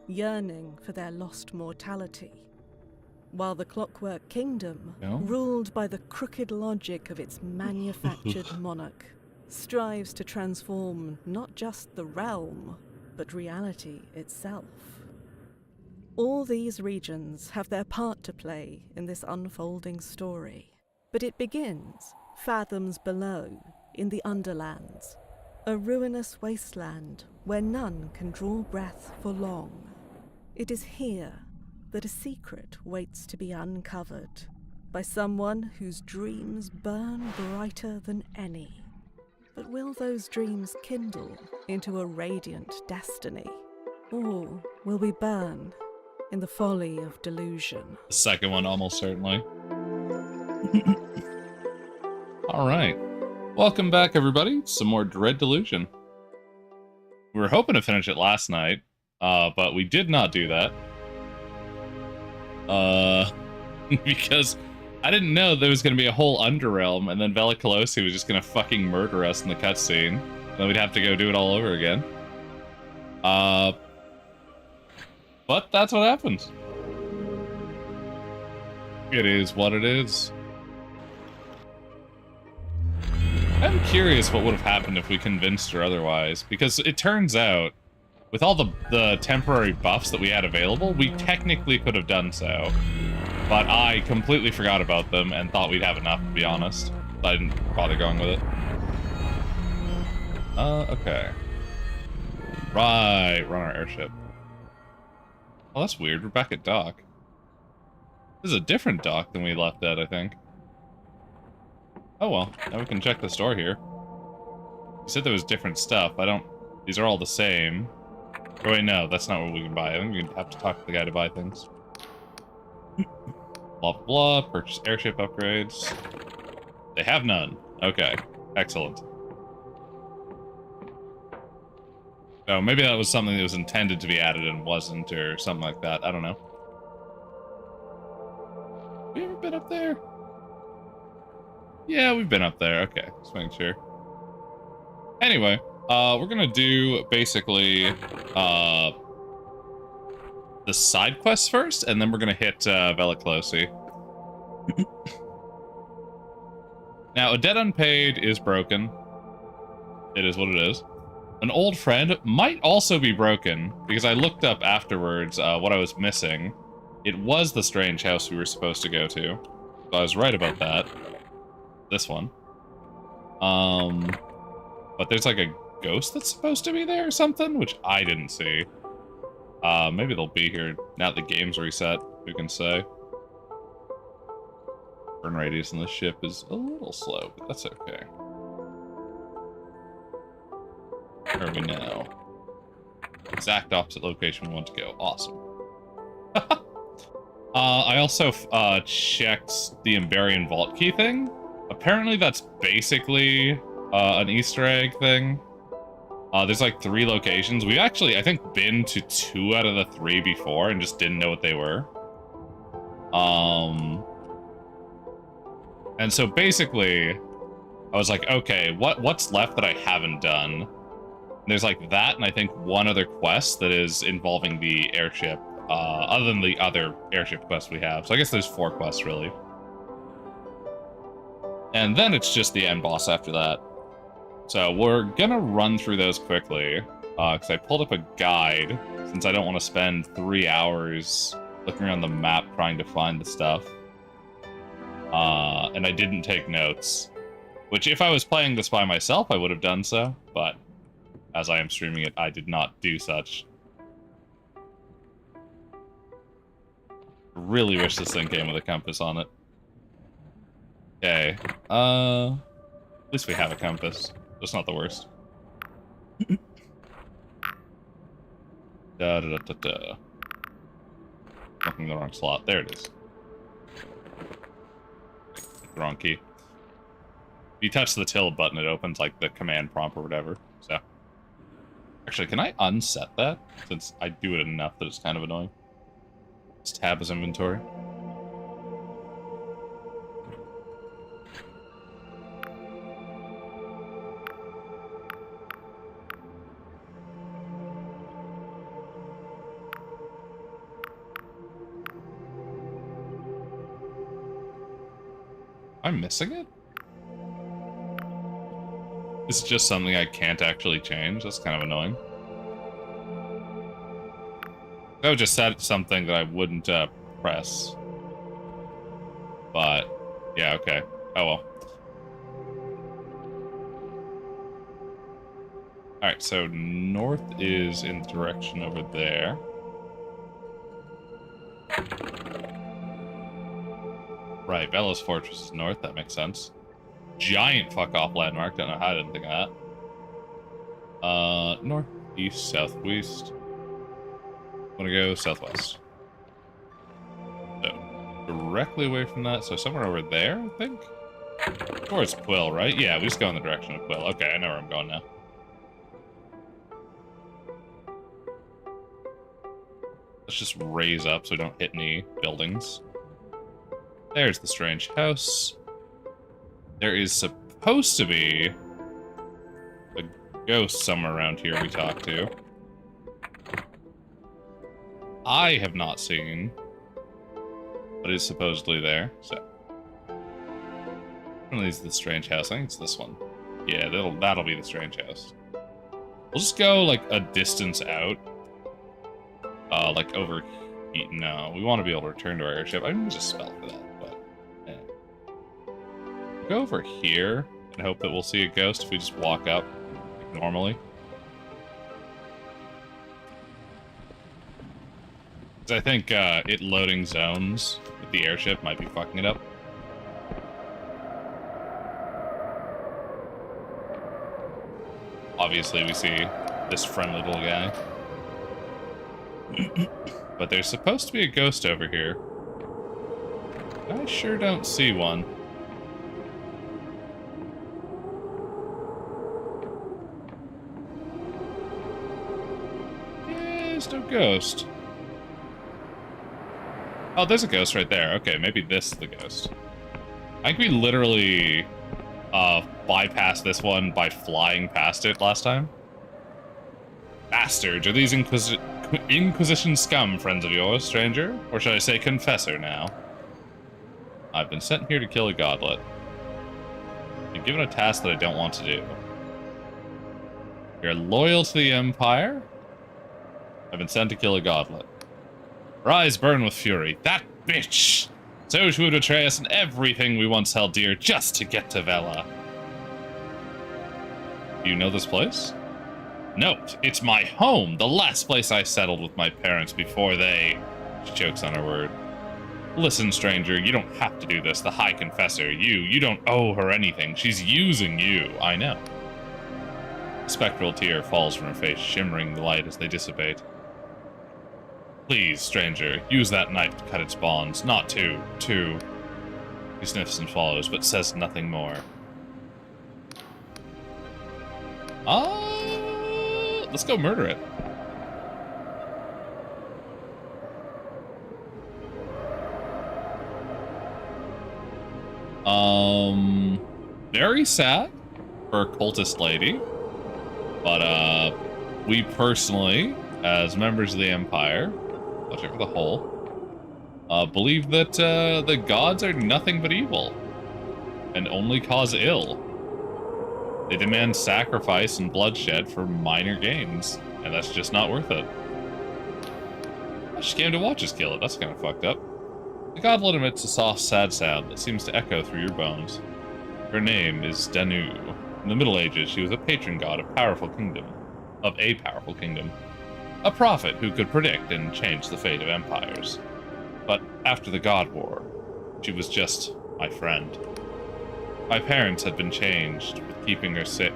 yearning for their lost mortality, while the Clockwork Kingdom, No? ruled by the crooked logic of its manufactured monarch, strives to transform not just the realm, but reality itself. All these regions have their part to play in this unfolding story, but it begins fathoms below, in the Underlands, a ruinous wasteland where none can draw breath for long. It is here that a secret waits to be uncovered by someone whose dreams burn brighter than any. But will those dreams kindle into a radiant destiny, or will we burn in the folly of delusion? The second one, almost certainly. Alright. Welcome back, everybody. Some more Dread Delusion. We were hoping to finish it last night, but we did not do that. Because I didn't know there was going to be a whole Underrealm, and then Vela Callose was just going to fucking murder us in the cutscene. Then we'd have to go do it all over again. But that's what happens. It is what it is. I'm curious what would have happened if we convinced her otherwise, because it turns out, with all the temporary buffs that we had available, we technically could have done so. But I completely forgot about them and thought we'd have enough, to be honest. So I didn't bother going with it. Okay. Right, run our airship. Oh, that's weird. We're back at dock. This is a different dock than we left at, I think. Oh well, now we can check the store here. You said there was different stuff. These are all the same. Oh wait, no, that's not what we can buy. I think we have to talk to the guy to buy things. Blah, blah, blah. Purchase airship upgrades. They have none. Okay. Excellent. Oh, maybe that was something that was intended to be added and wasn't, or something like that. I don't know. Have we ever been up there? Yeah, we've been up there. Okay, just making sure. Anyway, we're gonna do, basically, the side quests first, and then we're gonna hit Vela Callose. Now, a debt unpaid is broken. It is what it is. An old friend might also be broken, because I looked up afterwards what I was missing. It was the strange house we were supposed to go to. So I was right about that. This one. But there's like a ghost that's supposed to be there or something, which I didn't see. Maybe they'll be here now that the game's reset, who can say. Burn radius on this ship is a little slow, but that's okay. Where are we now? Exact opposite location we want to go. Awesome. I also checked the Emberian Vault Key thing. Apparently that's basically an Easter egg thing. There's like 3 locations. We've actually, I think, been to 2 out of the 3 before and just didn't know what they were. And so basically, I was like, okay, what's left that I haven't done? And there's like that, and I think one other quest that is involving the airship, other than the other airship quest we have. So I guess there's 4 quests, really. And then it's just the end boss after that. So we're gonna run through those quickly, because I pulled up a guide, since I don't want to spend 3 hours looking around the map trying to find the stuff. And I didn't take notes, which if I was playing this by myself, I would have done so, but as I am streaming it, I did not do such. Really wish this thing came with a compass on it. Okay, at least we have a compass. That's not the worst. Da-da-da-da-da. Looking in the wrong slot. There it is. The wrong key. If you touch the tilde button, it opens, like, the command prompt or whatever, so. Actually, can I unset that? Since I do it enough that it's kind of annoying. Just tab as inventory. I'm missing it? This is just something I can't actually change. That's kind of annoying. I would just set something that I wouldn't press. But, yeah, okay. Oh well. Alright, so north is in the direction over there. Right, Vela's fortress is north, that makes sense. Giant fuck-off landmark, don't know how I didn't think of that. North, east, southwest. Wanna go southwest. So, directly away from that, so somewhere over there, I think? Towards Quill, right? Yeah, we just go in the direction of Quill. Okay, I know where I'm going now. Let's just raise up so we don't hit any buildings. There's the strange house. There is supposed to be a ghost somewhere around here we talked to. I have not seen, but it's supposedly there, so. One of these is the strange house. I think it's this one. Yeah, that'll be the strange house. We'll just go, like, a distance out. Like, over... No, we want to be able to return to our airship. I can use a spell for that, but... Eh. We'll go over here and hope that we'll see a ghost if we just walk up, like, normally. Because I think, it loading zones with the airship might be fucking it up. Obviously, we see this friendly little guy. But there's supposed to be a ghost over here. I sure don't see one. There's no ghost. Oh, there's a ghost right there. Okay, maybe this is the ghost. I think we literally bypassed this one by flying past it last time. Bastards, are these Inquisition scum friends of yours, stranger? Or should I say confessor now? I've been sent here to kill a godlet. Been given a task that I don't want to do. You're loyal to the Empire? I've been sent to kill a godlet. Her eyes burn with fury. That bitch! So she would betray us and everything we once held dear just to get to Vela. Do you know this place? Note, it's my home, the last place I settled with my parents before they... She chokes on her word. Listen, stranger, you don't have to do this. The High Confessor, you don't owe her anything. She's using you, I know. A spectral tear falls from her face, shimmering the light as they dissipate. Please, stranger, use that knife to cut its bonds, not to... He sniffs and swallows, but says nothing more. Let's go murder it. Very sad for a cultist lady, but we personally, as members of the Empire, watch out for the hole, believe that the gods are nothing but evil and only cause ill. They demand sacrifice and bloodshed for minor gains, and that's just not worth it. I just came to watch us kill it. That's kind of fucked up. The godlet emits a soft, sad sound that seems to echo through your bones. Her name is Danu. In the Middle Ages, she was a patron god of a powerful kingdom. A prophet who could predict and change the fate of empires. But after the God War, she was just my friend. My parents had been charged with keeping her safe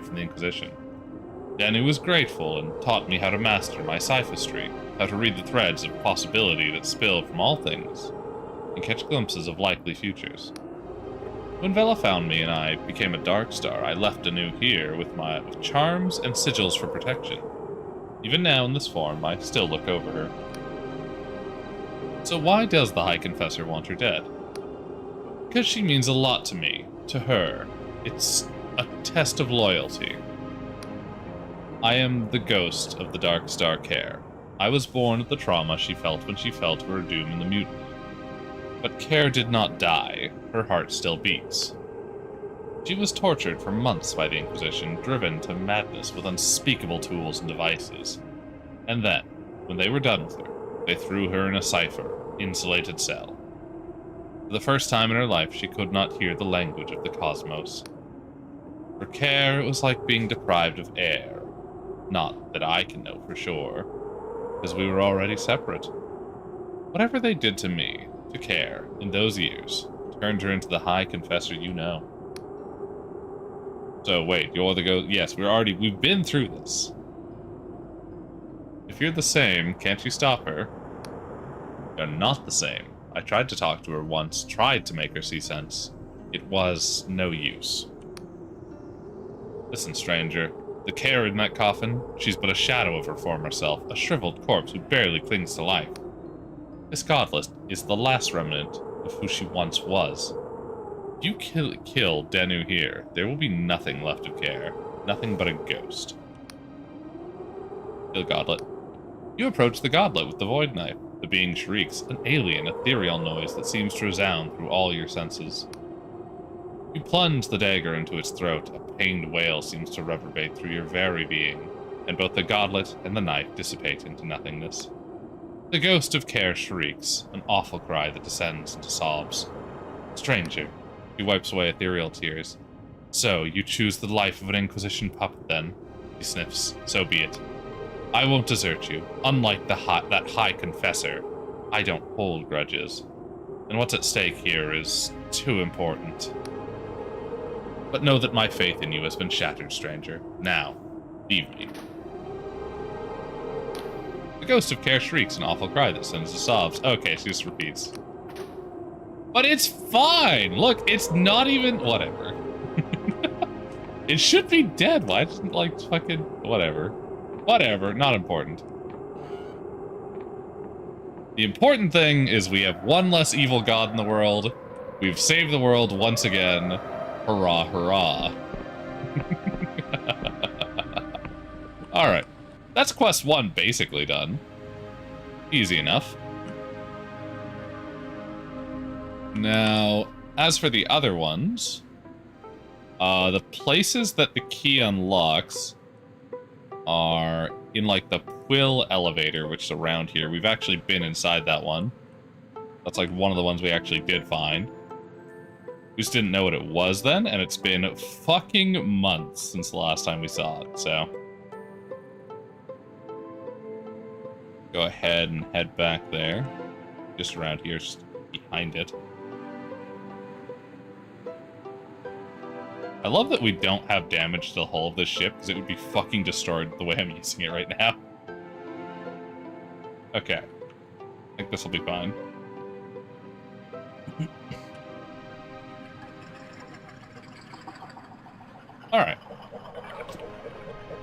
from the Inquisition. Danu was grateful and taught me how to master my sophistry, how to read the threads of possibility that spill from all things, and catch glimpses of likely futures. When Vela found me and I became a Dark Star, I left Danu here with charms and sigils for protection. Even now, in this form, I still look over her. So why does the High Confessor want her dead? Because she means a lot to me, to her. It's a test of loyalty. I am the ghost of the Dark Star Care. I was born of the trauma she felt when she fell to her doom in the mutiny. But Care did not die. Her heart still beats. She was tortured for months by the Inquisition, driven to madness with unspeakable tools and devices. And then, when they were done with her, they threw her in a cipher, insulated cell. For the first time in her life, she could not hear the language of the cosmos. For Care, it was like being deprived of air. Not that I can know for sure, because we were already separate. Whatever they did to me, to Care, in those years, turned her into the High Confessor you know. So wait, you're the ghost? Yes, we've been through this. If you're the same, can't you stop her? You're not the same. I tried to talk to her once, tried to make her see sense. It was no use. Listen, stranger. The Care in that coffin, she's but a shadow of her former self, a shriveled corpse who barely clings to life. This godless is the last remnant of who she once was. If you kill Denu here, there will be nothing left of Care. Nothing but a ghost. Kill Godlet. You approach the Godlet with the Void Knife. The being shrieks, an alien, ethereal noise that seems to resound through all your senses. You plunge the dagger into its throat. A pained wail seems to reverberate through your very being, and both the Godlet and the knife dissipate into nothingness. The ghost of Care shrieks, an awful cry that descends into sobs. Stranger. He wipes away ethereal tears. So, you choose the life of an Inquisition puppet then? He sniffs. So be it. I won't desert you. Unlike that High Confessor, I don't hold grudges. And what's at stake here is too important. But know that my faith in you has been shattered, stranger. Now, leave me. The ghost of Care shrieks an awful cry that sends to sobs. Okay, she just repeats. But it's fine! Look, it's not even... Whatever. It should be dead. Why doesn't, like, fucking... Whatever. Whatever, not important. The important thing is we have one less evil god in the world. We've saved the world once again. Hurrah, hurrah. Alright. That's quest 1 basically done. Easy enough. Now, as for the other ones, the places that the key unlocks are in, like, the Quill elevator, which is around here. We've actually been inside that one. That's, like, one of the ones we actually did find. We just didn't know what it was then, and it's been fucking months since the last time we saw it, so... Go ahead and head back there. Just around here, just behind it. I love that we don't have damage to the hull of this ship, because it would be fucking destroyed the way I'm using it right now. Okay. I think this will be fine. Alright.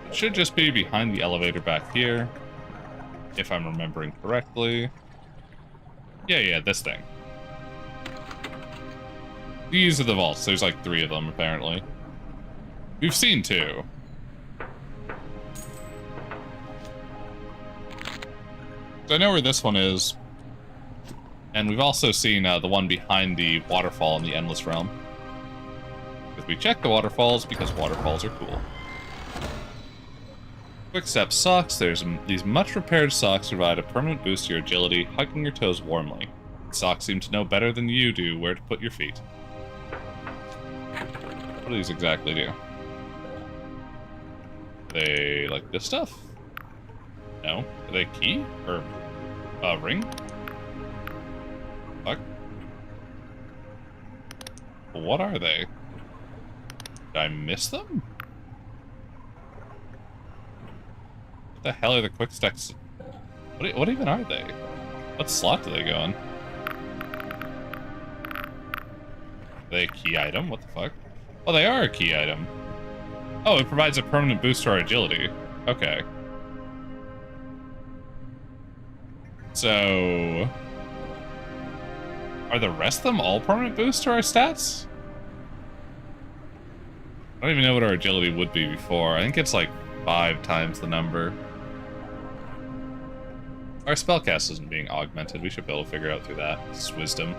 It should just be behind the elevator back here, if I'm remembering correctly. Yeah, this thing. These are the vaults. There's like 3 of them, apparently. We've seen 2. So I know where this one is. And we've also seen the one behind the waterfall in the Endless Realm. Because we checked the waterfalls, because waterfalls are cool. Quick Step socks. There's these much repaired socks provide a permanent boost to your agility, hugging your toes warmly. Socks seem to know better than you do where to put your feet. What do these exactly do? They like this stuff? No? Are they key? Or ring? Fuck. What are they? Did I miss them? What the hell are the quick steps? What even are they? What slot do they go in? Are they a key item? What the fuck? Oh, they are a key item. Oh, it provides a permanent boost to our agility. Okay. So... are the rest of them all permanent boosts to our stats? I don't even know what our agility would be before. I think it's like 5 times the number. Our spellcast isn't being augmented. We should be able to figure out through that. It's wisdom.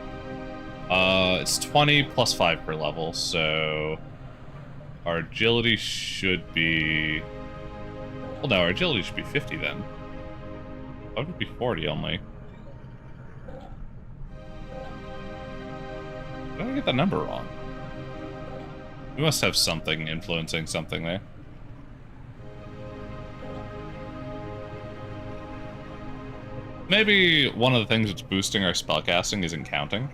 It's 20 plus 5 per level, so our agility should be... Well, no, our agility should be 50 then. Why would it be 40 only? Did I get that number wrong? We must have something influencing something there. Maybe one of the things that's boosting our spellcasting isn't counting.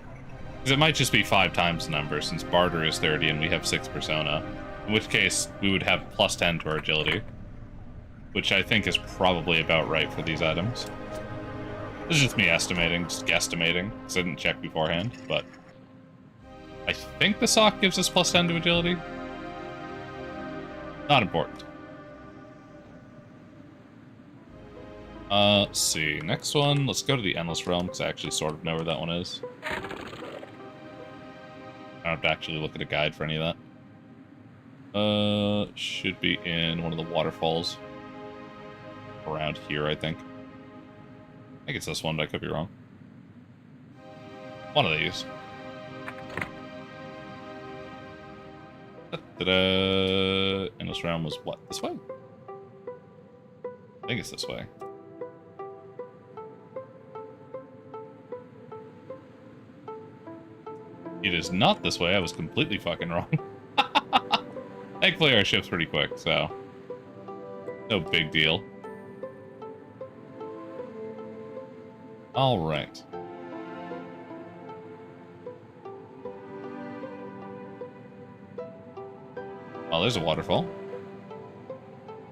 Because it might just be 5 times the number, since Barter is 30 and we have 6 Persona. In which case, we would have plus 10 to our agility. Which I think is probably about right for these items. This is just me estimating, just guesstimating, because I didn't check beforehand, but... I think the sock gives us plus 10 to agility. Not important. Let's see. Next one, let's go to the Endless Realm, because I actually sort of know where that one is. I don't have to actually look at a guide for any of that. Should be in one of the waterfalls. Around here, I think. I think it's this one, but I could be wrong. One of these. Da-da-da. Endless Realm was what? This way? I think it's this way. It is not this way. I was completely fucking wrong. Thankfully, our ship's pretty quick, so... no big deal. Alright. Oh, there's a waterfall.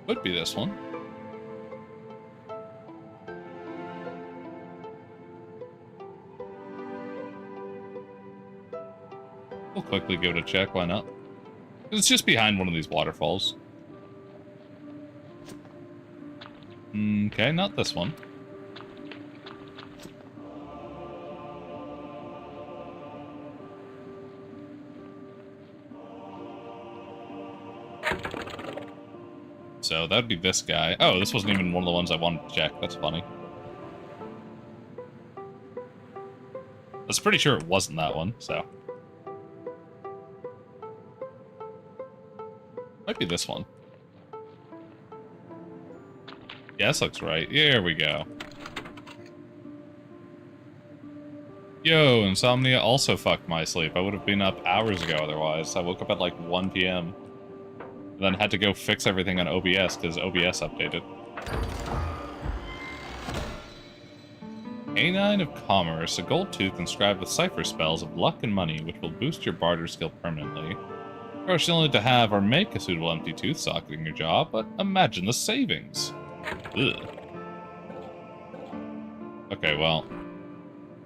Could be this one. We'll quickly go to check, why not? It's just behind one of these waterfalls. Okay, not this one. So that'd be this guy. Oh, this wasn't even one of the ones I wanted to check. That's funny. I was pretty sure it wasn't that one, so. Might be this one. Yeah, this looks right. Here we go. Yo, insomnia also fucked my sleep. I would have been up hours ago otherwise. I woke up at like 1 p.m. And then had to go fix everything on OBS because OBS updated. A9 of Commerce, a gold tooth inscribed with cipher spells of luck and money, which will boost your barter skill permanently. Of course, you'll need to have or make a suitable empty tooth socket in your jaw, but imagine the savings. Ugh. Okay, well.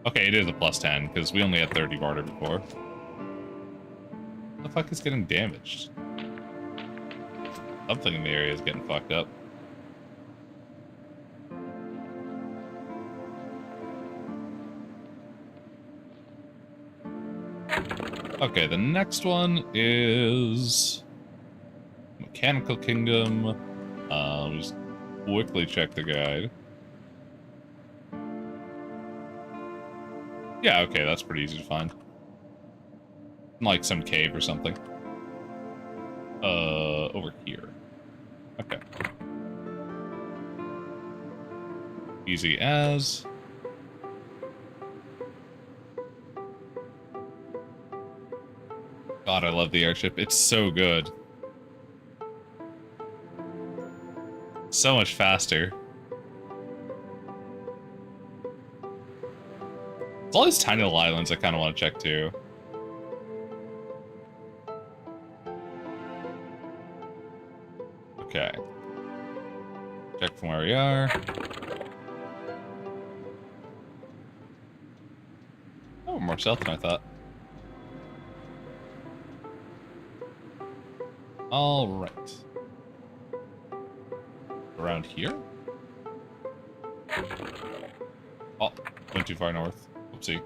Okay, it is a plus 10, because we only had 30 barter before. What the fuck is getting damaged? Something in the area is getting fucked up. Okay, the next one is Mechanical Kingdom. Just quickly check the guide. Yeah, okay, that's pretty easy to find. Like some cave or something. Over here. Okay. Easy as. God, I love the airship. It's so good. So much faster. There's all these tiny little islands I kind of want to check too. Okay. Check from where we are. Oh, more south than I thought. All right. Around here? Oh, went too far north. Oopsie.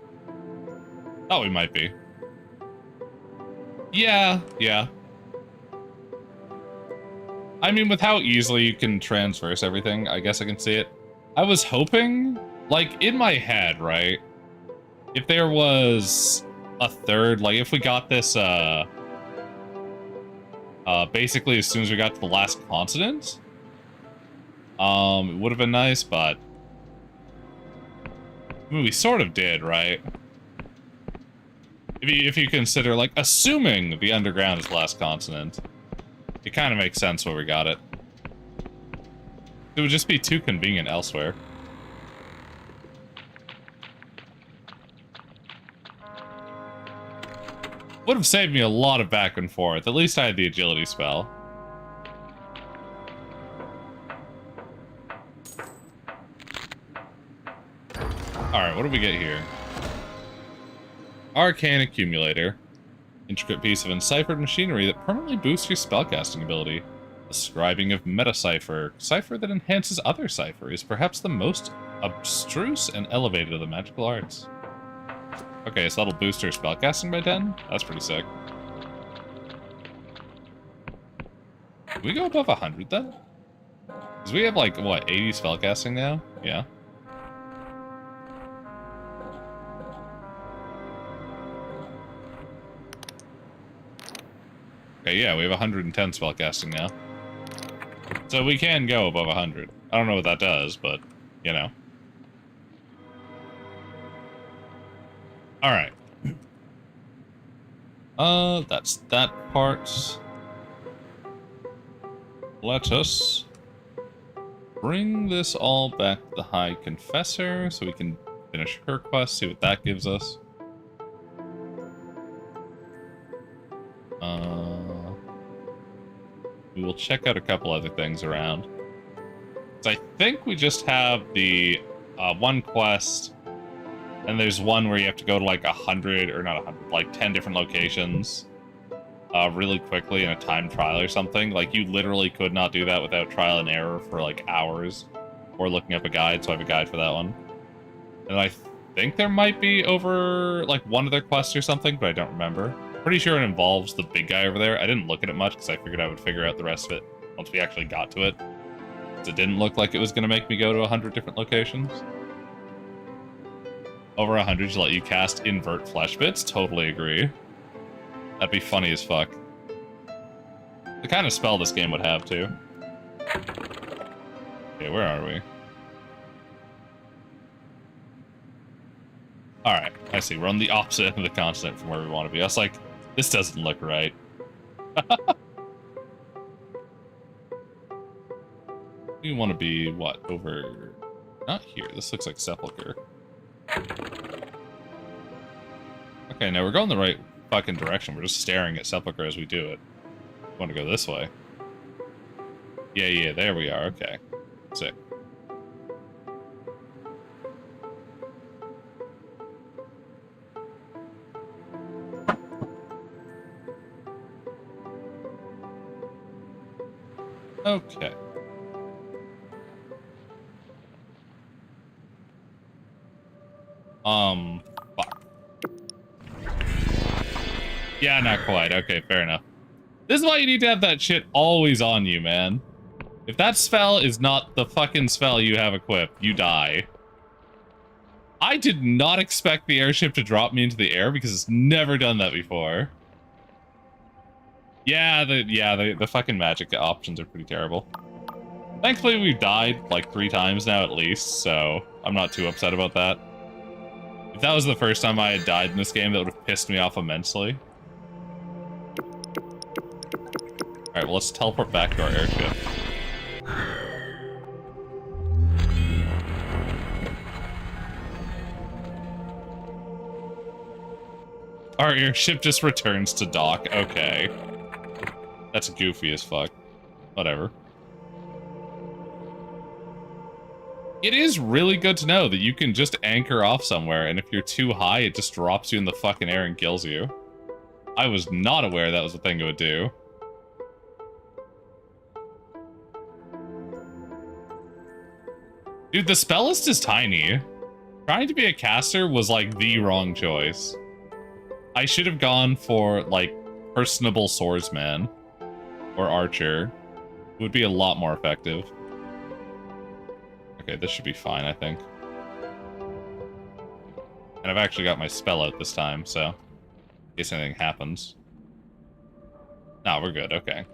Thought we might be. Yeah. I mean, with how easily you can transverse everything, I guess I can see it. I was hoping, like, in my head, right? If there was a third. Like, if we got this, basically as soon as we got to the last continent, it would have been nice, but I mean, we sort of did, right? If you consider, like, assuming the underground is the last continent, it kind of makes sense where we got it. It would just be too convenient elsewhere. Would have saved me a lot of back and forth. At least I had the agility spell. Alright, what do we get here? Arcane Accumulator. Intricate piece of enciphered machinery that permanently boosts your spellcasting ability. The scribing of metacipher. Cipher that enhances other cipher is perhaps the most abstruse and elevated of the magical arts. Okay, so that'll boost her spellcasting by 10? That's pretty sick. Can we go above 100 then? Because we have like, what, 80 spellcasting now? Yeah. Okay, yeah, we have 110 spellcasting now. So we can go above 100. I don't know what that does, but, you know. Alright. That's that part. Let us bring this all back to the High Confessor so we can finish her quest, see what that gives us. We will check out a couple other things around. So I think we just have the one quest, and there's one where you have to go to like 100, or not 100, like 10 different locations really quickly in a time trial or something. Like, you literally could not do that without trial and error for like hours, or looking up a guide, so I have a guide for that one. And I think there might be over like one other quest or something, but I don't remember. Pretty sure it involves the big guy over there. I didn't look at it much because I figured I would figure out the rest of it once we actually got to it. It didn't look like it was going to make me go to 100 different locations. Over 100 to let you cast invert flesh bits? Totally agree. That'd be funny as fuck. The kind of spell this game would have, too. Okay, where are we? Alright, I see. We're on the opposite end of the continent from where we want to be. I was like, this doesn't look right. We want to be, what, over... Not here. This looks like Sepulchre. Okay, now we're going the right fucking direction. We're just staring at Sepulchre as we do it. We want to go this way. Yeah, there we are. Okay. Sick. Okay. Fuck. Yeah, not quite. Okay, fair enough. This is why you need to have that shit always on you, man. If that spell is not the fucking spell you have equipped, you die. I did not expect the airship to drop me into the air because it's never done that before. Yeah, the fucking magic options are pretty terrible. Thankfully, we've died like 3 times now at least, so I'm not too upset about that. If that was the first time I had died in this game, that would have pissed me off immensely. Alright, well, let's teleport back to our airship. Our airship just returns to dock. Okay. That's goofy as fuck. Whatever. It is really good to know that you can just anchor off somewhere, and if you're too high, it just drops you in the fucking air and kills you. I was not aware that was a thing it would do. Dude, the spell list is tiny. Trying to be a caster was, like, the wrong choice. I should have gone for, like, personable swordsman or archer. It would be a lot more effective. Okay, this should be fine, I think. And I've actually got my spell out this time, so In case anything happens. No, we're good, okay.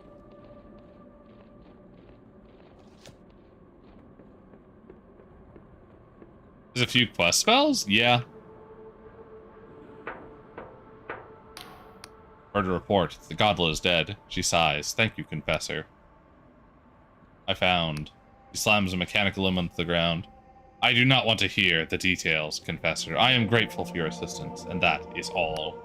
There's a few quest spells? Yeah. Heard a report. The Godla is dead. She sighs. Thank you, Confessor. I found. He slams a mechanical limb onto the ground. I do not want to hear the details, Confessor. I am grateful for your assistance, and that is all.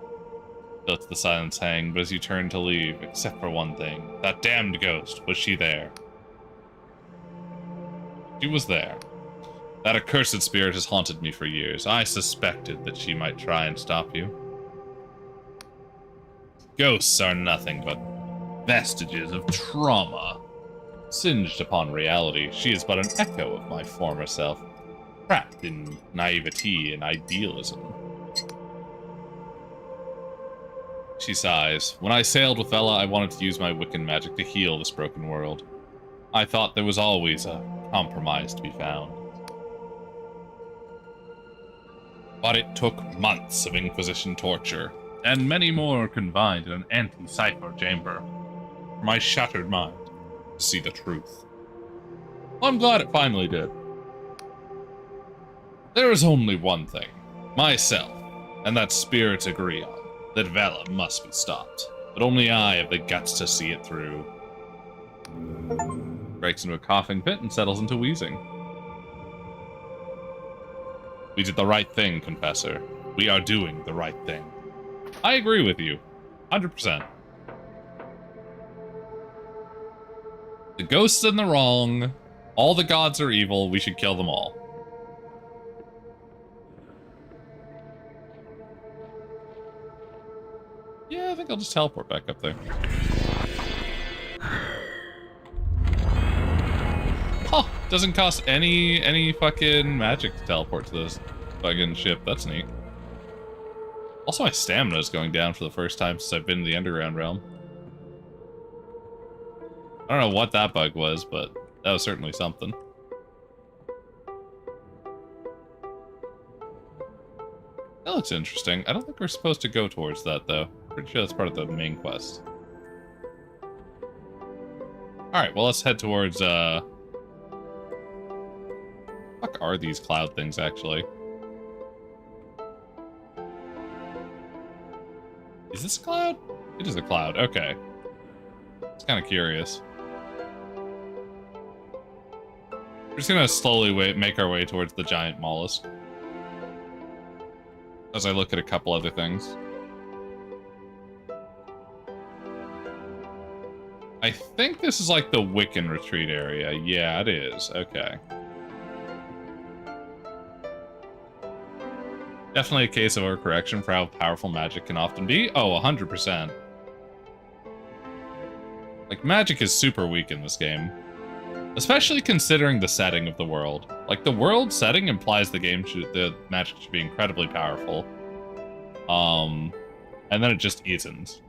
Let the silence hang, but as you turn to leave, except for one thing. That damned ghost, was she there? She was there. That accursed spirit has haunted me for years. I suspected that she might try and stop you. Ghosts are nothing but vestiges of trauma. Singed upon reality, she is but an echo of my former self, trapped in naivety and idealism. She sighs. When I sailed with Vela, I wanted to use my Wiccan magic to heal this broken world. I thought there was always a compromise to be found. But it took months of Inquisition torture, and many more confined in an anti-cipher chamber, for my shattered mind to see the truth. I'm glad it finally did. There is only one thing, myself, and that spirits agree on, that Vela must be stopped. But only I have the guts to see it through. Breaks into a coughing fit and settles into wheezing. We did the right thing, Confessor. We are doing the right thing. I agree with you. 100%. The ghost's in the wrong. All the gods are evil. We should kill them all. Yeah, I think I'll just teleport back up there. Huh. Doesn't cost any fucking magic to teleport to this fucking ship. That's neat. Also, my stamina is going down for the first time since I've been in the underground realm. I don't know what that bug was, but that was certainly something. That looks interesting. I don't think we're supposed to go towards that, though. Pretty sure that's part of the main quest. Alright, well, let's head towards, Fuck are these cloud things, actually? Is this a cloud? It is a cloud, okay. It's kind of curious. We're just gonna slowly make our way towards the giant mollusk. As I look at a couple other things. I think this is like the Wiccan retreat area. Yeah, it is. Okay. Definitely a case of overcorrection for how powerful magic can often be. Oh, 100%. Like, magic is super weak in this game. Especially considering the setting of the world. Like, the world setting implies the magic should be incredibly powerful. And then it just isn't.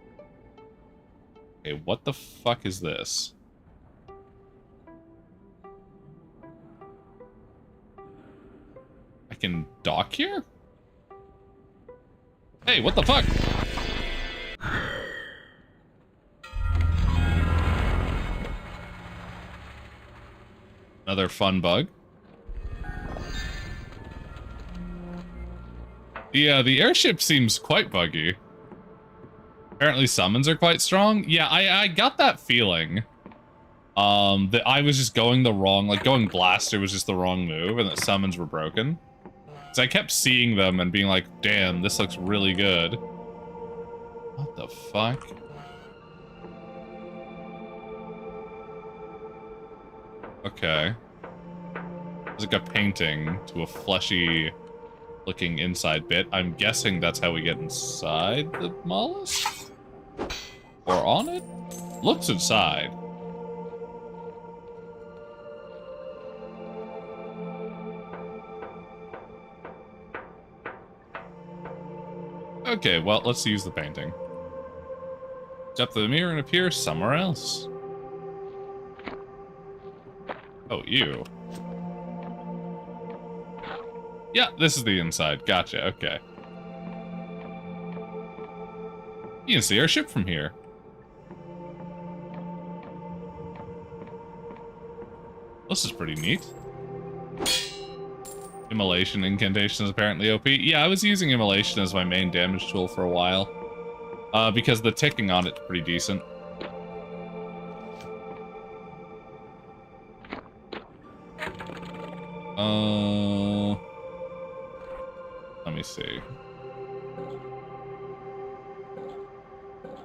Okay, what the fuck is this? I can dock here? Hey, what the fuck? Another fun bug. The airship seems quite buggy. Apparently summons are quite strong. Yeah, I got that feeling. That I was just going the wrong, like going blaster was just the wrong move and that summons were broken. So I kept seeing them and being like, damn, this looks really good. What the fuck? Okay. There's like a painting to a fleshy looking inside bit. I'm guessing that's how we get inside the mollusk? Or on it? Looks inside. Okay, well, let's use the painting. Step to the mirror and appear somewhere else. Oh, you. Yeah, this is the inside. Gotcha, okay. You can see our ship from here. This is pretty neat. Immolation incantation is apparently OP. Yeah, I was using Immolation as my main damage tool for a while. Because the ticking on it's pretty decent. Let me see.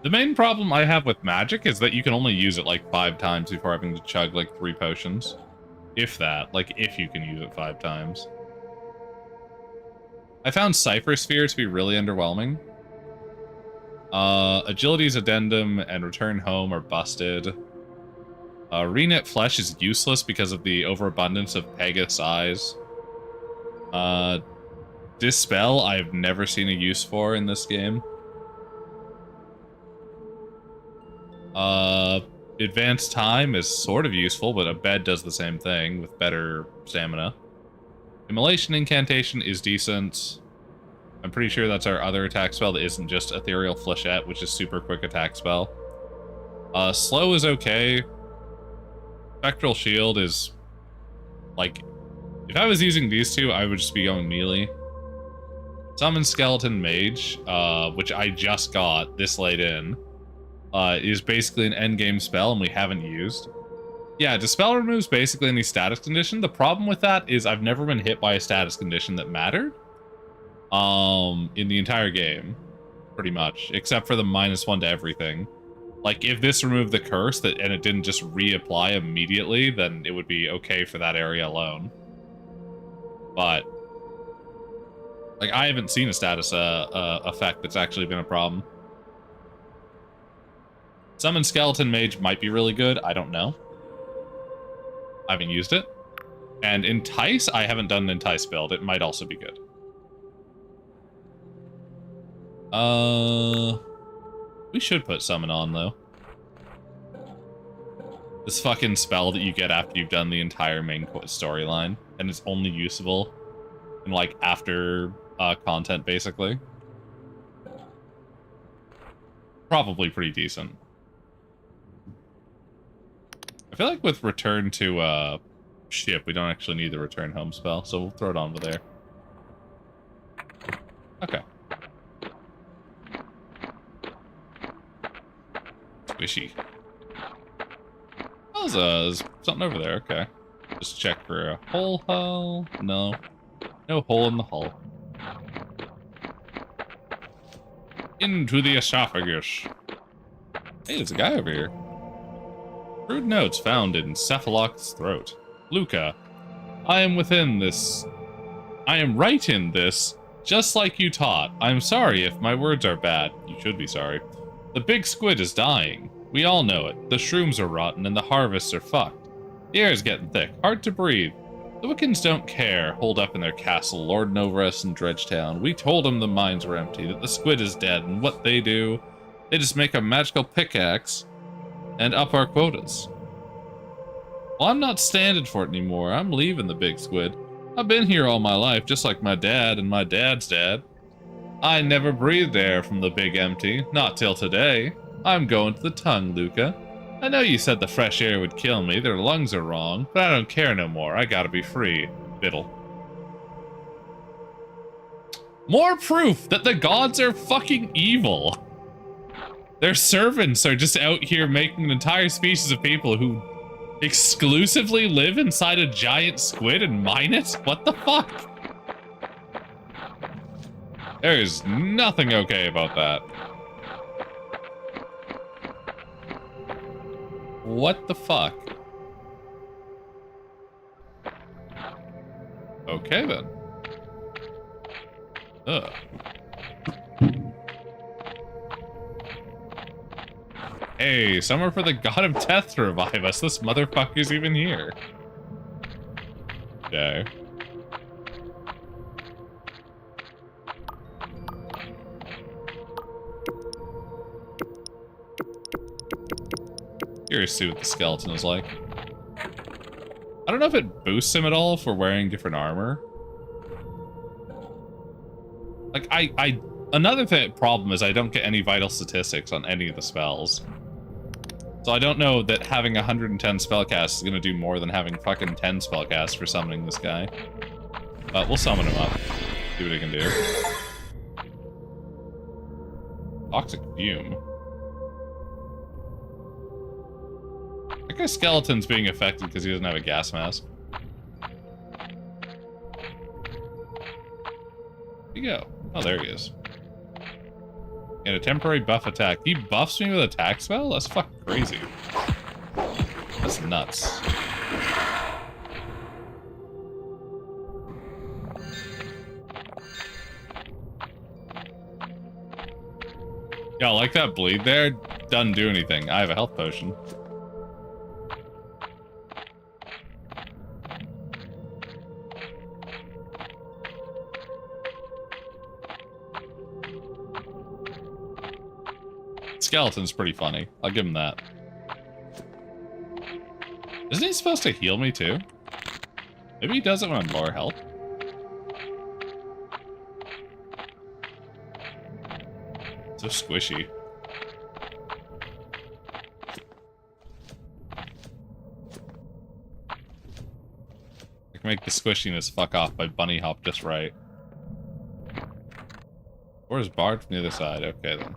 The main problem I have with magic is that you can only use it like 5 times before having to chug like 3 potions. If that, like if you can use it 5 times. I found Cypher Sphere to be really underwhelming. Agility's Addendum and Return Home are busted. Reknit Flesh is useless because of the overabundance of Pegasus eyes. Dispel I've never seen a use for in this game. Advanced Time is sort of useful, but a bed does the same thing with better stamina. Immolation Incantation is decent. I'm pretty sure that's our other attack spell that isn't just Ethereal Flechette, which is super quick attack spell. Slow is okay. Spectral Shield is... like... if I was using these two, I would just be going melee. Summon Skeleton Mage, which I just got this late in, is basically an endgame spell and we haven't used. Yeah, Dispel removes basically any status condition. The problem with that is I've never been hit by a status condition that mattered. In the entire game, pretty much, except for the -1 to everything. Like, if this removed the curse and it didn't just reapply immediately, then it would be okay for that area alone. But, like, I haven't seen a status effect that's actually been a problem. Summon Skeleton Mage might be really good. I don't know. I haven't used it. And Entice, I haven't done an Entice build. It might also be good. We should put Summon on, though. This fucking spell that you get after you've done the entire main storyline, and it's only usable in, like, after content, basically. Probably pretty decent. I feel like with Return to ship, we don't actually need the Return Home spell, so we'll throw it on over there. Okay. Squishy. Oh, there's something over there, okay. Just check for a hull. No. No hole in the hull. Into the esophagus. Hey, there's a guy over here. Crude notes found in Cephaloc's throat. Luca, I am right in this, just like you taught. I'm sorry if my words are bad. You should be sorry. The big squid is dying. We all know it. The shrooms are rotten and the harvests are fucked. The air's getting thick, hard to breathe. The Wiccans don't care, holed up in their castle, lording over us in Dredgetown. We told them the mines were empty, that the squid is dead, and what they do, they just make a magical pickaxe and up our quotas. Well, I'm not standing for it anymore. I'm leaving the big squid. I've been here all my life, just like my dad and my dad's dad. I never breathed air from the big empty, not till today. I'm going to the tongue, Luca. I know you said the fresh air would kill me, their lungs are wrong, but I don't care no more. I gotta be free. Biddle. More proof that the gods are fucking evil. Their servants are just out here making an entire species of people who exclusively live inside a giant squid and mine it? What the fuck? There is nothing okay about that. What the fuck? Okay then. Ugh. Hey, somewhere for the god of death to revive us. This motherfucker's even here. Okay. Curious to see what the skeleton is like. I don't know if it boosts him at all if we're wearing different armor. Like, I Another problem is I don't get any vital statistics on any of the spells. So I don't know that having 110 spellcasts is going to do more than having fucking 10 spellcasts for summoning this guy. But we'll summon him up. See what he can do. Toxic fume. That guy's skeleton's being affected because he doesn't have a gas mask. Where'd he go? Oh, there he is. And a temporary buff attack. He buffs me with attack spell? That's fucking crazy. That's nuts. Yeah, like that bleed there doesn't do anything. I have a health potion. Skeleton's pretty funny. I'll give him that. Isn't he supposed to heal me too? Maybe he does it when I'm lower health. So squishy. I can make the squishiness fuck off by bunny hop just right. Where's Bard from the other side? Okay then.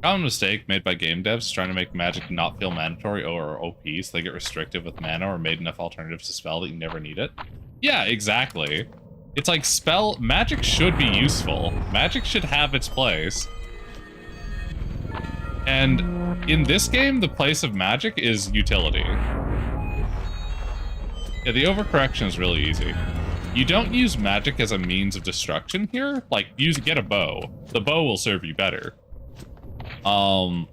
Common mistake made by game devs trying to make magic not feel mandatory or OP so they get restrictive with mana or made enough alternatives to spell that you never need it. Yeah, exactly. It's like magic should be useful. Magic should have its place. And in this game, the place of magic is utility. Yeah, the overcorrection is really easy. You don't use magic as a means of destruction here. Like, get a bow. The bow will serve you better. You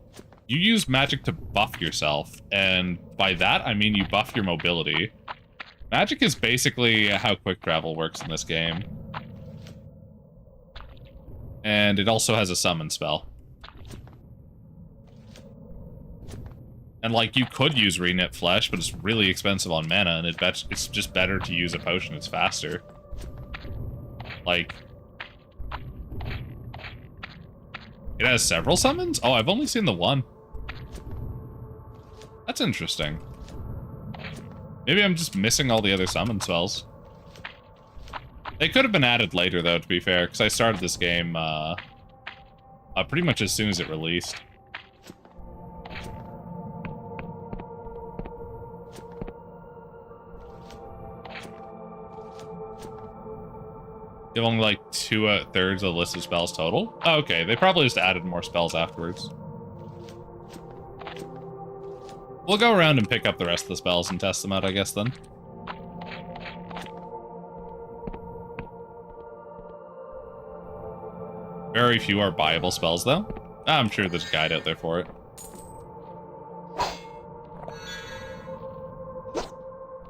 use magic to buff yourself, and by that, I mean you buff your mobility. Magic is basically how quick travel works in this game. And it also has a summon spell. And, like, you could use Reknit Flesh, but it's really expensive on mana, and it's just better to use a potion. It's faster. Like... It has several summons? Oh, I've only seen the one. That's interesting. Maybe I'm just missing all the other summon spells. They could have been added later, though, to be fair, because I started this game pretty much as soon as it released. You have only like 2/3 of the list of spells total? Oh, okay, they probably just added more spells afterwards. We'll go around and pick up the rest of the spells and test them out, I guess, then. Very few are buyable spells, though. I'm sure there's a guide out there for it.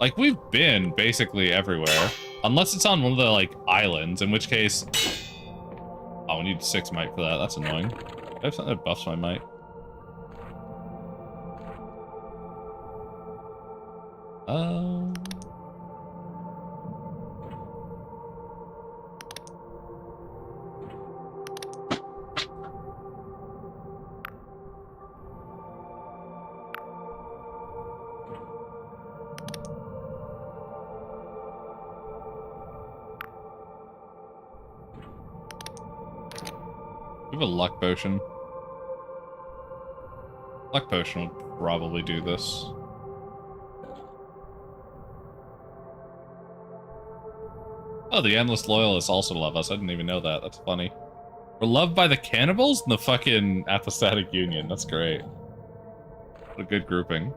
Like, we've been basically everywhere. Unless it's on one of the, like, islands, in which case... Oh, we need 6 might for that. That's annoying. Do I have something that buffs my might? We have a luck potion. Luck potion would probably do this. Oh, the Endless Loyalists also love us. I didn't even know that. That's funny. We're loved by the cannibals and the fucking Apostatic Union. That's great. What a good grouping.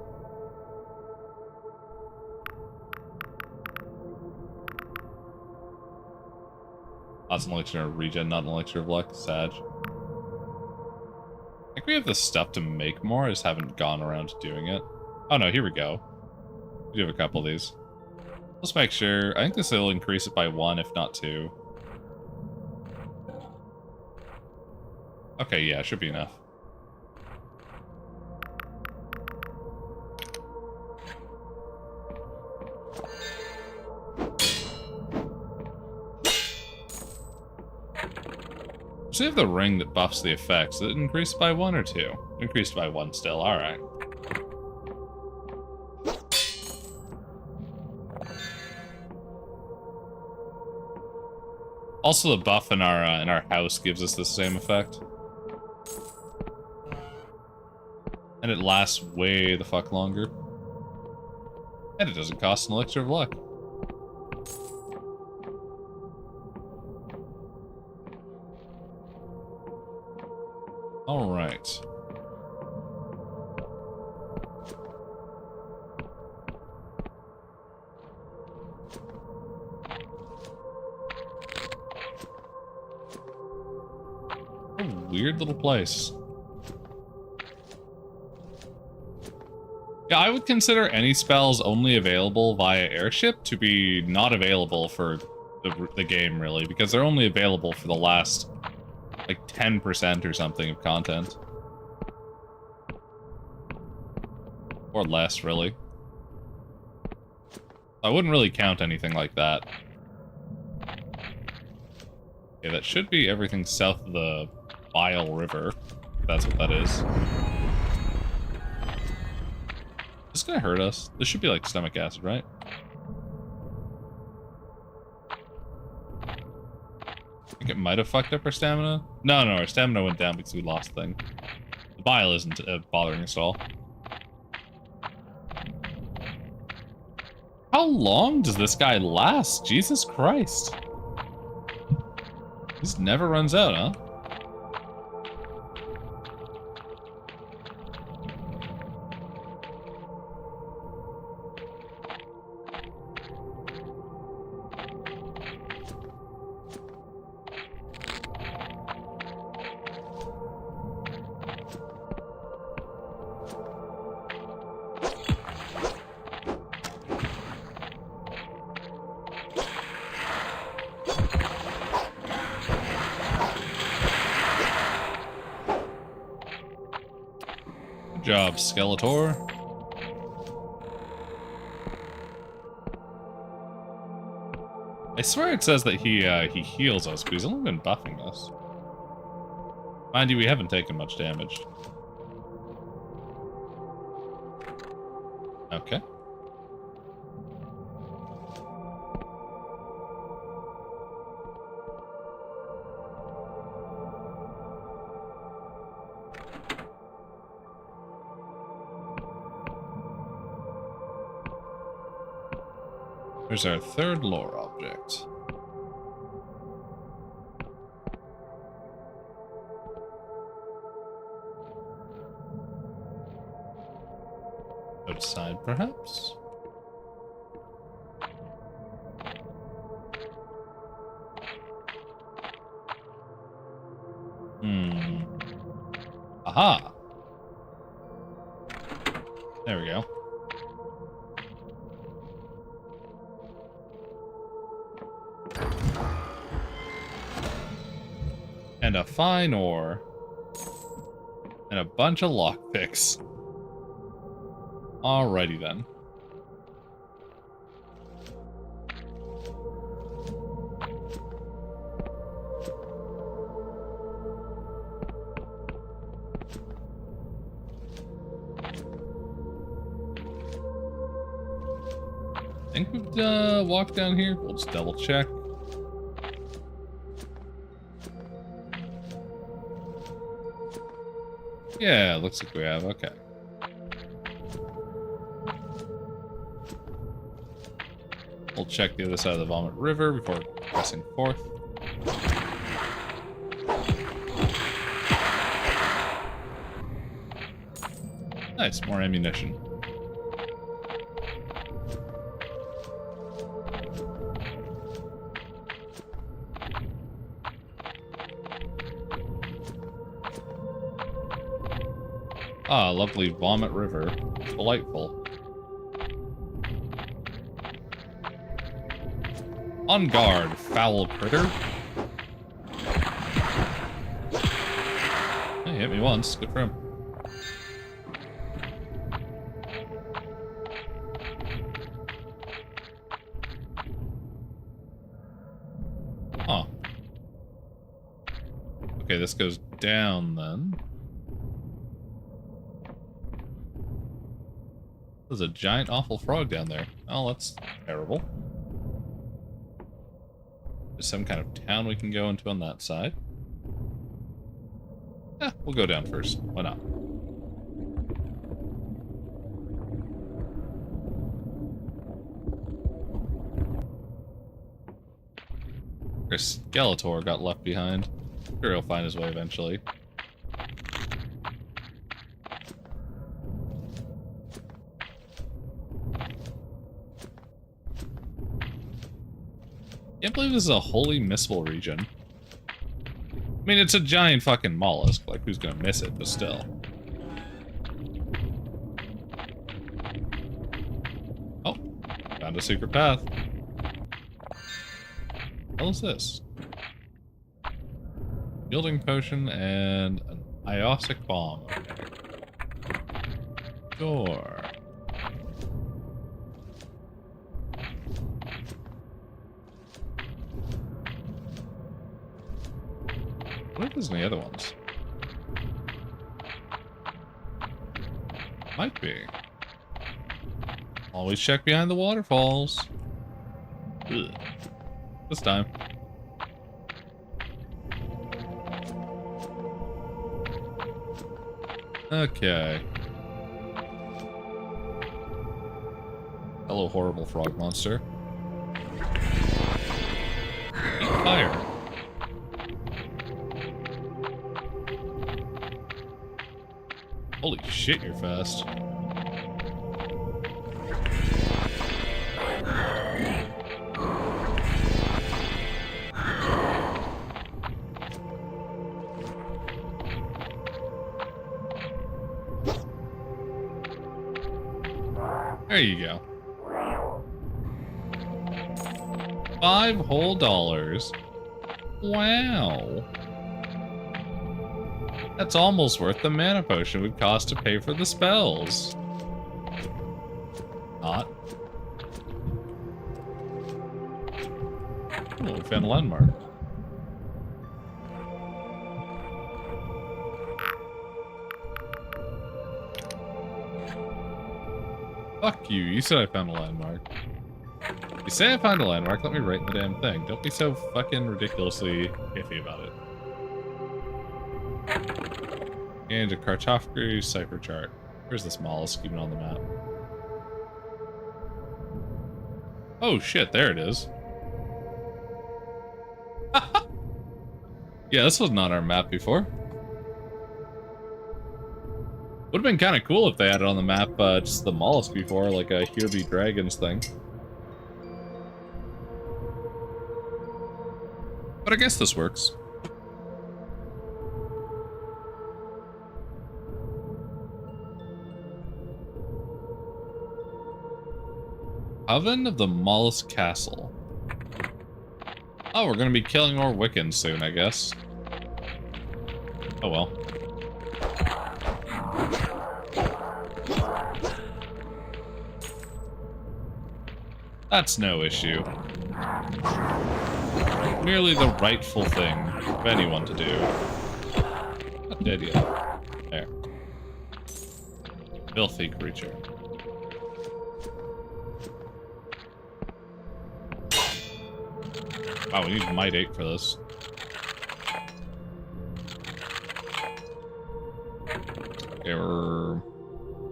That's an elixir of regen, not an elixir of luck. Sag. I think we have the stuff to make more. I just haven't gone around to doing it. Oh no, here we go. We do have a couple of these. Let's make sure. I think this will increase it by 1, if not 2. Okay, yeah, should be enough. So we have the ring that buffs the effects. It increased by 1 or 2? Increased by 1 still, alright. Also, the buff in our house gives us the same effect. And it lasts way the fuck longer. And it doesn't cost an elixir of luck. Alright. A weird little place. Yeah, I would consider any spells only available via airship to be not available for the game, really, because they're only available for the last, like, 10% or something of content. Or less, really. I wouldn't really count anything like that. Okay, that should be everything south of the Bile River, if that's what that is. This is gonna hurt us. This should be like stomach acid, right? I think it might have fucked up our stamina. No, our stamina went down because we lost the thing. The bile isn't bothering us at all. How long does this guy last? Jesus Christ. This never runs out, huh? Good job, Skeletor. I swear it says that he heals us, but he's only been buffing us. Mind you, we haven't taken much damage. Okay. There's our third lore object. Outside, perhaps? Aha! There we go. And a fine ore. And a bunch of lockpicks. Alrighty then. I think we've walked down here. We'll just double check. Yeah, looks like we have. Okay. We'll check the other side of the Vomit River before pressing forth. Nice, more ammunition. Ah, lovely Vomit River. Delightful. On guard, foul critter. Hey, he hit me once. Good for him. Huh. Okay, this goes down then. There's a giant awful frog down there. Oh, that's terrible. There's some kind of town we can go into on that side. We'll go down first. Why not? Our Skeletor got left behind. Sure, he'll find his way eventually. Can't believe this is a wholly missable region. I mean, it's a giant fucking mollusk. Like, who's gonna miss it? But still. Oh, found a secret path. What the hell is this? Shielding potion and an Iosic bomb. Door. What if there's any other ones? Might be. Always check behind the waterfalls. Ugh. This time. Okay. Hello, horrible frog monster. Eat fire. Holy shit, you're fast. There you go. $5 whole. Wow. That's almost worth the mana potion would cost to pay for the spells. Not. Oh, we found a landmark. Fuck you, you said I found a landmark. You say I found a landmark, let me write the damn thing. Don't be so fucking ridiculously iffy about it. And a cartography cipher chart. Where's this mollusk even on the map? Oh shit, there it is. Yeah, this was not our map before. Would have been kind of cool if they had it on the map, just the mollusk before, like a Here Be Dragons thing. But I guess this works. Oven of the Mollusk Castle. Oh, we're gonna be killing more Wiccans soon, I guess. Oh well. That's no issue. Merely the rightful thing for anyone to do. Not dead yet. There. Filthy creature. Wow, we need Might 8 for this. Okay, we're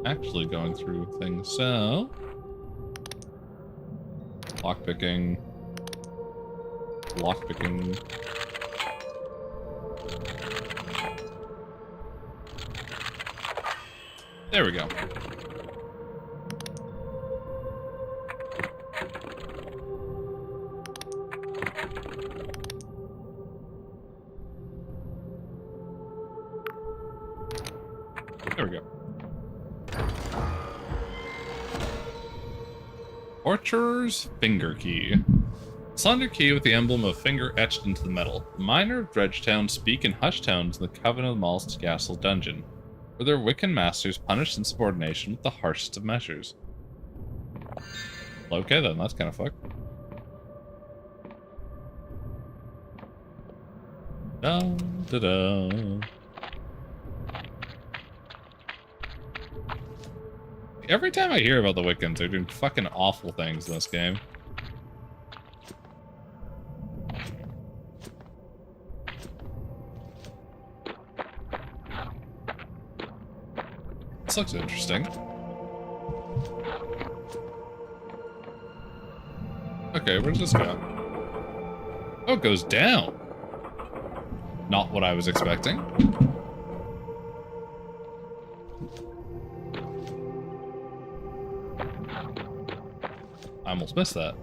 actually going through things, so... Lockpicking. Lockpicking. There we go. There we go. Orchard's Finger Key. Slender key with the emblem of finger etched into the metal. The miner of Dredgetown speak in hushed tones in the Coven of the Mollusk Castle dungeon, where their Wiccan masters punish insubordination with the harshest of measures. Okay then, that's kind of fucked. Da, da, da. Every time I hear about the Wiccans, they're doing fucking awful things in this game. This looks interesting. Okay, where does this go? Oh, it goes down. Not what I was expecting. I almost missed that.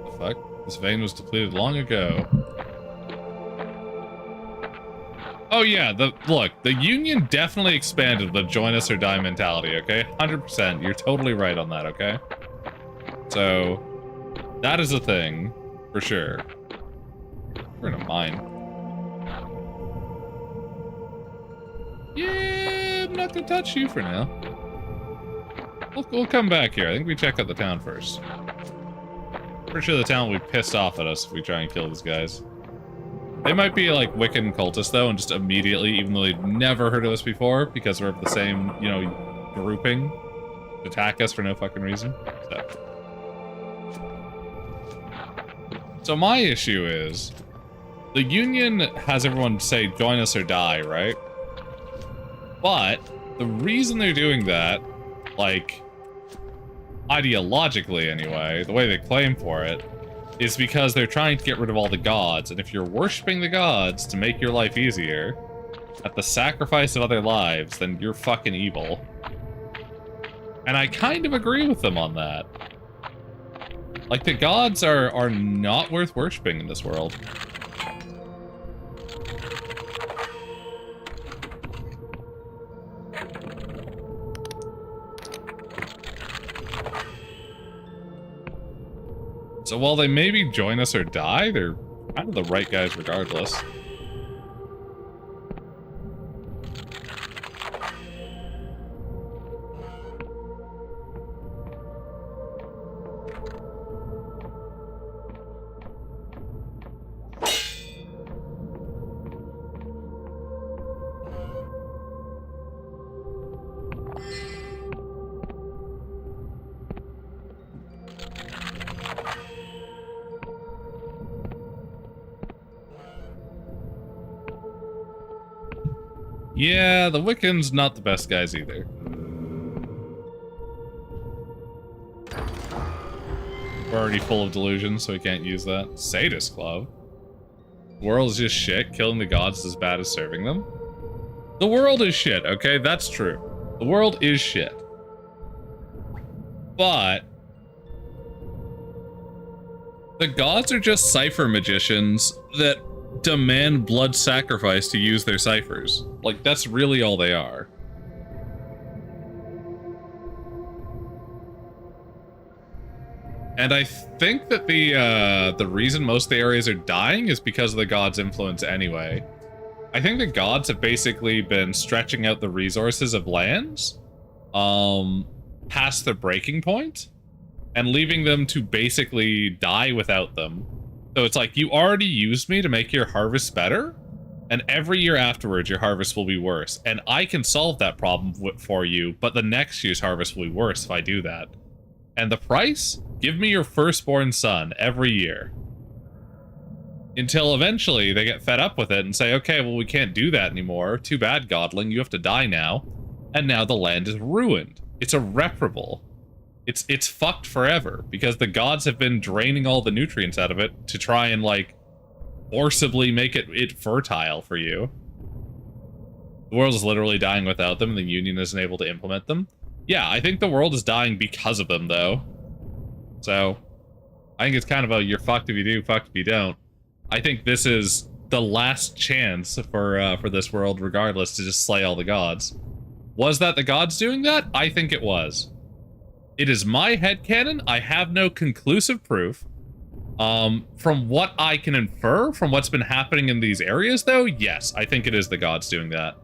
The fuck? This vein was depleted long ago. Oh yeah, look, the Union definitely expanded the join us or die mentality, okay? 100%. You're totally right on that, okay? So, that is a thing, for sure. We're in a mine. Yeah, I'm not gonna touch you for now. We'll come back here. I think we check out the town first. Pretty sure the town will be pissed off at us if we try and kill these guys. They might be like Wiccan cultists though, and just immediately, even though they've never heard of us before, because we're of the same, you know, grouping, attack us for no fucking reason. So my issue is, the Union has everyone say, join us or die, right? But the reason they're doing that, like, ideologically anyway, the way they claim for it, is because they're trying to get rid of all the gods, and if you're worshipping the gods to make your life easier, at the sacrifice of other lives, then you're fucking evil. And I kind of agree with them on that. Like, the gods are not worth worshipping in this world. So while they maybe join us or die, they're kind of the right guys regardless. Yeah, the Wiccans not the best guys either. We're already full of delusion, so we can't use that. Sadist Club. The world is just shit. Killing the gods is as bad as serving them. The world is shit, okay? That's true. The world is shit. But the gods are just cipher magicians that demand blood sacrifice to use their ciphers. Like, that's really all they are. And I think that the reason most of the areas are dying is because of the gods' influence anyway. I think the gods have basically been stretching out the resources of lands past their breaking point and leaving them to basically die without them. So it's like, you already used me to make your harvest better, and every year afterwards your harvest will be worse. And I can solve that problem for you, but the next year's harvest will be worse if I do that. And the price? Give me your firstborn son every year. Until eventually they get fed up with it and say, okay, well, we can't do that anymore. Too bad, Godling, you have to die now. And now the land is ruined. It's irreparable. It's fucked forever, because the gods have been draining all the nutrients out of it to try and, like, forcibly make it fertile for you. The world is literally dying without them, and the Union isn't able to implement them. Yeah, I think the world is dying because of them, though. So, I think it's kind of a, you're fucked if you do, fucked if you don't. I think this is the last chance for this world, regardless, to just slay all the gods. Was that the gods doing that? I think it was. It is my headcanon. I have no conclusive proof. From what I can infer from what's been happening in these areas, though, yes, I think it is the gods doing that.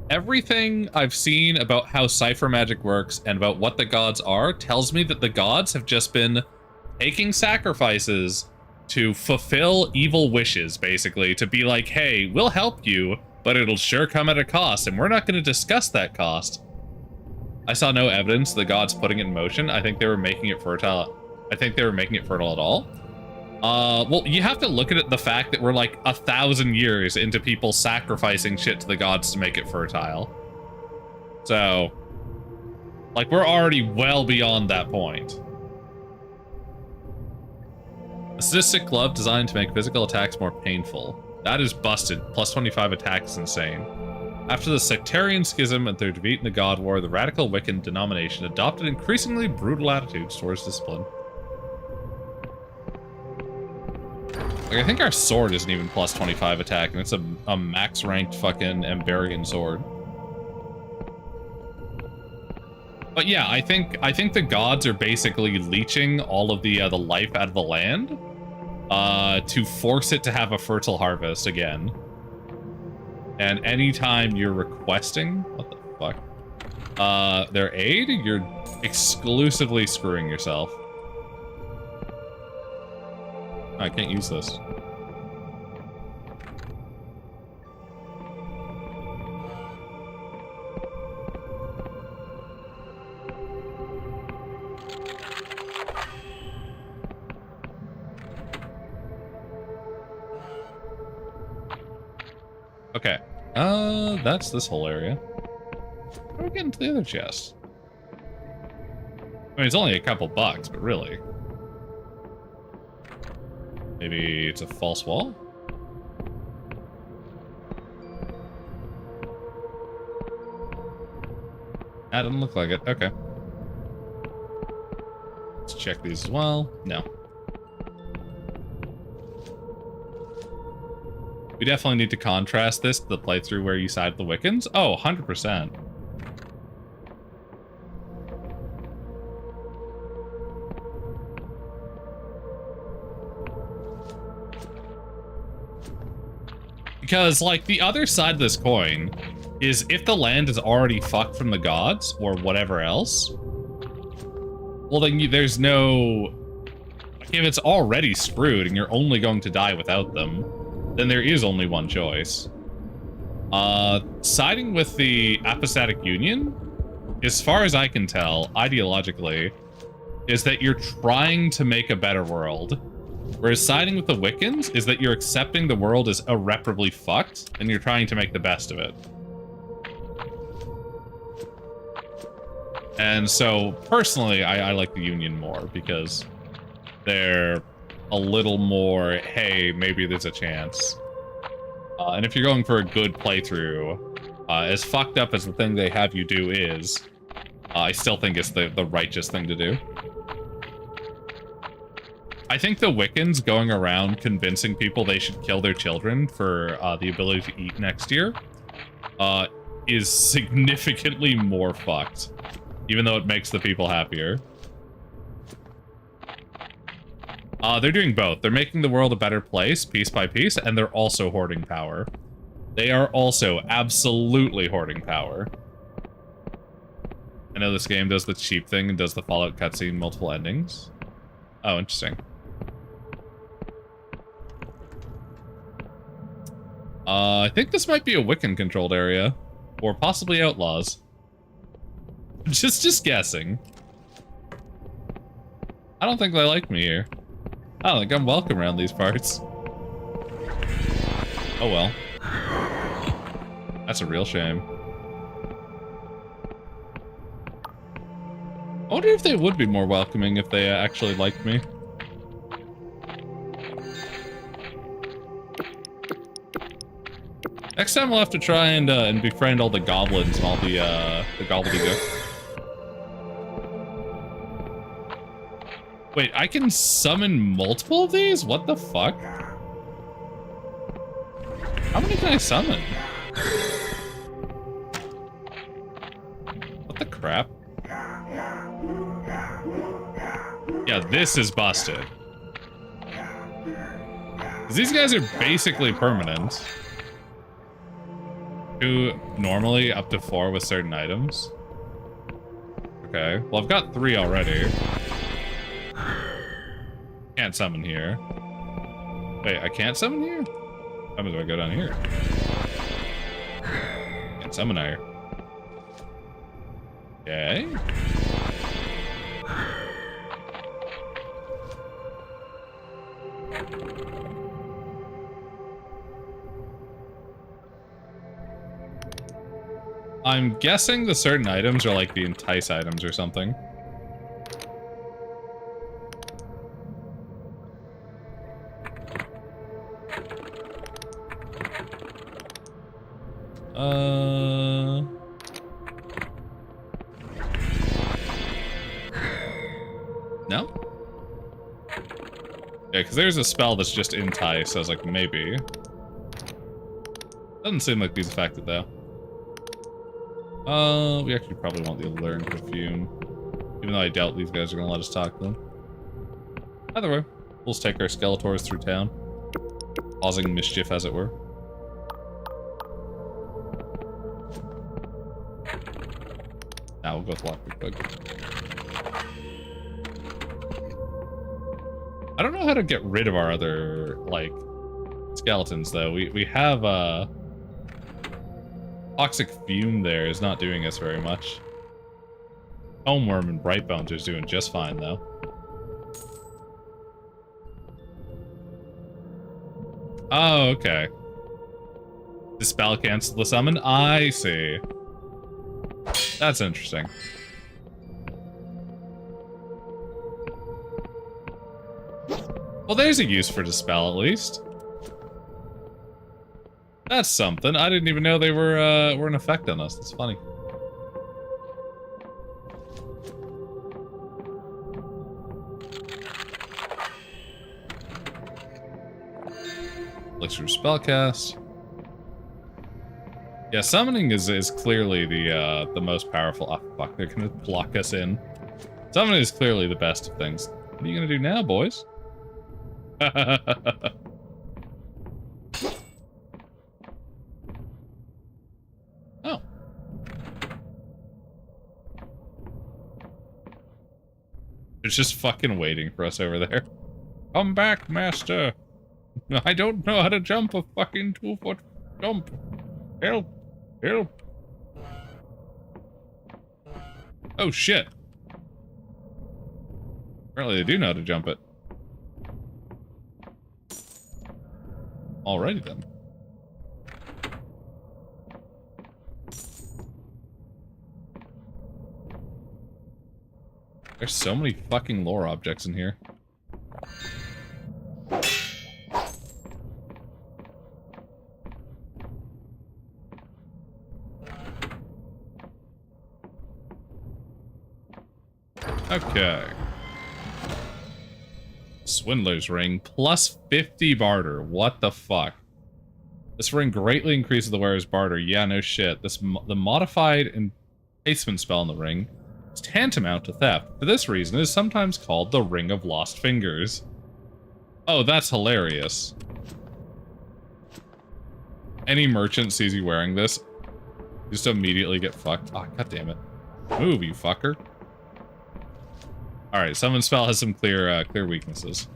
Everything I've seen about how cipher magic works and about what the gods are tells me that the gods have just been taking sacrifices to fulfill evil wishes, basically, to be like, hey, we'll help you, but it'll sure come at a cost, and we're not going to discuss that cost. I saw no evidence the gods putting it in motion. I think they were making it fertile. I think they were making it fertile at all. Well, you have to look at it, the fact that we're like 1,000 years into people sacrificing shit to the gods to make it fertile. So, like, we're already well beyond that point. A sadistic glove designed to make physical attacks more painful. That is busted. Plus 25 attack is insane. After the sectarian schism and their defeat in the God War, the radical Wiccan denomination adopted increasingly brutal attitudes towards discipline. Like, I think our sword isn't even plus 25 attack, and it's a max-ranked fucking Emberian sword. But yeah, I think the gods are basically leeching all of the life out of the land to force it to have a fertile harvest again. And anytime you're requesting, what the fuck, their aid, you're exclusively screwing yourself. I can't use this. Okay. That's this whole area. How do we get into the other chest? I mean, it's only a couple bucks, but really. Maybe it's a false wall? That doesn't look like it. Okay. Let's check these as well. No. We definitely need to contrast this to the playthrough where you side the Wiccans. Oh, 100%. Because, like, the other side of this coin is if the land is already fucked from the gods or whatever else, well, then there's no... Like, if it's already screwed and you're only going to die without them, then there is only one choice. Siding with the Apostatic Union, as far as I can tell, ideologically, is that you're trying to make a better world. Whereas siding with the Wiccans is that you're accepting the world as irreparably fucked, and you're trying to make the best of it. And so, personally, I like the Union more, because they're a little more, hey, maybe there's a chance. And if you're going for a good playthrough, as fucked up as the thing they have you do is, I still think it's the righteous thing to do. I think the Wiccans going around convincing people they should kill their children for the ability to eat next year is significantly more fucked, even though it makes the people happier. They're doing both. They're making the world a better place, piece by piece, and they're also hoarding power. They are also absolutely hoarding power. I know this game does the cheap thing and does the Fallout cutscene multiple endings. Oh, interesting. I think this might be a Wiccan-controlled area. Or possibly Outlaws. Just guessing. I don't think they like me here. I don't think I'm welcome around these parts. Oh well. That's a real shame. I wonder if they would be more welcoming if they actually liked me. Next time we'll have to try and befriend all the goblins and all the gobbledygook. Wait, I can summon multiple of these? What the fuck? How many can I summon? What the crap? Yeah, this is busted. 'Cause these guys are basically permanent. 2 normally, up to 4 with certain items. Okay, well I've got 3 already. Can't summon here. Wait, I can't summon here? How do I go down here? Can't summon here. Okay. I'm guessing the certain items are like the entice items or something. No? Yeah, because there's a spell that's just entice, so I was like, maybe. Doesn't seem like these affected, though. We actually probably want the Learn Perfume. Even though I doubt these guys are gonna let us talk to them. Either way, we'll just take our Skeletors through town. Causing mischief, as it were. Now we'll go with Lockpick. I don't know how to get rid of our other, like, skeletons, though. We have, Toxic Fume there is not doing us very much. Homeworm and Brightbones is doing just fine, though. Oh, okay. Dispel cancel the summon? I see. That's interesting. Well, there's a use for Dispel, at least. That's something. I didn't even know they were an effect on us. That's funny. Elixir spellcast. Yeah, summoning is clearly the most powerful. Oh fuck, they're gonna block us in. Summoning is clearly the best of things. What are you gonna do now, boys? Oh. It's just fucking waiting for us over there. Come back, master. I don't know how to jump a fucking 2-foot jump. Help. Help. Oh shit. Apparently they do know how to jump it. Alrighty then. There's so many fucking lore objects in here. Okay. Swindler's Ring, plus 50 barter. What the fuck? This ring greatly increases the wearer's barter. Yeah, no shit. The modified enticement spell in the ring is tantamount to theft. For this reason, it is sometimes called the Ring of Lost Fingers. Oh, that's hilarious. Any merchant sees you wearing this, just immediately get fucked. Ah, oh, god damn it. Move, you fucker. Alright, summon spell has some clear weaknesses.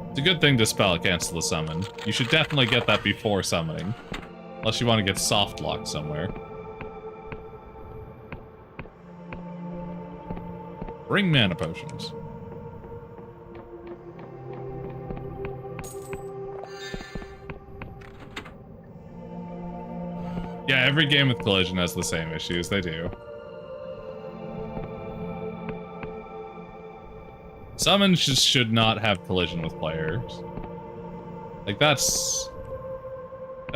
It's a good thing to spell cancel the summon. You should definitely get that before summoning. Unless you want to get soft locked somewhere. Bring mana potions. Yeah, every game with Collision has the same issues, they do. Summons just should not have collision with players. Like, that's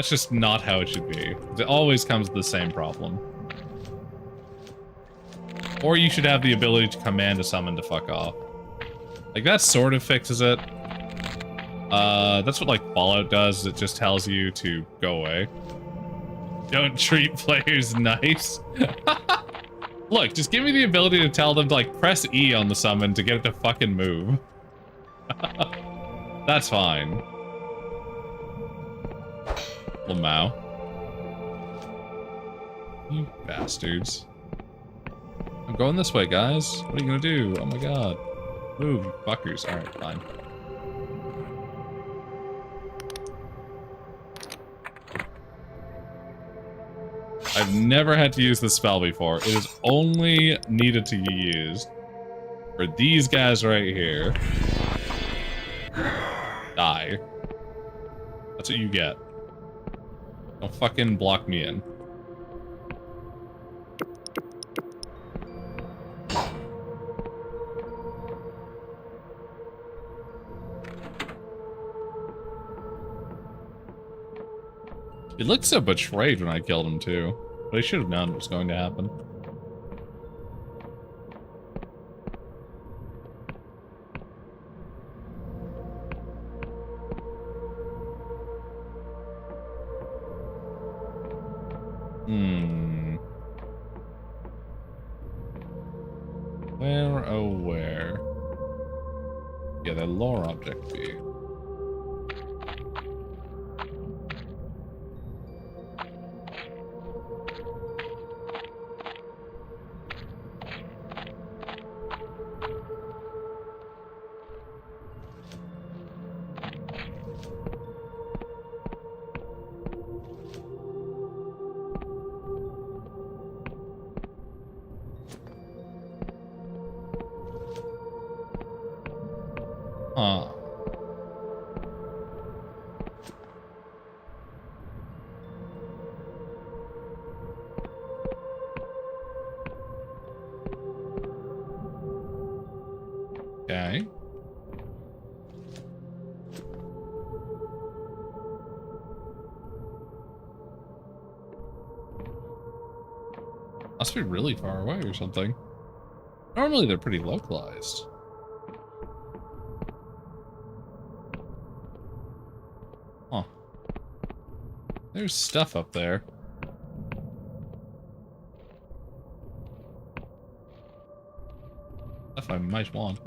just not how it should be. It always comes with the same problem. Or you should have the ability to command a summon to fuck off. Like, that sort of fixes it. That's what, like, Fallout does. It just tells you to go away. Don't treat players nice. Look, just give me the ability to tell them to, like, press E on the summon to get it to fucking move. That's fine. Lamau. You bastards. I'm going this way, guys. What are you gonna do? Oh my god. Move, you fuckers. Alright, fine. I've never had to use this spell before. It is only needed to be used for these guys right here. Die. That's what you get. Don't fucking block me in. He looked so betrayed when I killed him too. But I should have known what was going to happen. Where, oh where? Yeah, that lore object be. Huh. Okay. Must be really far away or something. Normally they're pretty localized. Huh. There's stuff up there. Stuff I might want.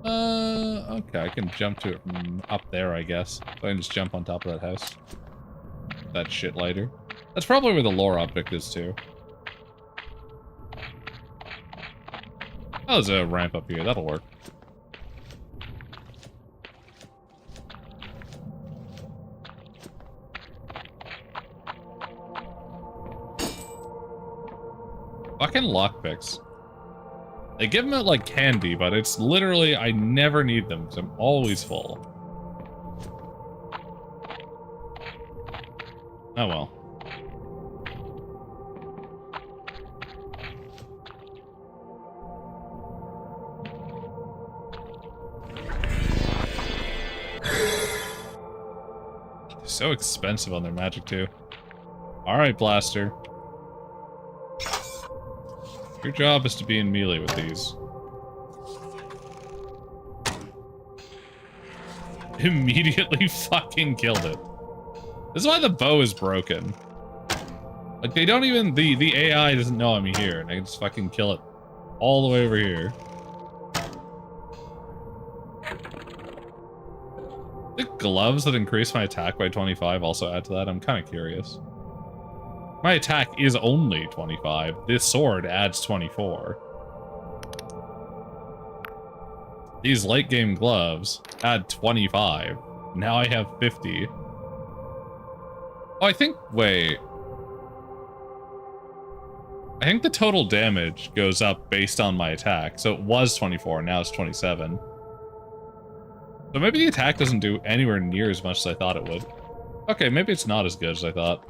Okay, I can jump to it from up there, I guess. So I can just jump on top of that house. That shit lighter. That's probably where the lore object is, too. Oh, there's a ramp up here. That'll work. Fucking lockpicks. They give them out like candy, but it's literally, I never need them, because I'm always full. Oh well. They're so expensive on their magic, too. Alright, Blaster. Your job is to be in melee with these. Immediately fucking killed it. This is why the bow is broken. Like, they don't even... The AI doesn't know I'm here, and I can just fucking kill it all the way over here. The gloves that increase my attack by 25 also add to that. I'm kind of curious. My attack is only 25. This sword adds 24. These late game gloves add 25. Now I have 50. Oh, I think... Wait. I think the total damage goes up based on my attack. So it was 24, now it's 27. So maybe the attack doesn't do anywhere near as much as I thought it would. Okay, maybe it's not as good as I thought.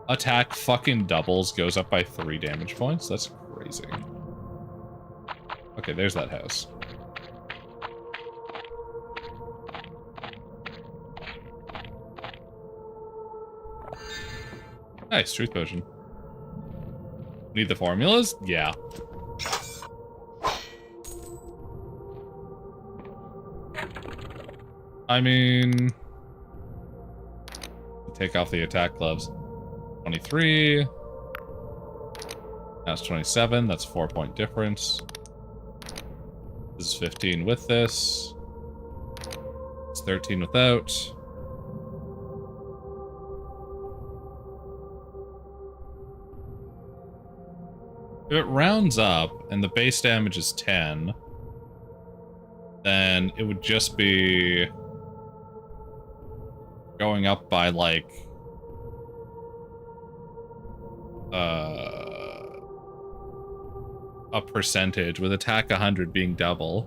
Attack fucking doubles, goes up by 3 damage points? That's crazy. Okay, there's that house. Nice, truth potion. Need the formulas? Yeah. I mean... Take off the attack gloves. 23. That's 27. That's 4-point difference. This is 15 with this. It's 13 without. If it rounds up and the base damage is 10, then it would just be going up by like a percentage, with attack 100 being double.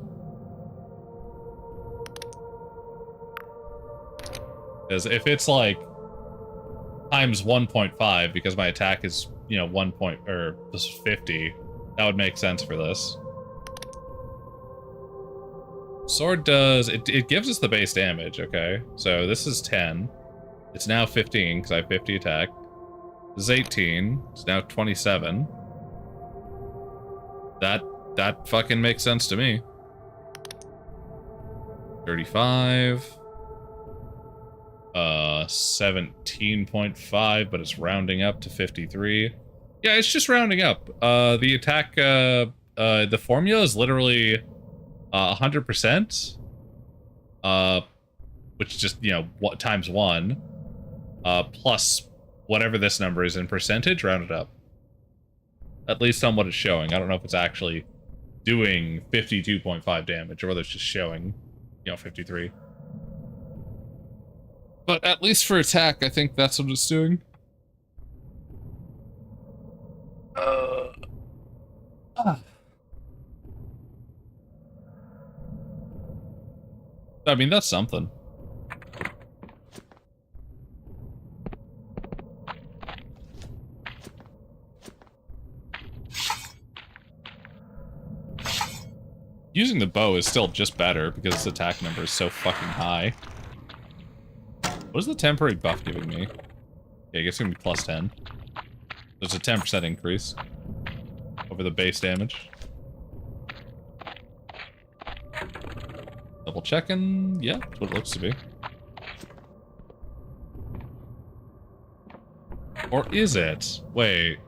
Because if it's like times 1.5, because my attack is, you know, 50, that would make sense for this. Sword does, it gives us the base damage, okay? So this is 10. It's now 15, because I have 50 attack. This is 18. It's now 27. That fucking makes sense to me. 35. 17.5, but it's rounding up to 53. Yeah, it's just rounding up. The attack, the formula is literally 100%. Which is just, you know, times 1. Plus whatever this number is in percentage, rounded up. At least on what it's showing. I don't know if it's actually doing 52.5 damage, or whether it's just showing, you know, 53. But at least for attack, I think that's what it's doing. I mean, that's something. Using the bow is still just better because its attack number is so fucking high. What is the temporary buff giving me? Yeah, I guess it's gonna be plus 10. There's a 10% increase over the base damage. Double checking. Yeah, that's what it looks to be. Or is it? Wait.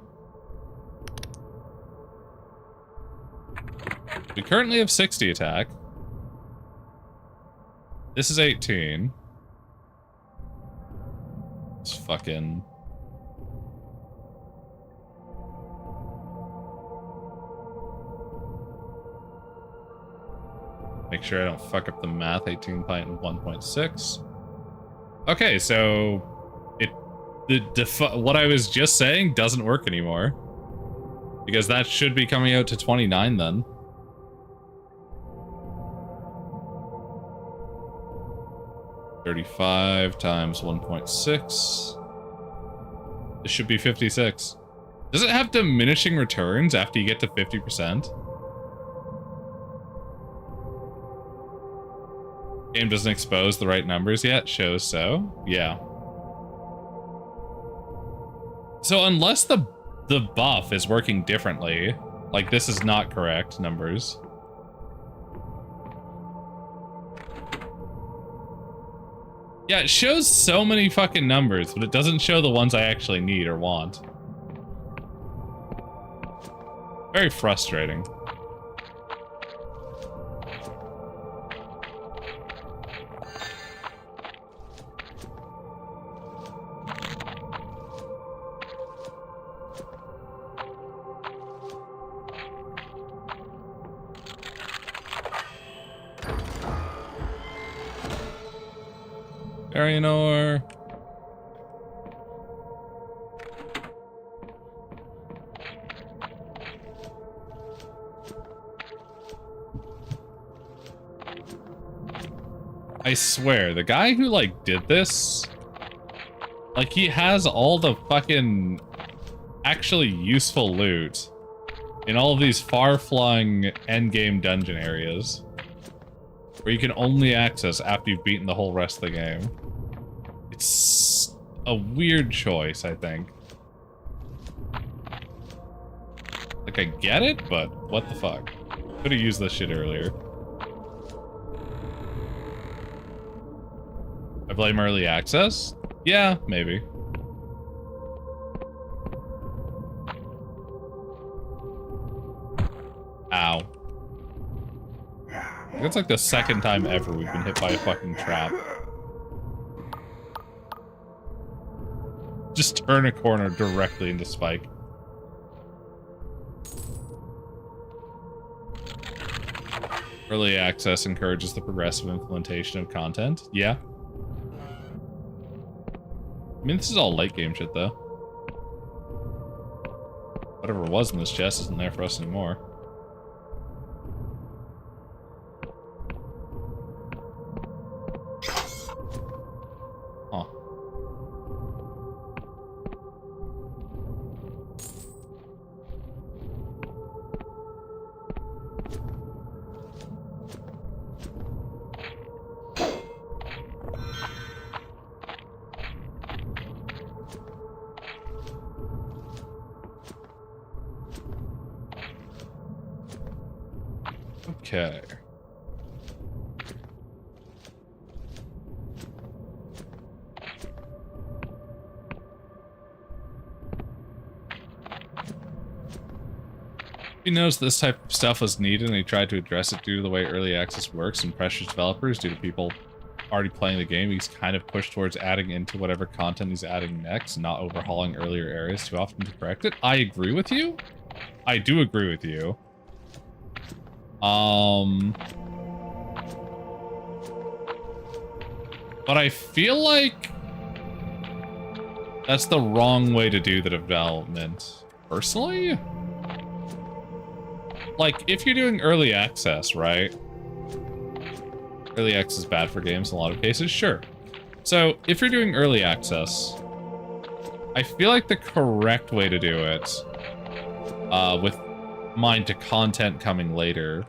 We currently have 60 attack. This is 18. It's fucking... Make sure I don't fuck up the math. 18.1.6. Okay, so what I was just saying doesn't work anymore. Because that should be coming out to 29 then. $35 times 1.6. This should be 56. Does it have diminishing returns after you get to 50%? Game doesn't expose the right numbers yet. Shows so. Yeah. So unless the buff is working differently, like this is not correct numbers. Yeah, it shows so many fucking numbers, but it doesn't show the ones I actually need or want. Very frustrating. Arianor. I swear, the guy who, like, did this, like, he has all the fucking actually useful loot in all of these far-flung endgame dungeon areas where you can only access after you've beaten the whole rest of the game. It's a weird choice, I think. Like, I get it, but what the fuck? Could have used this shit earlier. I blame early access? Yeah, maybe. Ow. That's like the second time ever we've been hit by a fucking trap. Just turn a corner directly into Spike. Early access encourages the progressive implementation of content. Yeah. I mean, this is all late game shit, though. Whatever was in this chest isn't there for us anymore. Huh. Okay. He knows this type of stuff was needed and he tried to address it due to the way early access works and pressures developers due to people already playing the game. He's kind of pushed towards adding into whatever content he's adding next, not overhauling earlier areas too often to correct it. I agree with you. I do agree with you. But I feel like that's the wrong way to do the development, personally. Like, if you're doing early access, right? Early access is bad for games in a lot of cases, sure. So, if you're doing early access, I feel like the correct way to do it, with mind to content coming later.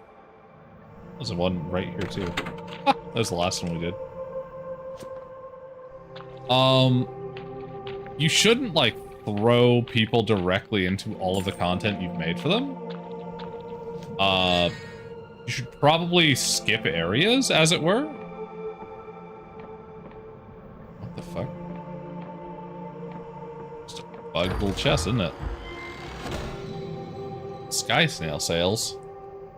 There's one right here, too. Ah, that was the last one we did. You shouldn't, like, throw people directly into all of the content you've made for them. You should probably skip areas, as it were. What the fuck? Just a bugged little chest, isn't it? Sky snail sails.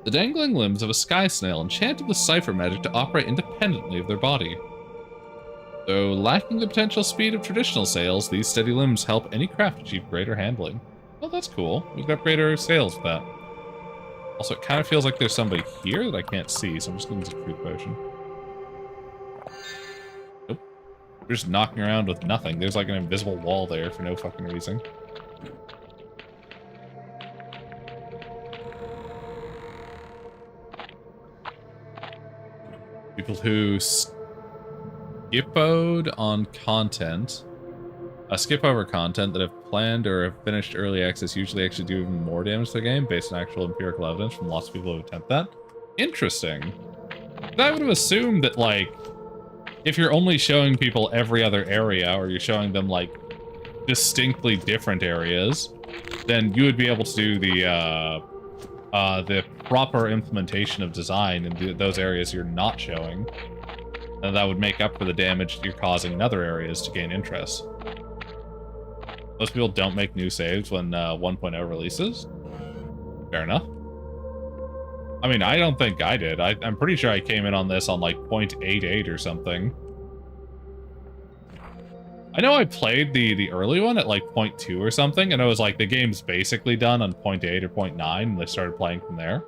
The dangling limbs of a sky snail enchanted with cipher magic to operate independently of their body. Though lacking the potential speed of traditional sails, these steady limbs help any craft achieve greater handling. Oh, that's cool. We can upgrade our sails with that. Also, it kind of feels like there's somebody here that I can't see, so I'm just going to use a truth potion. Nope. We're just knocking around with nothing. There's like an invisible wall there for no fucking reason. People who skip-ode on content, skip over content that have planned or have finished early access usually actually do even more damage to the game based on actual empirical evidence from lots of people who attempt that. Interesting. I would have assumed that, like, if you're only showing people every other area or you're showing them, like, distinctly different areas, then you would be able to do the proper implementation of design in those areas you're not showing. And that would make up for the damage you're causing in other areas to gain interest. Most people don't make new saves when 1.0 releases. Fair enough. I mean, I don't think I did. I'm pretty sure I came in on this on like 0.88 or something. I know I played the early one at like 0.2 or something, and it was like the game's basically done on 0.8 or 0.9, and I started playing from there.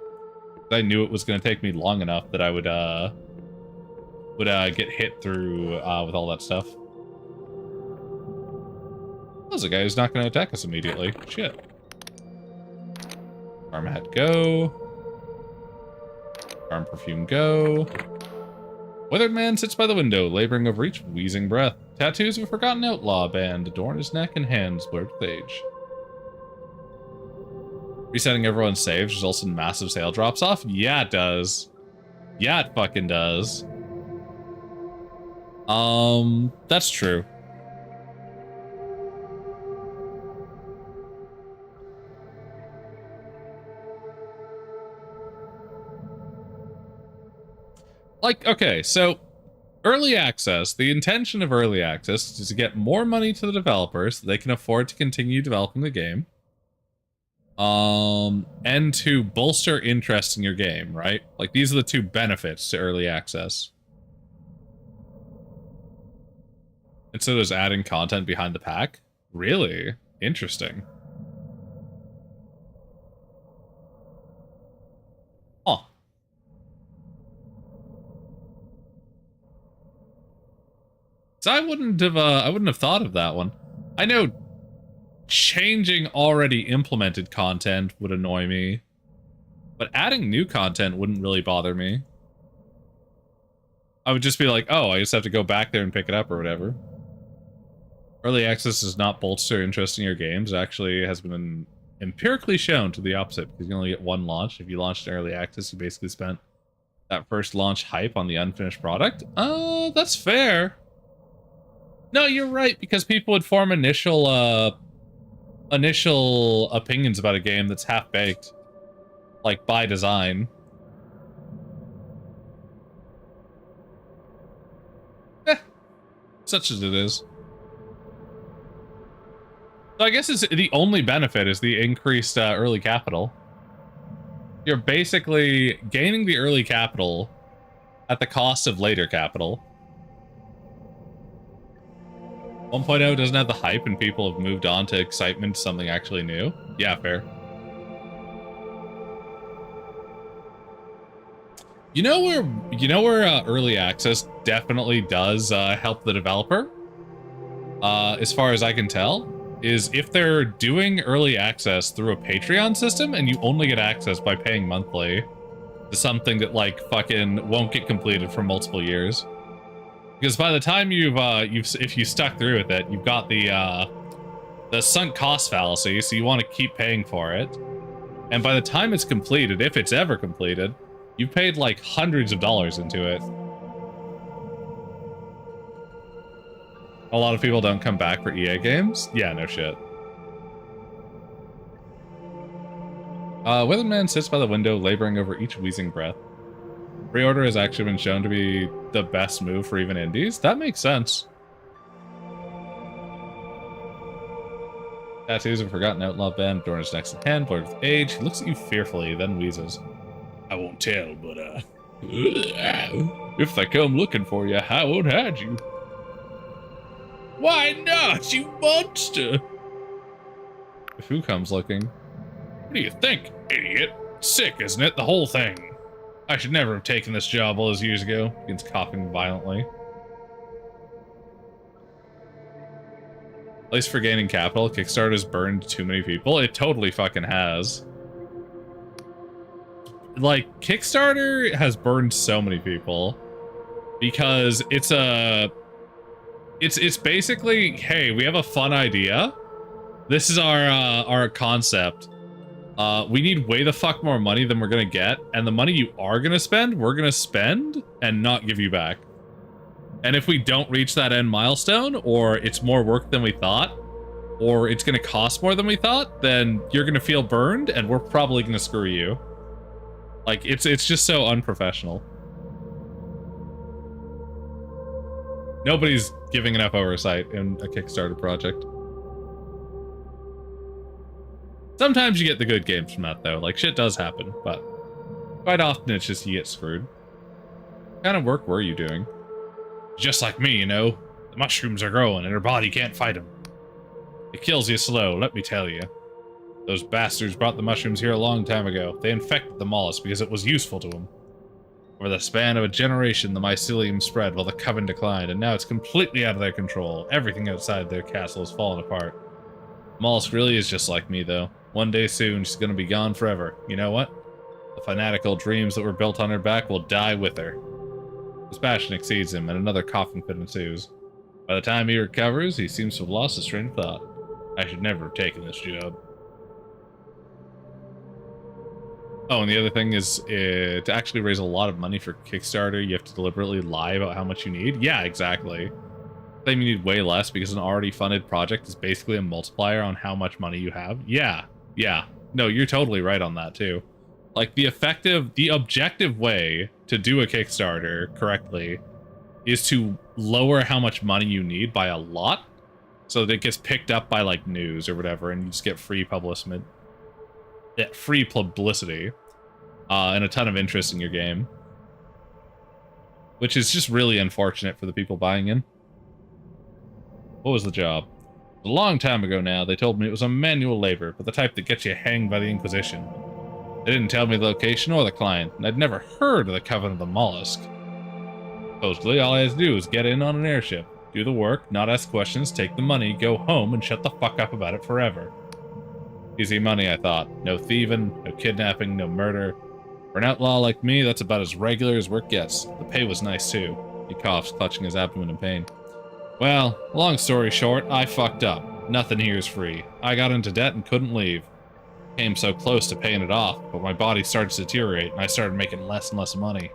I knew it was going to take me long enough that I would get hit through with all that stuff. There's a guy who's not going to attack us immediately. Shit. Arm hat, go. Arm perfume, go. Withered man sits by the window, laboring over each wheezing breath. Tattoos of a forgotten outlaw band adorn his neck and hands blurred with age. Resetting everyone's saves results in massive sale drops off? Yeah, it does. Yeah, it fucking does. That's true. Like, okay, so early access, the intention of early access is to get more money to the developers so they can afford to continue developing the game. And to bolster interest in your game, right? Like, these are the two benefits to early access. And so there's adding content behind the pack? Really? Interesting. Huh. So I wouldn't have thought of that one. I know changing already implemented content would annoy me, but adding new content wouldn't really bother me. I would just be like, oh, I just have to go back there and pick it up or whatever. Early access does not bolster interest in your games. It actually has been empirically shown to the opposite, because you only get one launch. If you launched in early access, you basically spent that first launch hype on the unfinished product. That's fair. No, you're right, because people would form initial opinions about a game that's half-baked. Like, by design. Such as it is. So I guess it's, the only benefit is the increased early capital. You're basically gaining the early capital at the cost of later capital. 1.0 doesn't have the hype and people have moved on to excitement, something actually new. Yeah, fair. You know where early access definitely does help the developer? As far as I can tell, is if they're doing early access through a Patreon system and you only get access by paying monthly to something that like fucking won't get completed for multiple years. Because by the time if you stuck through with it, you've got the sunk cost fallacy, so you want to keep paying for it. And by the time it's completed, if it's ever completed, you've paid like hundreds of dollars into it. A lot of people don't come back for EA games? Yeah, no shit. Weatherman sits by the window, laboring over each wheezing breath. Pre-order has actually been shown to be the best move for even indies. That makes sense. Tattoos of a forgotten outlaw band, door is next in hand, blurred with age. He looks at you fearfully, then wheezes. I won't tell, but if they come looking for you, I won't hide you. Why not, you monster? If who comes looking? What do you think, idiot? Sick, isn't it? The whole thing. I should never have taken this job all those years ago. Begins coughing violently. At least for gaining capital, Kickstarter's burned too many people. It totally fucking has. Like, Kickstarter has burned so many people. Because it's basically, hey, we have a fun idea. This is our concept. We need way the fuck more money than we're gonna get, and the money you are gonna spend, we're gonna spend and not give you back. And if we don't reach that end milestone, or it's more work than we thought, or it's gonna cost more than we thought, then you're gonna feel burned, and we're probably gonna screw you. Like, it's just so unprofessional. Nobody's giving enough oversight in a Kickstarter project. Sometimes you get the good games from that, though. Like, shit does happen, but quite often it's just you get screwed. What kind of work were you doing? Just like me, you know. The mushrooms are growing and her body can't fight them. It kills you slow, let me tell you. Those bastards brought the mushrooms here a long time ago. They infected the mollusk because it was useful to them. Over the span of a generation, the mycelium spread while the coven declined, and now it's completely out of their control. Everything outside their castle has fallen apart. Mollusk really is just like me, though. One day soon, she's gonna be gone forever. You know what? The fanatical dreams that were built on her back will die with her. His passion exceeds him, and another coughing fit ensues. By the time he recovers, he seems to have lost his train of thought. I should never have taken this job. Oh, and the other thing is, to actually raise a lot of money for Kickstarter, you have to deliberately lie about how much you need. Yeah, exactly. Claim you need way less because an already funded project is basically a multiplier on how much money you have. Yeah. No, you're totally right on that, too. Like, the objective way to do a Kickstarter correctly is to lower how much money you need by a lot, so that it gets picked up by, like, news or whatever, and you just get free publicity. And a ton of interest in your game. Which is just really unfortunate for the people buying in. What was the job? A long time ago now, they told me it was a manual labor, but the type that gets you hanged by the Inquisition. They didn't tell me the location or the client, and I'd never heard of the Coven of the Mollusk. Supposedly, all I had to do was get in on an airship. Do the work, not ask questions, take the money, go home, and shut the fuck up about it forever. Easy money, I thought. No thieving, no kidnapping, no murder. For an outlaw like me, that's about as regular as work gets. The pay was nice, too. He coughs, clutching his abdomen in pain. Well, long story short, I fucked up. Nothing here is free. I got into debt and couldn't leave. Came so close to paying it off, but my body started to deteriorate, and I started making less and less money.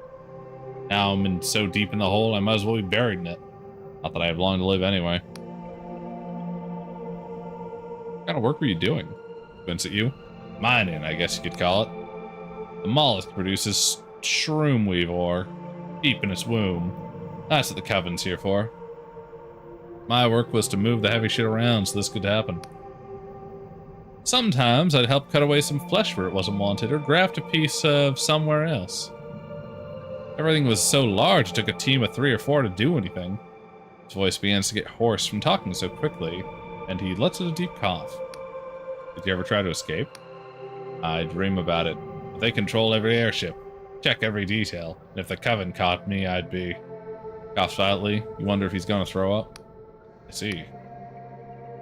Now I'm in so deep in the hole, I might as well be buried in it. Not that I have long to live anyway. What kind of work were you doing? Vince at you? Mining, I guess you could call it. The mollusk produces shroom weave ore, deep in its womb. That's what the Coven's here for. My work was to move the heavy shit around so this could happen. Sometimes I'd help cut away some flesh where it wasn't wanted, or graft a piece of somewhere else. Everything was so large it took a team of 3 or 4 to do anything. His voice begins to get hoarse from talking so quickly, and he lets out a deep cough. Did you ever try to escape? I dream about it. But they control every airship, check every detail, and if the Coven caught me, I'd be... Coughs violently. You wonder if he's gonna throw up? I see.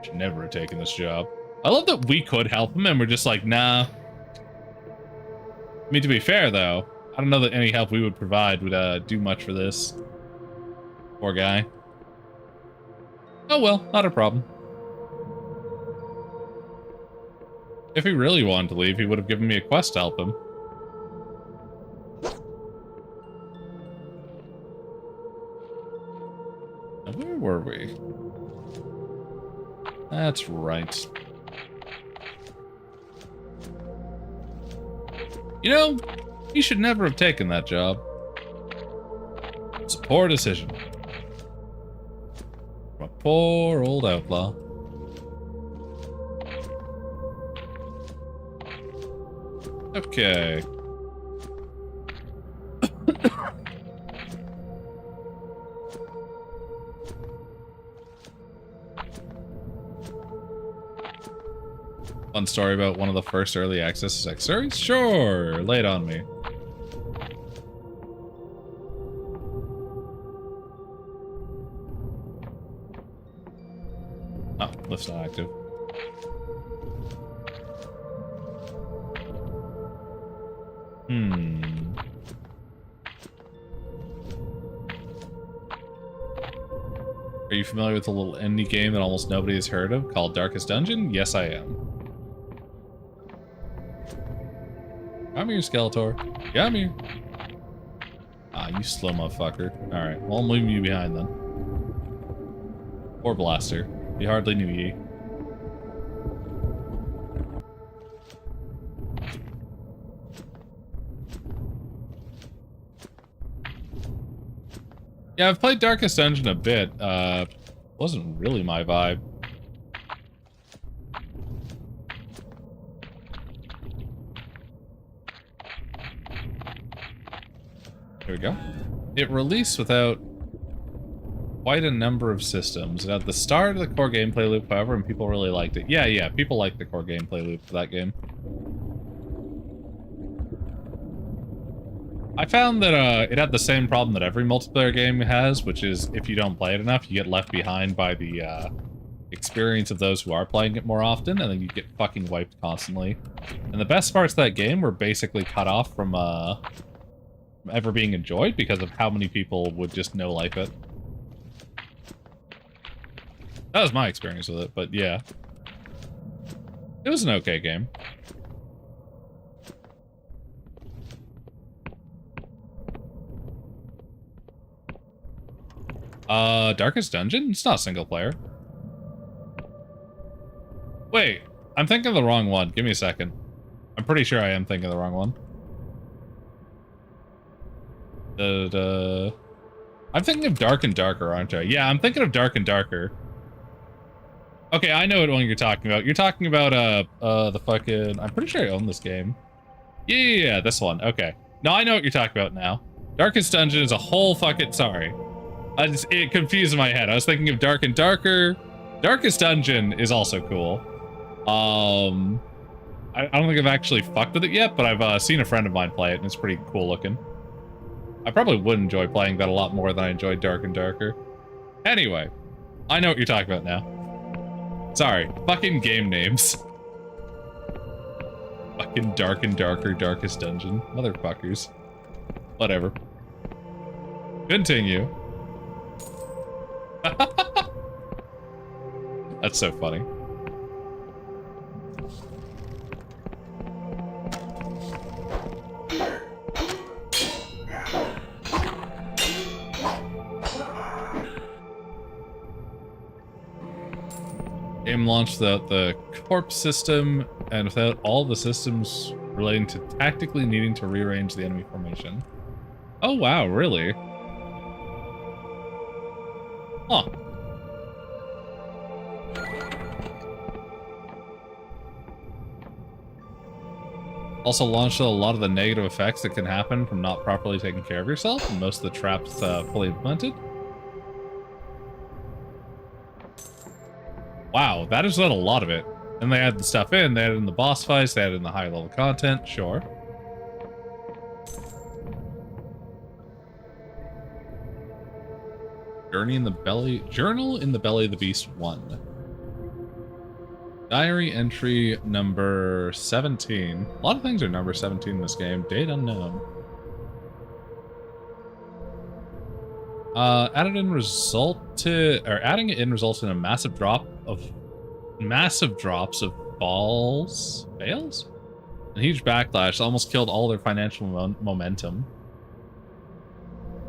Should never have taken this job. I love that we could help him and we're just like, nah. I mean, to be fair though, I don't know that any help we would provide would do much for this. Poor guy. Oh well, not a problem. If he really wanted to leave, he would have given me a quest to help him. Now, where were we? That's right. You know, he should never have taken that job. It's a poor decision. From a poor old outlaw. Okay. Fun story about one of the first early access series? Sure, lay it on me. Oh, lift's not active. Are you familiar with a little indie game that almost nobody has heard of called Darkest Dungeon? Yes, I am. Come here, Skeletor. Come here. Ah, you slow motherfucker. Alright, well, I'm leaving you behind then. Poor Blaster. He hardly knew ye. Yeah, I've played Darkest Dungeon a bit. Wasn't really my vibe. There we go. It released without quite a number of systems. It had the start of the core gameplay loop, however, and people really liked it. Yeah, people liked the core gameplay loop for that game. I found that it had the same problem that every multiplayer game has, which is if you don't play it enough, you get left behind by the experience of those who are playing it more often, and then you get fucking wiped constantly. And the best parts of that game were basically cut off from ever being enjoyed because of how many people would just no-life it. That was my experience with it, but yeah. It was an okay game. Darkest Dungeon? It's not single player. Wait, I'm thinking of the wrong one. Give me a second. I'm pretty sure I am thinking of the wrong one. I'm thinking of Dark and Darker, aren't I? Yeah, I'm thinking of Dark and Darker. Okay, I know what one you're talking about. You're talking about, the fucking... I'm pretty sure I own this game. Yeah, this one. Okay. No, I know what you're talking about now. Darkest Dungeon is a whole fucking... Sorry. It confused my head. I was thinking of Dark and Darker. Darkest Dungeon is also cool. I don't think I've actually fucked with it yet, but I've seen a friend of mine play it, and it's pretty cool looking. I probably would enjoy playing that a lot more than I enjoyed Dark and Darker. Anyway, I know what you're talking about now. Sorry. Fucking game names. Fucking Dark and Darker, Darkest Dungeon. Motherfuckers. Whatever. Continue. That's so funny. Game launched without the corpse system and without all the systems relating to tactically needing to rearrange the enemy formation. Oh wow, really? Huh. Also launched a lot of the negative effects that can happen from not properly taking care of yourself, and most of the traps fully implemented. Wow, that is not a lot of it. And they add the stuff in, they add in the boss fights, they add in the high level content, sure. Journal in the Belly of the Beast 1. Diary entry number 17. A lot of things are number 17 in this game. Date unknown. Adding it in results in a massive drops of bales? A huge backlash almost killed all their financial momentum.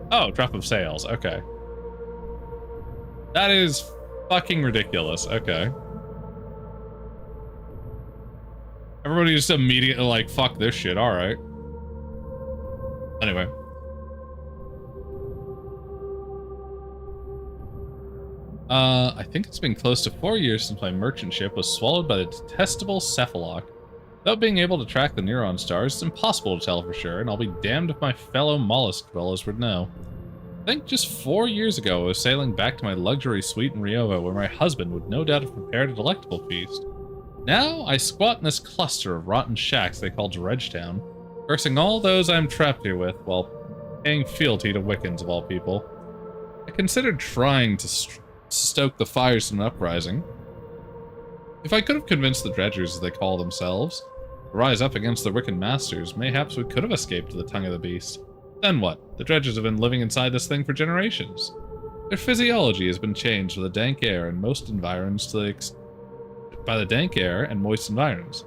Oh, drop of sales. Okay. That is fucking ridiculous. Okay. Everybody just immediately like, fuck this shit, alright. Anyway. I think it's been close to 4 years since my merchant ship was swallowed by the detestable Cephalok. Without being able to track the Neuron stars, it's impossible to tell for sure, and I'll be damned if my fellow mollusk dwellers would know. I think just 4 years ago I was sailing back to my luxury suite in Ryova, where my husband would no doubt have prepared a delectable feast. Now, I squat in this cluster of rotten shacks they call Dredgetown, cursing all those I'm trapped here with, while paying fealty to Wiccans of all people. I considered trying to stoke the fires in an uprising. If I could have convinced the Dredgers, as they call themselves, to rise up against their Wiccan masters, mayhaps we could have escaped to the tongue of the beast. Then what? The Dredgers have been living inside this thing for generations. Their physiology has been changed by the dank air and moist environs by the dank air and moist environs.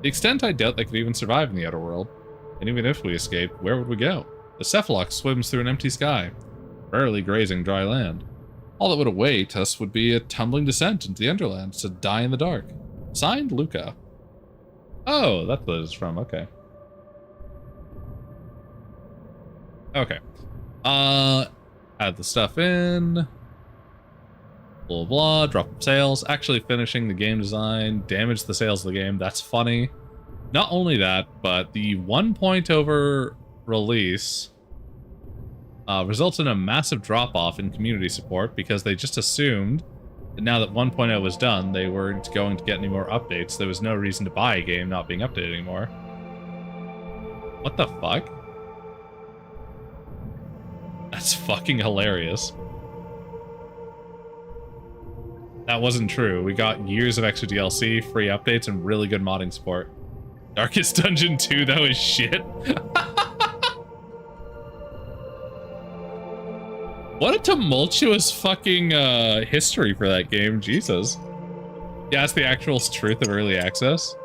The extent I doubt they could even survive in the outer world. And even if we escaped, where would we go? The Cephalok swims through an empty sky, rarely grazing dry land. All that would await us would be a tumbling descent into the Underlands to die in the dark. Signed, Luca. Oh, that's what it's from, okay. Okay. Add the stuff in. Blah, blah, drop sales. Actually finishing the game design. Damage the sales of the game. That's funny. Not only that, but the 1.0 release results in a massive drop-off in community support because they just assumed that now that 1.0 was done, they weren't going to get any more updates. There was no reason to buy a game not being updated anymore. What the fuck? That's fucking hilarious. That wasn't true. We got years of extra DLC, free updates, and really good modding support. Darkest Dungeon 2, that was shit. What a tumultuous fucking history for that game, Jesus. Yeah, that's the actual truth of early access.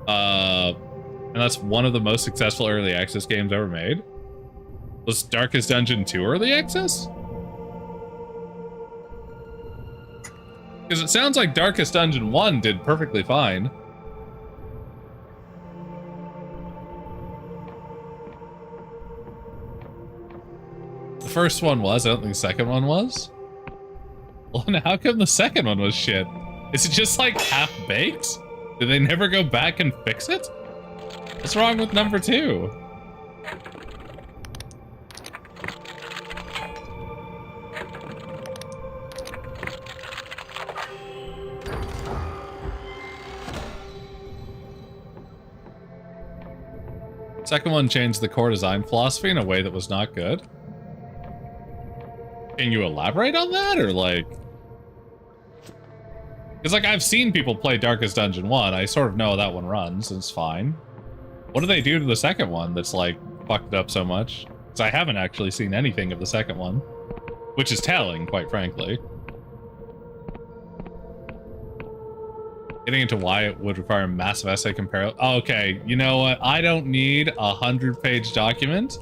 And that's one of the most successful early access games ever made. Was Darkest Dungeon 2 early access? Because it sounds like Darkest Dungeon 1 did perfectly fine. The first one was, I don't think the second one was. Well, now how come the second one was shit? Is it just like half-baked? Did they never go back and fix it? What's wrong with number 2? Second one changed the core design philosophy in a way that was not good. Can you elaborate on that, or like... Because, like, I've seen people play Darkest Dungeon 1. I sort of know how that one runs. It's fine. What do they do to the second one that's, like, fucked it up so much? Because I haven't actually seen anything of the second one. Which is telling, quite frankly. Getting into why it would require a massive essay compare. Okay, you know what? I don't need a 100-page document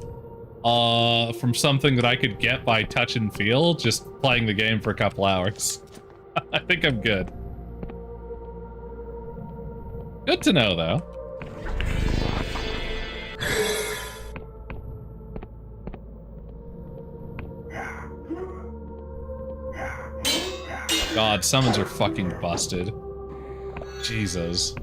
from something that I could get by touch and feel just playing the game for a couple hours. I think I'm good. Good to know, though. God, summons are fucking busted. Jesus.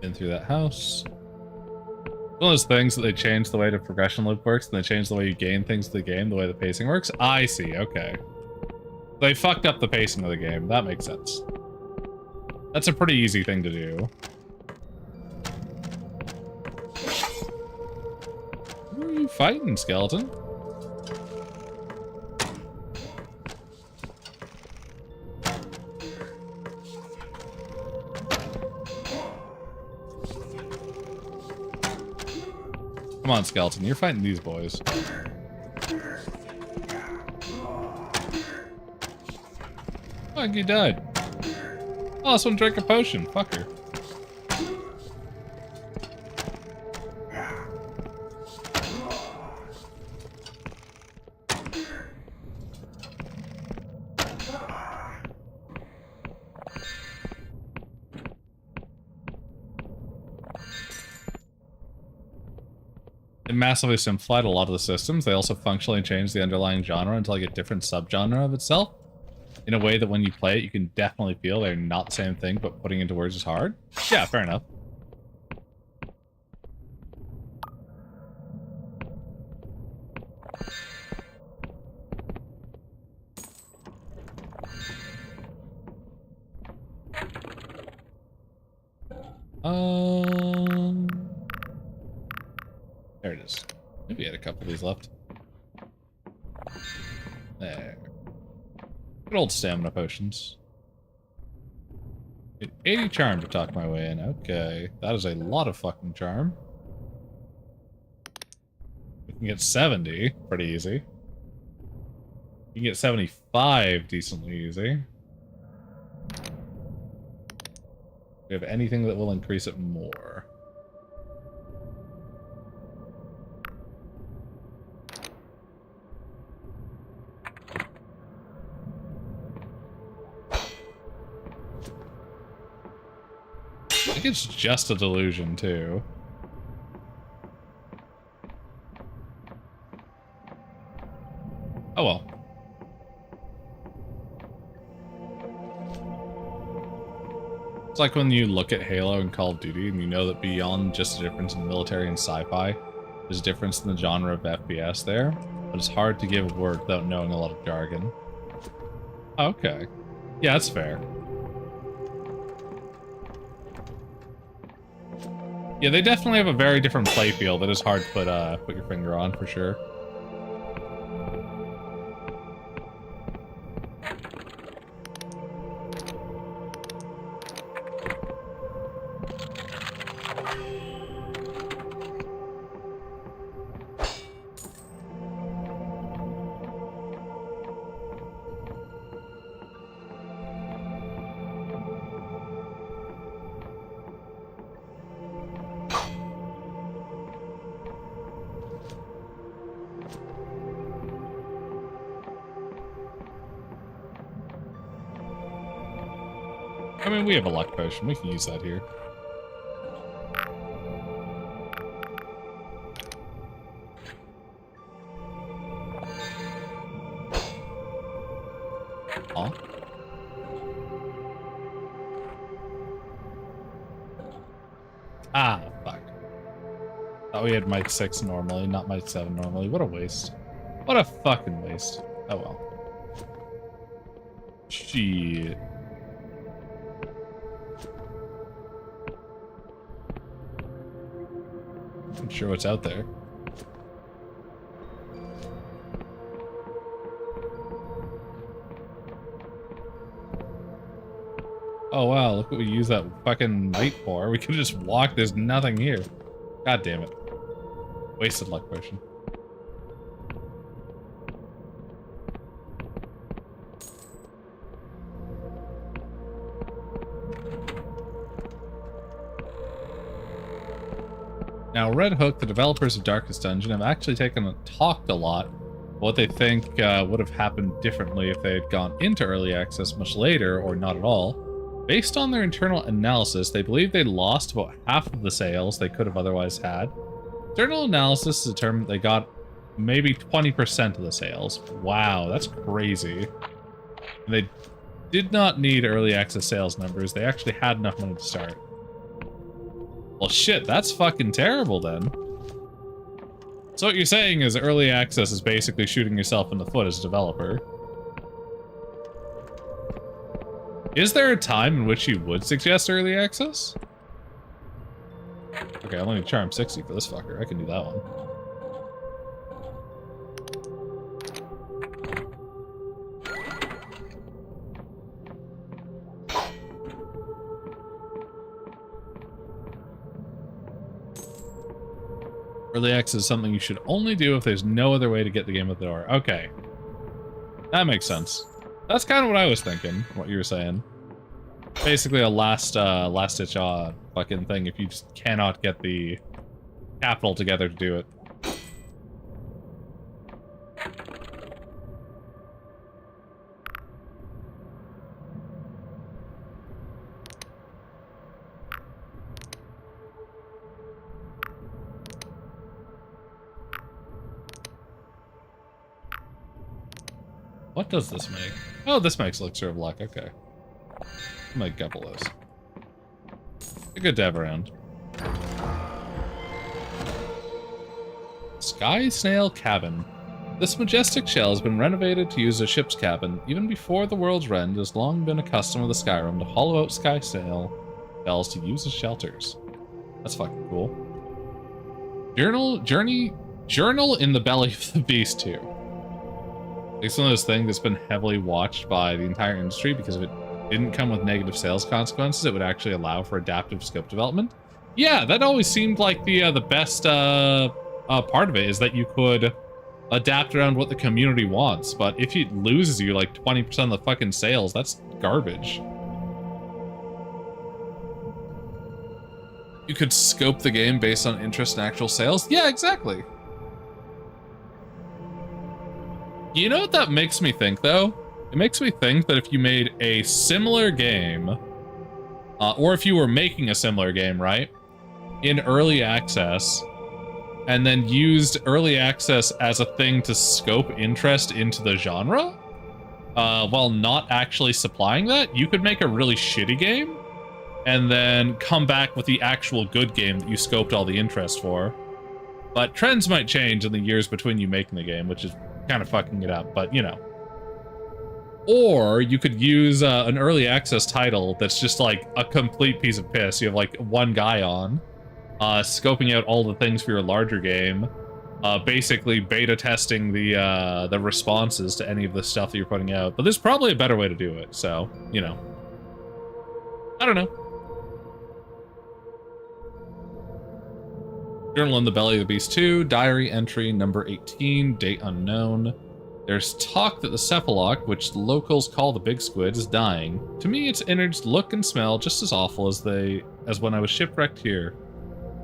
Been through that house. One of those things that they change the way the progression loop works, and they change the way you gain things to the game, the way the pacing works. I see, okay. They fucked up the pacing of the game. That makes sense. That's a pretty easy thing to do. Who are you fighting, skeleton? Come on, skeleton. You're fighting these boys. Fuck, you died. Oh, this one drank a potion. Fuck her. They massively simplified a lot of the systems. They also functionally changed the underlying genre into like a different subgenre of itself. In a way that when you play it, you can definitely feel they're not the same thing, but putting into words is hard. Yeah, fair enough. There it is. Maybe I had a couple of these left. There. Good old stamina potions. Get 80 charm to talk my way in. Okay. That is a lot of fucking charm. We can get 70. Pretty easy. You can get 75 decently easy. Do we have anything that will increase it more? I think it's just a delusion, too. Oh well. It's like when you look at Halo and Call of Duty and you know that beyond just a difference in military and sci-fi, there's a difference in the genre of FPS there, but it's hard to give a word without knowing a lot of jargon. Okay. Yeah, that's fair. Yeah, they definitely have a very different play feel that is hard to put your finger on, for sure. I mean, we have a luck potion. We can use that here. Aw. Ah, fuck. Thought we had Might 6 normally, not Might 7 normally. What a waste. What a fucking waste. Oh well. Shit. I'm sure what's out there. oh wow, look what we use that fucking light for. We could just walk, there's nothing here. God damn it. Wasted luck potion. Now, Red Hook, the developers of Darkest Dungeon, have actually talked a lot about what they think would have happened differently if they had gone into early access much later, or not at all. Based on their internal analysis, they believe they lost about half of the sales they could have otherwise had. Internal analysis determined they got maybe 20% of the sales. Wow, that's crazy. And they did not need early access sales numbers. They actually had enough money to start. Well, shit, that's fucking terrible then. So what you're saying is early access is basically shooting yourself in the foot as a developer. Is there a time in which you would suggest early access? Okay, I'll only charm 60 for this fucker. I can do that one. Early access is something you should only do if there's no other way to get the game out the door. Okay. That makes sense. That's kind of what I was thinking, what you were saying. Basically a last-ditch fucking thing if you just cannot get the capital together to do it. What does this make? Oh, this makes Elixir of Luck. Okay. I'll make a couple of those. A good dab around. Sky Snail Cabin. This majestic shell has been renovated to use as a ship's cabin. Even before the world's end, it has long been a custom of the Skyrim to hollow out sky snail shells to use as shelters. That's fucking cool. Journal in the Belly of the Beast 2. It's one of those things that's been heavily watched by the entire industry because if it didn't come with negative sales consequences, it would actually allow for adaptive scope development. Yeah, that always seemed like the best part of it, is that you could adapt around what the community wants. But if it loses you like 20% of the fucking sales, that's garbage. You could scope the game based on interest in actual sales? Yeah, exactly. You know what that makes me think, though? It makes me think that if you made a similar game, or if you were making a similar game, right, in early access, and then used early access as a thing to scope interest into the genre, while not actually supplying that, you could make a really shitty game, and then come back with the actual good game that you scoped all the interest for. But trends might change in the years between you making the game, which is kind of fucking it up, but you know. Or you could use an early access title that's just like a complete piece of piss. You have like one guy on, scoping out all the things for your larger game, basically beta testing the responses to any of the stuff that you're putting out. But there's probably a better way to do it, so, you know. I don't know. Journal in the Belly of the Beast 2, diary entry number 18, date unknown. There's talk that the Cephaloc, which the locals call the Big Squid, is dying. To me, its innards look and smell just as awful as when I was shipwrecked here.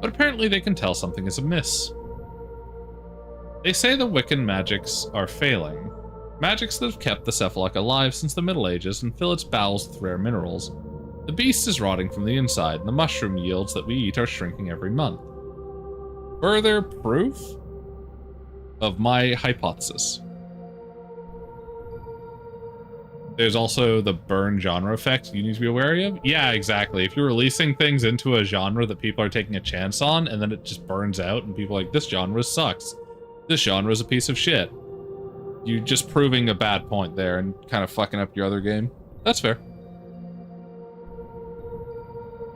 But apparently they can tell something is amiss. They say the Wiccan magics are failing. Magics that have kept the Cephaloc alive since the Middle Ages and fill its bowels with rare minerals. The beast is rotting from the inside, and the mushroom yields that we eat are shrinking every month. Further proof of my hypothesis. There's also the burn genre effect you need to be aware of. Yeah, exactly. If you're releasing things into a genre that people are taking a chance on, and then it just burns out, and people are like, this genre sucks. This genre is a piece of shit. You're just proving a bad point there and kind of fucking up your other game. That's fair.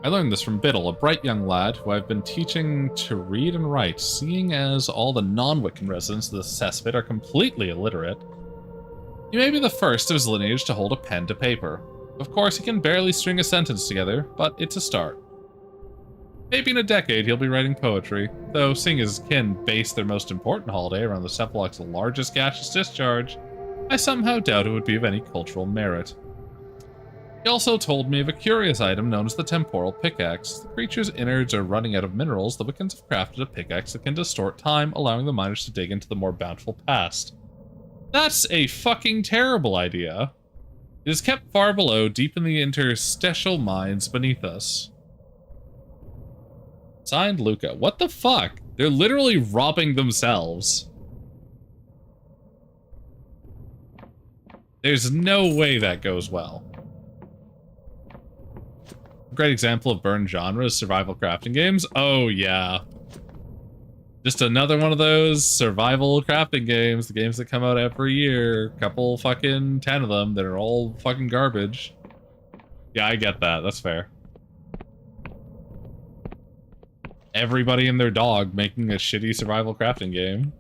I learned this from Biddle, a bright young lad who I've been teaching to read and write, seeing as all the non-Wiccan residents of the cesspit are completely illiterate. He may be the first of his lineage to hold a pen to paper. Of course, he can barely string a sentence together, but it's a start. Maybe in a decade he'll be writing poetry, though seeing his kin base their most important holiday around the Cephaloc's largest gaseous discharge, I somehow doubt it would be of any cultural merit. He also told me of a curious item known as the temporal pickaxe. The creature's innards are running out of minerals. The Wiccans have crafted a pickaxe that can distort time, allowing the miners to dig into the more bountiful past. That's a fucking terrible idea. It is kept far below, deep in the interstitial mines beneath us. Signed, Luca. What the fuck? They're literally robbing themselves. There's no way that goes well. A great example of burned genres, survival crafting games. Oh, yeah. Just another one of those survival crafting games, the games that come out every year. Couple fucking 10 of them that are all fucking garbage. Yeah, I get that. That's fair. Everybody and their dog making a shitty survival crafting game.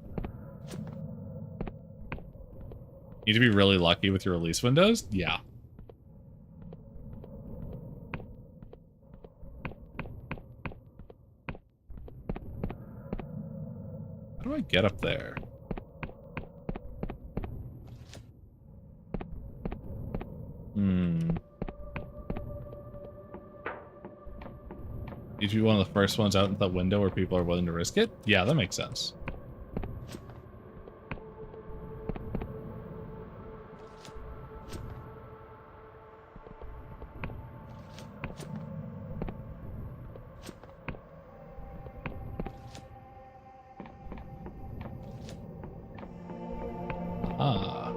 Need to be really lucky with your release windows? Yeah. How do I get up there? Need to be one of the first ones out in that window where people are willing to risk it? Yeah, that makes sense. Ah.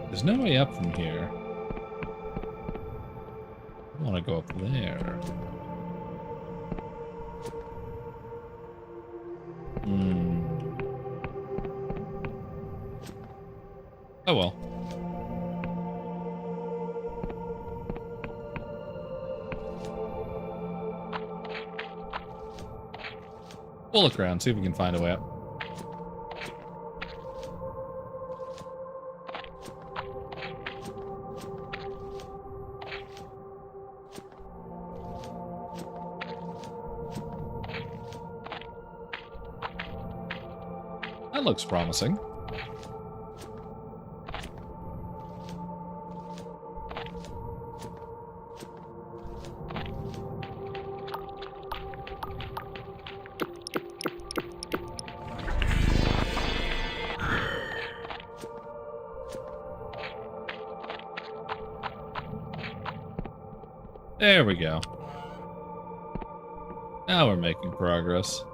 There's no way up from here. I want to go up there. Oh well. We'll look around, see if we can find a way up. That looks promising. There we go. Now we're making progress.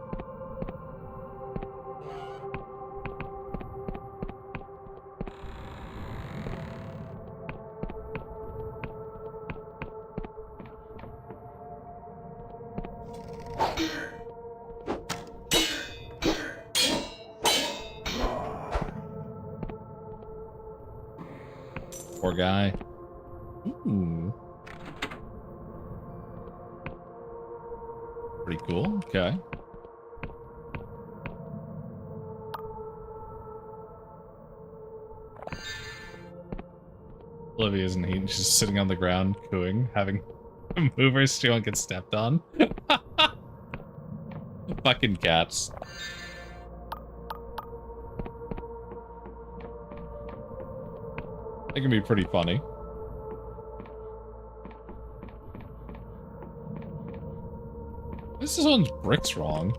Poor guy. Ooh. Pretty cool. Okay. Olivia isn't he? She's just sitting on the ground cooing, having movers so she won't get stepped on. Fucking cats. That can be pretty funny. This one's bricks wrong.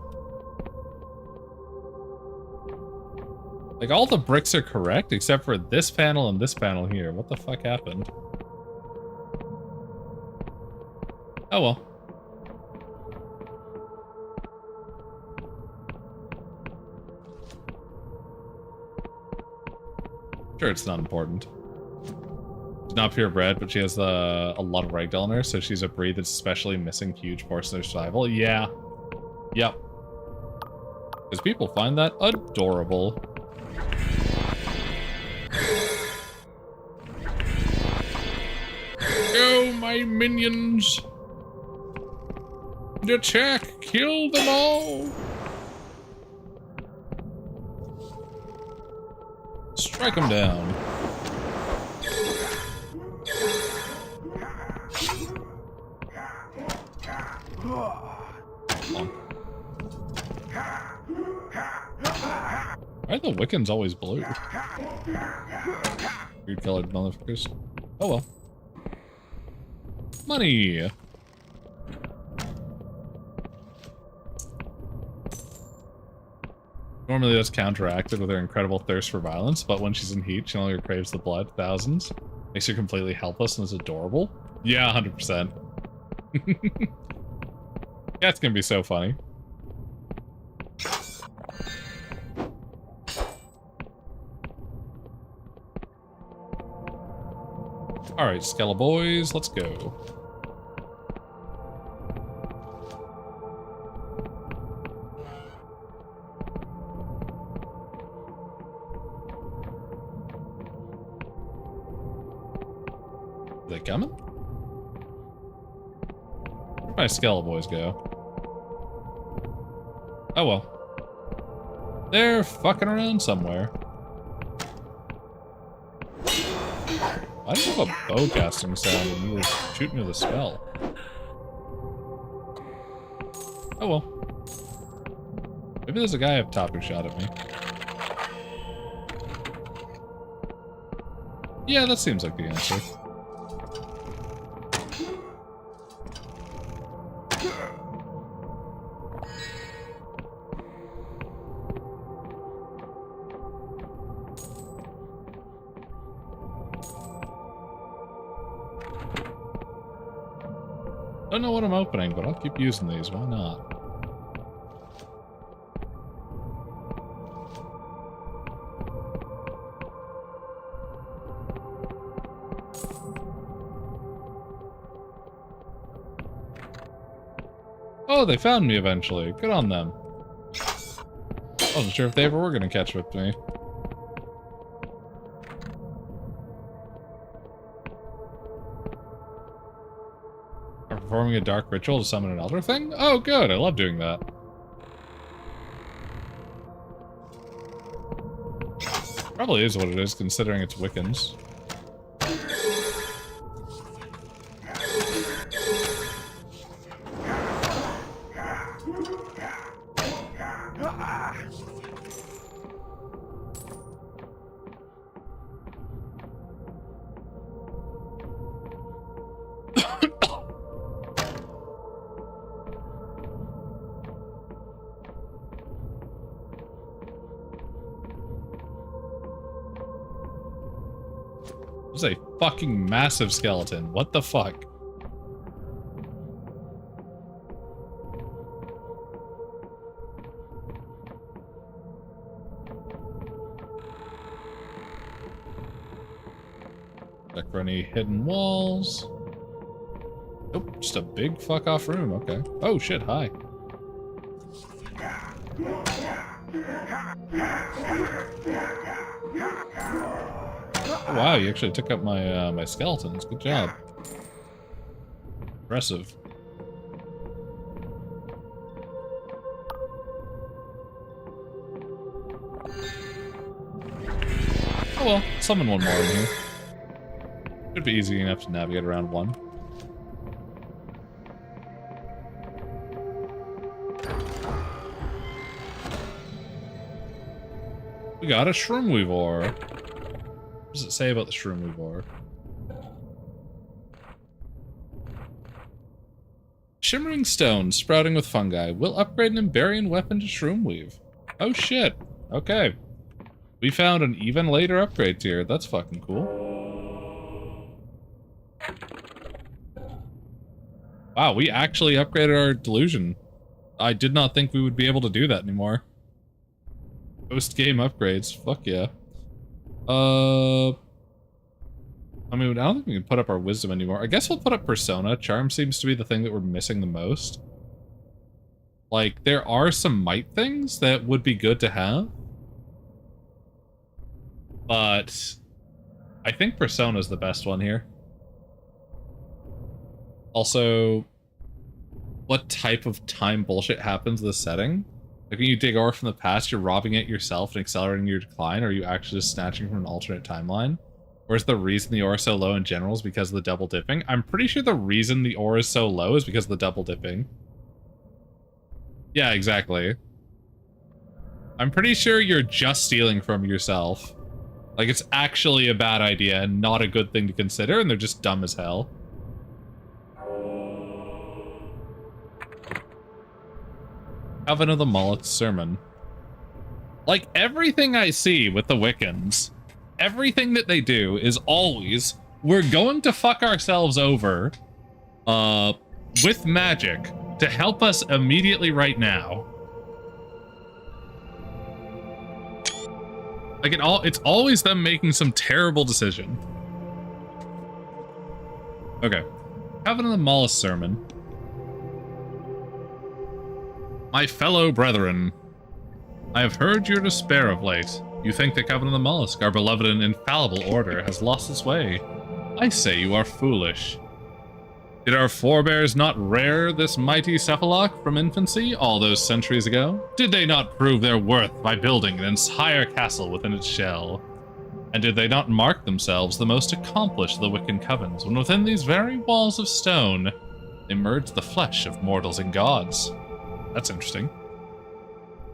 Like, all the bricks are correct except for this panel and this panel here. What the fuck happened? Oh well. Sure, it's not important. She's not purebred, but she has a lot of ragdoll in her, so she's a breed that's especially missing huge portions of survival. Yeah. Yep. Because people find that adorable. Go, my minions! Attack! Kill them all! Strike them down. song. Why are the Wiccans always blue? Weird colored motherfuckers. Oh well. Money! Normally that's counteracted with her incredible thirst for violence, but when she's in heat, she no longer craves the blood. Thousands. Makes her completely helpless and is adorable. Yeah, 100%. Yeah, it's gonna be so funny. Alright, Skella boys, let's go. Are they coming? Where'd my Skella boys go? Oh well. They're fucking around somewhere. Why do you have a bow casting sound when you were shooting with a spell? Oh well. Maybe there's a guy up top who shot at me. Yeah, that seems like the answer. Don't know what I'm opening, but I'll keep using these. Why not? Oh, they found me eventually. Good on them. Wasn't sure if they ever were gonna catch up to me. Performing a dark ritual to summon an elder thing? Oh, good. I love doing that. Probably is what it is, considering it's Wiccans. This is a fucking massive skeleton. What the fuck? Check for any hidden walls. Nope, just a big fuck off room. Okay. Oh shit, hi. Oh, wow, you actually took up my my skeletons. Good job. Impressive. Oh well, summon one more in here. Should be easy enough to navigate around one. We got a Shroom Weavor. What does it say about the Shroom Weavor? Shimmering stone sprouting with fungi will upgrade an Emberian weapon to Shroom Weave. Oh shit. Okay. We found an even later upgrade tier. That's fucking cool. Wow, we actually upgraded our Delusion. I did not think we would be able to do that anymore. Post-game upgrades. Fuck yeah. I mean, I don't think we can put up our Wisdom anymore. I guess we'll put up Persona. Charm seems to be the thing that we're missing the most. Like, there are some Might things that would be good to have. But I think Persona's the best one here. Also, what type of time bullshit happens in this setting? Like when you dig ore from the past, you're robbing it yourself and accelerating your decline, or are you actually just snatching from an alternate timeline? Or is the reason the ore is so low in general is because of the double dipping? I'm pretty sure the reason the ore is so low is because of the double dipping. Yeah, exactly. I'm pretty sure you're just stealing from yourself. Like, it's actually a bad idea and not a good thing to consider, and they're just dumb as hell. Coven of the Mullet's Sermon. Like, everything I see with the Wiccans, everything that they do is always, we're going to fuck ourselves over, with magic to help us immediately right now. Like, it's always them making some terrible decision. Okay. Coven of the Mullet's Sermon. My fellow brethren, I have heard your despair of late. You think the Coven of the Mollusk, our beloved and infallible order, has lost its way. I say you are foolish. Did our forebears not rear this mighty cephalok from infancy all those centuries ago? Did they not prove their worth by building an entire castle within its shell? And did they not mark themselves the most accomplished of the Wiccan covens, when within these very walls of stone emerged the flesh of mortals and gods? That's interesting.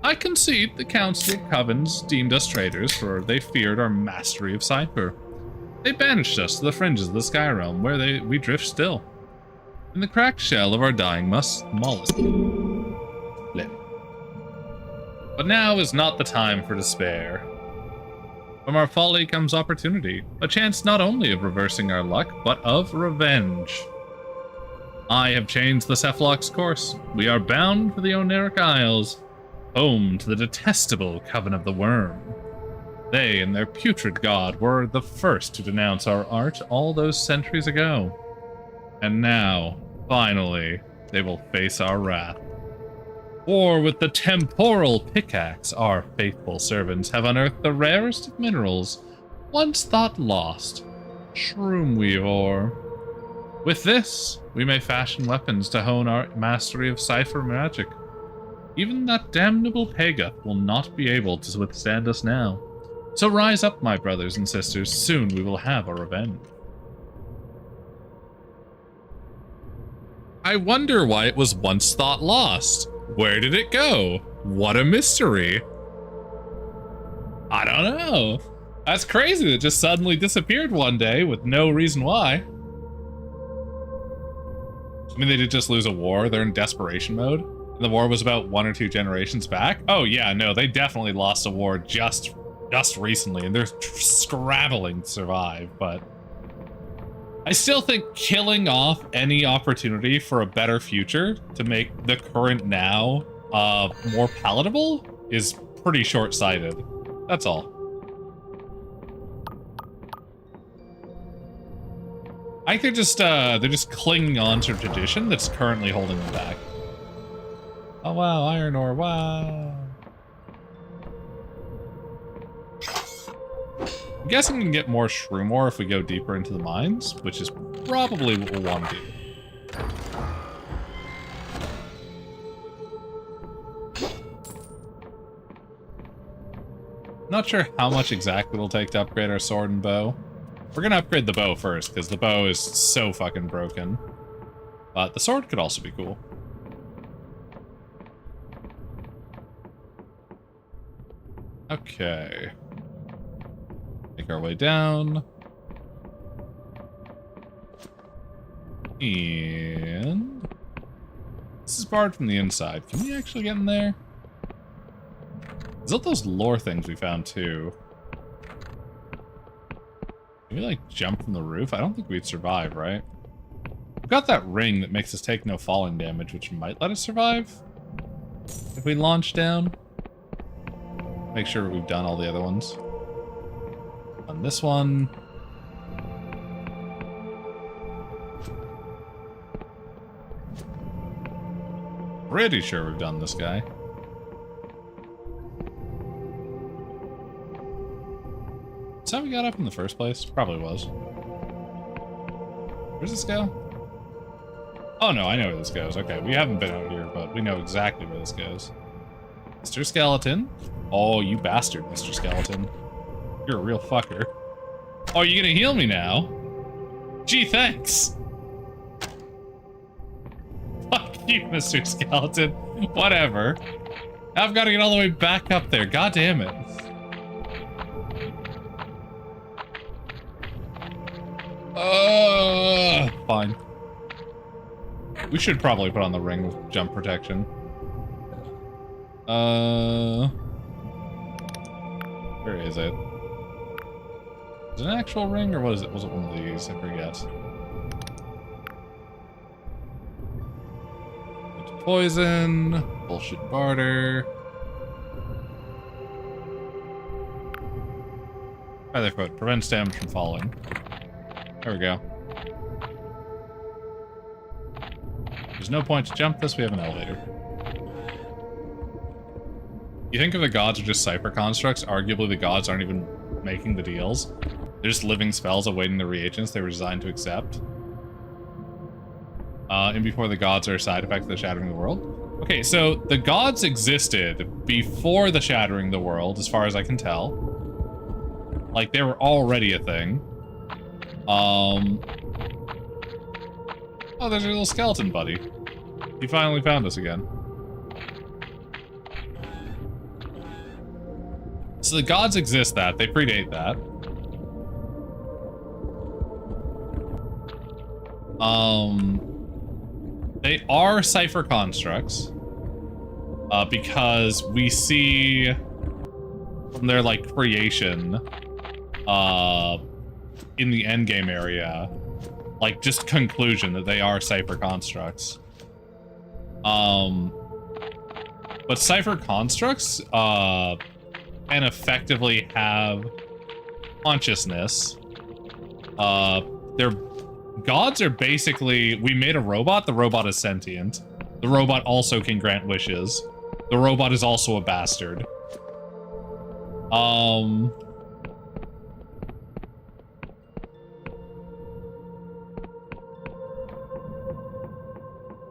I concede the Council of Covens deemed us traitors, for they feared our mastery of cipher. They banished us to the fringes of the Sky Realm, where we drift still, in the cracked shell of our dying mollusk. But now is not the time for despair. From our folly comes opportunity, a chance not only of reversing our luck, but of revenge. I have changed the Cephalok's course. We are bound for the Oneric Isles, home to the detestable Coven of the Worm. They and their putrid god were the first to denounce our art all those centuries ago. And now, finally, they will face our wrath. For with the temporal pickaxe, our faithful servants have unearthed the rarest of minerals, once thought lost, shroomweave ore. With this, we may fashion weapons to hone our mastery of cipher magic. Even that damnable Pagoth will not be able to withstand us now. So rise up, my brothers and sisters, soon we will have our revenge. I wonder why it was once thought lost. Where did it go? What a mystery. I don't know. That's crazy that it just suddenly disappeared one day with no reason why. I mean, they did just lose a war. They're in desperation mode. And the war was about 1 or 2 generations back. Oh yeah, no, they definitely lost a war just recently, and they're scrabbling to survive, but I still think killing off any opportunity for a better future to make the current now more palatable is pretty short-sighted. That's all. I think they're just clinging on to a tradition that's currently holding them back. Oh wow, iron ore, wow. I'm guessing we can get more shroom ore if we go deeper into the mines, which is probably what we'll want to do. Not sure how much exactly it'll take to upgrade our sword and bow. We're gonna upgrade the bow first, because the bow is so fucking broken. But the sword could also be cool. Okay. Make our way down. And this is barred from the inside. Can we actually get in there? Is that those lore things we found too? Can we like jump from the roof? I don't think we'd survive, right? We've got that ring that makes us take no falling damage, which might let us survive if we launch down. Make sure we've done all the other ones. On this one. Pretty sure we've done this guy. Is that how we got up in the first place? Probably was. Where's this go? Oh no, I know where this goes. Okay, we haven't been out here, but we know exactly where this goes. Mr. Skeleton? Oh, you bastard, Mr. Skeleton. You're a real fucker. Oh, you're gonna heal me now? Gee, thanks! Fuck you, Mr. Skeleton. Whatever. I've got to get all the way back up there. God damn it. Fine. We should probably put on the ring with jump protection. Where is it? Is it an actual ring, or what is it? Was it one of these? I forget. Poison. Bullshit barter. Feather foot. Prevents damage from falling. There we go. There's no point to jump this, we have an elevator. You think if the gods are just cipher constructs, arguably the gods aren't even making the deals. They're just living spells awaiting the reagents they were designed to accept. And before the gods are a side effect of the Shattering the World. Okay, so the gods existed before the Shattering the World, as far as I can tell. Like, they were already a thing. Oh, there's your little skeleton buddy. He finally found us again. So the gods exist that. They predate that. They are cipher constructs. Because we see from their, like, creation, in the endgame area, like, just conclusion that they are cipher constructs. But cipher constructs, can effectively have consciousness. Their gods are basically, we made a robot, the robot is sentient. The robot also can grant wishes. The robot is also a bastard.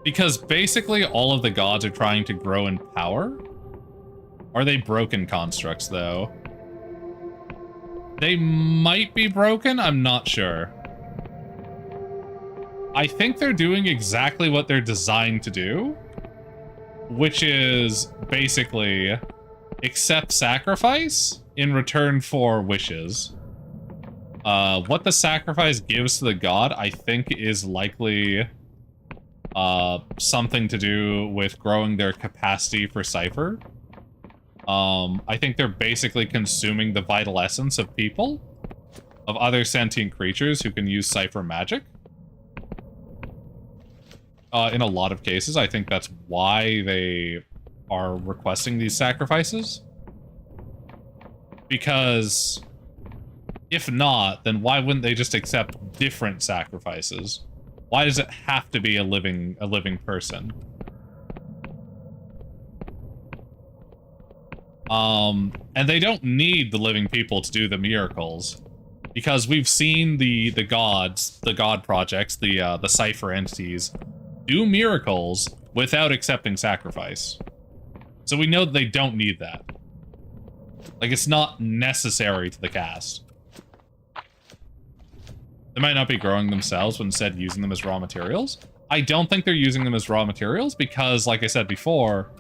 Because basically all of the gods are trying to grow in power. Are they broken constructs, though? They might be broken, I'm not sure. I think they're doing exactly what they're designed to do, which is basically accept sacrifice in return for wishes. What the sacrifice gives to the god, I think, is likely something to do with growing their capacity for cipher. I think they're basically consuming the vital essence of people, of other sentient creatures who can use cipher magic. In a lot of cases, I think that's why they are requesting these sacrifices. Because if not, then why wouldn't they just accept different sacrifices? Why does it have to be a living person? And they don't need the living people to do the miracles, because we've seen the gods, the god projects, the cipher entities, do miracles without accepting sacrifice. So we know that they don't need that. Like, it's not necessary to the cast. They might not be growing themselves, but instead using them as raw materials. I don't think they're using them as raw materials because, like I said before,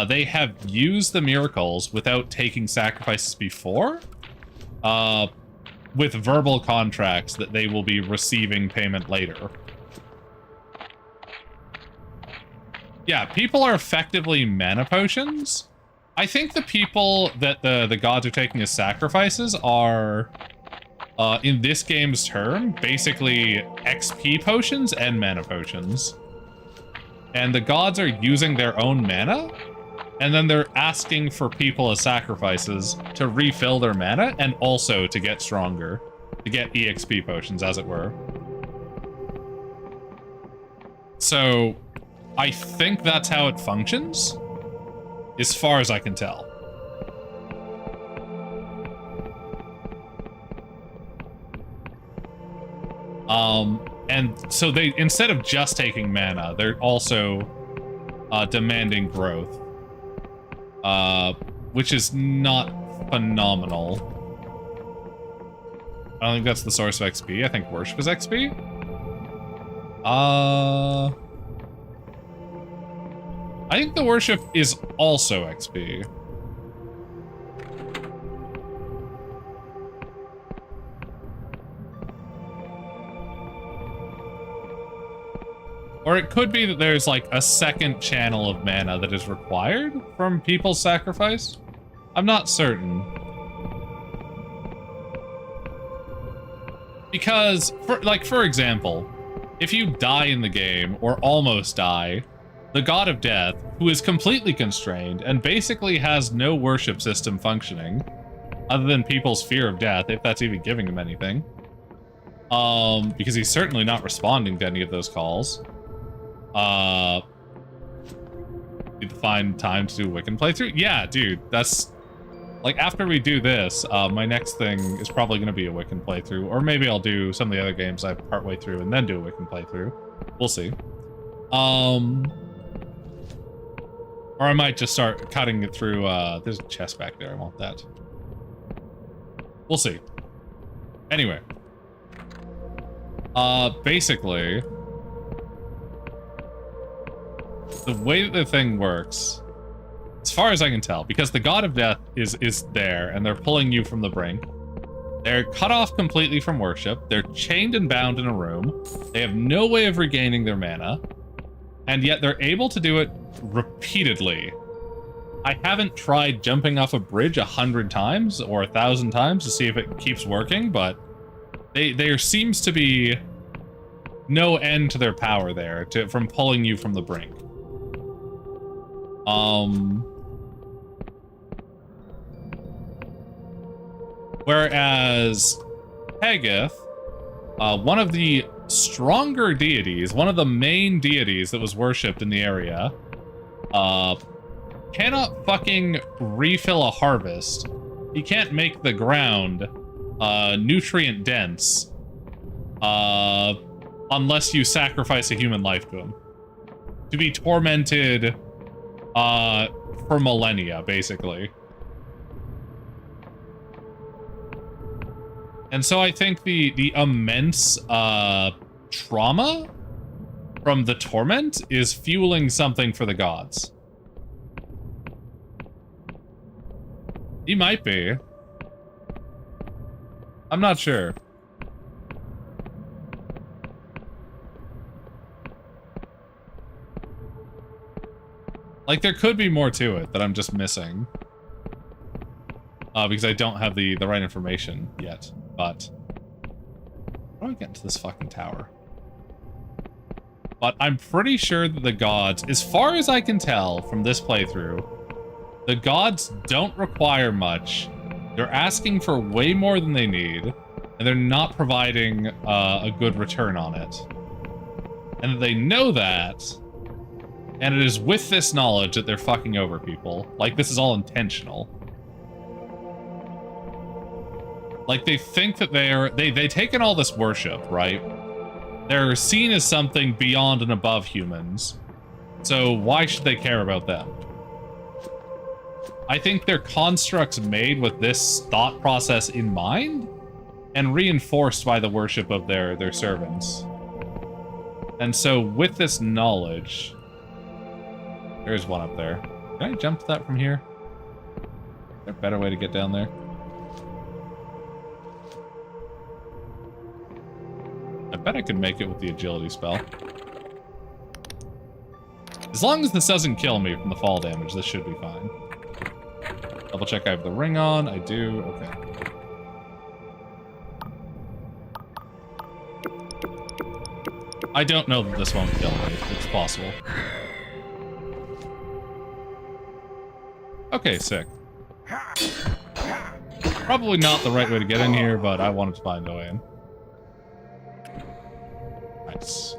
they have used the miracles without taking sacrifices before, with verbal contracts that they will be receiving payment later. Yeah, people are effectively mana potions. I think the people that the gods are taking as sacrifices are, in this game's term, basically XP potions and mana potions. And the gods are using their own mana, and then they're asking for people as sacrifices to refill their mana and also to get stronger, to get EXP potions, as it were. So I think that's how it functions, as far as I can tell. And so they, instead of just taking mana, they're also demanding growth, which is not phenomenal. I don't think that's the source of XP. I think worship is XP. I think the worship is also XP. Or it could be that there's like a second channel of mana that is required from people's sacrifice. I'm not certain. Because, for example, if you die in the game, or almost die, the God of Death, who is completely constrained and basically has no worship system functioning, other than people's fear of death, if that's even giving him anything, because he's certainly not responding to any of those calls, need to find time to do Wiccan playthrough? Yeah, dude, that's... Like, after we do this, my next thing is probably going to be a Wiccan playthrough, or maybe I'll do some of the other games I partway through and then do a Wiccan playthrough. We'll see. Or I might just start cutting it through, there's a chest back there, I want that. We'll see. Anyway. Basically, the way that the thing works, as far as I can tell, because the God of Death is there, and they're pulling you from the brink. They're cut off completely from worship. They're chained and bound in a room. They have no way of regaining their mana. And yet they're able to do it repeatedly. I haven't tried jumping off a bridge 100 times or 1,000 times to see if it keeps working, but there seems to be no end to their power there from pulling you from the brink. Whereas Pegeth, one of the stronger deities, one of the main deities that was worshipped in the area, cannot fucking refill a harvest. He can't make the ground nutrient dense unless you sacrifice a human life to him. To be tormented for millennia, basically. And so I think the immense trauma from the torment is fueling something for the gods. He might be. I'm not sure. Like, there could be more to it that I'm just missing. Because I don't have the right information yet. But how do I get into this fucking tower? But I'm pretty sure that the gods, as far as I can tell from this playthrough, the gods don't require much. They're asking for way more than they need, and they're not providing a good return on it. And they know that, and it is with this knowledge that they're fucking over people. Like, this is all intentional. Like, they think that they've taken all this worship, right? They're seen as something beyond and above humans. So why should they care about them? I think they're constructs made with this thought process in mind and reinforced by the worship of their servants. And so with this knowledge, there's one up there. Can I jump to that from here? Is there a better way to get down there? I bet I could make it with the agility spell. As long as this doesn't kill me from the fall damage, this should be fine. Double check I have the ring on. I do. Okay. I don't know that this won't kill me. It's possible. Okay, sick. Probably not the right way to get in here, but I wanted to find a way in. Nice.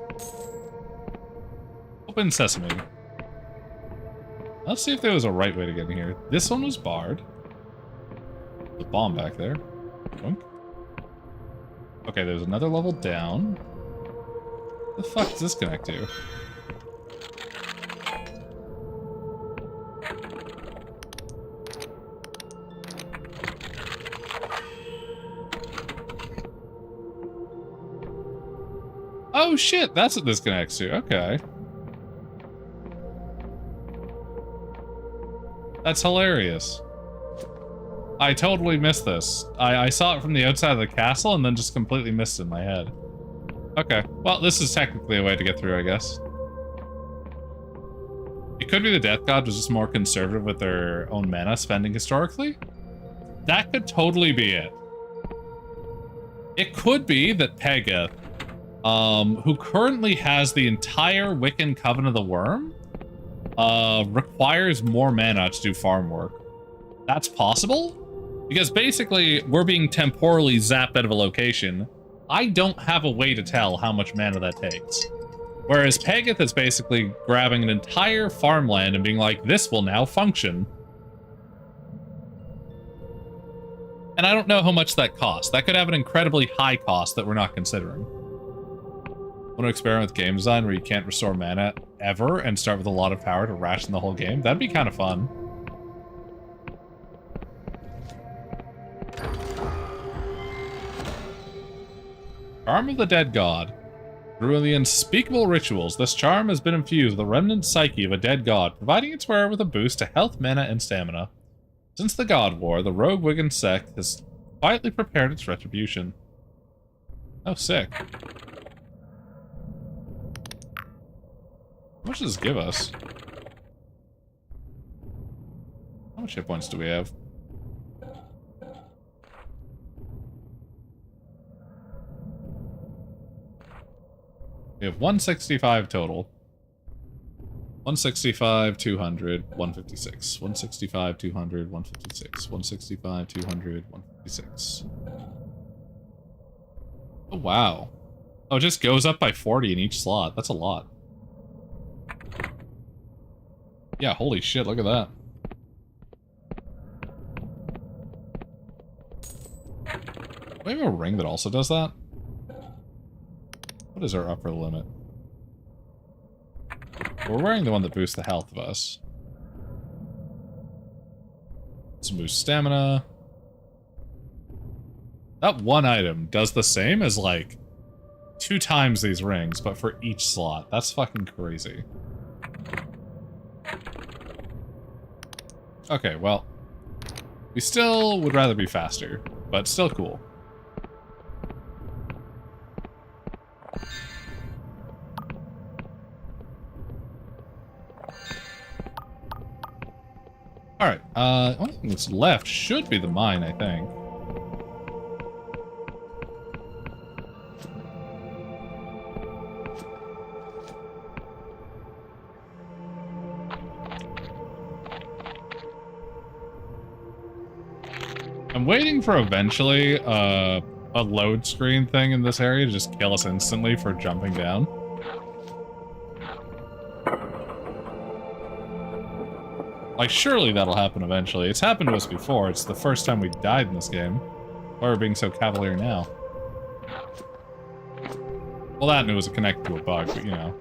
Open sesame. Let's see if there was a right way to get in here. This one was barred. The bomb back there. Boink. Okay, there's another level down. The fuck does this connect to? Oh shit, that's what this connects to. Okay. That's hilarious. I totally missed this. I saw it from the outside of the castle and then just completely missed it in my head. Okay, well, this is technically a way to get through, I guess. It could be the Death God was just more conservative with their own mana spending historically. That could totally be it. It could be that Pegeth, who currently has the entire Wiccan Coven of the Worm, requires more mana to do farm work. That's possible? Because basically, we're being temporally zapped out of a location. I don't have a way to tell how much mana that takes. Whereas Pegeth is basically grabbing an entire farmland and being like, this will now function. And I don't know how much that costs. That could have an incredibly high cost that we're not considering. Want to experiment with game design where you can't restore mana ever and start with a lot of power to ration the whole game? That'd be kind of fun. Charm of the Dead God. Through the unspeakable rituals, this charm has been infused with the remnant psyche of a dead god, providing its wearer with a boost to health, mana, and stamina. Since the God War, the rogue Wiccan sect has quietly prepared its retribution. Oh, sick. How much does this give us? How much hit points do we have? We have 165 total. 165, 200, 156. 165, 200, 156. 165, 200, 156. Oh, wow. Oh, it just goes up by 40 in each slot. That's a lot. Yeah, holy shit, look at that. Do we have a ring that also does that? What is our upper limit? We're wearing the one that boosts the health of us. Let's boost stamina. That one item does the same as, like, 2 times these rings, but for each slot. That's fucking crazy. Okay, well. We still would rather be faster, but still cool. Alright, only thing that's left should be the mine, I think. I'm waiting for eventually, a load screen thing in this area to just kill us instantly for jumping down. Like, surely that'll happen eventually. It's happened to us before. It's the first time we died in this game. Why are we being so cavalier now? Well, that and it was connected to a bug, but you know.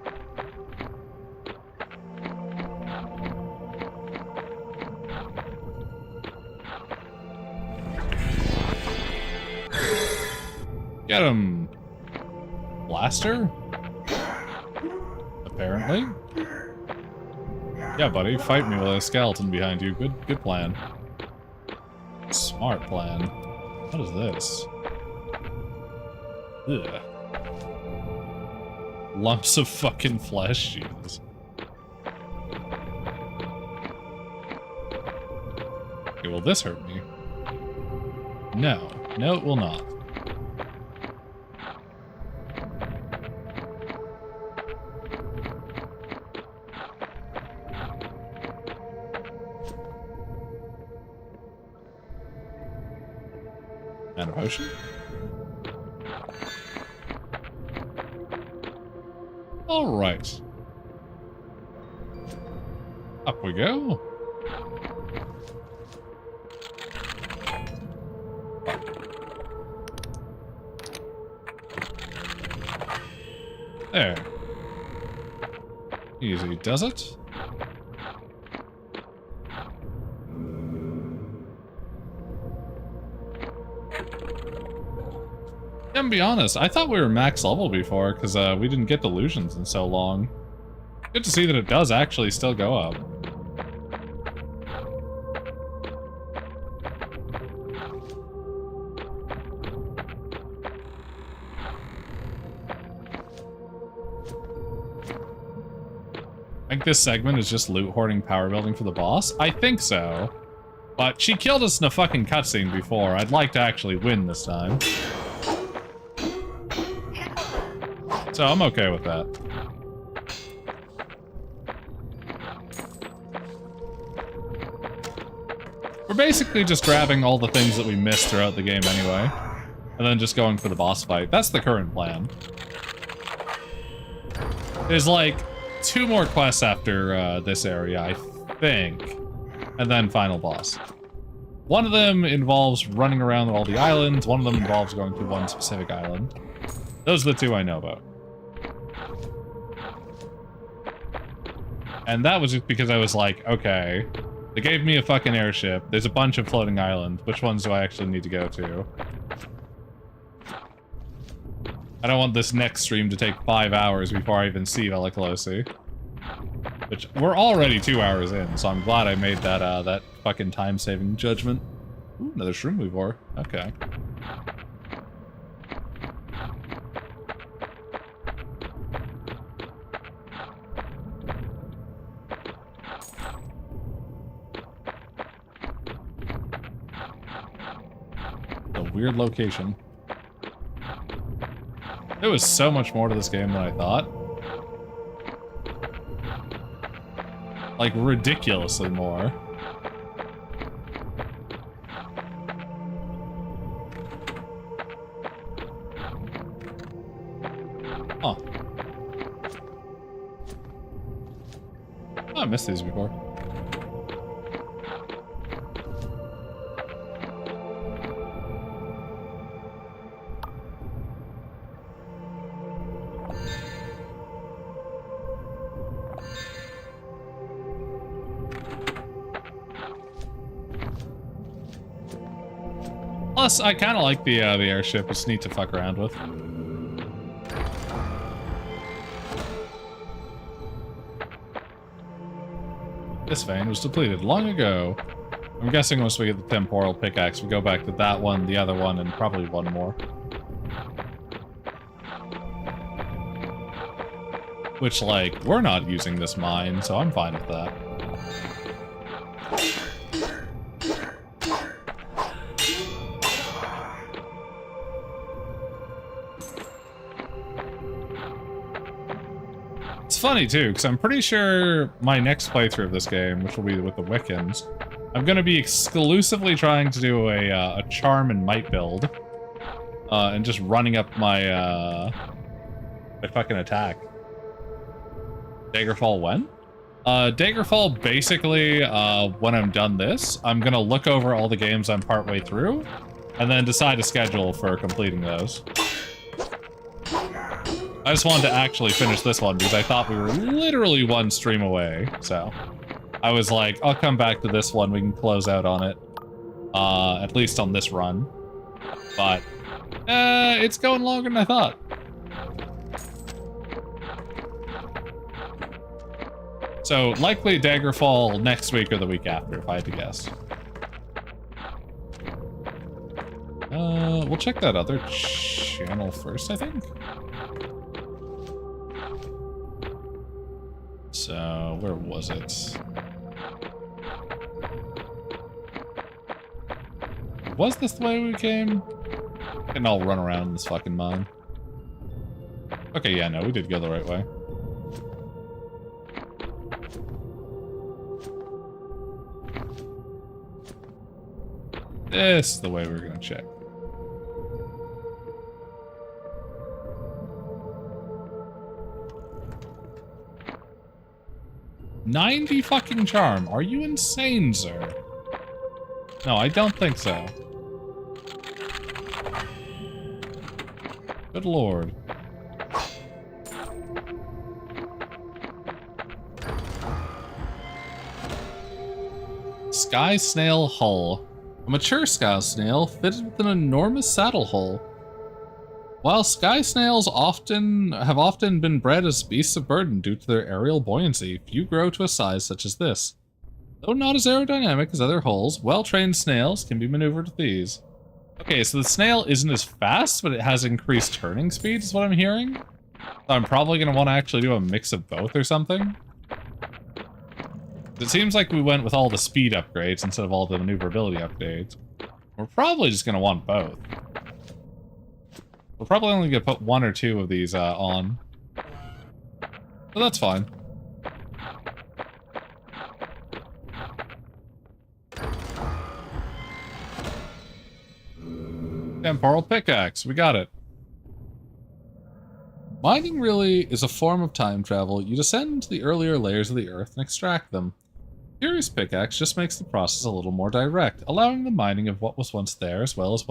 Get him! Blaster? Apparently. Yeah, buddy, fight me with a skeleton behind you. Good plan. Smart plan. What is this? Ugh. Lumps of fucking flesh, Jesus. Okay, will this hurt me? No. No, it will not. And a potion. All right. Up we go. There. Easy does it. I'm gonna be honest, I thought we were max level before, because we didn't get delusions in so long. Good to see that it does actually still go up. I think this segment is just loot hoarding power building for the boss. I think so. But she killed us in a fucking cutscene before. I'd like to actually win this time. So I'm okay with that. We're basically just grabbing all the things that we missed throughout the game anyway. And then just going for the boss fight. That's the current plan. There's like 2 more quests after this area, I think. And then final boss. One of them involves running around all the islands. One of them involves going to one specific island. Those are the 2 I know about. And that was just because I was like, okay, they gave me a fucking airship. There's a bunch of floating islands. Which ones do I actually need to go to? I don't want this next stream to take 5 hours before I even see Vela Callose. Which, we're already 2 hours in, so I'm glad I made that, that fucking time-saving judgment. Ooh, another shroom weavore. Okay. A weird location. There was so much more to this game than I thought. Like, ridiculously more. Huh. Oh, I missed these before. Plus, I kind of like the airship. It's neat to fuck around with. This vein was depleted long ago. I'm guessing once we get the temporal pickaxe, we go back to that one, the other one, and probably one more. Which, like, we're not using this mine, so I'm fine with that. It's funny, too, because I'm pretty sure my next playthrough of this game, which will be with the Wiccans, I'm going to be exclusively trying to do a charm and might build. And just running up my, my fucking attack. Daggerfall when? Daggerfall, basically, when I'm done this, I'm going to look over all the games I'm partway through, and then decide a schedule for completing those. I just wanted to actually finish this one because I thought we were literally one stream away, so I was like, I'll come back to this one, we can close out on it, at least on this run, but it's going longer than I thought. So, likely Daggerfall next week or the week after, if I had to guess. We'll check that other channel first, I think. So, where was it? Was this the way we came? And I'll run around this fucking mine. Okay, yeah, no, we did go the right way. This is the way we're gonna check. $90 fucking charm. Are you insane, sir? No, I don't think so. Good lord. Sky snail hull. A mature sky snail fitted with an enormous saddle hull. While sky snails have often been bred as beasts of burden due to their aerial buoyancy, few grow to a size such as this. Though not as aerodynamic as other hulls, well-trained snails can be maneuvered with ease. Okay, so the snail isn't as fast, but it has increased turning speed, is what I'm hearing. So I'm probably going to want to actually do a mix of both or something. It seems like we went with all the speed upgrades instead of all the maneuverability upgrades. We're probably just going to want both. We're probably only going to put 1 or 2 of these on. But that's fine. Temporal pickaxe, we got it. Mining really is a form of time travel. You descend into the earlier layers of the earth and extract them. Curious pickaxe just makes the process a little more direct, allowing the mining of what was once there as well as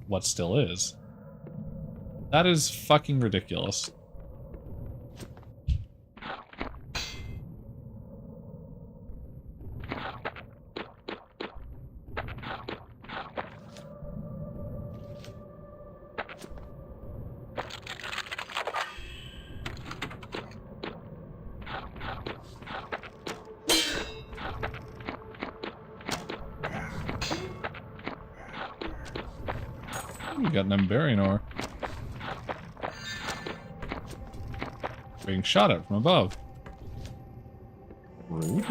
what still is. That is fucking ridiculous. We got an Emberian ore. Being shot at from above. Rude.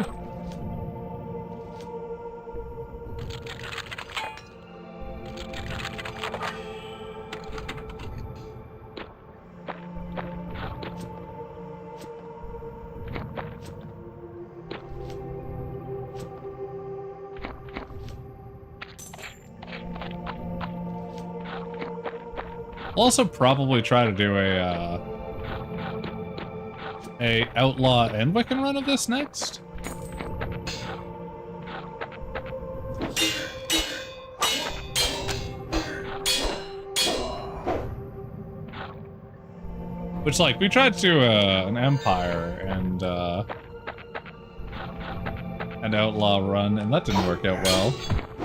We'll also probably try to do a Outlaw and Wiccan run of this next. Which, like, we tried to do an Empire and Outlaw run, and that didn't work out well.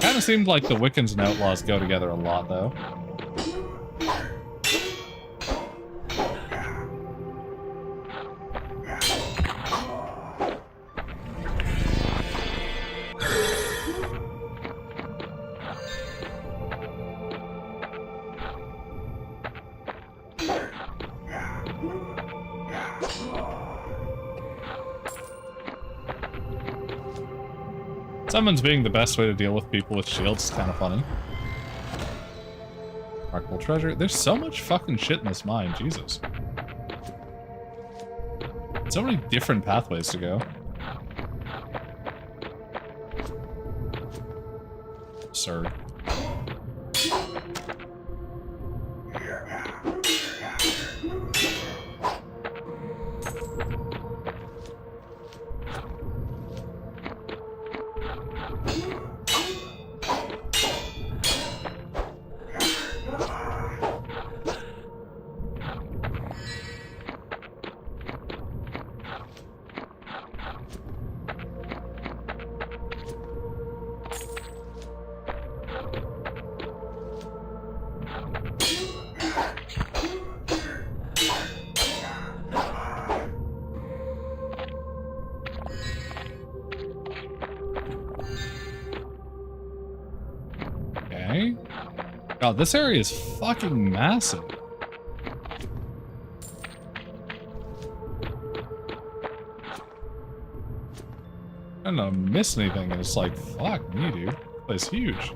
Kind of seemed like the Wiccans and Outlaws go together a lot, though. Summons being the best way to deal with people with shields is kind of funny. Remarkable treasure. There's so much fucking shit in this mine, Jesus. So many different pathways to go. Absurd. God, this area is fucking massive. I don't know, miss anything, and it's like, fuck me, dude. This place is huge.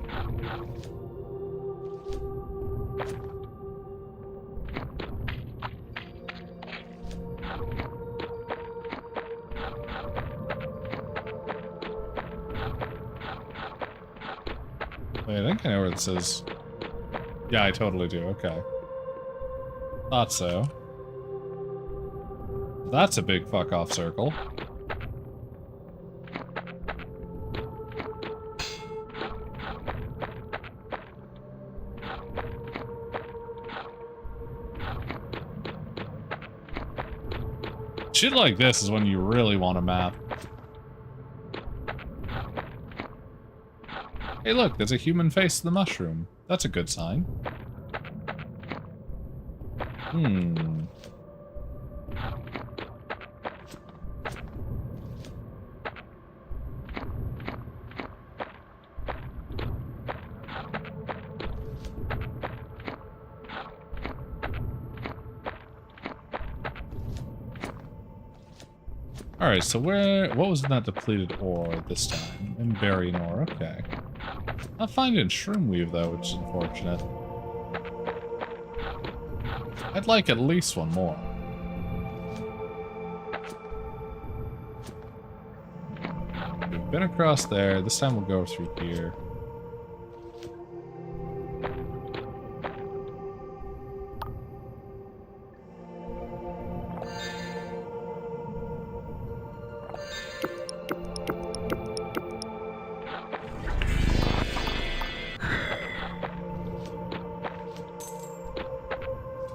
Wait, I think I know where this is. Yeah, I totally do. Okay. Thought so. That's a big fuck-off circle. Shit like this is when you really want a map. Hey look, there's a human face in the mushroom. That's a good sign. Alright, so what was in that depleted ore this time? Invariant ore, okay. Not finding shroom weave though, which is unfortunate. I'd like at least one more. We've been across there, this time we'll go through here.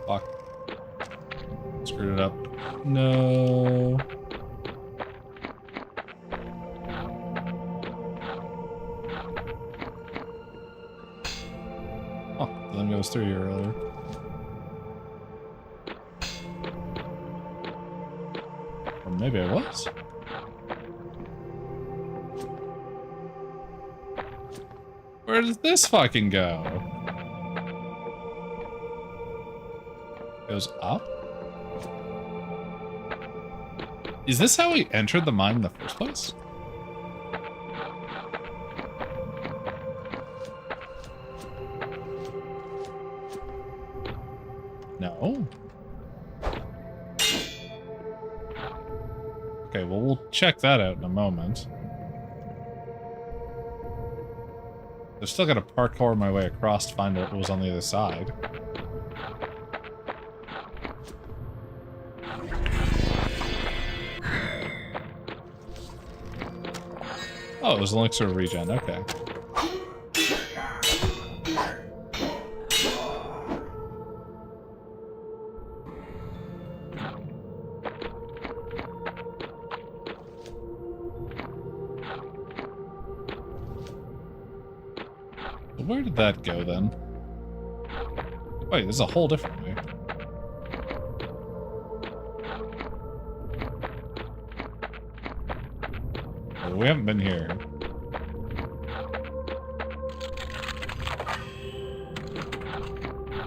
Fuck. Screwed it up. No. Oh, then goes through here earlier. Or maybe I was. Where does this fucking go? Goes up? Is this how we entered the mine in the first place? No. Okay, well, we'll check that out in a moment. I've still got to parkour my way across to find what was on the other side. Oh, it was an elixir of regen, okay. Where did that go then? Wait, there's a whole different way. Oh, we haven't been here.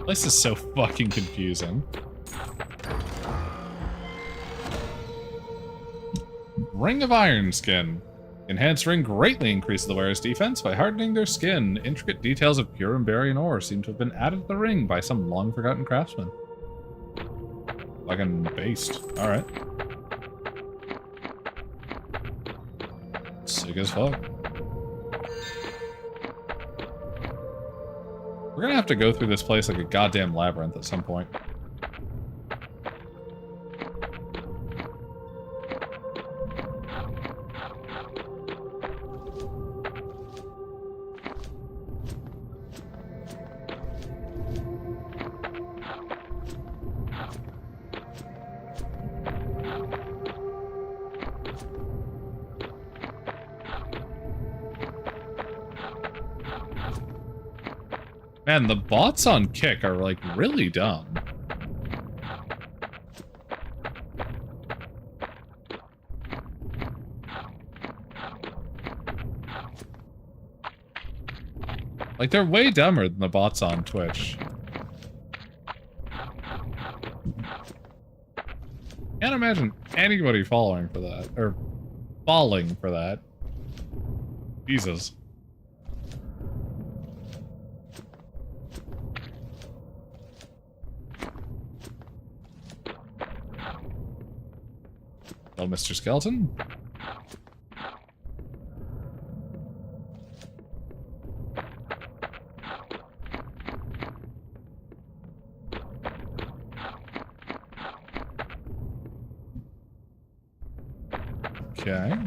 This is so fucking confusing. Ring of Iron Skin. Enhanced ring greatly increases the wearer's defense by hardening their skin. Intricate details of pure Emberian ore seem to have been added to the ring by some long-forgotten craftsman. Fucking based. Alright. Sick as fuck. We're gonna have to go through this place like a goddamn labyrinth at some point. Man, the bots on Kick are, like, really dumb. Like, they're way dumber than the bots on Twitch. Can't imagine anybody following for that. Or falling for that. Jesus. Hello, Mr. Skeleton. Okay.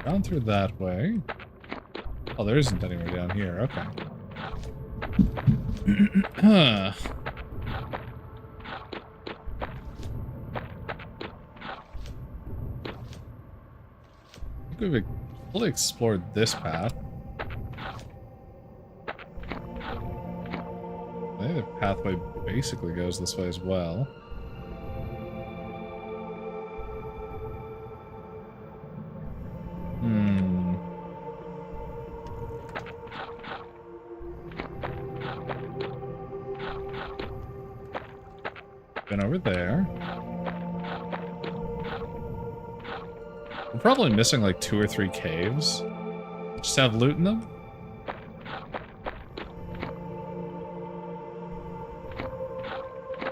Down through that way. Oh, there isn't anywhere down here. Okay. Huh. I think we've fully explored this path. I think there pathway basically goes this way as well. Been over there. We're probably missing like 2 or 3 caves. Just have loot in them.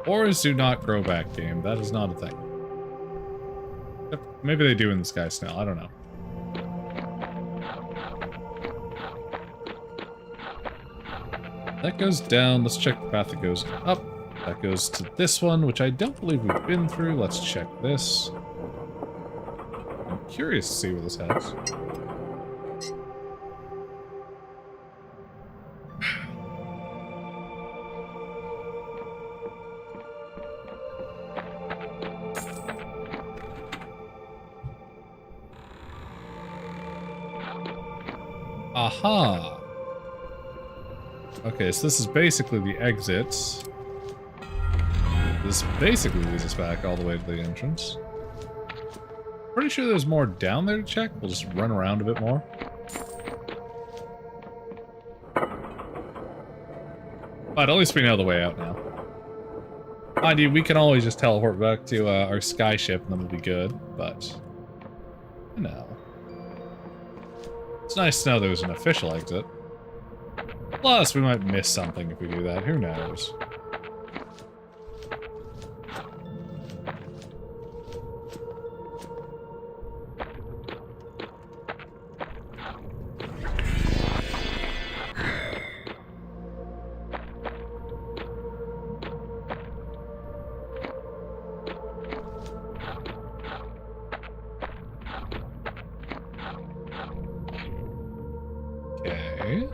Ores do not grow back, game. That is not a thing. Maybe they do in the Sky Snail. I don't know. That goes down. Let's check the path that goes up. That goes to this one, which I don't believe we've been through. Let's check this. I'm curious to see where this heads. Aha! Okay, so this is basically the exit. This basically leads us back all the way to the entrance. Pretty sure there's more down there to check. We'll just run around a bit more. But at least we know the way out now. Mind you, we can always just teleport back to our sky ship and then we'll be good, but... you know. It's nice to know there's an official exit. Plus, we might miss something if we do that. Who knows? Okay.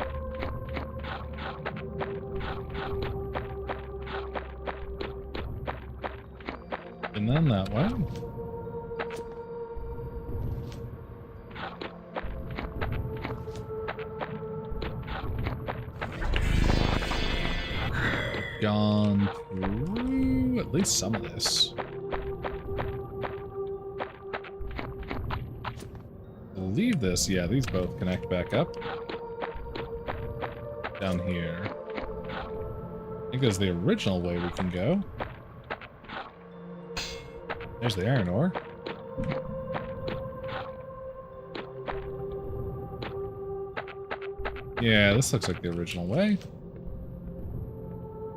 And then that way. Gone through at least some of this. Leave this. Yeah, these both connect back up. Down here. I think there's the original way we can go. There's the iron ore. Yeah, this looks like the original way.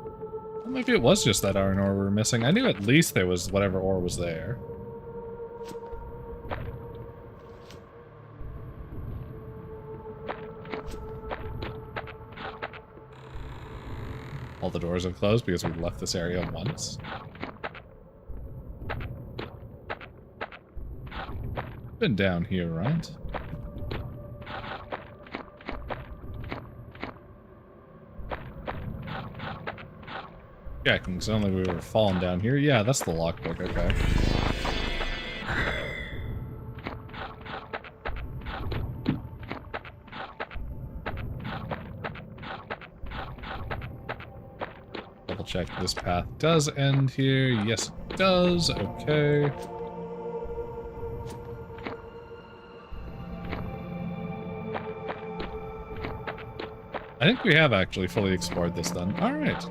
Well, maybe it was just that iron ore we were missing. I knew at least there was whatever ore was there. All the doors have closed because we've left this area once. Been down here, right? Checking, so only we were falling down here. Yeah, that's the lockpick, okay. Double check this path does end here. Yes, it does. Okay. I think we have actually fully explored this then. Alright.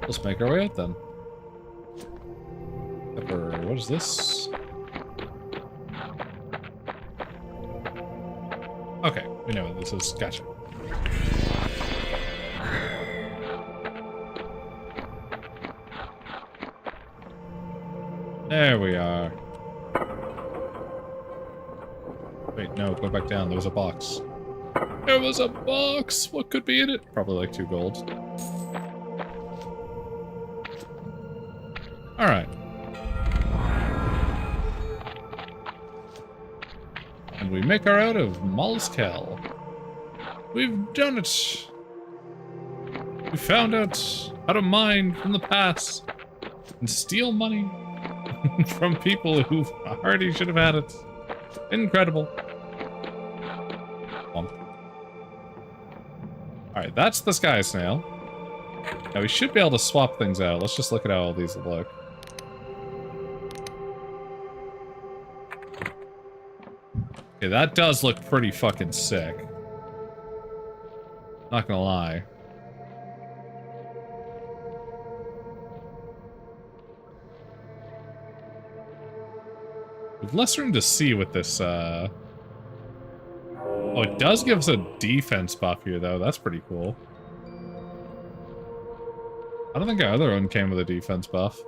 Let's make our way out then. What is this? Okay, we know what this is. Gotcha. There we are. Wait, no, go back down. There was a box. There was a box! What could be in it? Probably like 2 gold. Alright. And we make our out of Molluscal. We've done it! We found out how to mine from the past and steal money from people who already should have had it. Incredible. Alright, that's the sky snail. Now we should be able to swap things out. Let's just look at how all these look. Okay, that does look pretty fucking sick. Not gonna lie. We've less room to see with this, Oh, it does give us a defense buff here, though. That's pretty cool. I don't think our other one came with a defense buff.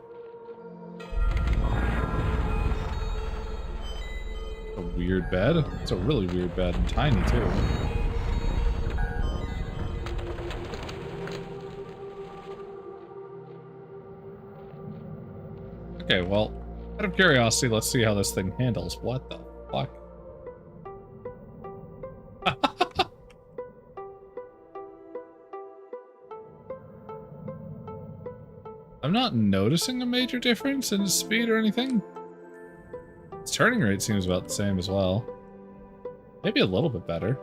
A weird bed. It's a really weird bed, and tiny, too. Okay, well, out of curiosity, let's see how this thing handles. What the fuck? I'm not noticing a major difference in its speed or anything. Its turning rate seems about the same as well. Maybe a little bit better.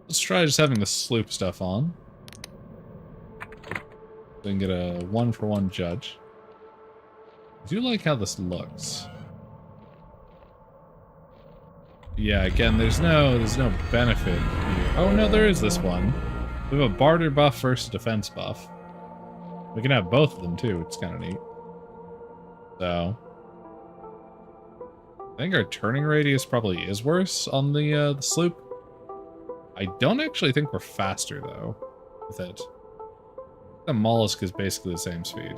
Let's try just having the sloop stuff on. We can get a 1-for-1 judge. I do like how this looks. Yeah, again, there's no benefit here. Oh no, there is this one. We have a barter buff versus defense buff. We can have both of them too, which is kind of neat. So I think our turning radius probably is worse on the sloop. I don't actually think we're faster though with it. The mollusk is basically the same speed.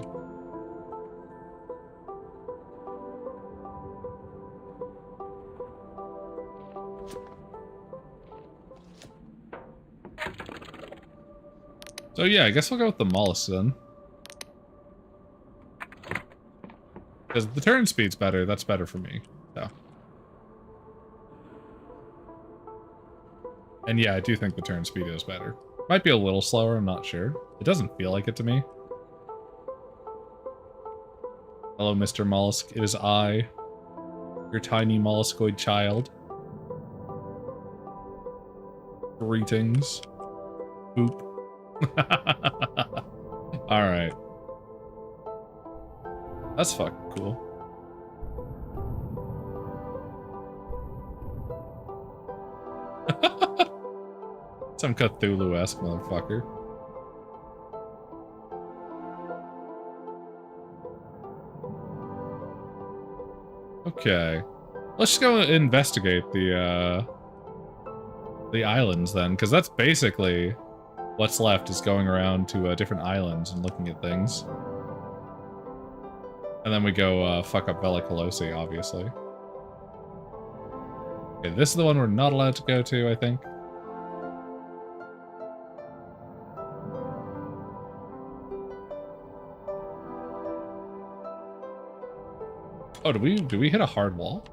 So yeah, I guess we'll go with the mollusk then. Because the turn speed's better, that's better for me. So. And yeah, I do think the turn speed is better. Might be a little slower, I'm not sure. It doesn't feel like it to me. Hello, Mr. Mollusk. It is I, your tiny molluscoid child. Greetings. Boop. Alright. That's fucking cool. Some Cthulhu-esque motherfucker. Okay. Let's just go investigate the islands then, because that's basically what's left is going around to different islands and looking at things. And then we go fuck up Vela Callose, obviously. Okay, this is the one we're not allowed to go to, I think. Oh, do we hit a hard wall?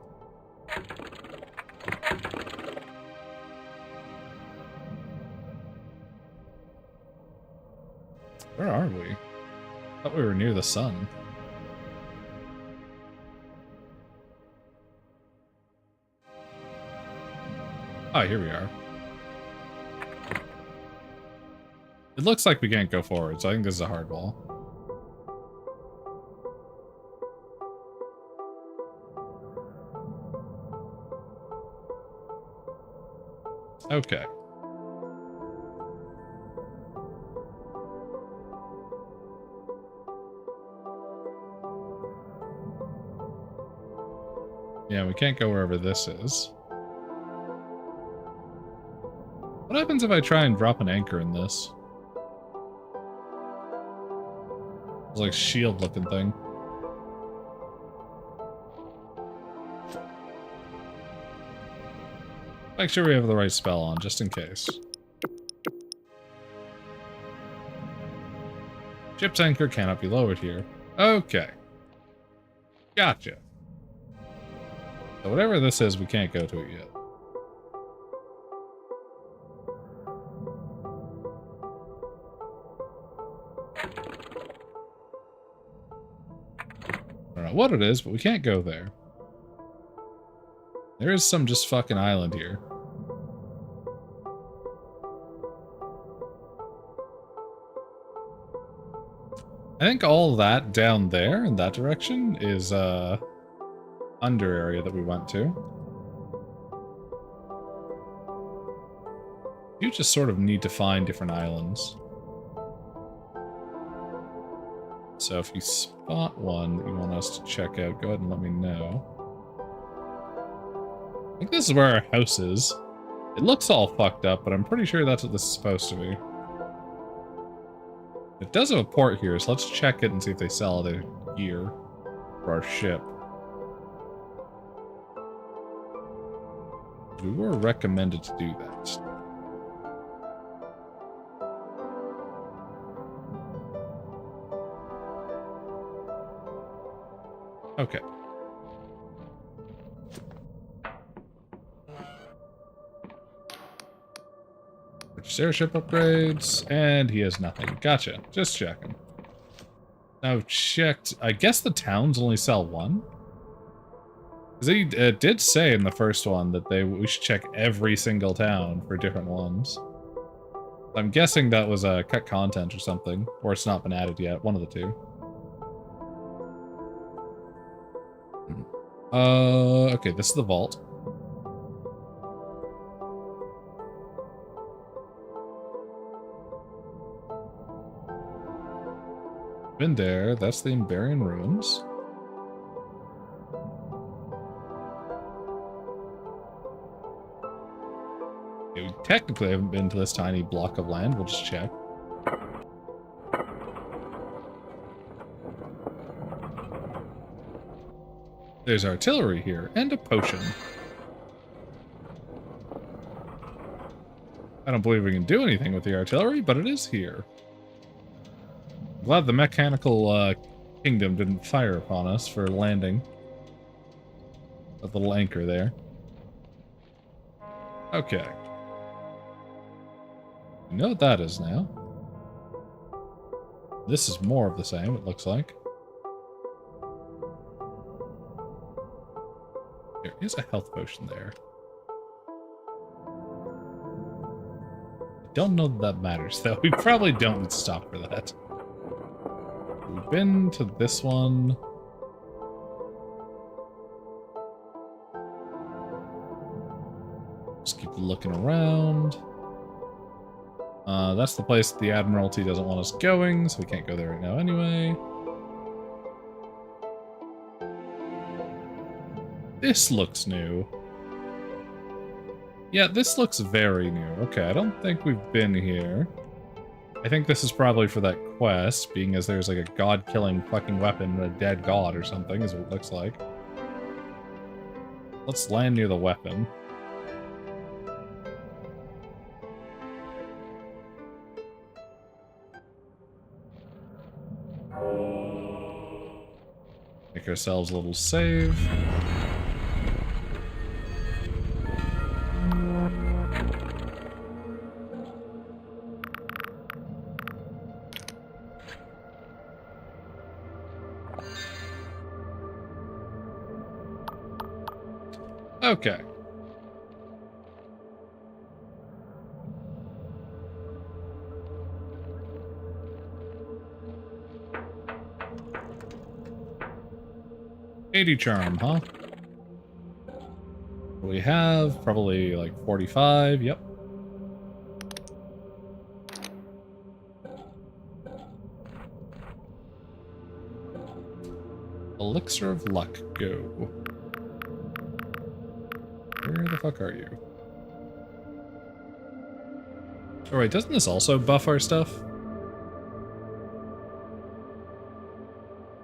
Where are we? I thought we were near the sun. Oh, here we are. It looks like we can't go forward, so I think this is a hard wall. Okay. Yeah, we can't go wherever this is. What happens if I try and drop an anchor in this? It's like a shield-looking thing. Make sure we have the right spell on, just in case. Ship's anchor cannot be lowered here. Okay. Gotcha. So whatever this is, we can't go to it yet. don't know what it is, but we can't go there. There is some just fucking island here. I think all that down there in that direction is under area that we went to. You just sort of need to find different islands. So if you spot one that you want us to check out, go ahead and let me know. I think this is where our house is. It looks all fucked up, but I'm pretty sure that's what this is supposed to be. It does have a port here, so let's check it and see if they sell the gear for our ship. We were recommended to do that. Okay. Purchase airship upgrades, and he has nothing. Gotcha. Just checking. I've checked. I guess the towns only sell one. Because he did say in the first one that we should check every single town for different ones. I'm guessing that was cut content or something, or it's not been added yet. One of the two. Okay, this is the vault. Been there. That's the Imbarian ruins. Okay, we technically haven't been to this tiny block of land. We'll just check. There's artillery here, and a potion. I don't believe we can do anything with the artillery, but it is here. I'm glad the mechanical kingdom didn't fire upon us for landing. That little anchor there. Okay. We know what that is now. This is more of the same, it looks like. There is a health potion there. I don't know that matters, though. We probably don't need to stop for that. We've been to this one. Just keep looking around. That's the place the Admiralty doesn't want us going, so we can't go there right now anyway. This looks new. Yeah, this looks very new. Okay, I don't think we've been here. I think this is probably for that quest, being as there's like a god-killing fucking weapon, a dead god or something, is what it looks like. Let's land near the weapon. Make ourselves a little save. Okay. $80 charm, huh? We have probably like 45, yep. Elixir of luck, go. Where the fuck are you? Oh wait, doesn't this also buff our stuff?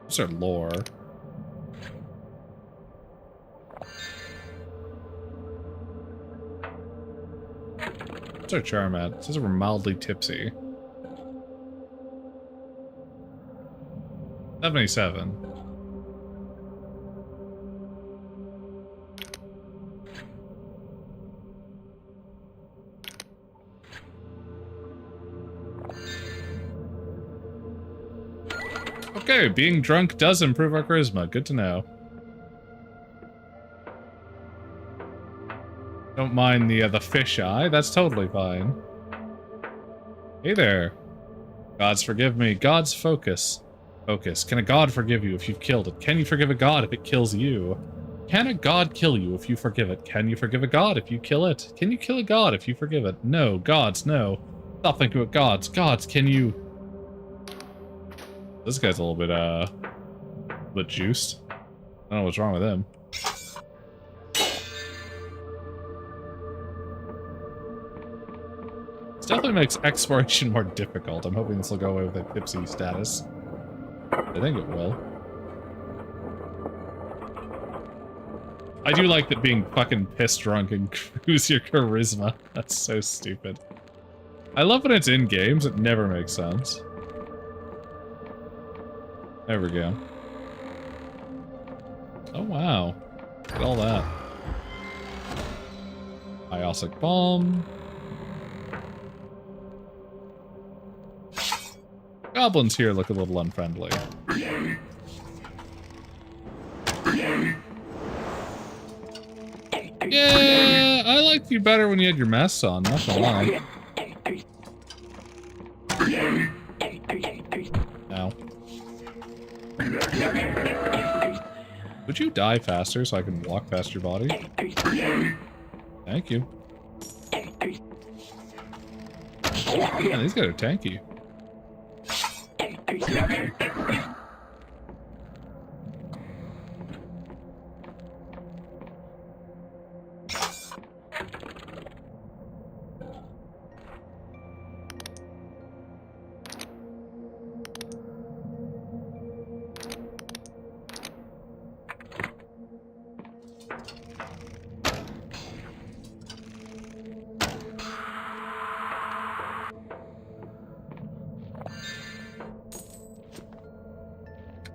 What's our lore? What's our charm at? It says we're mildly tipsy. 77. Okay, being drunk does improve our charisma. Good to know. Don't mind the fish eye. That's totally fine. Hey there. Gods forgive me. Gods focus. Focus. Can a god forgive you if you've killed it? Can you forgive a god if it kills you? Can a god kill you if you forgive it? Can you forgive a god if you kill it? Can you kill a god if you forgive it? No. Gods, no. Stop thinking about gods. Gods, can you... This guy's a little bit juiced. I don't know what's wrong with him. This definitely makes exploration more difficult. I'm hoping this will go away with a tipsy status. I think it will. I do like that being fucking pissed drunk improves your charisma. That's so stupid. I love when it's in games. It never makes sense. There we go. Oh wow. Look at all that. Iosic Bomb. Goblins here look a little unfriendly. Yeah, I liked you better when you had your mask on, not gonna lie. Ow. Would you die faster so I can walk past your body? Thank you. Man, these guys are tanky.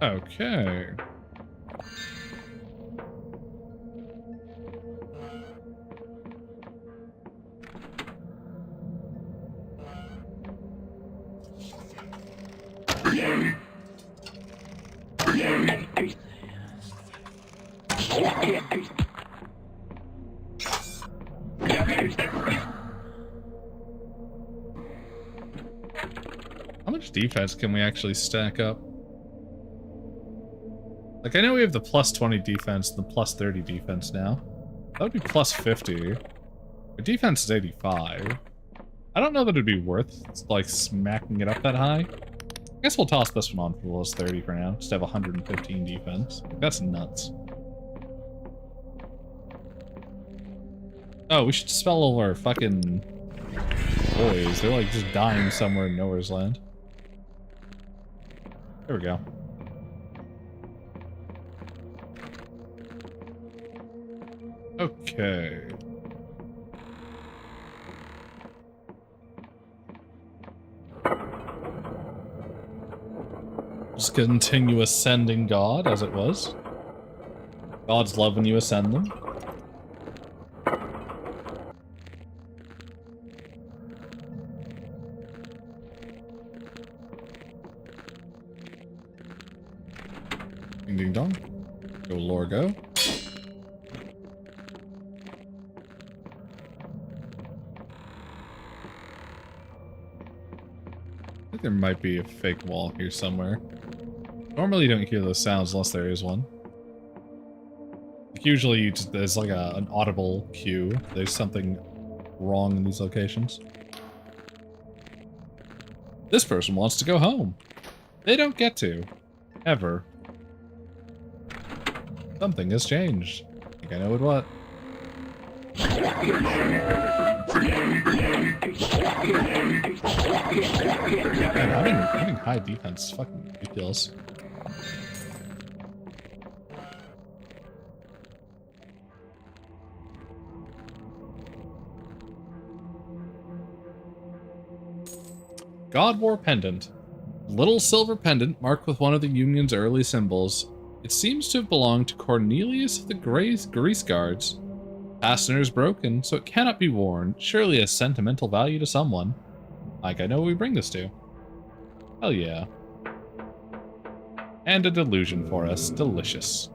Okay. How much defense can we actually stack up? Like, I know we have the plus 20 defense and the plus 30 defense now. That would be plus 50. Our defense is 85. I don't know that it'd be worth, like, smacking it up that high. I guess we'll toss this one on for plus 30 for now. Just have 115 defense. Like, that's nuts. Oh, we should spell all our fucking boys. They're, like, just dying somewhere in Nowhere's Land. There we go. Okay. Just continue ascending God as it was. Gods love when you ascend them. Ding ding dong. Go lore go. I think there might be a fake wall here somewhere. Normally you don't hear those sounds unless there is one. Like usually you just, there's like an audible cue. There's something wrong in these locations. This person wants to go home. They don't get to. Ever. Something has changed. I think I know what. Man, having high defense is fucking ridiculous. God War Pendant. Little silver pendant marked with one of the Union's early symbols. It seems to have belonged to Cornelius of the Grease Guards. Fastener is broken, so it cannot be worn. Surely it has sentimental value to someone. Like, I know what we bring this to. Hell yeah. And a delusion for us. Delicious.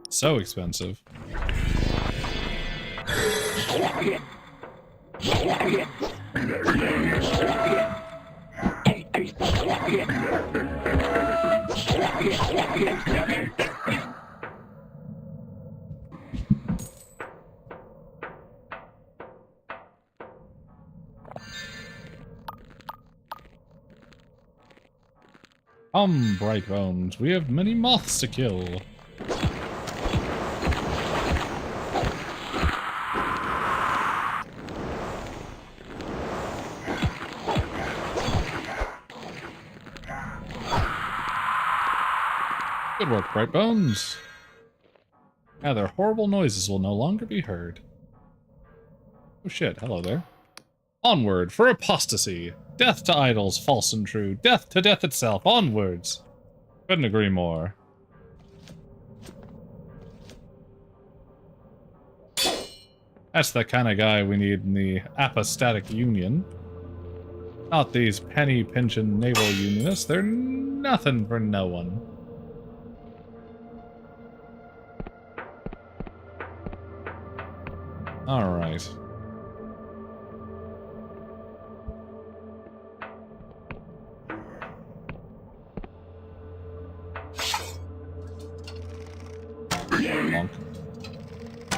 So expensive. Bright bones, we have many moths to kill. Good work, Bright Bones. Now their horrible noises will no longer be heard. Oh shit, hello there. Onward for apostasy. Death to idols, false and true. Death to death itself. Onwards. Couldn't agree more. That's the kind of guy we need in the apostatic union. Not these penny-pinching naval unionists. They're nothing for no one. Alright. Bonk.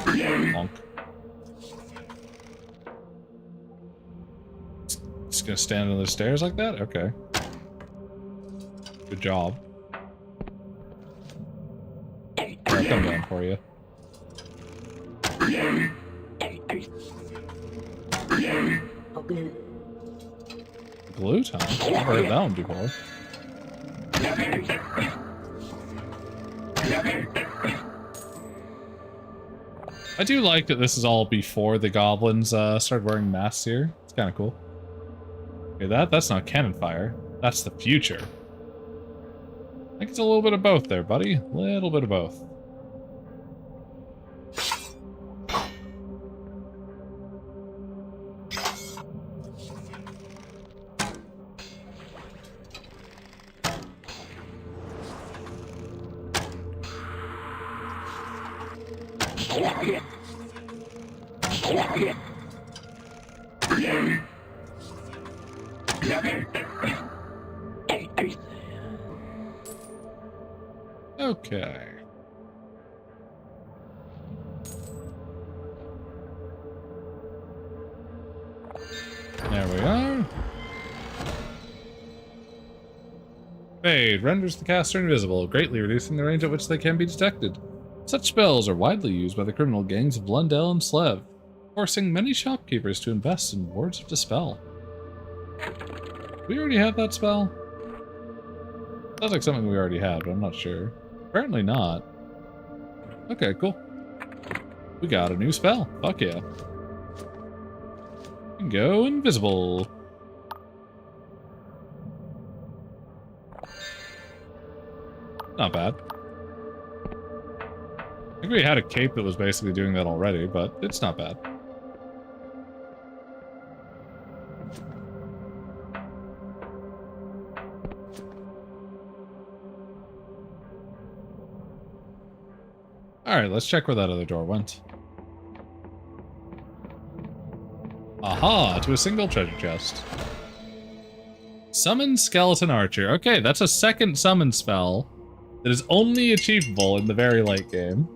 Bonk. Just gonna stand on the stairs like that? Okay. Good job. Here, I'll come down for you. Glue time? I've never heard that one before. I do like that this is all before the goblins started wearing masks here. It's kind of cool. Okay, that's not cannon fire. That's the future. I think it's a little bit of both there, buddy. A little bit of both. Okay. There we are. Fade renders the caster invisible, greatly reducing the range at which they can be detected. Such spells are widely used by the criminal gangs of Lundell and Slev, forcing many shopkeepers to invest in wards of dispel. We already have that spell? Sounds like something we already had, but I'm not sure. Apparently not. Okay, cool. We got a new spell. Fuck yeah. We can go invisible. Not bad. I think we had a cape that was basically doing that already, but it's not bad. Alright, let's check where that other door went. Aha! To a single treasure chest. Summon Skeleton Archer. Okay, that's a second summon spell that is only achievable in the very late game.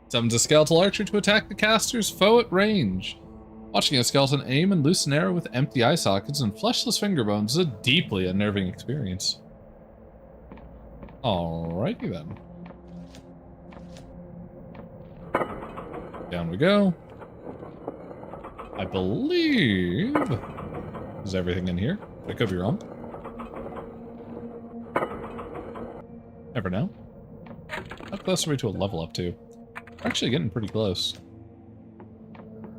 Summons a Skeletal Archer to attack the caster's foe at range. Watching a skeleton aim and loose an arrow with empty eye sockets and fleshless finger bones is a deeply unnerving experience. Alrighty then. Down we go. I believe there's everything in here. I could be wrong. Never know. How close are we to a level up to? We're actually getting pretty close.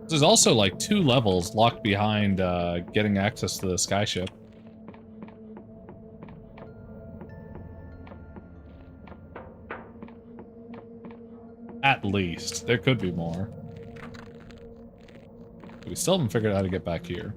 There's also like 2 levels locked behind getting access to the skyship. At least. There could be more. We still haven't figured out how to get back here.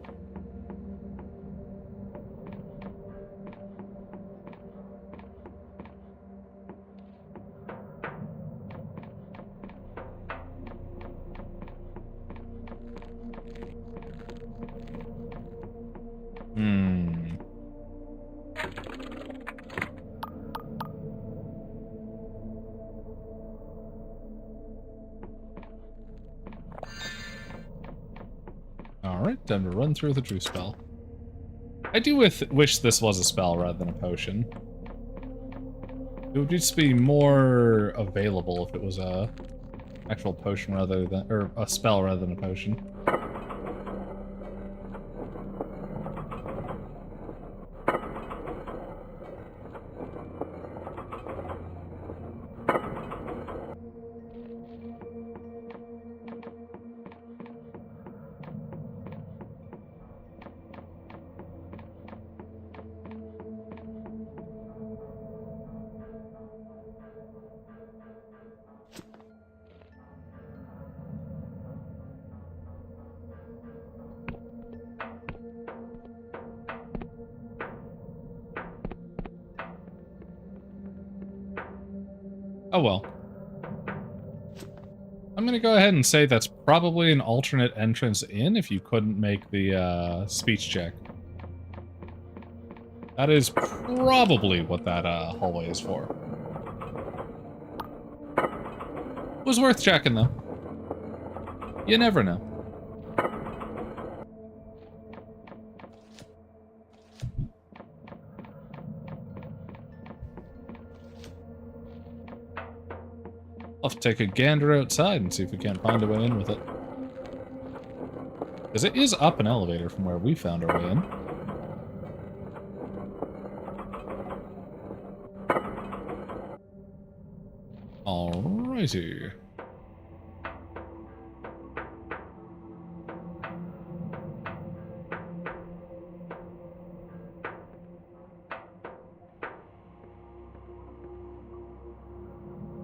Alright, time to run through the true spell. I do wish this was a spell rather than a potion. It would just be more available if it was a actual potion rather than, or a spell rather than a potion. Oh well. I'm gonna go ahead and say that's probably an alternate entrance in if you couldn't make the speech check. That is probably what that hallway is for. Was worth checking though. You never know. I'll have to take a gander outside and see if we can't find a way in with it. Because it is up an elevator from where we found our way in. Alrighty.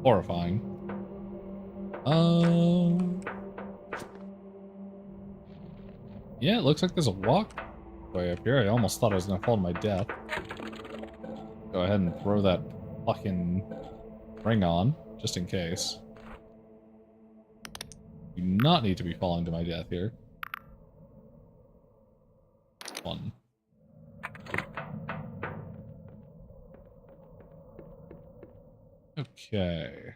Horrifying. Yeah, it looks like there's a walkway up here. I almost thought I was gonna fall to my death. Go ahead and throw that fucking ring on, just in case. Do not need to be falling to my death here. 1. Okay.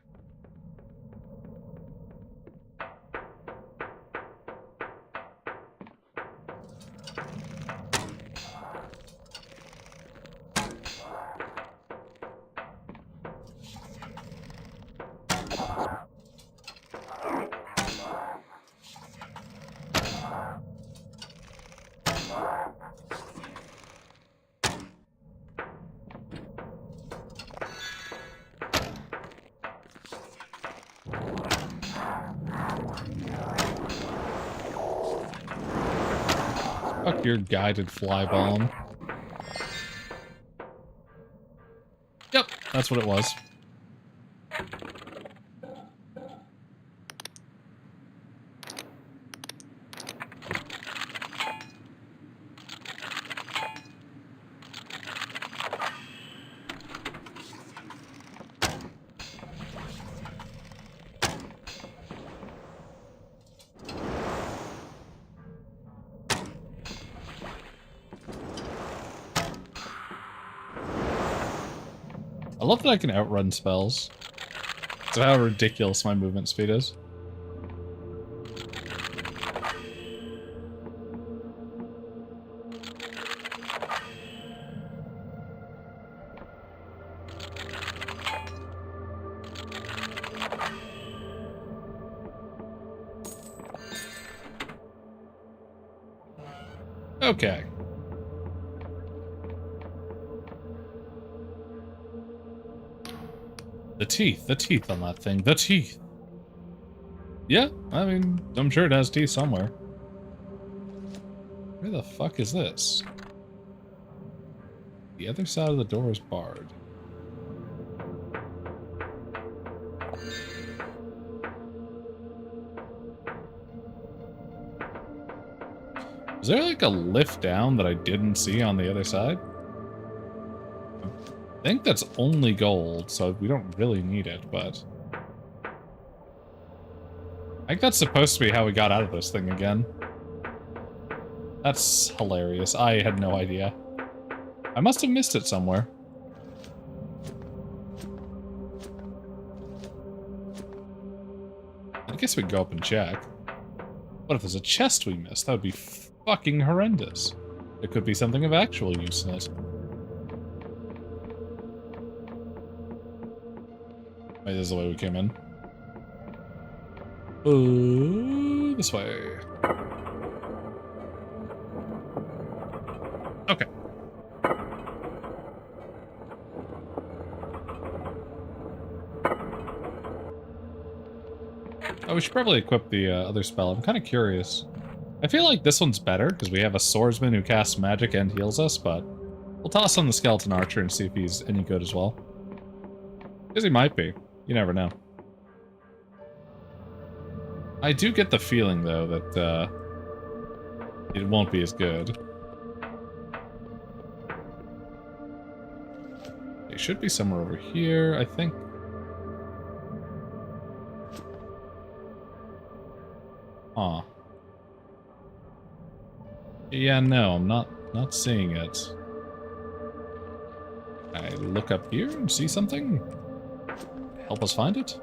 Fuck your guided fly bomb. Yep, that's what it was. I love that I can outrun spells. That's how ridiculous my movement speed is. Okay. The teeth on that thing, the teeth. Yeah, I mean, I'm sure it has teeth somewhere. Where the fuck is this? The other side of the door is barred. Is there like a lift down that I didn't see on the other side? I think that's only gold, so we don't really need it, but... I think that's supposed to be how we got out of this thing again. That's hilarious. I had no idea. I must have missed it somewhere. I guess we can go up and check. What if there's a chest we missed? That would be fucking horrendous. There could be something of actual use in it. Wait, this is the way we came in. This way. Okay. Oh, we should probably equip the other spell. I'm kind of curious. I feel like this one's better, because we have a swordsman who casts magic and heals us, but we'll toss on the skeleton archer and see if he's any good as well. Because he might be. You never know. I do get the feeling, though, that it won't be as good. It should be somewhere over here, I think. Huh. Yeah, no, I'm not seeing it. I look up here and see something? Help us find it?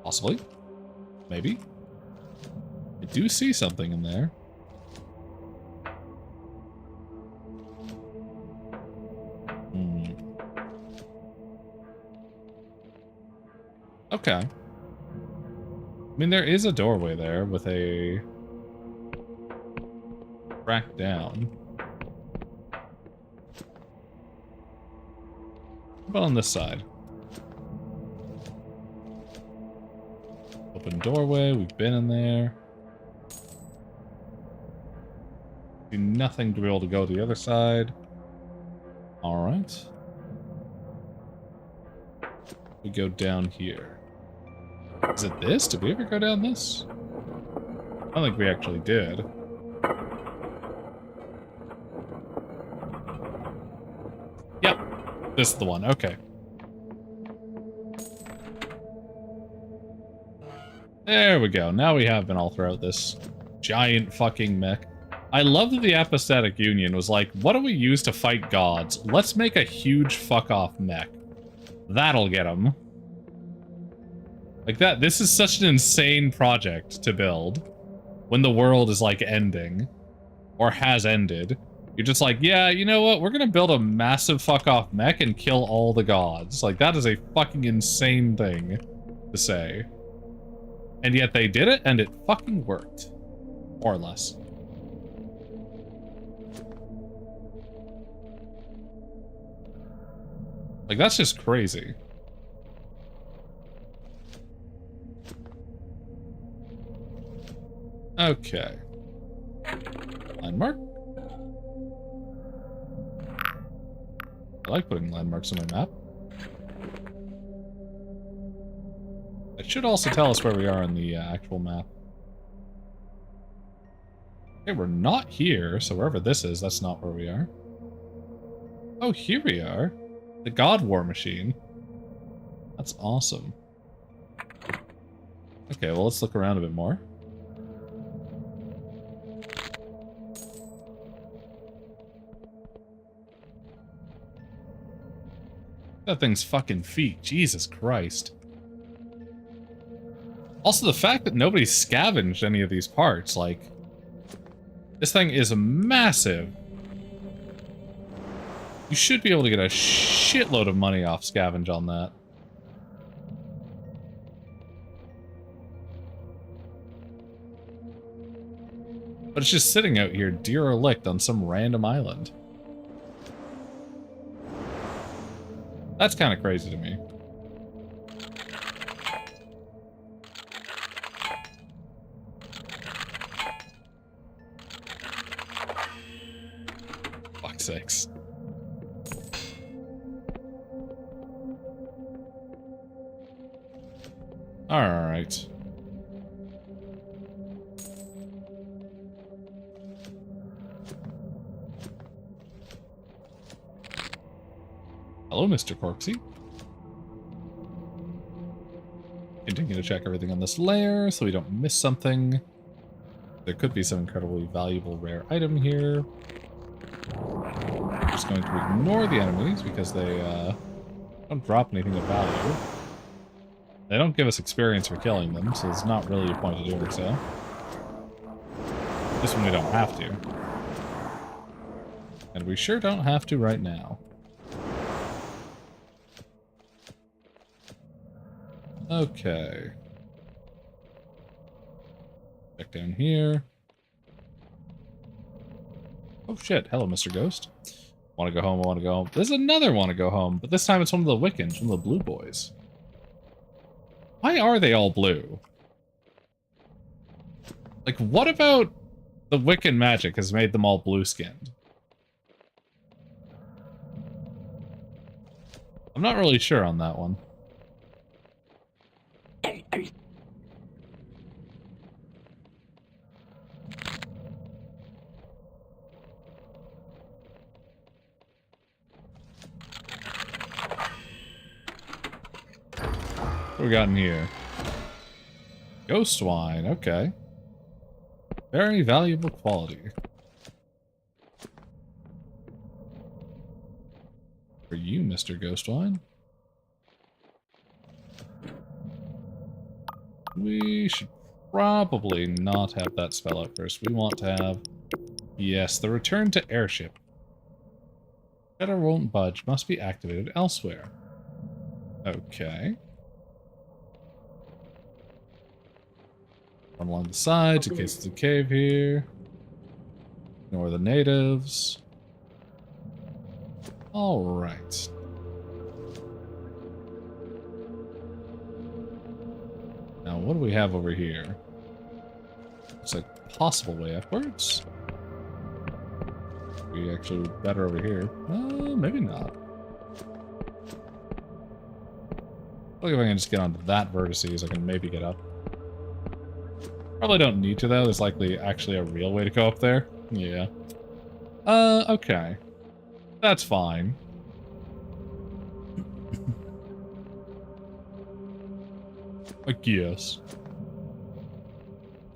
Possibly. Maybe. I do see something in there. Okay. I mean, there is a doorway there with a crack down. What about on this side? Open doorway, we've been in there. See nothing to be able to go to the other side. Alright. We go down here. Is it this? Did we ever go down this? I don't think we actually did. Yep. This is the one. Okay. There we go. Now we have been all throughout this giant fucking mech. I love that the Apostatic Union was like, what do we use to fight gods? Let's make a huge fuck-off mech. That'll get them. Like that, this is such an insane project to build when the world is like ending or has ended. You're just like, yeah, you know what? We're gonna build a massive fuck-off mech and kill all the gods. Like that is a fucking insane thing to say. And yet they did it and it fucking worked. More or less. Like that's just crazy. Okay. Landmark? I like putting landmarks on my map. It should also tell us where we are on the actual map. Okay, we're not here, so wherever this is, that's not where we are. Oh, here we are. The God War Machine. That's awesome. Okay, well, let's look around a bit more. That thing's fucking feet. Jesus Christ. Also, the fact that nobody scavenged any of these parts, like... This thing is massive. You should be able to get a shitload of money off scavenge on that. But it's just sitting out here, derelict on some random island. That's kind of crazy to me. Fuck's sakes. Alright. Hello, Mr. Corksy. Continue to check everything on this layer so we don't miss something. There could be some incredibly valuable rare item here. I'm just going to ignore the enemies because they don't drop anything of value. They don't give us experience for killing them, so there's not really a point of doing so. This one we don't have to. And we sure don't have to right now. Okay. Check down here. Oh shit, hello Mr. Ghost. Wanna go home, I wanna go home. There's another wanna go home, but this time it's one of the Wiccans, one of the blue boys. Why are they all blue? Like, what about the Wiccan magic has made them all blue-skinned? I'm not really sure on that one. What we got in here? Ghost wine, okay. Very valuable quality. For you, Mr. Ghost wine. We should probably not have that spell out first. We want to have... Yes, the return to airship. Shutter won't budge. Must be activated elsewhere. Okay. Run along the sides in case it's a cave here. Ignore the natives. Alright. Now, what do we have over here? It's a possible way upwards. We actually better over here. Maybe not. Look if I can just get onto that vertices, I can maybe get up. Probably don't need to though, there's likely actually a real way to go up there. Yeah. Okay. That's fine. I guess.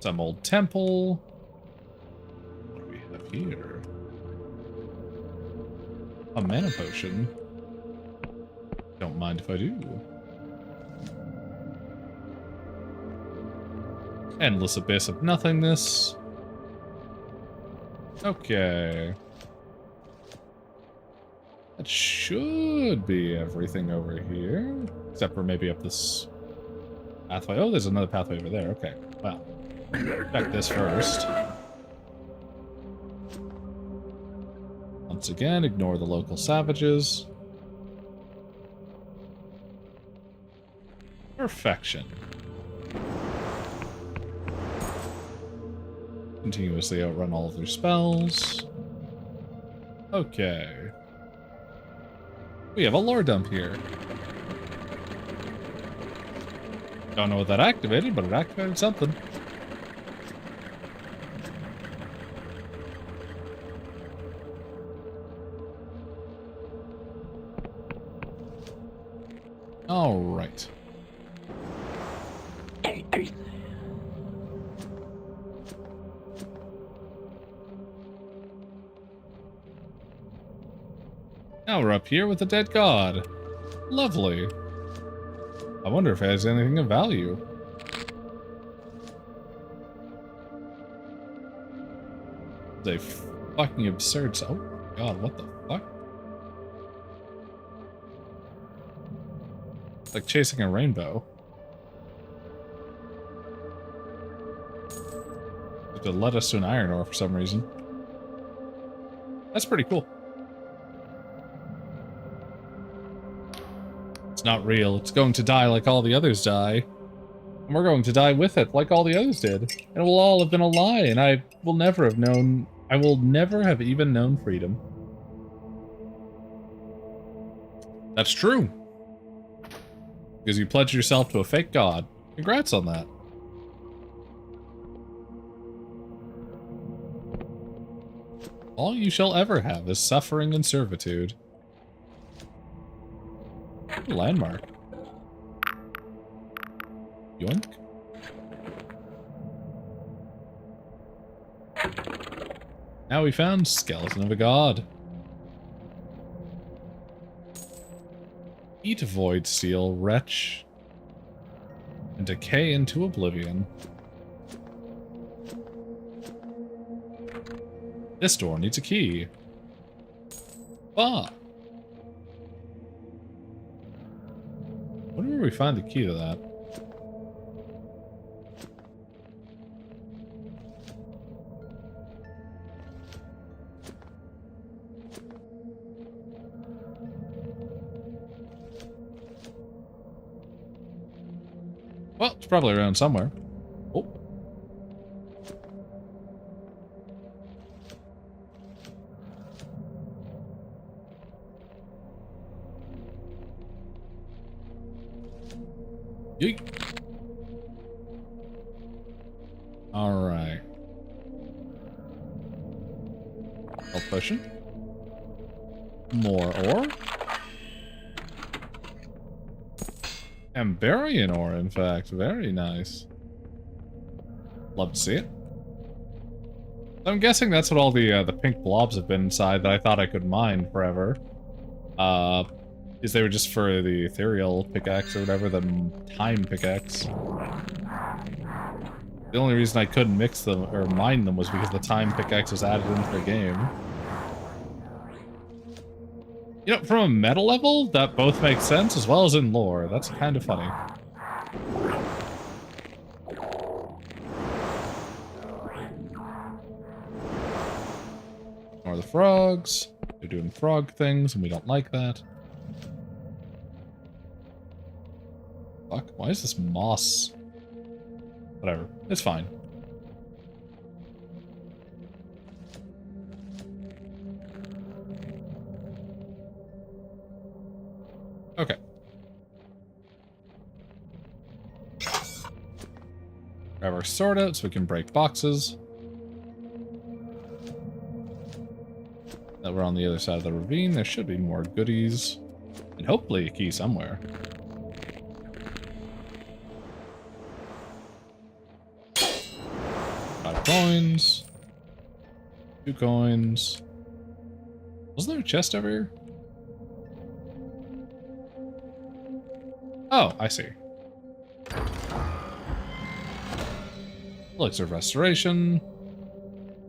Some old temple. What do we have here? A mana potion. Don't mind if I do. Endless abyss of nothingness. Okay. That should be everything over here. Except for maybe up this pathway. Oh, there's another pathway over there. Okay. Well, check this first. Once again, ignore the local savages. Perfection. Continuously outrun all of their spells. Okay. We have a lore dump here. Don't know what that activated, but it activated something. All right. Now we're up here with the dead god. Lovely. I wonder if it has anything of value. It's a fucking absurd... Oh my god, what the fuck? It's like chasing a rainbow. that led us to an iron ore for some reason. That's pretty cool. It's not real. It's going to die like all the others die. And we're going to die with it, like all the others did. And it will all have been a lie, and I will never have known... I will never have even known freedom. That's true. Because you pledged yourself to a fake god. Congrats on that. All you shall ever have is suffering and servitude. Landmark. Yoink. Now we found Skeleton of a God. Eat void steel, wretch, and decay into oblivion. This door needs a key. Ah. Wonder where we find the key to that. Well, it's probably around somewhere. Oh. Yeet. All right. Health potion. More ore. Amberian ore, in fact. Very nice. Love to see it. I'm guessing that's what all the pink blobs have been inside that I thought I could mine forever. Is they were just for the ethereal pickaxe or whatever, the time pickaxe. The only reason I couldn't mix them or mine them was because the time pickaxe was added into the game. You know, from a meta level, that both makes sense, as well as in lore. That's kind of funny. Or the frogs. They're doing frog things, and we don't like that. Fuck, why is this moss? Whatever, it's fine. Okay. Grab our sword out so we can break boxes. Now we're on the other side of the ravine. There should be more goodies. And hopefully a key somewhere. 5 coins. 2 coins. Wasn't there a chest over here? Oh, I see. Elixir of Restoration.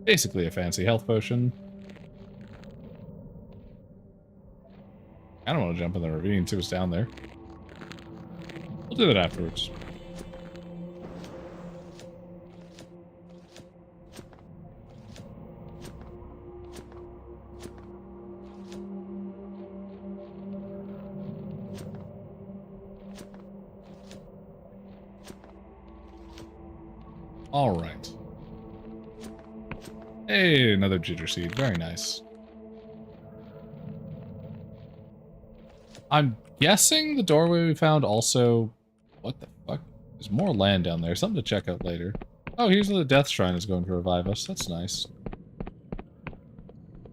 Basically a fancy health potion. I don't want to jump in the ravine and see what's down there. We'll do that afterwards. All right. Hey, another ginger seed. Very nice. I'm guessing the doorway we found also... What the fuck? There's more land down there. Something to check out later. Oh, here's where the Death Shrine is going to revive us. That's nice.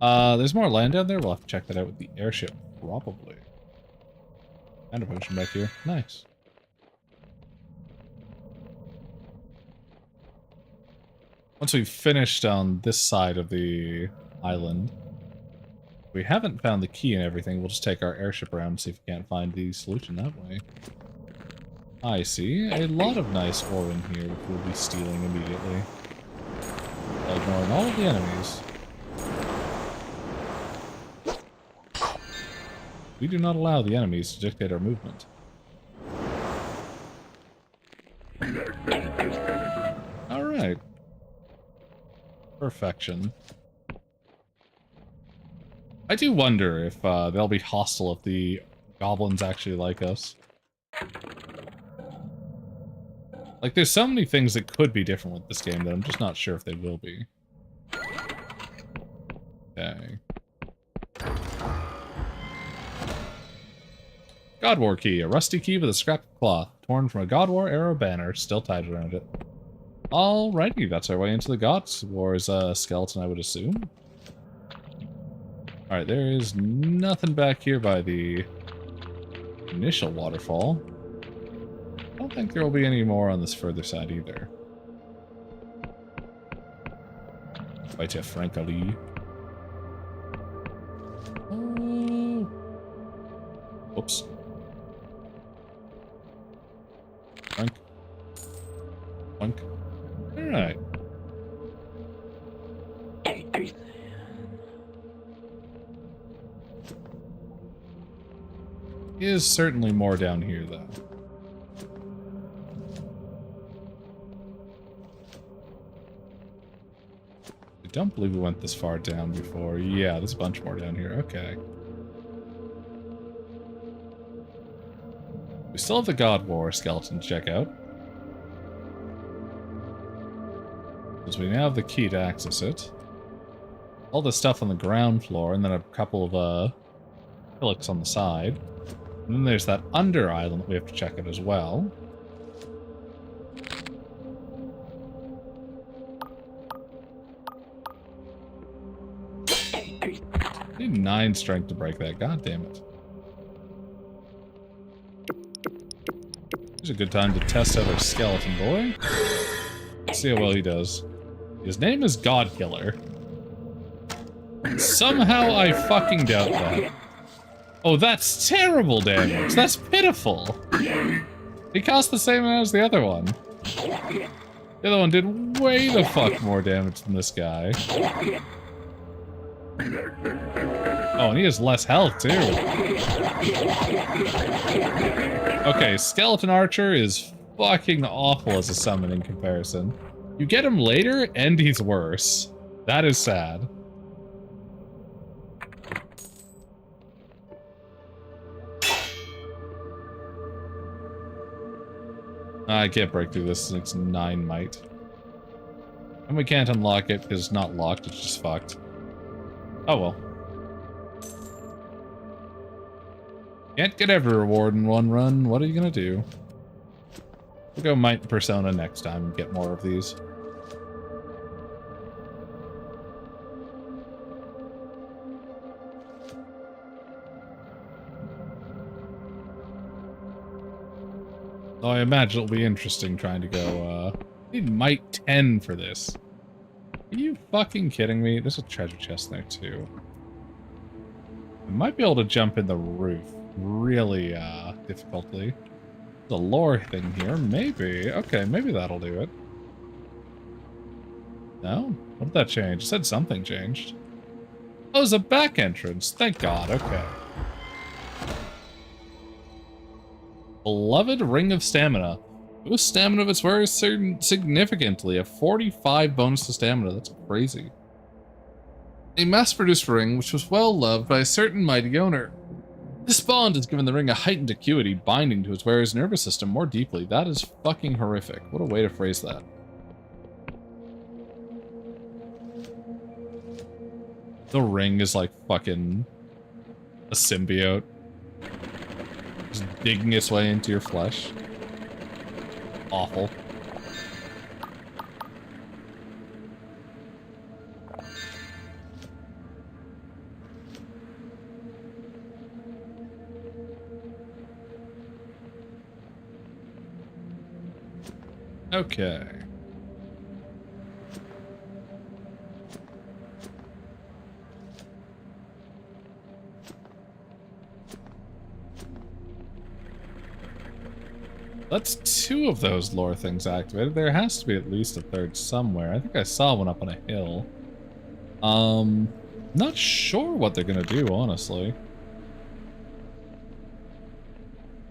There's more land down there. We'll have to check that out with the airship. Probably. And a potion back here. Nice. Once we've finished on this side of the island, we haven't found the key and everything. We'll just take our airship around and see if we can't find the solution that way. I see. A lot of nice ore in here, which we'll be stealing immediately. While ignoring all of the enemies. We do not allow the enemies to dictate our movement. Alright. Perfection. I do wonder if they'll be hostile if the goblins actually like us. Like, there's so many things that could be different with this game that I'm just not sure if they will be. Okay. God War key. A rusty key with a scrap of cloth, torn from a God War era banner, still tied around it. Alrighty, that's our way into the God War's skeleton, I would assume. Alright, there is nothing back here by the initial waterfall. I don't think there will be any more on this further side either. Right to Frankly. Oops. Frank. Frank. Alright. Is certainly more down here, though. I don't believe we went this far down before. Yeah, there's a bunch more down here. Okay. We still have the God War skeleton to check out. Because we now have the key to access it. All the stuff on the ground floor, and then a couple of, hillocks on the side. And then there's that under island that we have to check out as well. I need 9 strength to break that, god damn it. Here's a good time to test out our skeleton boy. Let's see how well he does. His name is God Killer. Somehow I fucking doubt that. Oh, that's terrible damage. That's pitiful. He cost the same amount as the other one. The other one did way the fuck more damage than this guy. Oh, and he has less health, too. Okay, Skeleton Archer is fucking awful as a summon in comparison. You get him later, and he's worse. That is sad. I can't break through this, it's 9 might. And we can't unlock it because it's not locked, it's just fucked. Oh well. Can't get every reward in one run, what are you gonna do? We'll go Might and Persona next time and get more of these. Oh, I imagine it'll be interesting trying to go, I need Might 10 for this. Are you fucking kidding me? There's a treasure chest there, too. I might be able to jump in the roof. Really, difficultly. There's a lore thing here. Maybe. Okay, maybe that'll do it. No? What did that change? It said something changed. Oh, there's a back entrance. Thank God. Okay. Beloved Ring of Stamina. Boost stamina of its wearers significantly. A 45 bonus to stamina. That's crazy. A mass-produced ring which was well loved by a certain mighty owner. This bond has given the ring a heightened acuity, binding to its wearer's nervous system more deeply. That is fucking horrific. What a way to phrase that. The ring is like fucking a symbiote. Just digging its way into your flesh. Awful. Okay. That's 2 of those lore things activated. There has to be at least a 3rd somewhere. I think I saw one up on a hill. Not sure what they're gonna do, honestly.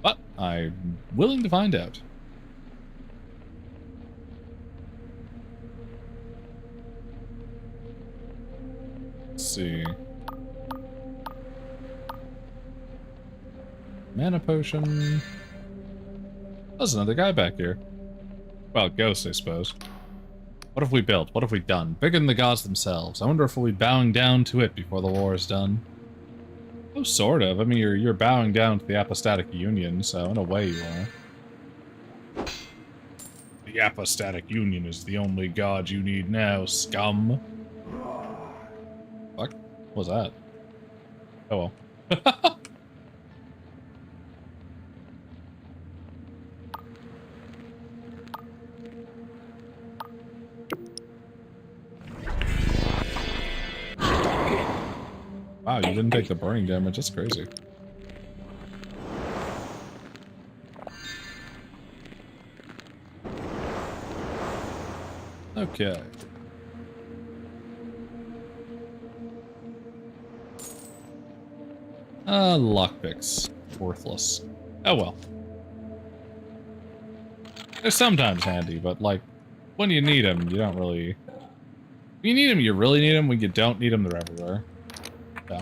But I'm willing to find out. see. Mana potion. There's another guy back here. Well, ghost, I suppose. What have we built? What have we done? Bigger than the gods themselves. I wonder if we'll be bowing down to it before the war is done. Oh, sort of. I mean, you're bowing down to the Apostatic Union, so in a way you are. The Apostatic Union is the only god you need now, scum. Fuck? What was that? Oh well. Wow, you didn't take the burning damage. That's crazy. Okay. Lockpicks. Worthless. Oh well. They're sometimes handy, but like, when you need them, you don't really... When you need them, you really need them. When you don't need them, they're everywhere. Yeah.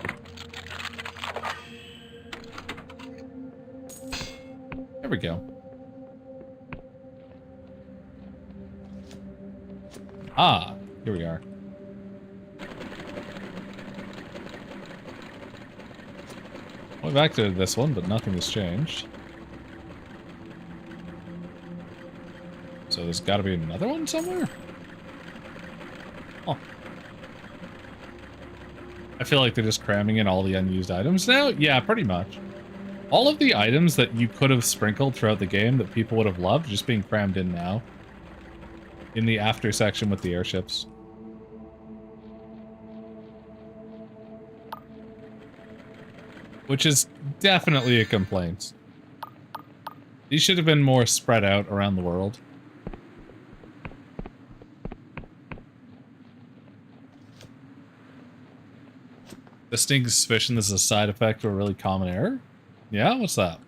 There we go. Ah, here we are. We've activated this one, but nothing has changed. So there's got to be another one somewhere? Oh. I feel like they're just cramming in all the unused items now? Yeah, pretty much. All of the items that you could have sprinkled throughout the game that people would have loved just being crammed in now. In the after section with the airships. Which is definitely a complaint. These should have been more spread out around the world. Distinct suspicion this is a side effect of a really common error? Yeah, what's that?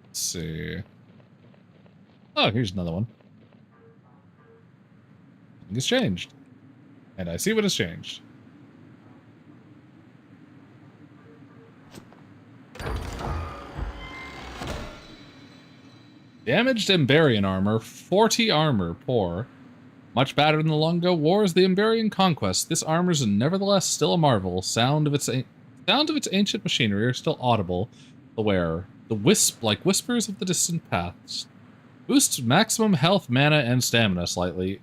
Let's see. Oh, here's another one. Something has changed. And I see what has changed. Damaged Emberian armor, 40 armor, poor. Much battered in the long-ago wars, the Emberian conquest. This armor is nevertheless still a marvel. Sound of its ancient machinery are still audible. The wearer, the wisp like whispers of the distant paths. Boosts maximum health, mana, and stamina slightly.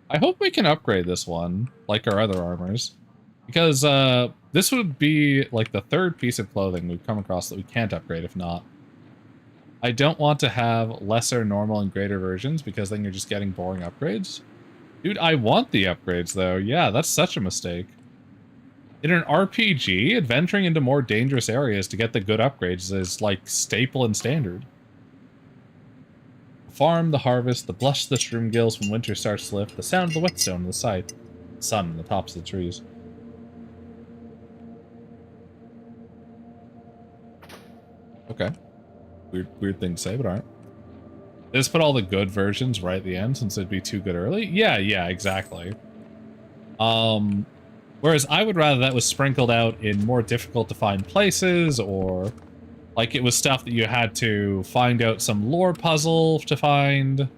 I hope we can upgrade this one, like our other armors. Because, this would be, like, the third piece of clothing we've come across that we can't upgrade if not. I don't want to have lesser, normal, and greater versions, because then you're just getting boring upgrades. Dude, I want the upgrades, though. Yeah, that's such a mistake. In an RPG, adventuring into more dangerous areas to get the good upgrades is, like, staple and standard. The farm, the harvest, the blush of the shroom gills when winter starts to lift, the sound of the whetstone in the sight, the sun on the tops of the trees. Okay. Weird thing to say, but alright. They just put all the good versions right at the end since it'd be too good early? Yeah, exactly. Whereas I would rather that was sprinkled out in more difficult to find places, or like it was stuff that you had to find out some lore puzzle to find.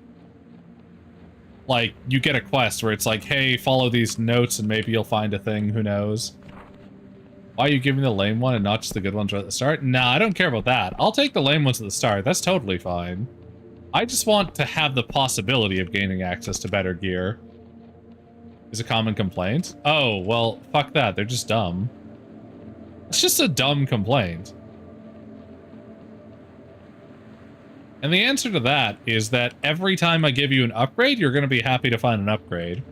Like, you get a quest where it's like, hey, follow these notes and maybe you'll find a thing, who knows. Why are you giving the lame one and not just the good ones right at the start? Nah, I don't care about that. I'll take the lame ones at the start. That's totally fine. I just want to have the possibility of gaining access to better gear. Is a common complaint? Oh, well, fuck that. They're just dumb. It's just a dumb complaint. And the answer to that is that every time I give you an upgrade, you're going to be happy to find an upgrade.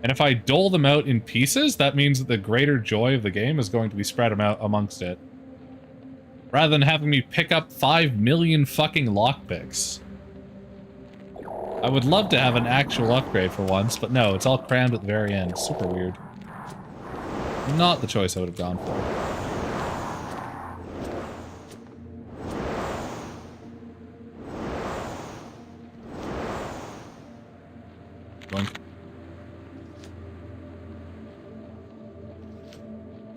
And if I dole them out in pieces, that means that the greater joy of the game is going to be spread out amongst it. Rather than having me pick up 5 million fucking lockpicks. I would love to have an actual upgrade for once, but no, it's all crammed at the very end. Super weird. Not the choice I would have gone for. Blink.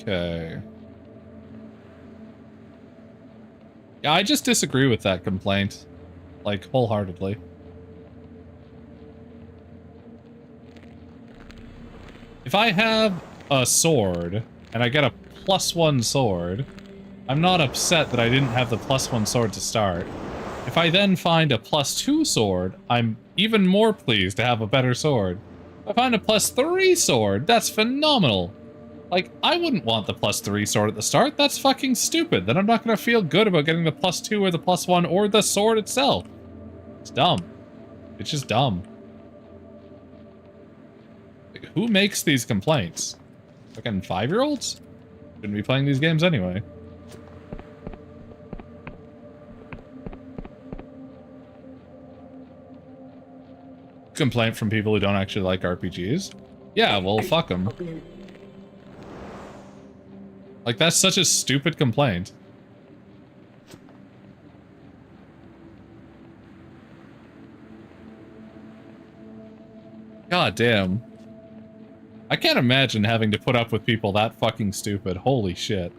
Okay. Yeah, I just disagree with that complaint. Like, wholeheartedly. If I have a sword, and I get a +1 sword, I'm not upset that I didn't have the +1 sword to start. If I then find a +2 sword, I'm even more pleased to have a better sword. If I find a +3 sword, that's phenomenal. Like, I wouldn't want the +3 sword at the start. That's fucking stupid. Then I'm not gonna feel good about getting the +2 or the +1 or the sword itself. It's dumb. It's just dumb. Like, who makes these complaints? Fucking 5-year-olds? Shouldn't be playing these games anyway. Complaint from people who don't actually like RPGs? Yeah, well, fuck them. Like, that's such a stupid complaint. God damn. I can't imagine having to put up with people that fucking stupid. Holy shit.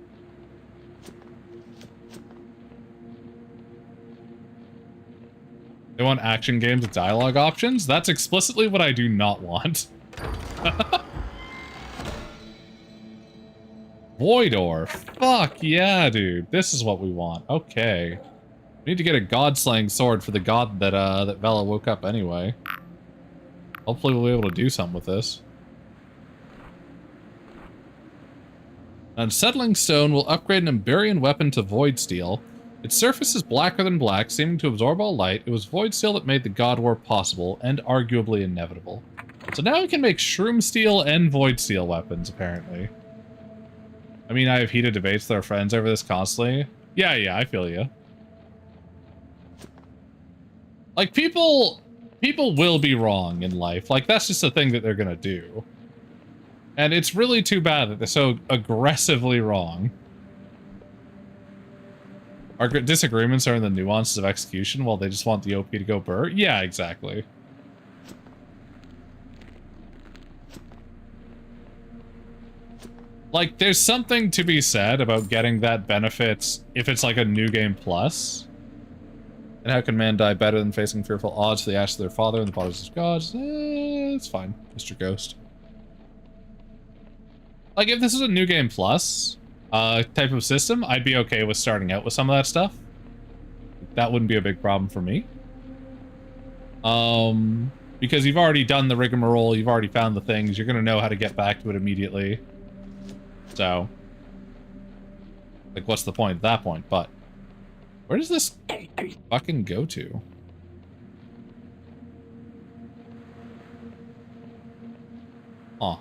They want action games with dialogue options? That's explicitly what I do not want. Voidor. Fuck yeah, dude. This is what we want. Okay. We need to get a god-slaying sword for the god that, that Vela woke up anyway. Hopefully we'll be able to do something with this. Unsettling Stone will upgrade an Emberian weapon to Void Steel. Its surface is blacker than black, seeming to absorb all light. It was Void Steel that made the God War possible, and arguably inevitable. So now we can make Shroom Steel and Void Steel weapons, apparently. I mean, I have heated debates with our friends over this constantly. Yeah, I feel you. Like, people will be wrong in life. Like, that's just a thing that they're gonna do. And it's really too bad that they're so aggressively wrong. Our disagreements are in the nuances of execution while they just want the OP to go burr? Yeah, exactly. Like, there's something to be said about getting that benefit if it's like a new game plus. And how can man die better than facing fearful odds for the ashes of their father and the bodies of gods? It's fine, Mr. Ghost. Like, if this was a new game plus type of system, I'd be okay with starting out with some of that stuff. That wouldn't be a big problem for me. Because you've already done the rigmarole, you've already found the things, you're gonna know how to get back to it immediately. So, like, what's the point at that point? But where does this fucking go to? Huh.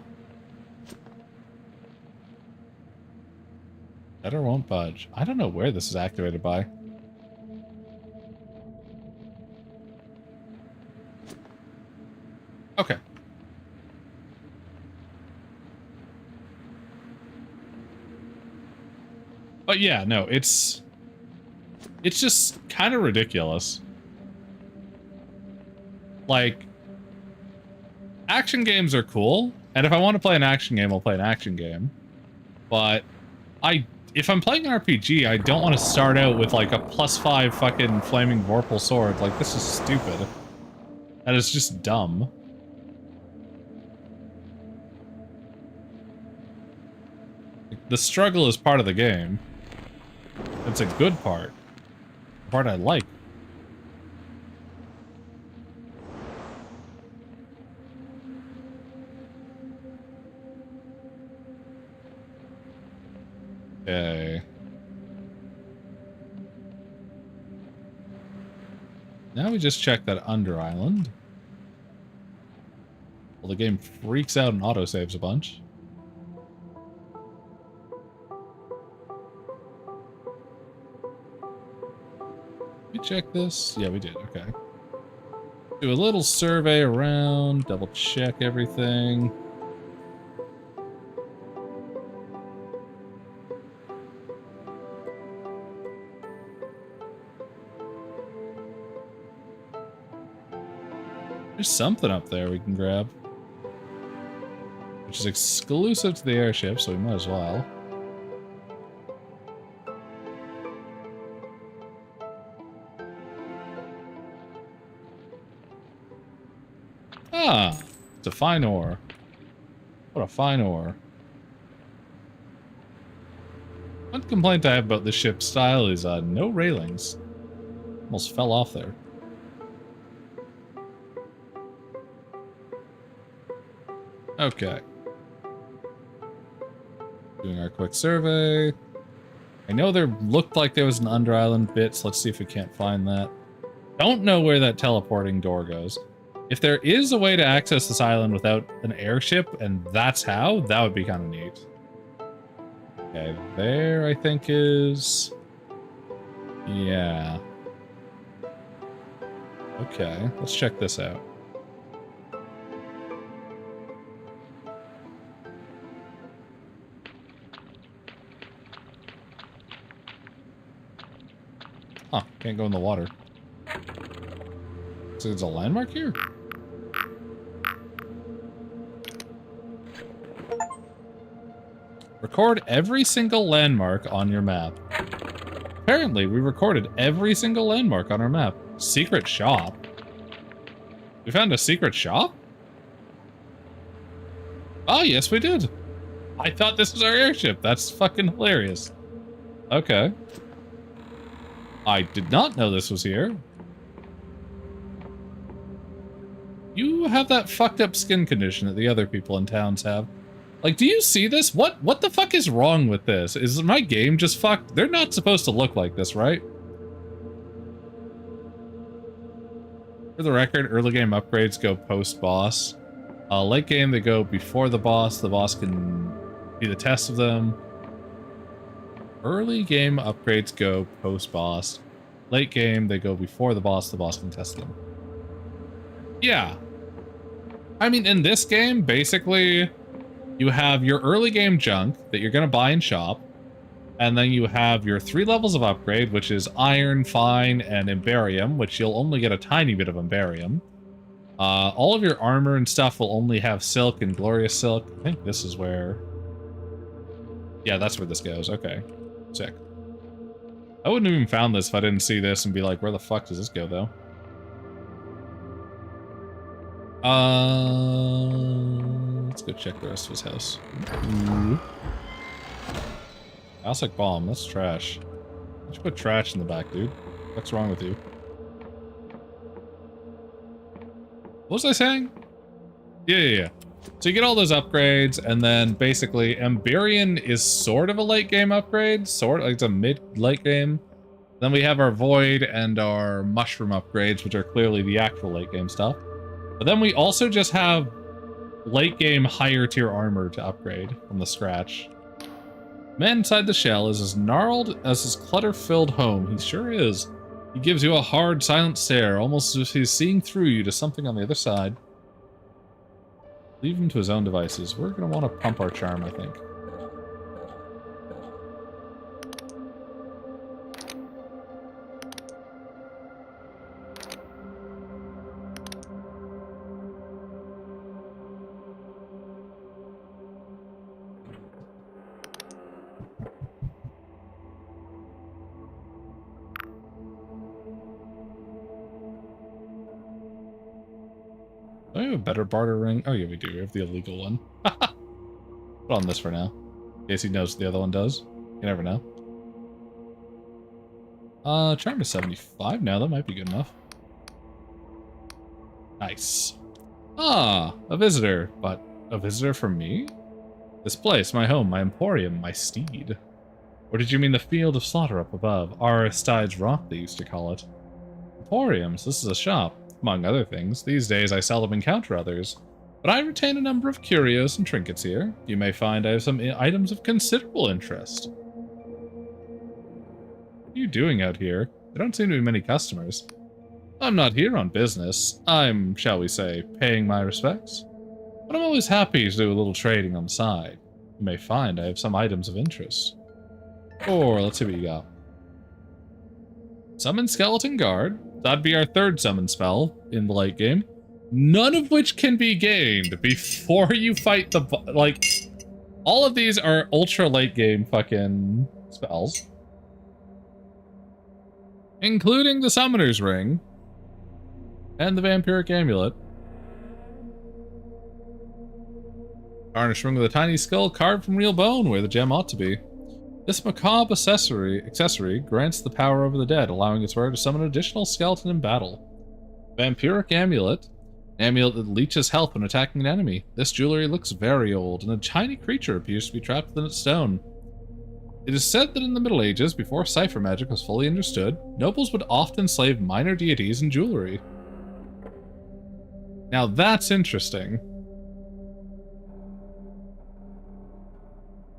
Better won't budge. I don't know where this is activated by. Okay. But yeah, no, it's just kind of ridiculous. Like, action games are cool, and if I want to play an action game, I'll play an action game. But if I'm playing an RPG, I don't want to start out with like a +5 fucking flaming vorpal sword. Like, this is stupid. That is just dumb. The struggle is part of the game. It's a good part. The part I like. Okay. Now we just check that under island. Well, the game freaks out and autosaves a bunch. We check this? Yeah, we did. Okay. Do a little survey around, double check everything. There's something up there we can grab. Which is exclusive to the airship, so we might as well. Ah! It's a fine ore. What a fine ore. One complaint I have about this ship's style is no railings. Almost fell off there. Okay. Doing our quick survey. I know there looked like there was an under-island bit, so let's see if we can't find that. Don't know where that teleporting door goes. If there is a way to access this island without an airship, and that's how, that would be kind of neat. Okay, there I think is... Yeah. Okay, let's check this out. Huh, can't go in the water. So there's a landmark here? Record every single landmark on your map. Apparently, we recorded every single landmark on our map. Secret shop? We found a secret shop? Oh, yes, we did. I thought this was our airship. That's fucking hilarious. Okay. I did not know this was here. You have that fucked up skin condition that the other people in towns have. Like, do you see this? What the fuck is wrong with this? Is my game just fucked? They're not supposed to look like this, right? For the record, early game upgrades go post-boss. Late game, they go before the boss. The boss can be the test of them. Early game upgrades go post-boss. Late game, they go before the boss can test them. Yeah. I mean, in this game, basically, you have your early game junk that you're going to buy in shop, and then you have your 3 levels of upgrade, which is Iron, Fine, and Imbarium, which you'll only get a tiny bit of Imbarium. All of your armor and stuff will only have Silk and Glorious Silk. I think this is where... Yeah, that's where this goes. Okay. Sick. I wouldn't have even found this if I didn't see this and be like, where the fuck does this go, though? Let's go check the rest of his house. Alsic bomb, that's trash. Why don't you put trash in the back, dude? What's wrong with you? What was I saying? Yeah. So you get all those upgrades, and then basically Emberian is sort of a late game upgrade, sort of like it's a mid-late game. Then we have our Void and our Mushroom upgrades, which are clearly the actual late game stuff. But then we also just have late game higher tier armor to upgrade from the scratch. Man inside the shell is as gnarled as his clutter-filled home. He sure is. He gives you a hard, silent stare, almost as if he's seeing through you to something on the other side. Leave him to his own devices. We're going to want to pump our charm, I think. Do I have a better barter ring? Oh yeah, we do. We have the illegal one. Put on this for now. In case he knows what the other one does. You never know. Charm is 75 now. That might be good enough. Nice. Ah, a visitor. But a visitor from me? This place, my home, my emporium, my steed. Or did you mean the field of slaughter up above? Aristide's Rock, they used to call it. Emporiums, this is a shop. Among other things, these days I seldom encounter others, but I retain a number of curios and trinkets here. You may find I have some items of considerable interest. What are you doing out here? There don't seem to be many customers. I'm not here on business. I'm, shall we say, paying my respects. But I'm always happy to do a little trading on the side. You may find I have some items of interest. Or, let's see what you got. Summon Skeleton Guard. That'd be our 3rd summon spell in the late game. None of which can be gained before you fight the... Like, all of these are ultra late game fucking spells. Including the Summoner's Ring. And the Vampiric Amulet. Tarnished ring with a tiny skull carved from real bone where the gem ought to be. This macabre accessory grants the power over the dead, allowing its wearer to summon an additional skeleton in battle. Vampiric Amulet. An amulet that leeches health when attacking an enemy. This jewelry looks very old, and a tiny creature appears to be trapped within its stone. It is said that in the Middle Ages, before cipher magic was fully understood, nobles would often slave minor deities in jewelry. Now that's interesting.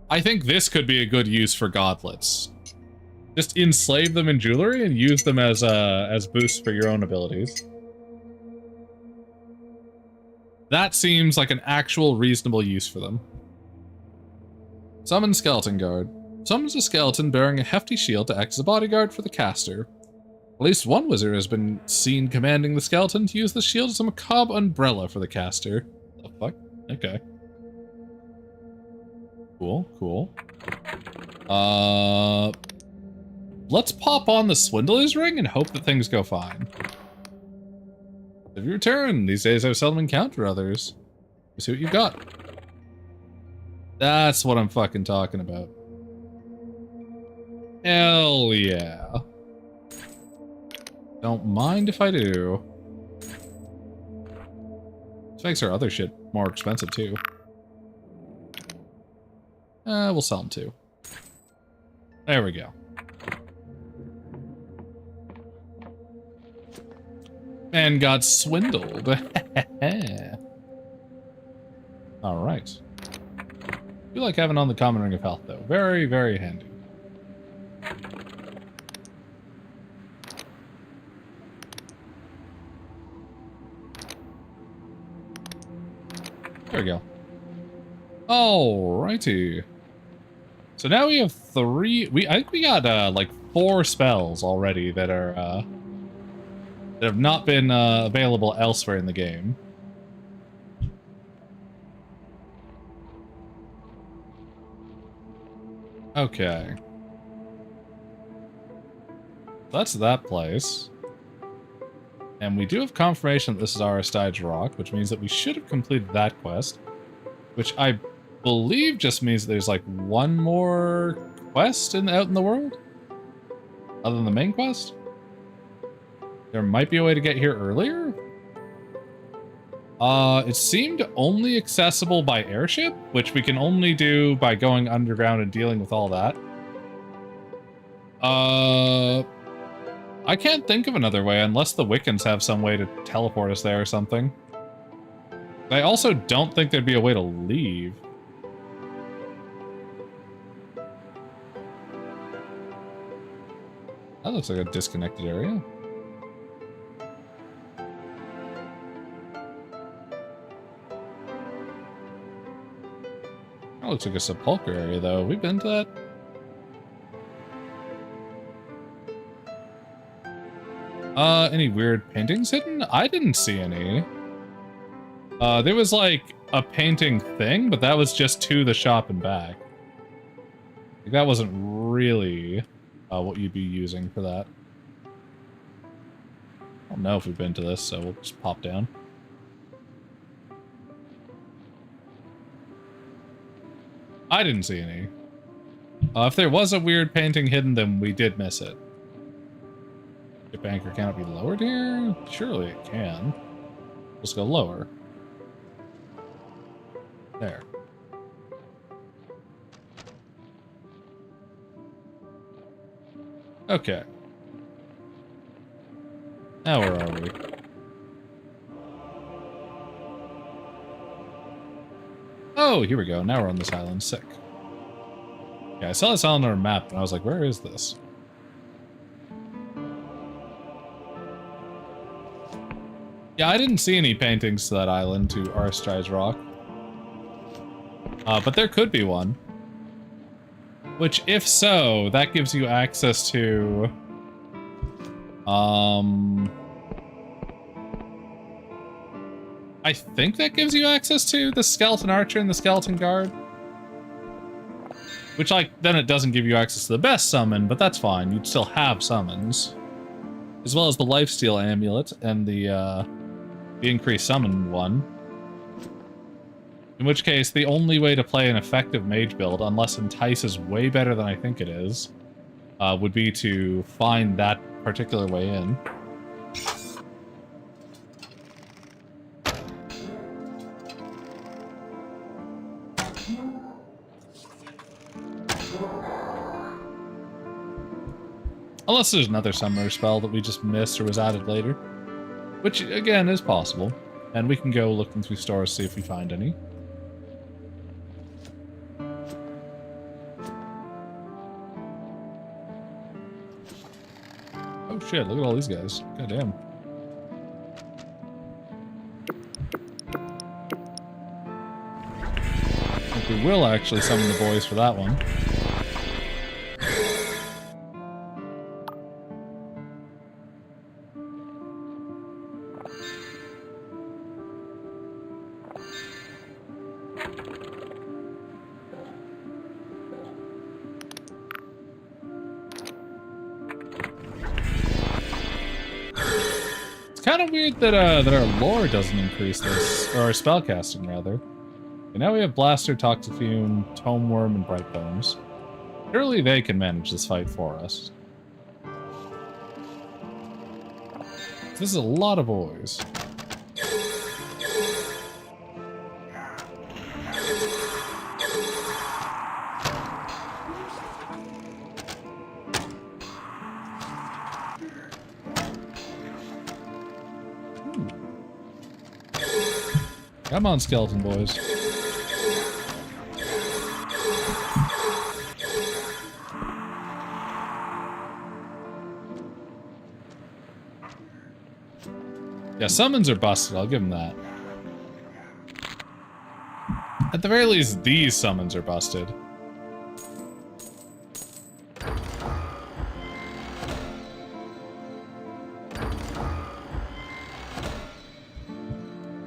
I think this could be a good use for godlets. Just enslave them in jewelry and use them as boosts for your own abilities. That seems like an actual reasonable use for them. Summon Skeleton Guard. Summons a skeleton bearing a hefty shield to act as a bodyguard for the caster. At least one wizard has been seen commanding the skeleton to use the shield as a macabre umbrella for the caster. The fuck? Okay. Cool, cool. Let's pop on the Swindler's Ring and hope that things go fine. If you return, these days I've seldom encountered others. Let's see what you've got. That's what I'm fucking talking about. Hell yeah. Don't mind if I do. This makes our other shit more expensive too. We'll sell them too. There we go. Man got swindled. Alright. I like having on the common ring of health though. Very, very handy. There we go. Alrighty. So now we have three... I think we got, like, 4 spells already that are, that have not been, available elsewhere in the game. Okay. That's that place. And we do have confirmation that this is Aristide Rock, which means that we should have completed that quest. Which I believe just means that there's like one more quest out in the world? Other than the main quest? There might be a way to get here earlier? It seemed only accessible by airship, which we can only do by going underground and dealing with all that. I can't think of another way unless the Wiccans have some way to teleport us there or something. I also don't think there'd be a way to leave. That looks like a disconnected area. That looks like a sepulcher area, though. Have we been to that? Any weird paintings hidden? I didn't see any. There was, like, a painting thing, but that was just to the shop and back. Like, that wasn't really what you'd be using for that. I don't know if we've been to this, so we'll just pop down. I didn't see any. If there was a weird painting hidden, then we did miss it. Ship anchor cannot be lowered here? Surely it can. Let's go lower. There. Okay. Now where are we? Oh, here we go. Now we're on this island. Sick. Yeah, I saw this island on our map, and I was like, where is this? Yeah, I didn't see any paintings to that island, to Aristide's Rock. But there could be one. Which, if so, that gives you access to... I think that gives you access to the skeleton archer and the skeleton guard. Which, like, then it doesn't give you access to the best summon, but that's fine. You'd still have summons. As well as the lifesteal amulet and the increased summon one. In which case, the only way to play an effective mage build, unless Entice is way better than I think it is, would be to find that particular way in. Unless there's another summoner spell that we just missed or was added later. Which, again, is possible. And we can go looking through stores, see if we find any. Oh shit, look at all these guys. God damn. I think we will actually summon the boys for that one. Kind of weird that our lore doesn't increase this, or our spellcasting rather. And now we have Blaster, Toxafume, Tomeworm, and Brightbones. Surely they can manage this fight for us. This is a lot of boys. Come on, skeleton boys. Yeah, summons are busted, I'll give them that. At the very least, these summons are busted.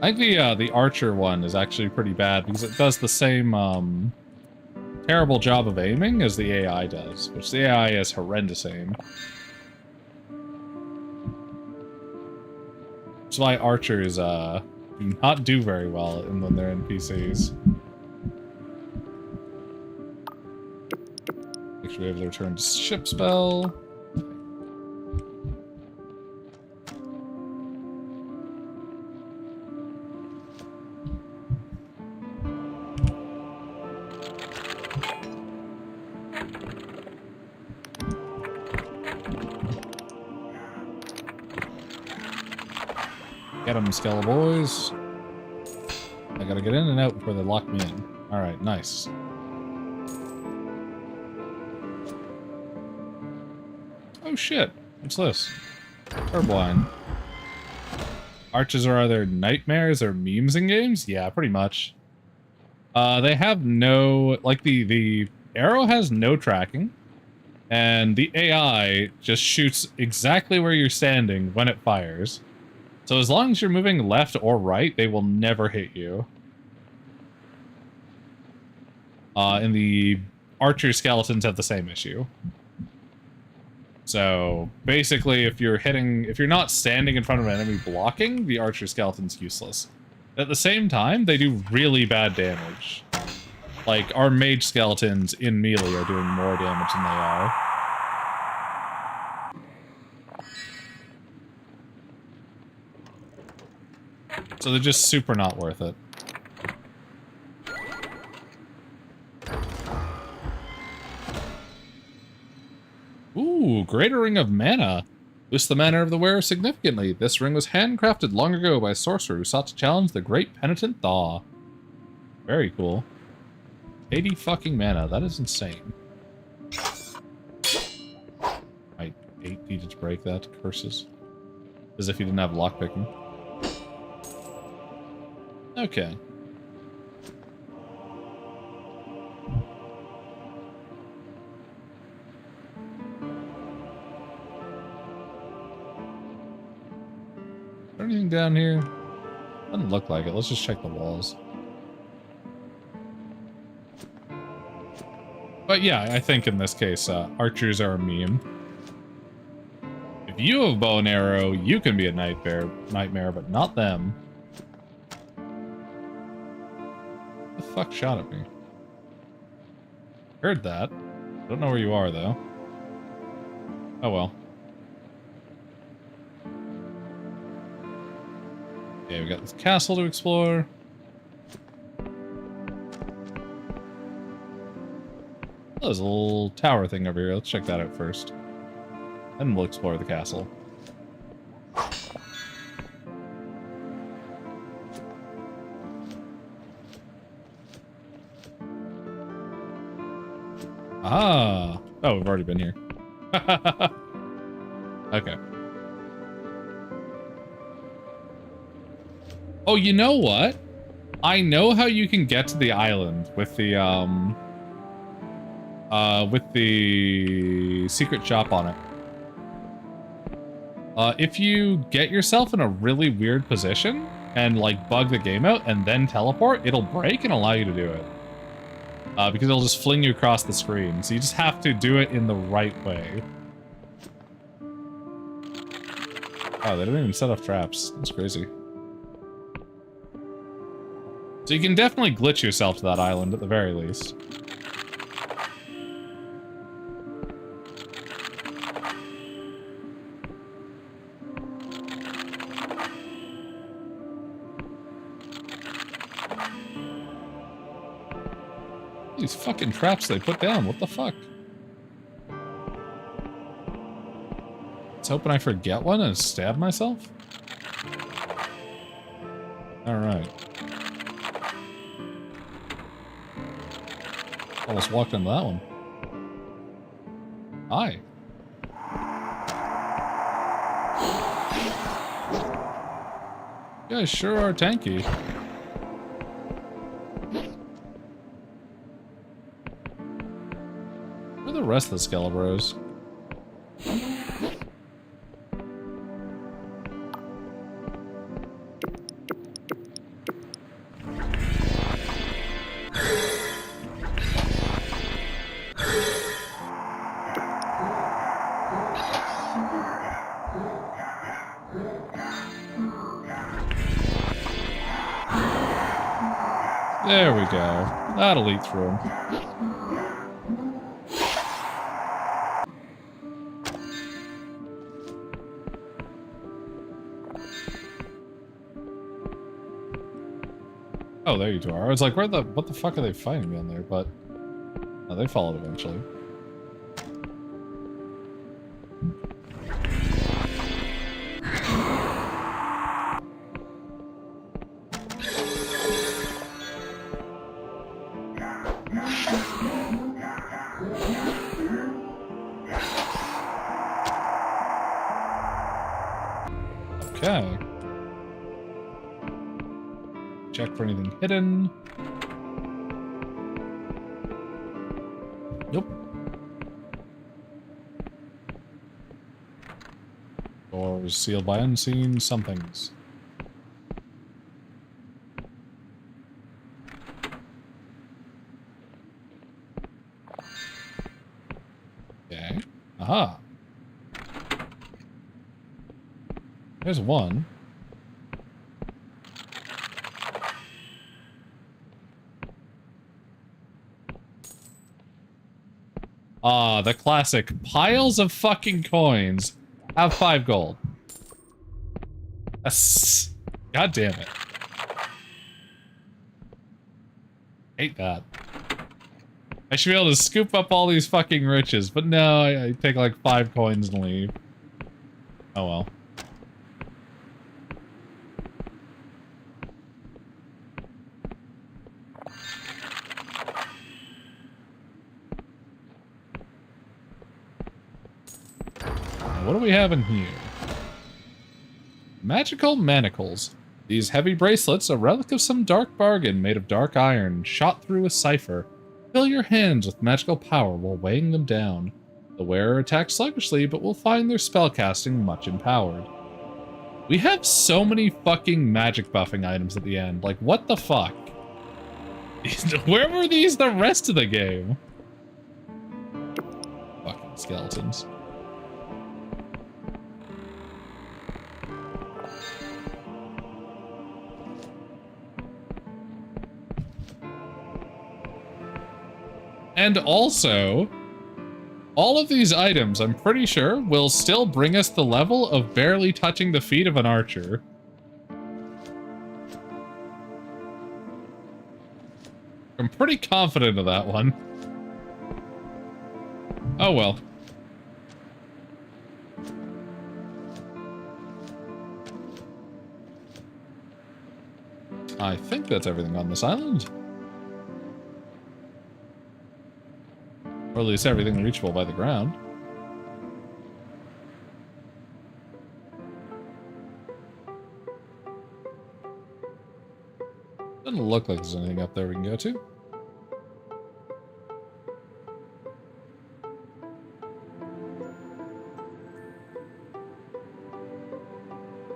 I think the archer one is actually pretty bad because it does the same terrible job of aiming as the AI does, which the AI has horrendous aim. That's why archers do not do very well when they're NPCs. Make sure we have the return to ship spell. Get them, Skella boys. I gotta get in and out before they lock me in. Alright, nice. Oh shit. What's this? Purblind. Archers are either nightmares or memes in games? Yeah, pretty much. They have no... Like, the arrow has no tracking. And the AI just shoots exactly where you're standing when it fires. So as long as you're moving left or right, they will never hit you. And the archer skeletons have the same issue. So basically, if you're not standing in front of an enemy blocking, the archer skeleton's useless. At the same time, they do really bad damage. Like, our mage skeletons in melee are doing more damage than they are. So they're just super not worth it. Ooh, Greater Ring of Mana. Boosts the mana of the wearer significantly. This ring was handcrafted long ago by a sorcerer who sought to challenge the Great Penitent Thaw. Very cool. 80 fucking mana. That is insane. I 8 needed to break that. Curses. As if you didn't have lockpicking. Okay. Is there anything down here? Doesn't look like it. Let's just check the walls. But yeah, I think in this case, archers are a meme. If you have bow and arrow, you can be a nightmare, but not them. What the fuck shot at me? Heard that. Don't know where you are, though. Oh well. Okay, we got this castle to explore. Oh, there's a little tower thing over here. Let's check that out first. Then we'll explore the castle. Ah! Oh, we've already been here. Okay. Oh, you know what? I know how you can get to the island with the secret shop on it. If you get yourself in a really weird position and like bug the game out and then teleport, it'll break and allow you to do it. Because it'll just fling you across the screen. So you just have to do it in the right way. Oh, they didn't even set off traps. That's crazy. So you can definitely glitch yourself to that island at the very least. These fucking traps they put down, what the fuck? Let's hoping I forget one and stab myself? Alright. Almost walked into that one. Hi. You guys sure are tanky. Where are the rest of the Skelebros? There we go. That'll eat through him. Oh, there you two are. I was like, what the fuck are they fighting down there? But no, they followed eventually. Okay. Check for anything hidden. Nope. Doors sealed by unseen somethings. Okay. Aha. There's one. Ah, the classic piles of fucking coins. Have 5 gold. God damn it. Hate that. I should be able to scoop up all these fucking riches, but no, I take like 5 coins and leave. Oh well. What do we have in here? Magical manacles. These heavy bracelets, a relic of some dark bargain made of dark iron, shot through a cipher. Fill your hands with magical power while weighing them down. The wearer attacks sluggishly, but will find their spellcasting much empowered. We have so many fucking magic buffing items at the end. Like, what the fuck? Where were these the rest of the game? Fucking skeletons. And also, all of these items, I'm pretty sure, will still bring us the level of barely touching the feet of an archer. I'm pretty confident of that one. Oh well. I think that's everything on this island. Or at least everything reachable by the ground. Doesn't look like there's anything up there we can go to.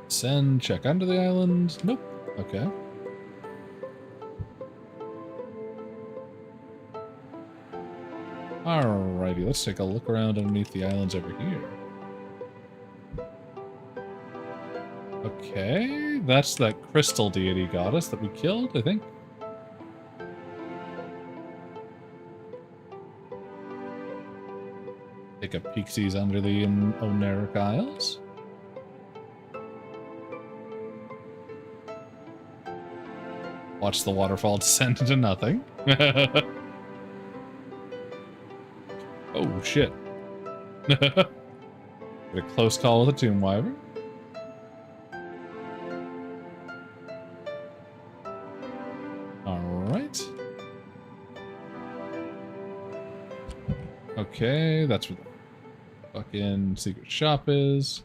Send, check under the island. Nope. Okay. Alrighty, let's take a look around underneath the islands over here. Okay, that's that crystal deity goddess that we killed, I think. Take a peek-sees under the Oneric Isles. Watch the waterfall descend into nothing. Oh, shit. Get a close call with a tomb wyvern. Alright. Okay, that's where the fucking secret shop is.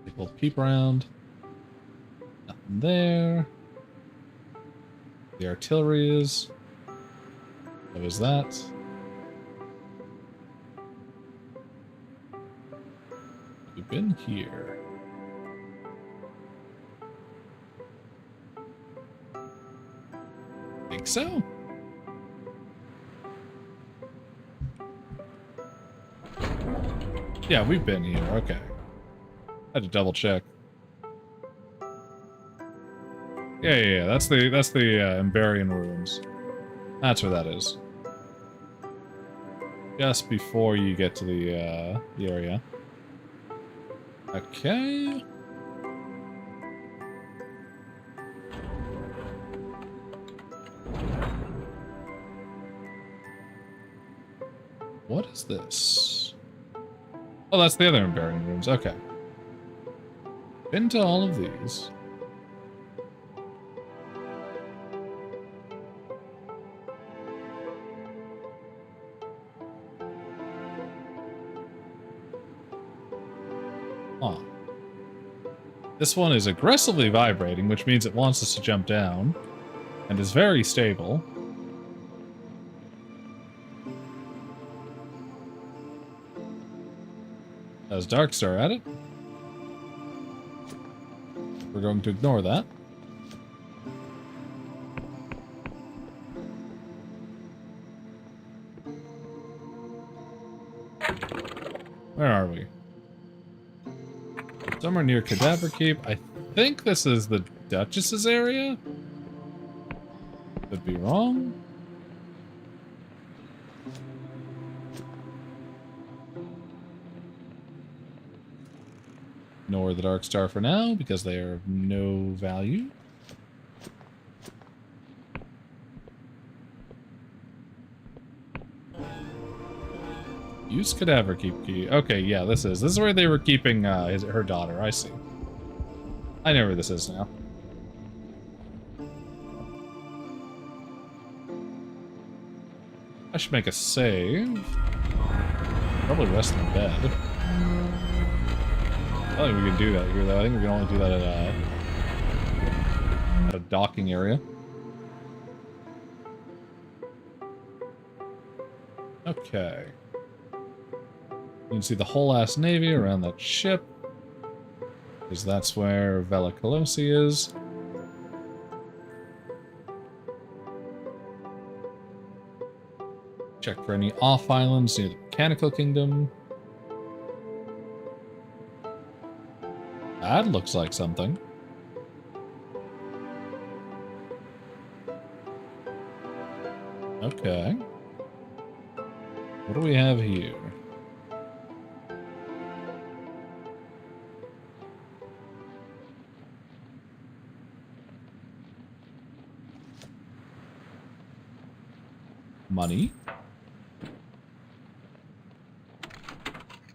Take a little peep around. Nothing there. The artillery is. What is that? We've been here. Think so? Yeah, we've been here. Okay. Had to double check. Yeah. That's the Emberian ruins. That's where that is. Just before you get to the area. Okay. What is this? Oh, that's the other Emberian ruins. Okay. Been to all of these. This one is aggressively vibrating, which means it wants us to jump down, and is very stable. Has Darkstar at it. We're going to ignore that. Where are we? Somewhere near Cadaver Keep. I think this is the Duchess's area. Could be wrong. Ignore the Darkstar for now, because they are of no value. Use Cadaver Keep key. Okay, yeah, this is where they were keeping her daughter. I see. I know where this is now. I should make a save. Probably rest in bed. I don't think we can do that here, though. I think we can only do that at a docking area. Okay. You can see the whole ass navy around that ship. Because that's where Vela Callose is. Check for any off islands near the Mechanical Kingdom. That looks like something. Okay. What do we have here? Money.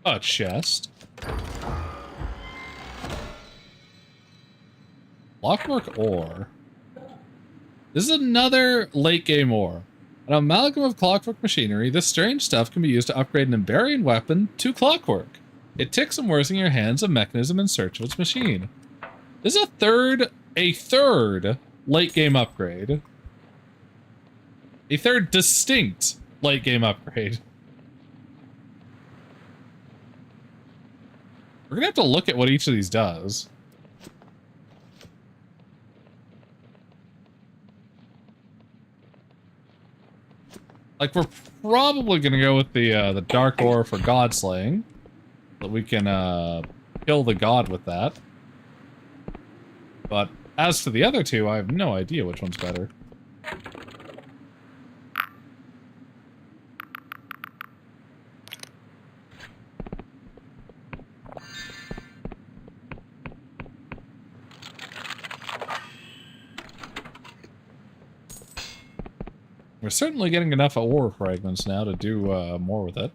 A chest. Clockwork ore. This is another late game ore. An amalgam of clockwork machinery, this strange stuff can be used to upgrade an Emberian weapon to clockwork. It ticks and whirs in your hands a mechanism in search of its machine. This is a third late game upgrade. A third distinct late game upgrade. We're gonna have to look at what each of these does. Like, we're probably gonna go with the dark ore for god slaying. That we can, kill the god with that. But as for the other two, I have no idea which one's better. We're certainly getting enough ore fragments now to do more with it.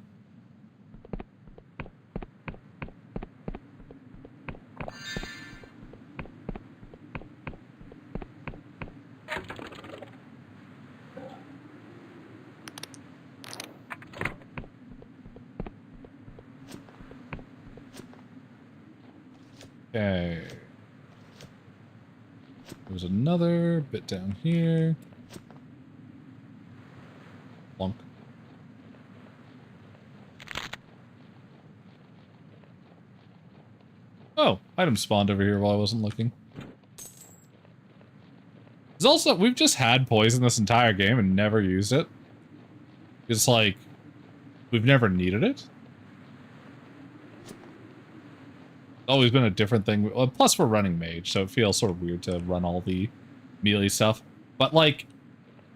Okay. There's another bit down here. Plunk. Oh, item spawned over here while I wasn't looking. There's also, we've just had poison this entire game and never used it. It's like, we've never needed it. Always been a different thing. Well, plus we're running mage, so it feels sort of weird to run all the melee stuff. But like,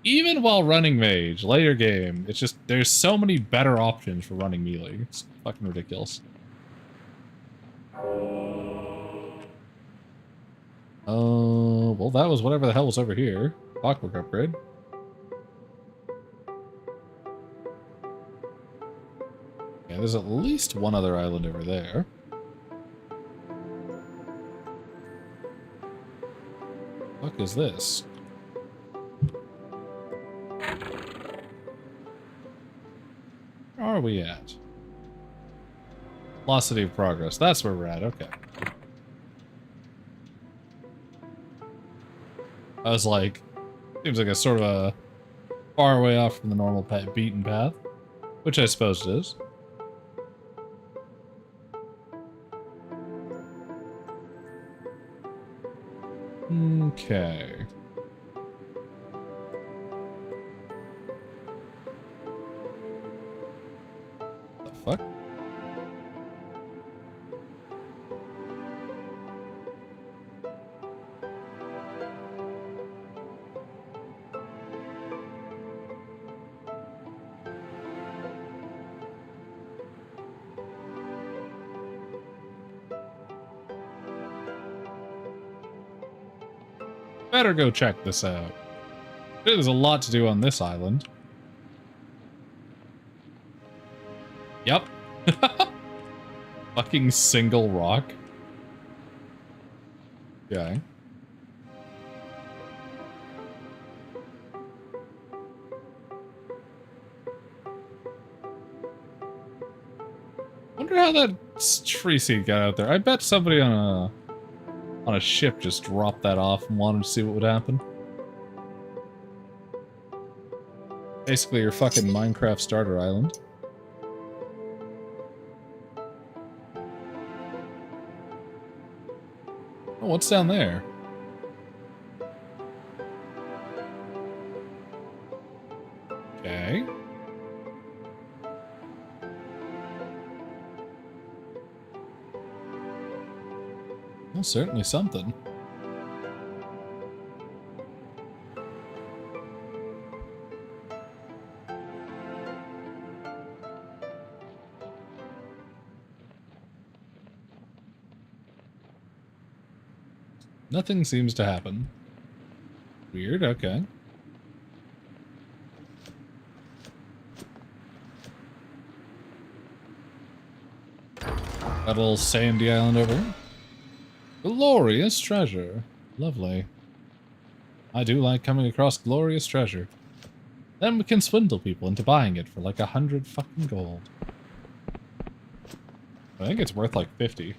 even while running mage, later game, it's just, there's so many better options for running melee. It's fucking ridiculous. Well, that was whatever the hell was over here. Clockwork upgrade. Yeah, there's at least one other island over there. What is this? Where are we at? Velocity of progress. That's where we're at. Okay. I was like, seems like a sort of a far way off from the normal beaten path, which I suppose it is. Okay. The fuck? Better go check this out. There's a lot to do on this island. Yep. Fucking single rock. Okay. Wonder how that tree seed got out there. I bet somebody on a ship just dropped that off and wanted to see what would happen. Basically your fucking Minecraft starter island. Oh, what's down there? Okay. Well, certainly something. Nothing seems to happen. Weird, okay. That little sandy island over here. Glorious treasure. Lovely. I do like coming across glorious treasure. Then we can swindle people into buying it for like 100 fucking gold. I think it's worth like 50.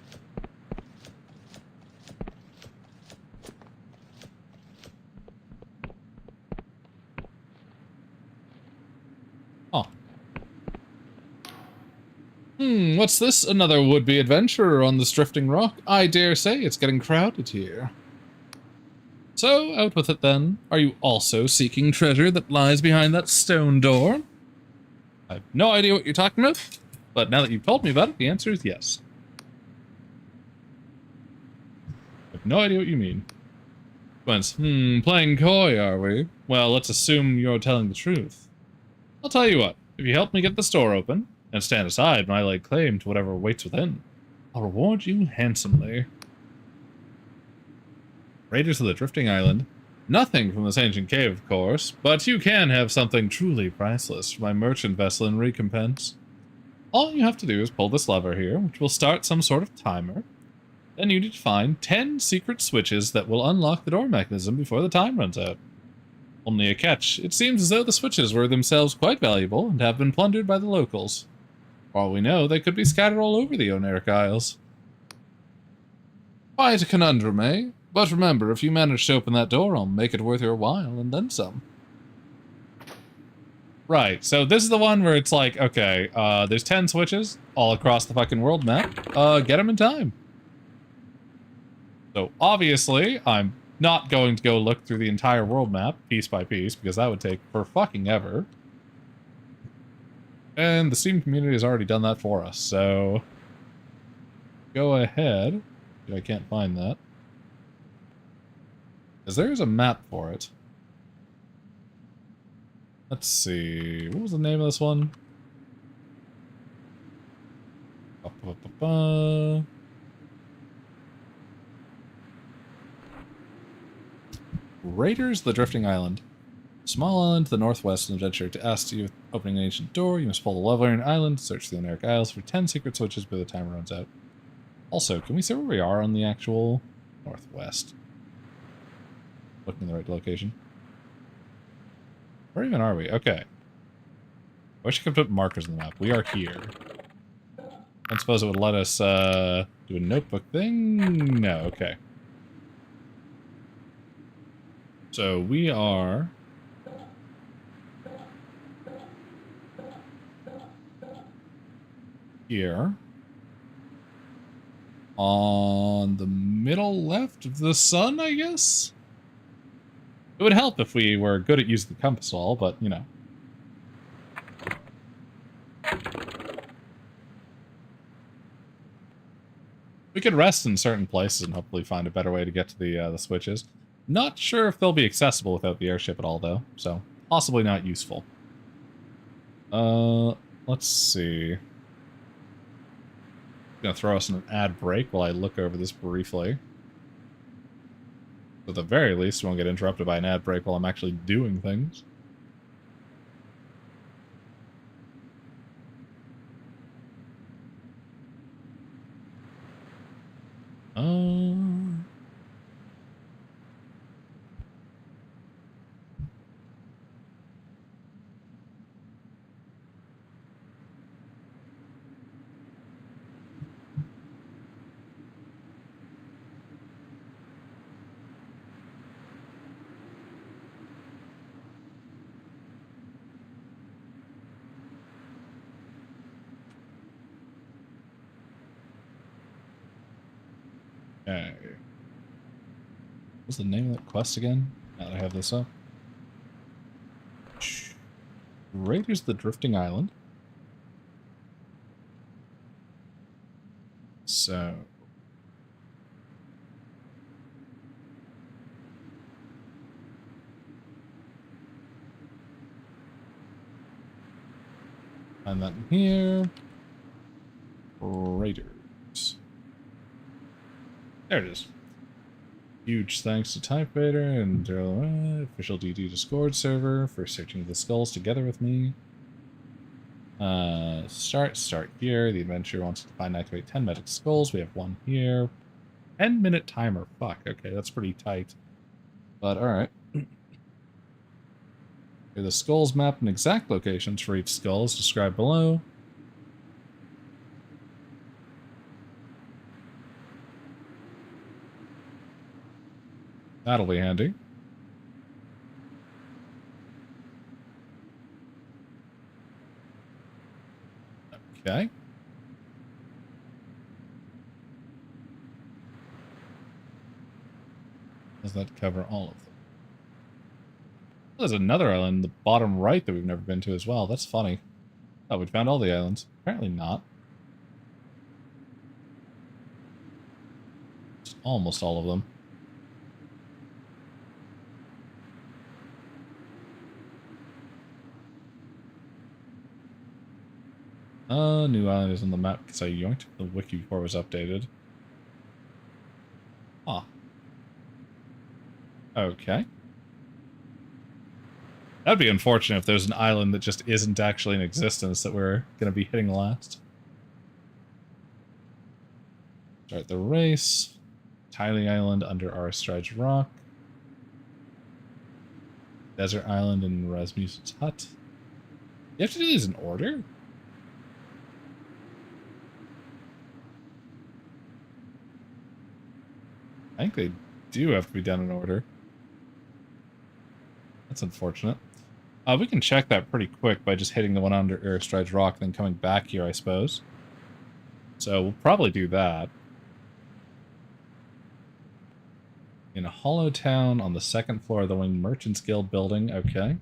Oh. What's this? Another would-be adventurer on this drifting rock? I dare say it's getting crowded here. So, out with it then. Are you also seeking treasure that lies behind that stone door? I have no idea what you're talking about, but now that you've told me about it, the answer is yes. I have no idea what you mean. Quince, playing coy, are we? Well, let's assume you're telling the truth. I'll tell you what, if you help me get this door open, and stand aside when I lay claim to whatever waits within, I'll reward you handsomely. Raiders of the Drifting Island. Nothing from this ancient cave, of course, but you can have something truly priceless for my merchant vessel in recompense. All you have to do is pull this lever here, which will start some sort of timer. Then you need to find 10 secret switches that will unlock the door mechanism before the time runs out. Only a catch. It seems as though the switches were themselves quite valuable and have been plundered by the locals. For all we know, they could be scattered all over the Oneric Isles. Quite a conundrum, eh? But remember, if you manage to open that door, I'll make it worth your while, and then some. Right, so this is the one where it's like, okay, there's 10 switches all across the fucking world map. Get them in time. So, obviously, I'm not going to go look through the entire world map, piece by piece, because that would take for fucking ever. And the Steam community has already done that for us, so... Go ahead. I can't find that. Because there is a map for it. Let's see. What was the name of this one? Raiders of the Drifting Island. Small island to the northwest, an adventure to ask you opening an ancient door. You must pull the lever in an island, search the Oneric Isles for 10 secret switches before the timer runs out. Also, can we see where we are on the actual northwest? Looking in the right location. Where even are we? Okay. I wish I could put markers on the map. We are here. I suppose it would let us do a notebook thing? No, okay. So we are... here. On the middle left of the sun, I guess? It would help if we were good at using the compass all, but, you know. We could rest in certain places and hopefully find a better way to get to the switches. Not sure if they'll be accessible without the airship at all, though, so possibly not useful. Let's see. Gonna throw us an ad break while I look over this briefly. At the very least, we won't get interrupted by an ad break while I'm actually doing things. Okay. What's the name of that quest again? Now that I have this up. Raiders of the Drifting Island. So... find that in here. Raiders. There it is. Huge thanks to Type Raider and official DD Discord server for searching the skulls together with me. Start here. The adventurer wants to find and activate 10 medic skulls. We have one here. 10-minute timer. Fuck. Okay, that's pretty tight. But alright. Here the skulls map and exact locations for each skull is described below. That'll be handy. Okay. Does that cover all of them? There's another island in the bottom right that we've never been to as well. That's funny. Oh, we found all the islands. Apparently not. It's almost all of them. New island is on the map because I yoinked the wiki before it was updated. Ah. Okay. That'd be unfortunate if there's an island that just isn't actually in existence that we're going to be hitting last. Start the race. Tiny Island under Aristride's Rock. Desert Island in Rasmussen's Hut. You have to do these in order? I think they do have to be done in order. That's unfortunate. We can check that pretty quick by just hitting the one under Aristride's Rock, then coming back here, I suppose. So we'll probably do that. In a hollow town on the second floor of the Winged Merchants Guild building. Okay.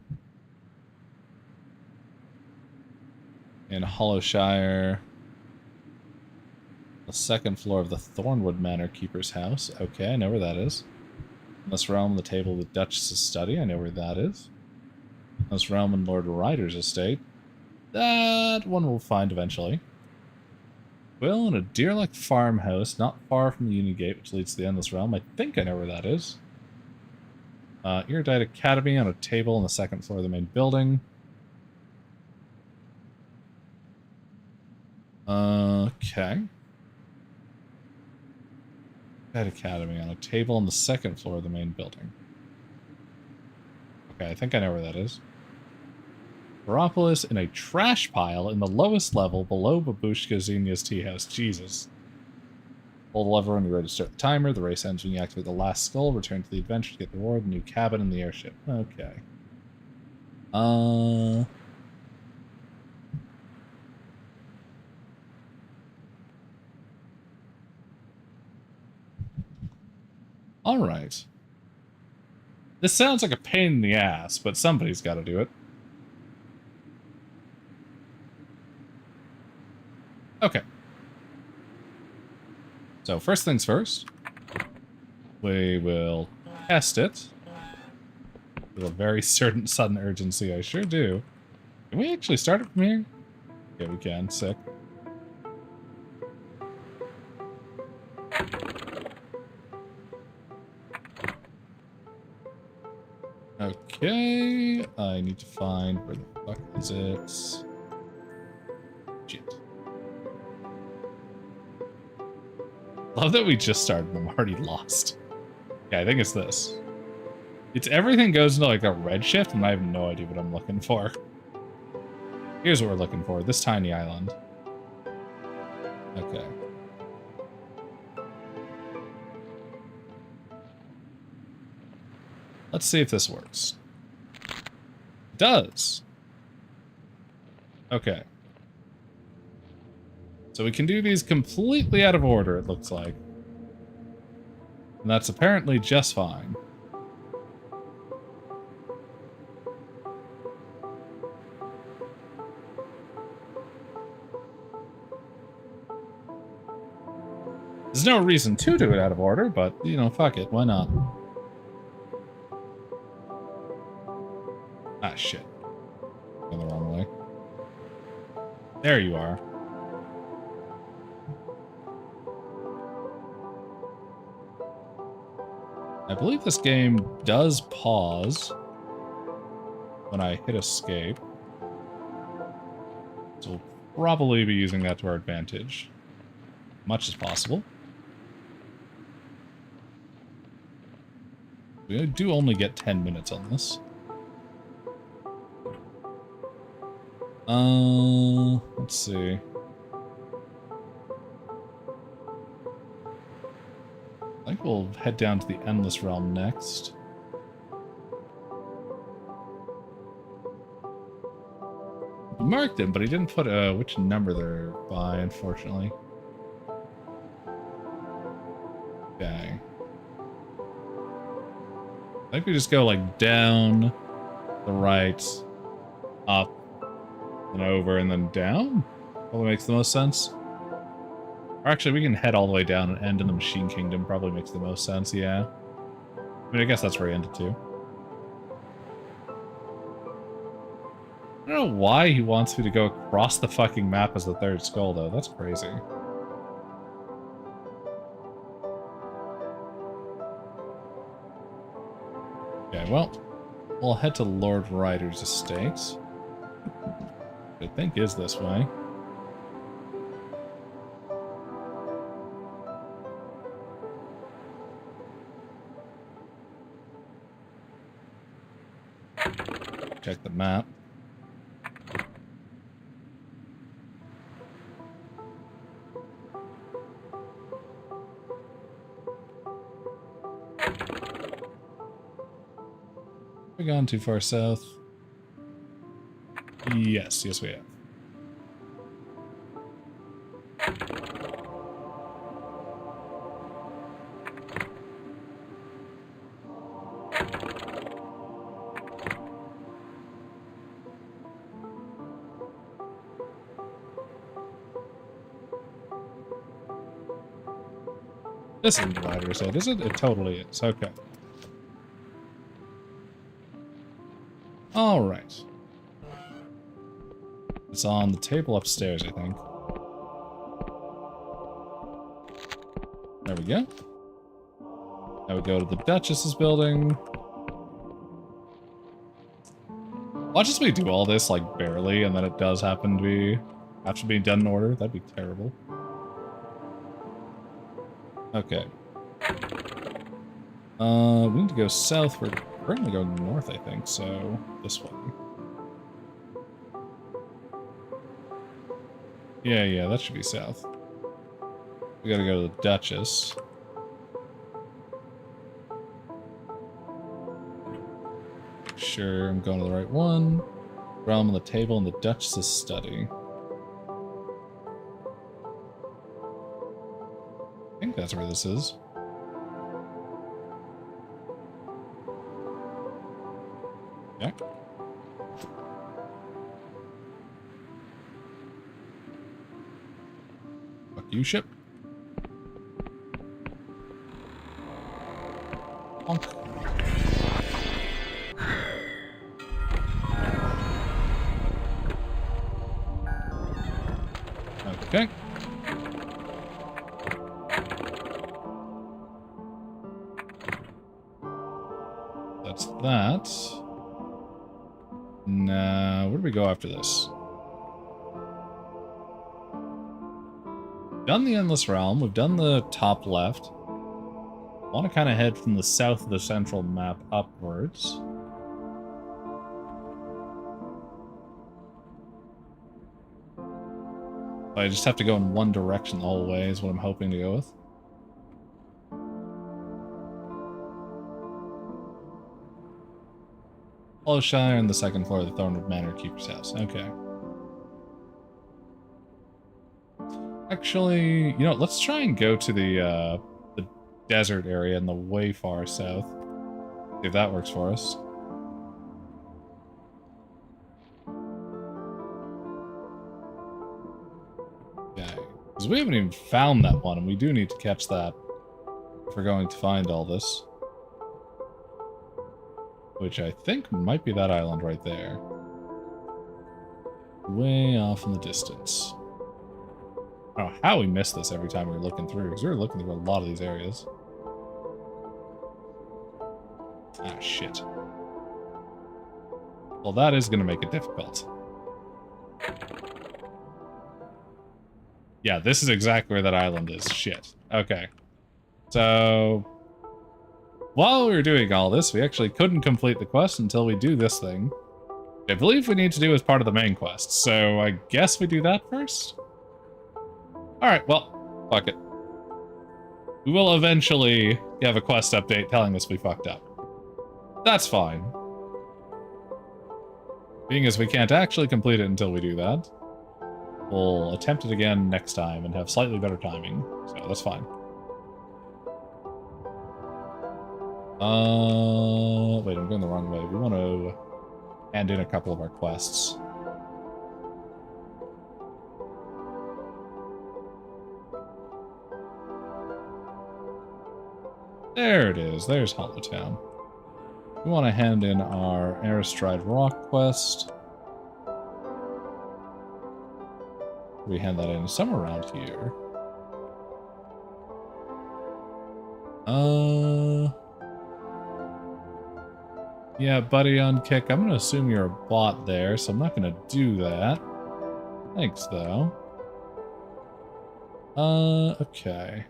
In Hollowshire. The second floor of the Thornwood Manor Keeper's house. Okay, I know where that is. In this realm, the table of the Duchess's study. I know where that is. In this realm in Lord Ryder's estate. That one we'll find eventually. Will in a deer-like farmhouse not far from the Uni Gate, which leads to the Endless Realm. I think I know where that is. Erudite Academy on a table on the second floor of the main building. Okay. Erudite Academy on a table on the second floor of the main building. Okay, I think I know where that is. Veropolis in a trash pile in the lowest level below Babushka Xenia's tea house. Jesus. Pull the lever when you're ready to start the timer. The race ends when you activate the last skull. Return to the adventure to get the reward, the new cabin, and the airship. Okay. Alright. This sounds like a pain in the ass, but somebody's got to do it. Okay. So first things first, we will test it with a very certain sudden urgency. I sure do. Can we actually start it from here? Yeah, we can. Sick. Okay. I need to find where the fuck is it? Shit. Love that we just started and I'm already lost. Yeah, I think it's this. It's everything goes into like a red shift and I have no idea what I'm looking for. Here's what we're looking for. This tiny island. Okay. Let's see if this works. It does. Okay. So we can do these completely out of order, it looks like. And that's apparently just fine. There's no reason to do it out of order, but, you know, fuck it. Why not? Ah, shit. Going the wrong way. There you are. I believe this game does pause when I hit escape. So we'll probably be using that to our advantage. Much as possible. We do only get 10 minutes on this. Let's see. I think we'll head down to the Endless Realm next. He marked him, but he didn't put which number they're by, unfortunately. Okay. I think we just go like down, the right, up, and over, and then down? Probably makes the most sense. Or actually, we can head all the way down and end in the Machine Kingdom. Probably makes the most sense, yeah. I mean, I guess that's where he ended too. I don't know why he wants me to go across the fucking map as the third skull, though. That's crazy. Okay, well, we'll head to Lord Ryder's estate. I think is this way. Check the map. We've gone too far south. Yes, yes we have. This isn't the Rider's Head, is it? It totally is. Okay. Alright. It's on the table upstairs, I think. There we go. Now we go to the Duchess's building. Watch as we do all this, like, barely, and then it does happen to be after being done in order. That'd be terrible. Okay. We need to go south. We're currently going north, I think, so this way. Yeah, that should be south. We gotta go to the Duchess. Make sure I'm going to the right one. Realm on the table in the Duchess's study. I think that's where this is. Yeah. Fuck you, ship. Honk. Okay. That's that. Now, where do we go after this? Done the Endless Realm. We've done the top left. Want to kind of head from the south of the central map upwards. I just have to go in one direction the whole way is what I'm hoping to go with. Callose Shire and the second floor of the Thornwood Manor Keeper's house. Okay. Actually, you know, let's try and go to the desert area in the way far south. See if that works for us. Okay. Because we haven't even found that one, and we do need to catch that if we're going to find all this. Which I think might be that island right there. Way off in the distance. I don't know how we missed this every time we were looking through, because we were looking through a lot of these areas. Ah, shit. Well, that is going to make it difficult. Yeah, this is exactly where that island is. Shit. Okay. So, while we were doing all this, we actually couldn't complete the quest until we do this thing. I believe we need to do as part of the main quest, so I guess we do that first? Alright, well, fuck it. We will eventually have a quest update telling us we fucked up. That's fine. Being as we can't actually complete it until we do that, we'll attempt it again next time and have slightly better timing, so that's fine. Wait, I'm going the wrong way. We want to hand in a couple of our quests. There it is. There's Hollowtown. We want to hand in our Aristride Rock quest. We hand that in somewhere around here. Yeah, buddy on kick. I'm gonna assume you're a bot there, so I'm not gonna do that. Thanks, though. Okay.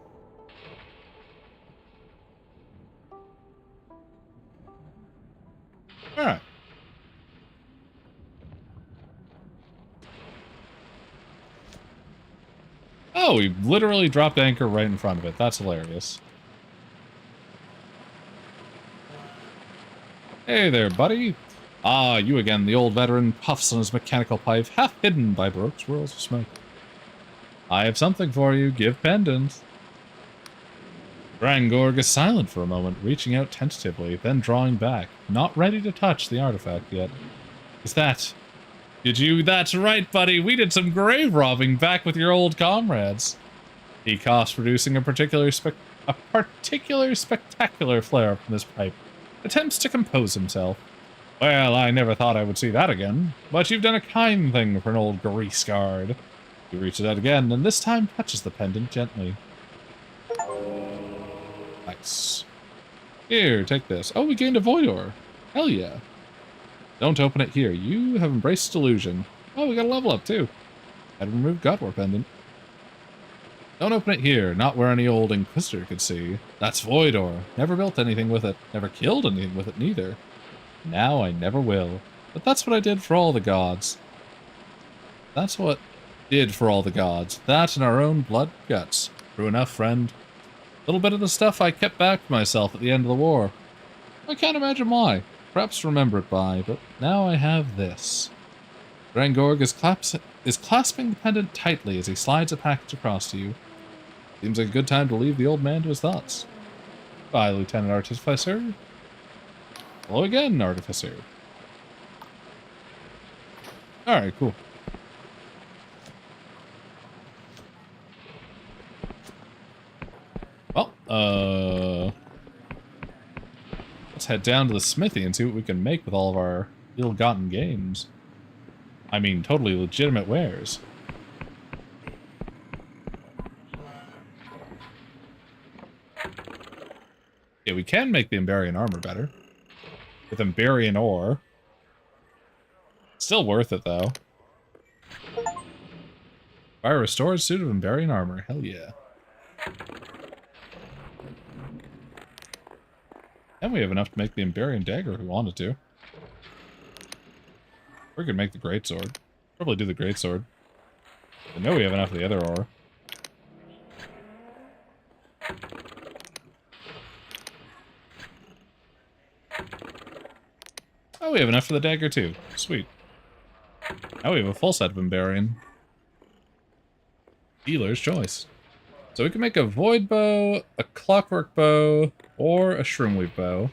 Alright. Oh, we literally dropped anchor right in front of it. That's hilarious. Hey there, buddy. Ah, you again, the old veteran, puffs on his mechanical pipe, half hidden by baroque swirls of smoke. I have something for you. Give pendant. Drangorg is silent for a moment, reaching out tentatively, then drawing back, not ready to touch the artifact yet. Is that... Did you... That's right, buddy. We did some grave robbing back with your old comrades. He coughs, producing a particular spectacular flare from his pipe. Attempts to compose himself. Well, I never thought I would see that again, but you've done a kind thing for an old grease guard. He reaches out again, and this time touches the pendant gently. Nice. Here, take this. Oh, we gained a Voidor. Hell yeah. Don't open it here. You have embraced Delusion. Oh, we got a level up, too. Had removed God War pendant. Don't open it here. Not where any old Inquisitor could see. That's Voidor. Never built anything with it. Never killed anything with it, neither. Now I never will. But that's what I did for all the gods. That's what did for all the gods. That and our own blood guts. True enough, friend. A little bit of the stuff I kept back for myself at the end of the war. I can't imagine why. Perhaps remember it by, but now I have this. Drangorg is clasping the pendant tightly as he slides a package across to you. Seems like a good time to leave the old man to his thoughts. Bye, Lieutenant Artificer. Hello again, Artificer. Alright, cool. Well, let's head down to the smithy and see what we can make with all of our ill-gotten gains. I mean, totally legitimate wares. Yeah, we can make the Emberian armor better. With Emberian ore. Still worth it, though. Fire restored suit of Emberian armor. Hell yeah. And we have enough to make the Emberian dagger if we wanted to. We could make the greatsword. Probably do the greatsword. I know we have enough of the other ore. Oh, we have enough for the dagger too. Sweet. Now we have a full set of Emberian. Dealer's choice. So we can make a void bow, a clockwork bow, or a shroomweave bow.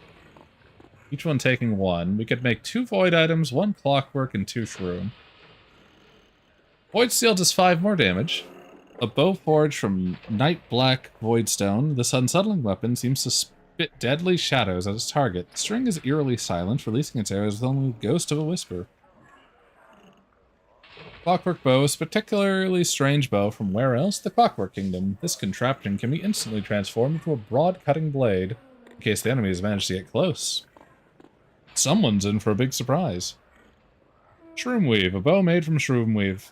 Each one taking 1. We could make 2 void items, 1 clockwork, and 2 shroom. Void steel does 5 more damage. A bow forged from night black voidstone, this unsettling weapon seems to spit deadly shadows at its target. The string is eerily silent, releasing its arrows with only the ghost of a whisper. Clockwork bow is a particularly strange bow from where else? The Clockwork Kingdom. This contraption can be instantly transformed into a broad cutting blade, in case the enemy has managed to get close. Someone's in for a big surprise. Shroomweave, a bow made from shroomweave.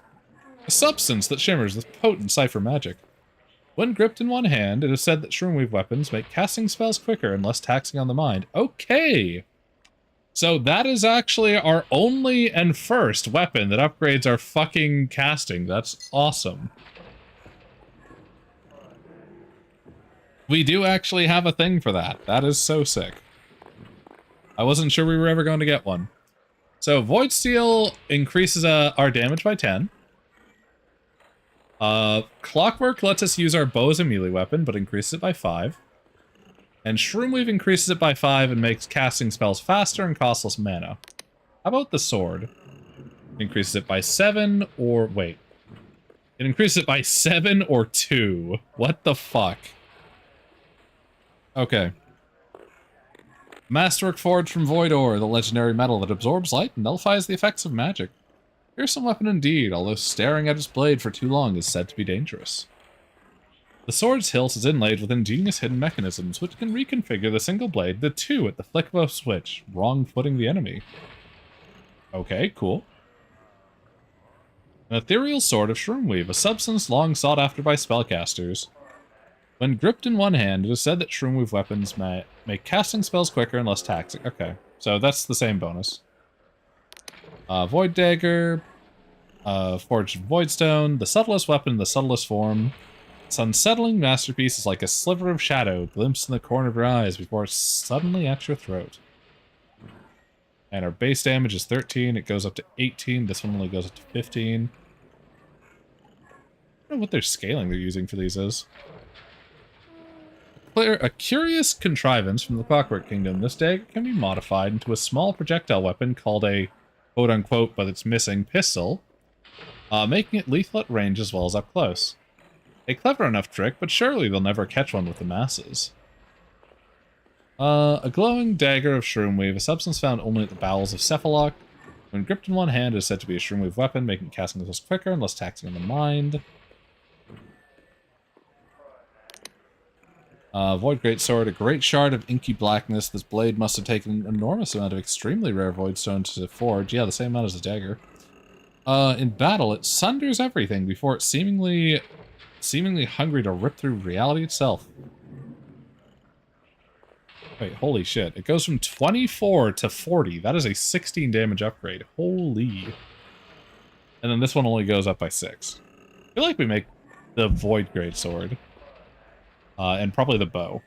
A substance that shimmers with potent cipher magic. When gripped in one hand, it is said that shroomweave weapons make casting spells quicker and less taxing on the mind. Okay! So that is actually our only and first weapon that upgrades our fucking casting. That's awesome. We do actually have a thing for that. That is so sick. I wasn't sure we were ever going to get one. So Void Steel increases our damage by 10. Clockwork lets us use our bow as a melee weapon, but increases it by 5. And Shroomweave increases it by 5 and makes casting spells faster and costs less mana. How about the sword? Increases it by 7 or... wait. It increases it by 7 or 2. What the fuck? Okay. Masterwork forged from Void Ore, the legendary metal that absorbs light and nullifies the effects of magic. Fearsome weapon indeed, although staring at its blade for too long is said to be dangerous. The sword's hilt is inlaid with ingenious hidden mechanisms, which can reconfigure the single blade to 2 at the flick of a switch, wrong-footing the enemy. Okay, cool. An ethereal sword of Shroomweave, a substance long sought after by spellcasters. When gripped in one hand, it is said that Shroomweave weapons may make casting spells quicker and less taxing. Okay, so that's the same bonus. Void Dagger, Forged Voidstone, the subtlest weapon in the subtlest form. Its unsettling masterpiece is like a sliver of shadow glimpsed in the corner of your eyes before it's suddenly at your throat. And our base damage is 13, it goes up to 18, this one only goes up to 15. I don't know what their scaling they're using for these is. A curious contrivance from the Clockwork Kingdom, this dagger can be modified into a small projectile weapon called a quote-unquote, but it's missing, pistol, making it lethal at range as well as up close. A clever enough trick, but surely they'll never catch one with the masses. A glowing dagger of Shroomweave, a substance found only at the bowels of Cephalok. When gripped in one hand, it is said to be a Shroomweave weapon, making casting spells quicker and less taxing on the mind. Void Greatsword, a great shard of inky blackness. This blade must have taken an enormous amount of extremely rare voidstone to forge. Yeah, the same amount as the dagger. In battle, it sunders everything before it's seemingly hungry to rip through reality itself. Wait, holy shit. It goes from 24 to 40. That is a 16 damage upgrade. Holy. And then this one only goes up by 6. I feel like we make the Void Greatsword. And probably the bow.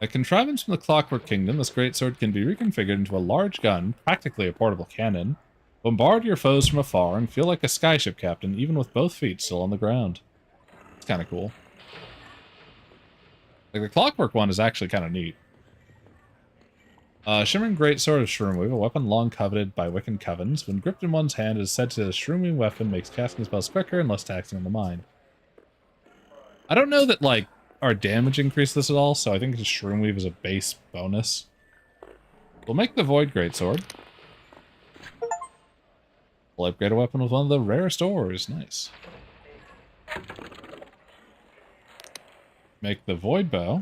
A contrivance from the Clockwork Kingdom, this greatsword can be reconfigured into a large gun, practically a portable cannon. Bombard your foes from afar and feel like a skyship captain, even with both feet still on the ground. It's kind of cool. Like, the Clockwork one is actually kind of neat. Shimmering Greatsword of Shroomweave, a weapon long coveted by Wiccan covens. When gripped in one's hand, it is said to the Shroomweave weapon makes casting spells quicker and less taxing on the mind. I don't know that, like, our damage increases at all, so I think the Shroomweave is a base bonus. We'll make the Void Greatsword. We'll upgrade a weapon with one of the rarest ores. Nice. Make the Void Bow.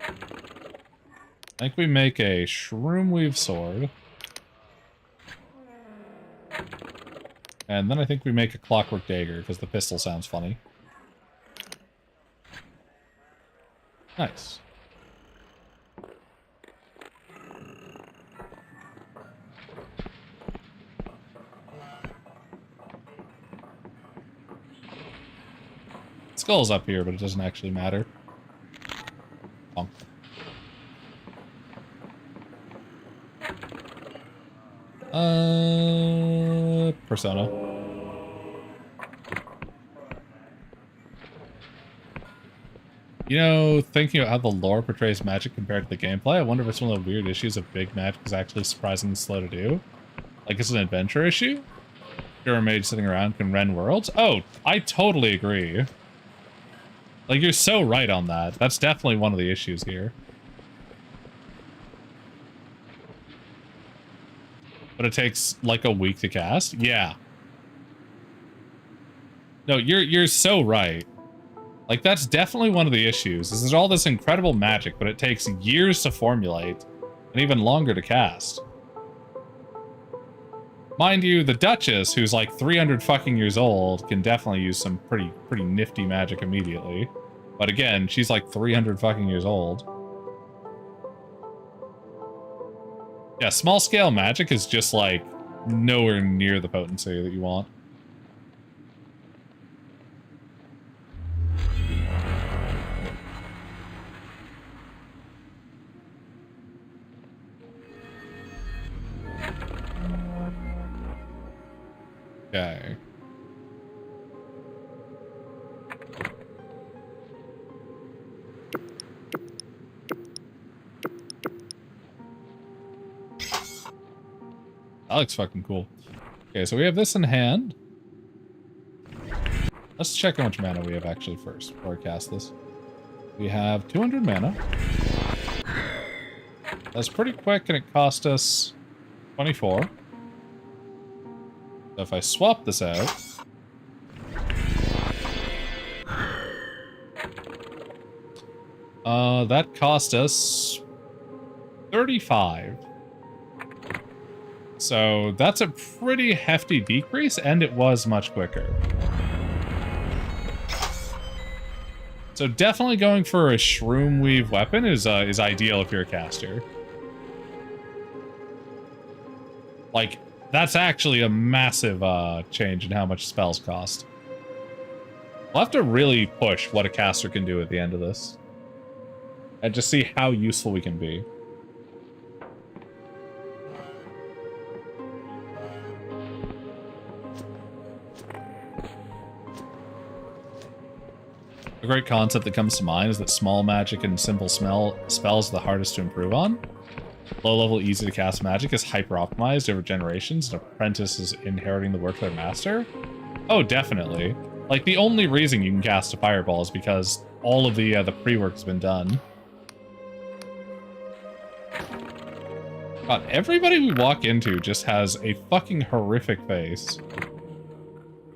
I think we make a Shroomweave sword. And then I think we make a Clockwork Dagger, because the pistol sounds funny. Nice. Skull's up here, but it doesn't actually matter. Bonk. Persona. You know, thinking about how the lore portrays magic compared to the gameplay, I wonder if it's one of the weird issues of big magic is actually surprisingly slow to do. Like, it's an adventure issue? You're a mage sitting around can rend worlds? Oh, I totally agree. Like, you're so right on that. That's definitely one of the issues here. But it takes, like, a week to cast? Yeah. No, you're so right. Like, that's definitely one of the issues, is there's all this incredible magic, but it takes years to formulate, and even longer to cast. Mind you, the Duchess, who's like 300 fucking years old, can definitely use some pretty nifty magic immediately. But again, she's like 300 fucking years old. Yeah, small-scale magic is just like nowhere near the potency that you want. Okay. That looks fucking cool. Okay, so we have this in hand. Let's check how much mana we have actually first before I cast this. We have 200 mana. That's pretty quick and it cost us 24. So if I swap this out... that cost us 35. So that's a pretty hefty decrease, and it was much quicker. So definitely going for a Shroom Weave weapon is ideal if you're a caster. Like, that's actually a massive change in how much spells cost. We'll have to really push what a caster can do at the end of this. And just see how useful we can be. A great concept that comes to mind is that small magic and simple spells are the hardest to improve on. Low-level, easy-to-cast magic is hyper-optimized over generations, and apprentices inheriting the work of their master. Oh, definitely. Like, the only reason you can cast a fireball is because all of the pre-work's been done. God, everybody we walk into just has a fucking horrific face.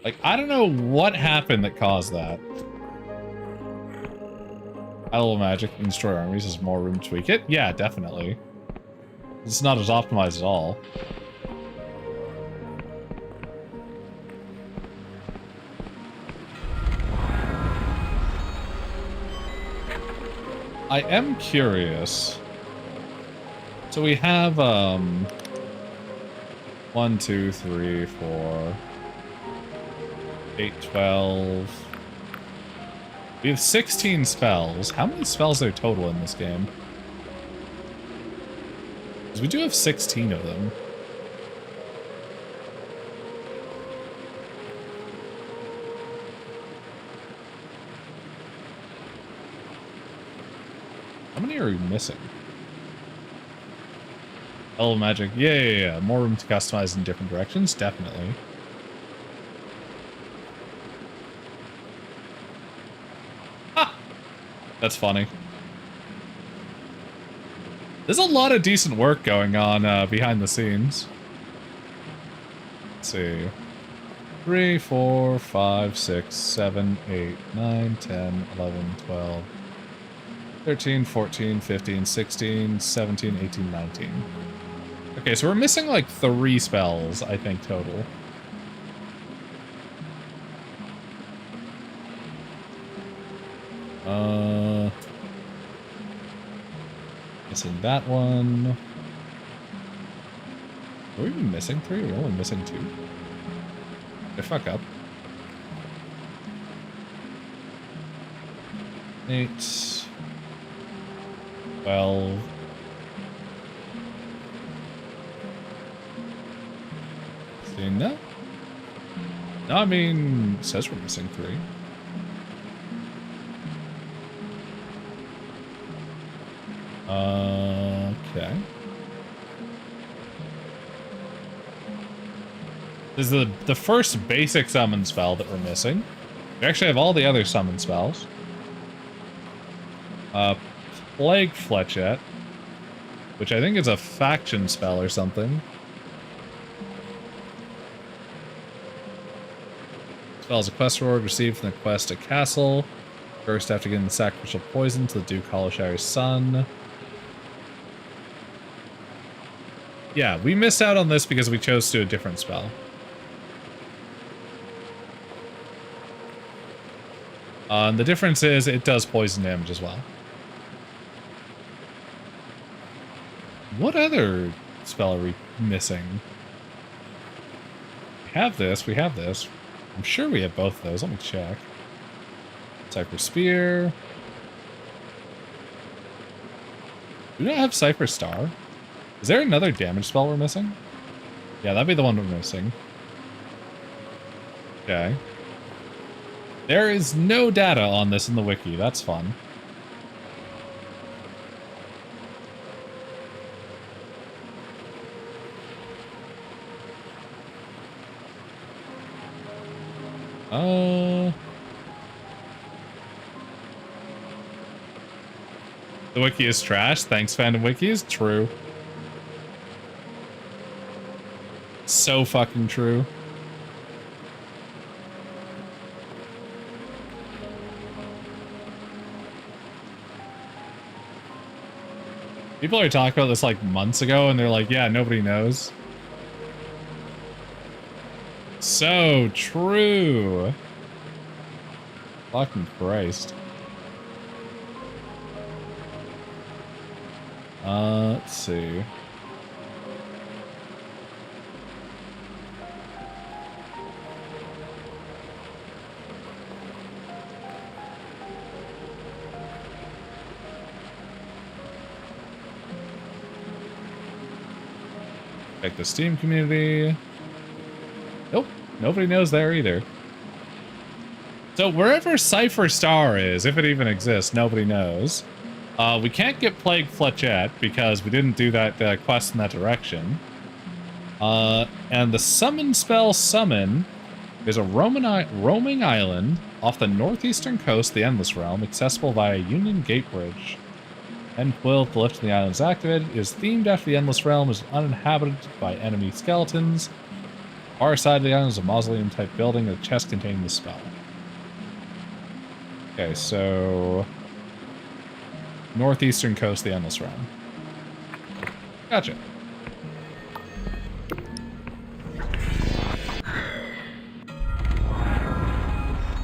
Like, I don't know what happened that caused that. High-level magic can destroy armies. There's more room to tweak it? Yeah, definitely. It's not as optimized at all. I am curious. So we have, 1, 2, 3, 4, 8, 12. We have 16 spells. How many spells are there total in this game? Because we do have 16 of them. How many are we missing? Hell magic. Yeah. More room to customize in different directions, definitely. Ha! That's funny. There's a lot of decent work going on behind the scenes. Let's see. 3, 4, 5, 6, 7, 8, 9, 10, 11, 12, 13, 14, 15, 16, 17, 18, 19. Okay, so we're missing like 3 spells, I think, total. Missing that one. Are we even missing 3? We're only missing 2. Okay, fuck up. 8. 12. No? No, I mean, it says we're missing 3. Okay. This is the first basic summon spell that we're missing. We actually have all the other summon spells. Plague Fletchette, which I think is a faction spell or something. Spell is a quest reward received from the quest at Castle. First after getting the sacrificial poison to the Duke Holoshire's son. Yeah, we missed out on this because we chose to do a different spell. And the difference is it does poison damage as well. What other spell are we missing? We have this, we have this. I'm sure we have both of those. Let me check. Cypher Spear. Do we not have Cypher Star? Is there another damage spell we're missing? Yeah, that'd be the one we're missing. Okay. There is no data on this in the wiki. That's fun. The wiki is trash. Thanks, Fandom Wiki is true. So fucking true. People are talking about this like months ago and they're like, yeah, nobody knows. So true. Fucking Christ. Let's see. Check the Steam community. Nope, nobody knows there either. So wherever Cypher Star is, if it even exists, nobody knows. We can't get Plague Fletchette because we didn't do that quest in that direction. And the summon spell Summon is a roaming island off the northeastern coast of the Endless Realm, accessible via Union Gate Bridge. End quill to lift the island is activated. It is themed after the Endless Realm, is uninhabited by enemy skeletons. Far side of the island is a mausoleum-type building with a chest containing the spell. Okay, so northeastern coast of the Endless Realm. Gotcha.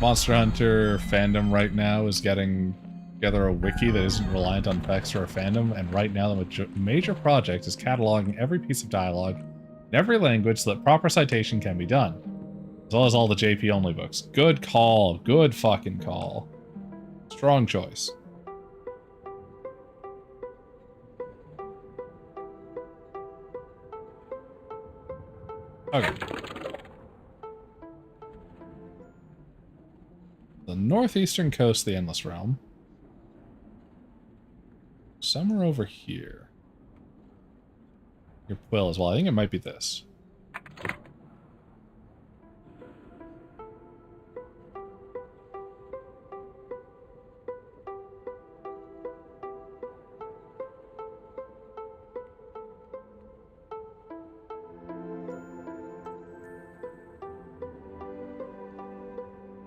Monster Hunter fandom right now is getting together a wiki that isn't reliant on text or a fandom, and right now the major project is cataloging every piece of dialogue in every language so that proper citation can be done, as well as all the JP only books. Good call. Good fucking call. Strong choice. Okay. The northeastern coast of the Endless Realm. Somewhere over here. Your quill as well. I think it might be this.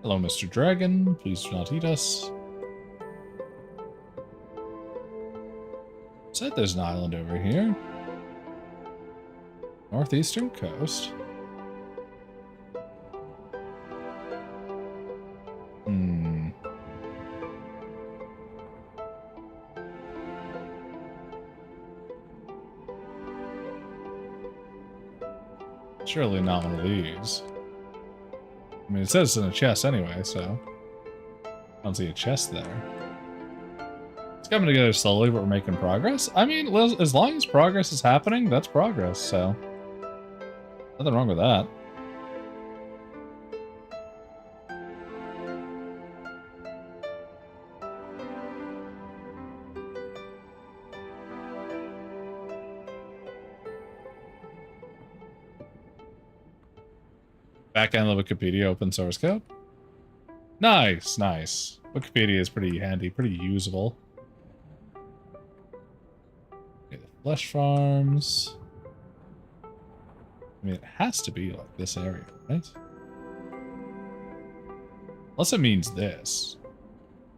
Hello, Mr. Dragon. Please do not eat us. Said there's an island over here. Northeastern coast. Surely not one of these. I mean, it says it's in a chest anyway, so I don't see a chest there. It's coming together slowly, but we're making progress. I mean, as long as progress is happening, that's progress, so nothing wrong with that. Back end of Wikipedia open source code. Nice, nice. Wikipedia is pretty handy, pretty usable. Okay, the flesh farms. I mean, it has to be like this area, right? Unless it means this.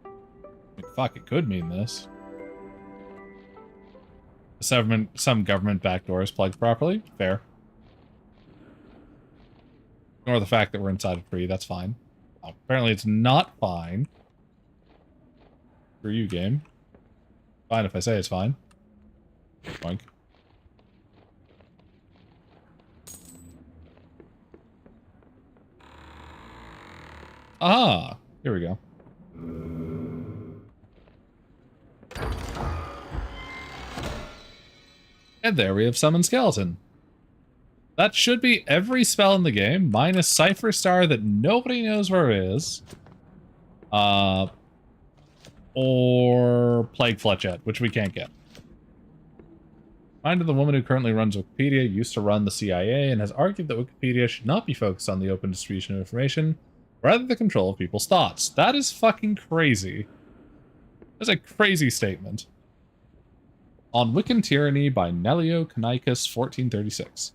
I mean, fuck, it could mean this. Some government backdoors plugged properly. Fair. Ignore the fact that we're inside a tree. That's fine. Oh, apparently it's not fine. For you, game. Fine if I say it's fine. Boink. Ah! Here we go. And there we have Summon Skeleton. That should be every spell in the game, minus Cypher Star that nobody knows where it is. Or Plague Fletchette, which we can't get. Mind of the woman who currently runs Wikipedia used to run the CIA and has argued that Wikipedia should not be focused on the open distribution of information, rather the control of people's thoughts. That is fucking crazy. That's a crazy statement. On Wiccan Tyranny by Nelio Canicus, 1436.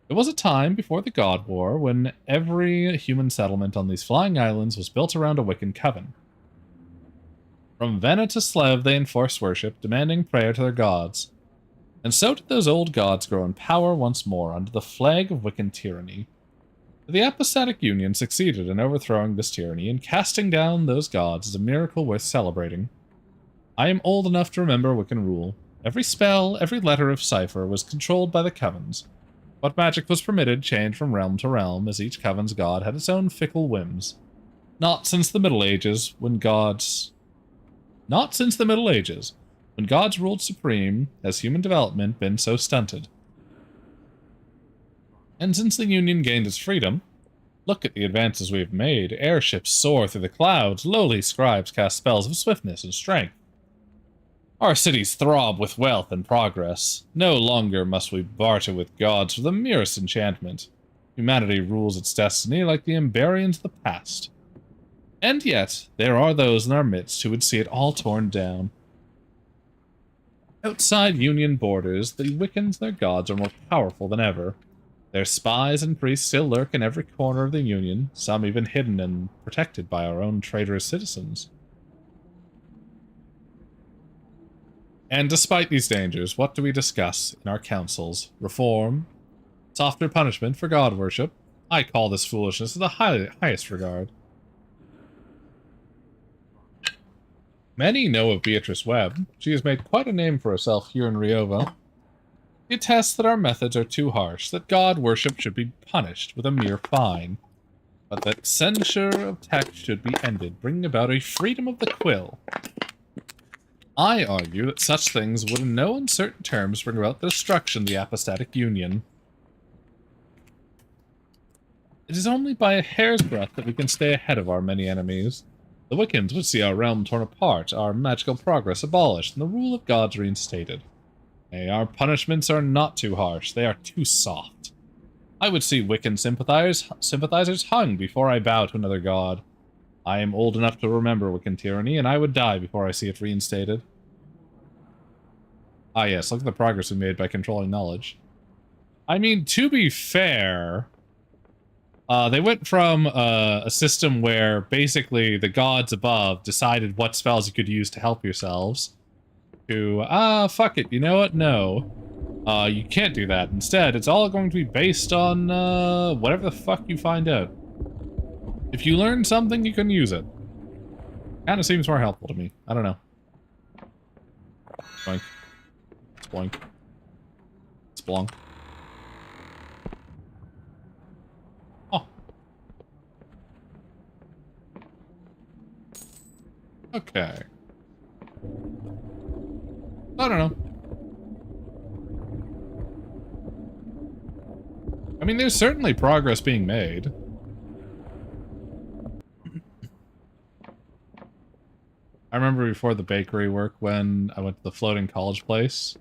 There was a time before the God War when every human settlement on these flying islands was built around a Wiccan coven. From Vena to Slev they enforced worship, demanding prayer to their gods. And so did those old gods grow in power once more under the flag of Wiccan tyranny. The Apostatic Union succeeded in overthrowing this tyranny and casting down those gods is a miracle worth celebrating. I am old enough to remember Wiccan rule. Every spell, every letter of cipher was controlled by the covens. What magic was permitted changed from realm to realm, as each coven's god had its own fickle whims. Not since the Middle Ages, when gods ruled supreme, has human development been so stunted. And since the Union gained its freedom, look at the advances we have made. Airships soar through the clouds, lowly scribes cast spells of swiftness and strength. Our cities throb with wealth and progress. No longer must we barter with gods for the merest enchantment. Humanity rules its destiny like the Emberians of the past. And yet, there are those in our midst who would see it all torn down. Outside Union borders, the Wiccans and their gods are more powerful than ever. Their spies and priests still lurk in every corner of the Union, some even hidden and protected by our own traitorous citizens. And despite these dangers, what do we discuss in our councils? Reform? Softer punishment for god worship? I call this foolishness of the highest regard. Many know of Beatrice Webb. She has made quite a name for herself here in Riova. She attests that our methods are too harsh, that god worship should be punished with a mere fine, but that censure of text should be ended, bringing about a freedom of the quill. I argue that such things would in no uncertain terms bring about the destruction of the Apostatic Union. It is only by a hair's breadth that we can stay ahead of our many enemies. The Wiccans would see our realm torn apart, our magical progress abolished, and the rule of gods reinstated. Nay, our punishments are not too harsh, they are too soft. I would see Wiccan sympathizers hung before I bow to another god. I am old enough to remember Wiccan tyranny, and I would die before I see it reinstated. Ah yes, look at the progress we made by controlling knowledge. I mean, to be fair, they went from a system where basically the gods above decided what spells you could use to help yourselves, to, fuck it, you know what, no. You can't do that. Instead, it's all going to be based on, whatever the fuck you find out. If you learn something, you can use it. Kinda seems more helpful to me. I don't know. Boink. Sploink. Splunk. Oh. Okay. I don't know. I mean, there's certainly progress being made. I remember before the bakery work when I went to the floating college place.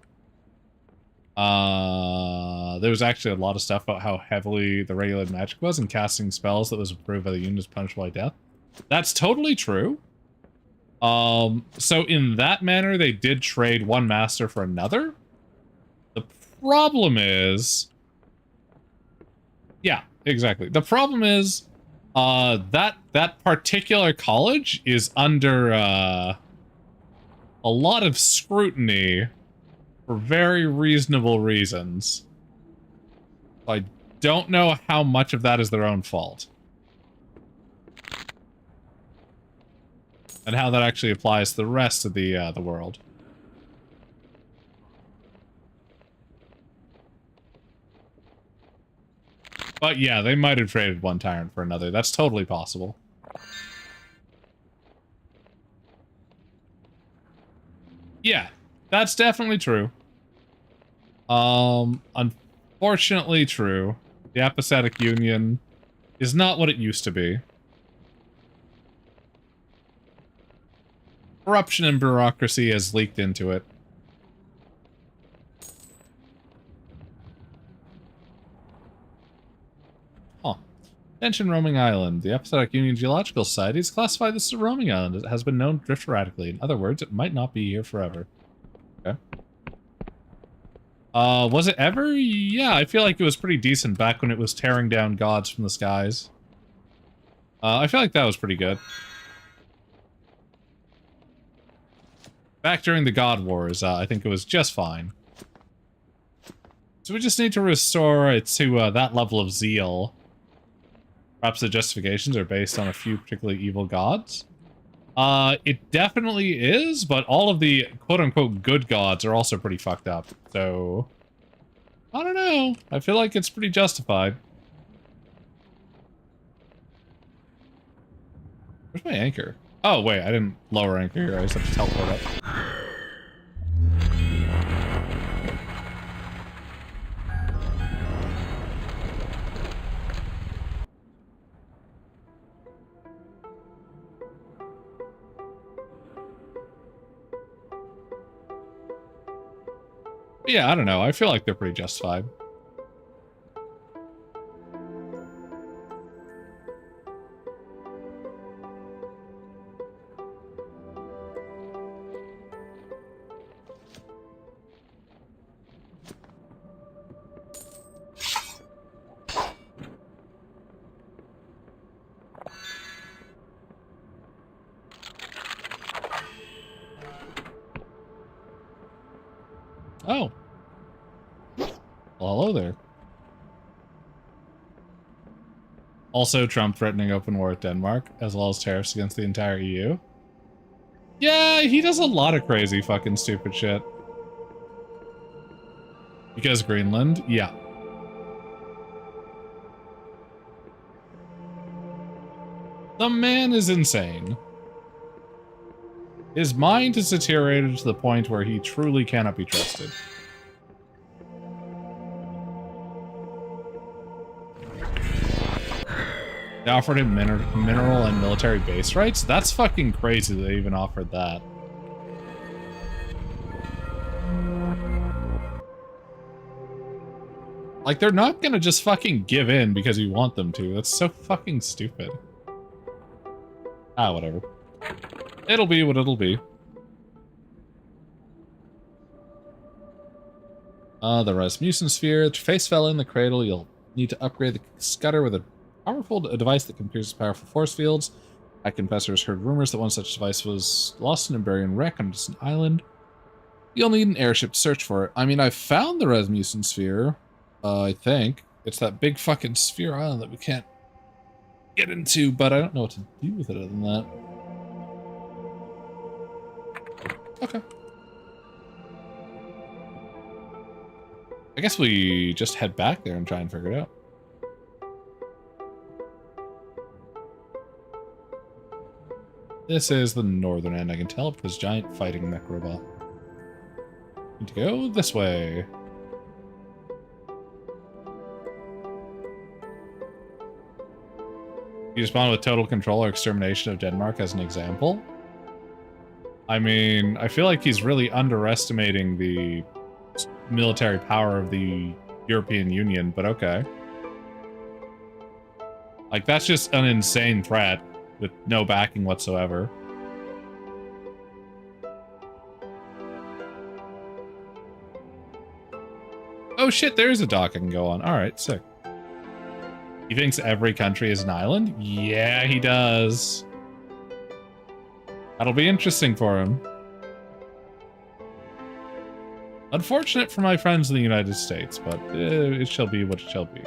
there was actually a lot of stuff about how heavily the regulated magic was, and casting spells that was approved by the union is punishable by death. That's totally true. So in that manner, they did trade one master for another. The problem is... Yeah, exactly. The problem is, that particular college is under, a lot of scrutiny for very reasonable reasons. I don't know how much of that is their own fault. And how that actually applies to the rest of the world. But yeah, they might have traded one tyrant for another. That's totally possible. Yeah, that's definitely true. Unfortunately true. The apathetic union is not what it used to be. Corruption and bureaucracy has leaked into it. Huh. Attention, roaming island. The apathetic Union Geological Society has classified this as a roaming island. It has been known to drift erratically. In other words, it might not be here forever. Okay. Was it ever? Yeah, I feel like it was pretty decent back when it was tearing down gods from the skies. I feel like that was pretty good. Back during the God Wars, I think it was just fine. So we just need to restore it to that level of zeal. Perhaps the justifications are based on a few particularly evil gods. It definitely is, but all of the quote-unquote good gods are also pretty fucked up. So, I don't know. I feel like it's pretty justified. Where's my anchor? Oh, wait, I didn't lower anchor here. I just have to teleport up. Yeah, I don't know. I feel like they're pretty justified. Oh. Well, hello there. Also, Trump threatening open war with Denmark, as well as tariffs against the entire EU. Yeah, he does a lot of crazy fucking stupid shit. Because Greenland? Yeah. The man is insane. His mind has deteriorated to the point where he truly cannot be trusted. They offered him mineral and military base rights? That's fucking crazy they even offered that. Like, they're not gonna just fucking give in because you want them to. That's so fucking stupid. Ah, whatever. It'll be what it'll be. The Rasmussen sphere. To face Vela in the cradle, you'll need to upgrade the Scudder with a powerful device that can pierce powerful force fields. Hack Confessors heard rumors that one such device was lost in a Iberian wreck on a distant island. You'll need an airship to search for it. I mean, I found the Rasmussen sphere, I think. It's that big fucking sphere island that we can't get into, but I don't know what to do with it other than that. Okay. I guess we just head back there and try and figure it out. This is the northern end, I can tell, with this giant fighting mech robot. Need to go this way. You respond with total control or extermination of Denmark as an example. I mean, I feel like he's really underestimating the military power of the European Union, but okay. Like, that's just an insane threat with no backing whatsoever. Oh shit, there's a dock I can go on. Alright, sick. He thinks every country is an island? Yeah, he does. That'll be interesting for him. Unfortunate for my friends in the United States, but it shall be what it shall be.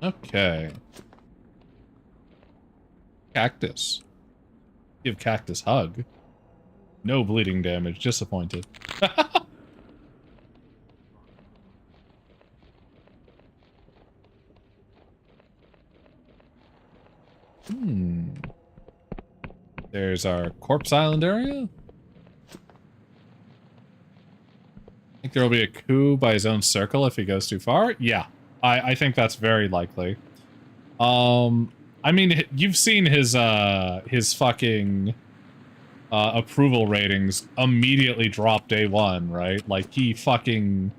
Okay. Cactus. Give cactus hug. No bleeding damage. Disappointed. There's our corpse island area. Think there will be a coup by his own circle if he goes too far? Yeah, I think that's very likely. I mean, you've seen his fucking approval ratings immediately drop day one, right? Like, he fucking...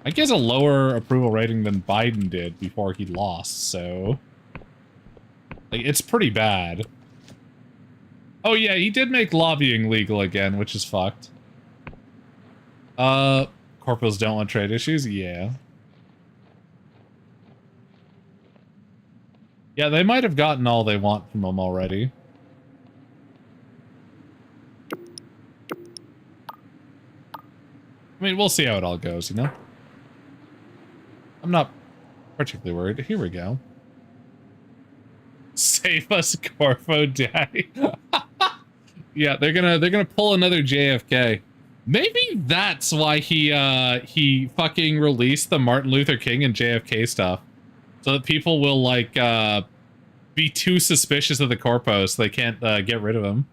I guess a lower approval rating than Biden did before he lost, so... Like, it's pretty bad. Oh yeah, he did make lobbying legal again, which is fucked. Corporals don't want trade issues? Yeah. Yeah, they might have gotten all they want from him already. I mean, we'll see how it all goes, you know? I'm not particularly worried. Here we go. Save us, Corfo Daddy. Yeah, they're gonna pull another JFK. Maybe that's why he fucking released the Martin Luther King and JFK stuff. So that people will, like, be too suspicious of the corpo so they can't get rid of him.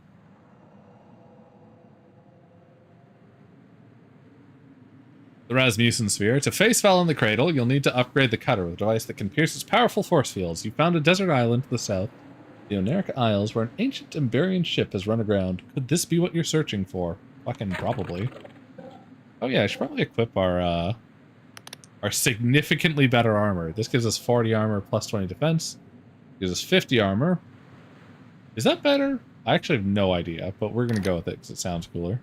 The Rasmussen Sphere. To face Val in the cradle, you'll need to upgrade the cutter with a device that can pierce its powerful force fields. You found a desert island to the south, the Onerica Isles, where an ancient Emberian ship has run aground. Could this be what you're searching for? Fucking probably. Oh yeah, I should probably equip our significantly better armor. This gives us 40 armor plus 20 defense. Gives us 50 armor. Is that better? I actually have no idea, but we're gonna go with it because it sounds cooler.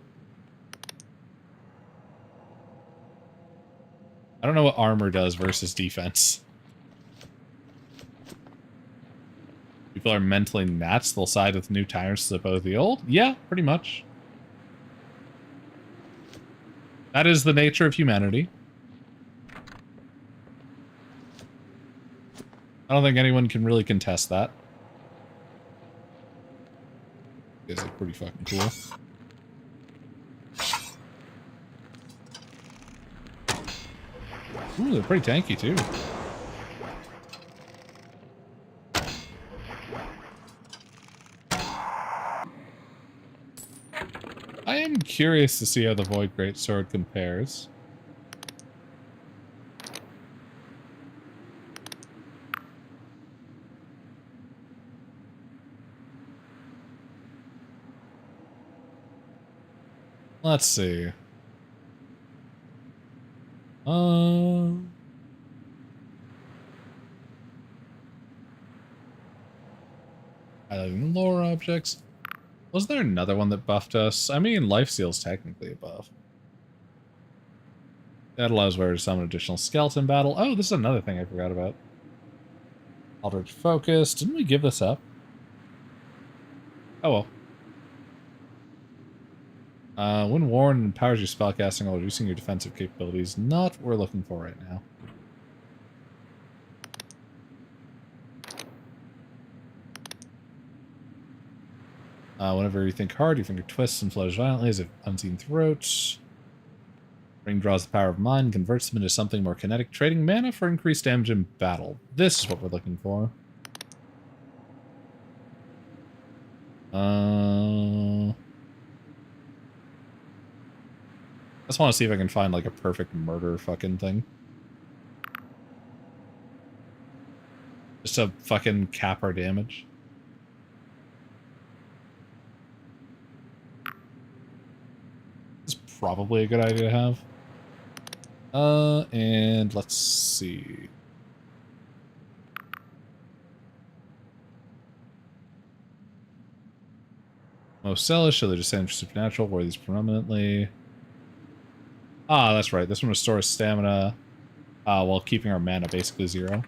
I don't know what armor does versus defense. People are mentally gnats. They'll side with new tyrants as opposed to the old. Yeah, pretty much. That is the nature of humanity. I don't think anyone can really contest that. It's like pretty fucking cool. Ooh, they're pretty tanky too. I am curious to see how the Void Greatsword compares. Let's see. Highlighting lore objects. Was there another one that buffed us? I mean, Lifesteal's technically a buff. That allows wearer to summon additional skeleton battle. Oh, this is another thing I forgot about. Eldritch Focus. Didn't we give this up? Oh well. When worn, empowers your spellcasting while reducing your defensive capabilities. Not what we're looking for right now. Whenever you think hard, your finger twists and flows violently as if unseen throats. Ring draws the power of mind, converts them into something more kinetic, trading mana for increased damage in battle. This is what we're looking for. I just want to see if I can find, like, a perfect murder fucking thing. Just to fucking cap our damage. probably a good idea to have. And let's see. Most sellers show the descent for supernatural, wear these permanently. Ah, that's right. This one restores stamina while keeping our mana basically 0.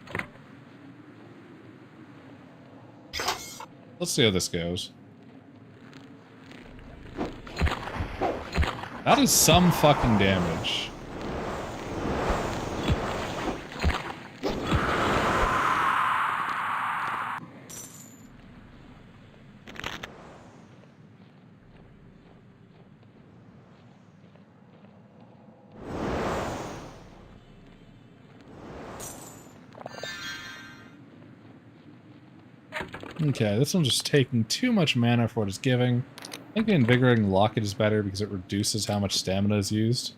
Let's see how this goes. That is some fucking damage. Okay, this one's just taking too much mana for what it's giving. I think the Invigorating Locket is better because it reduces how much stamina is used.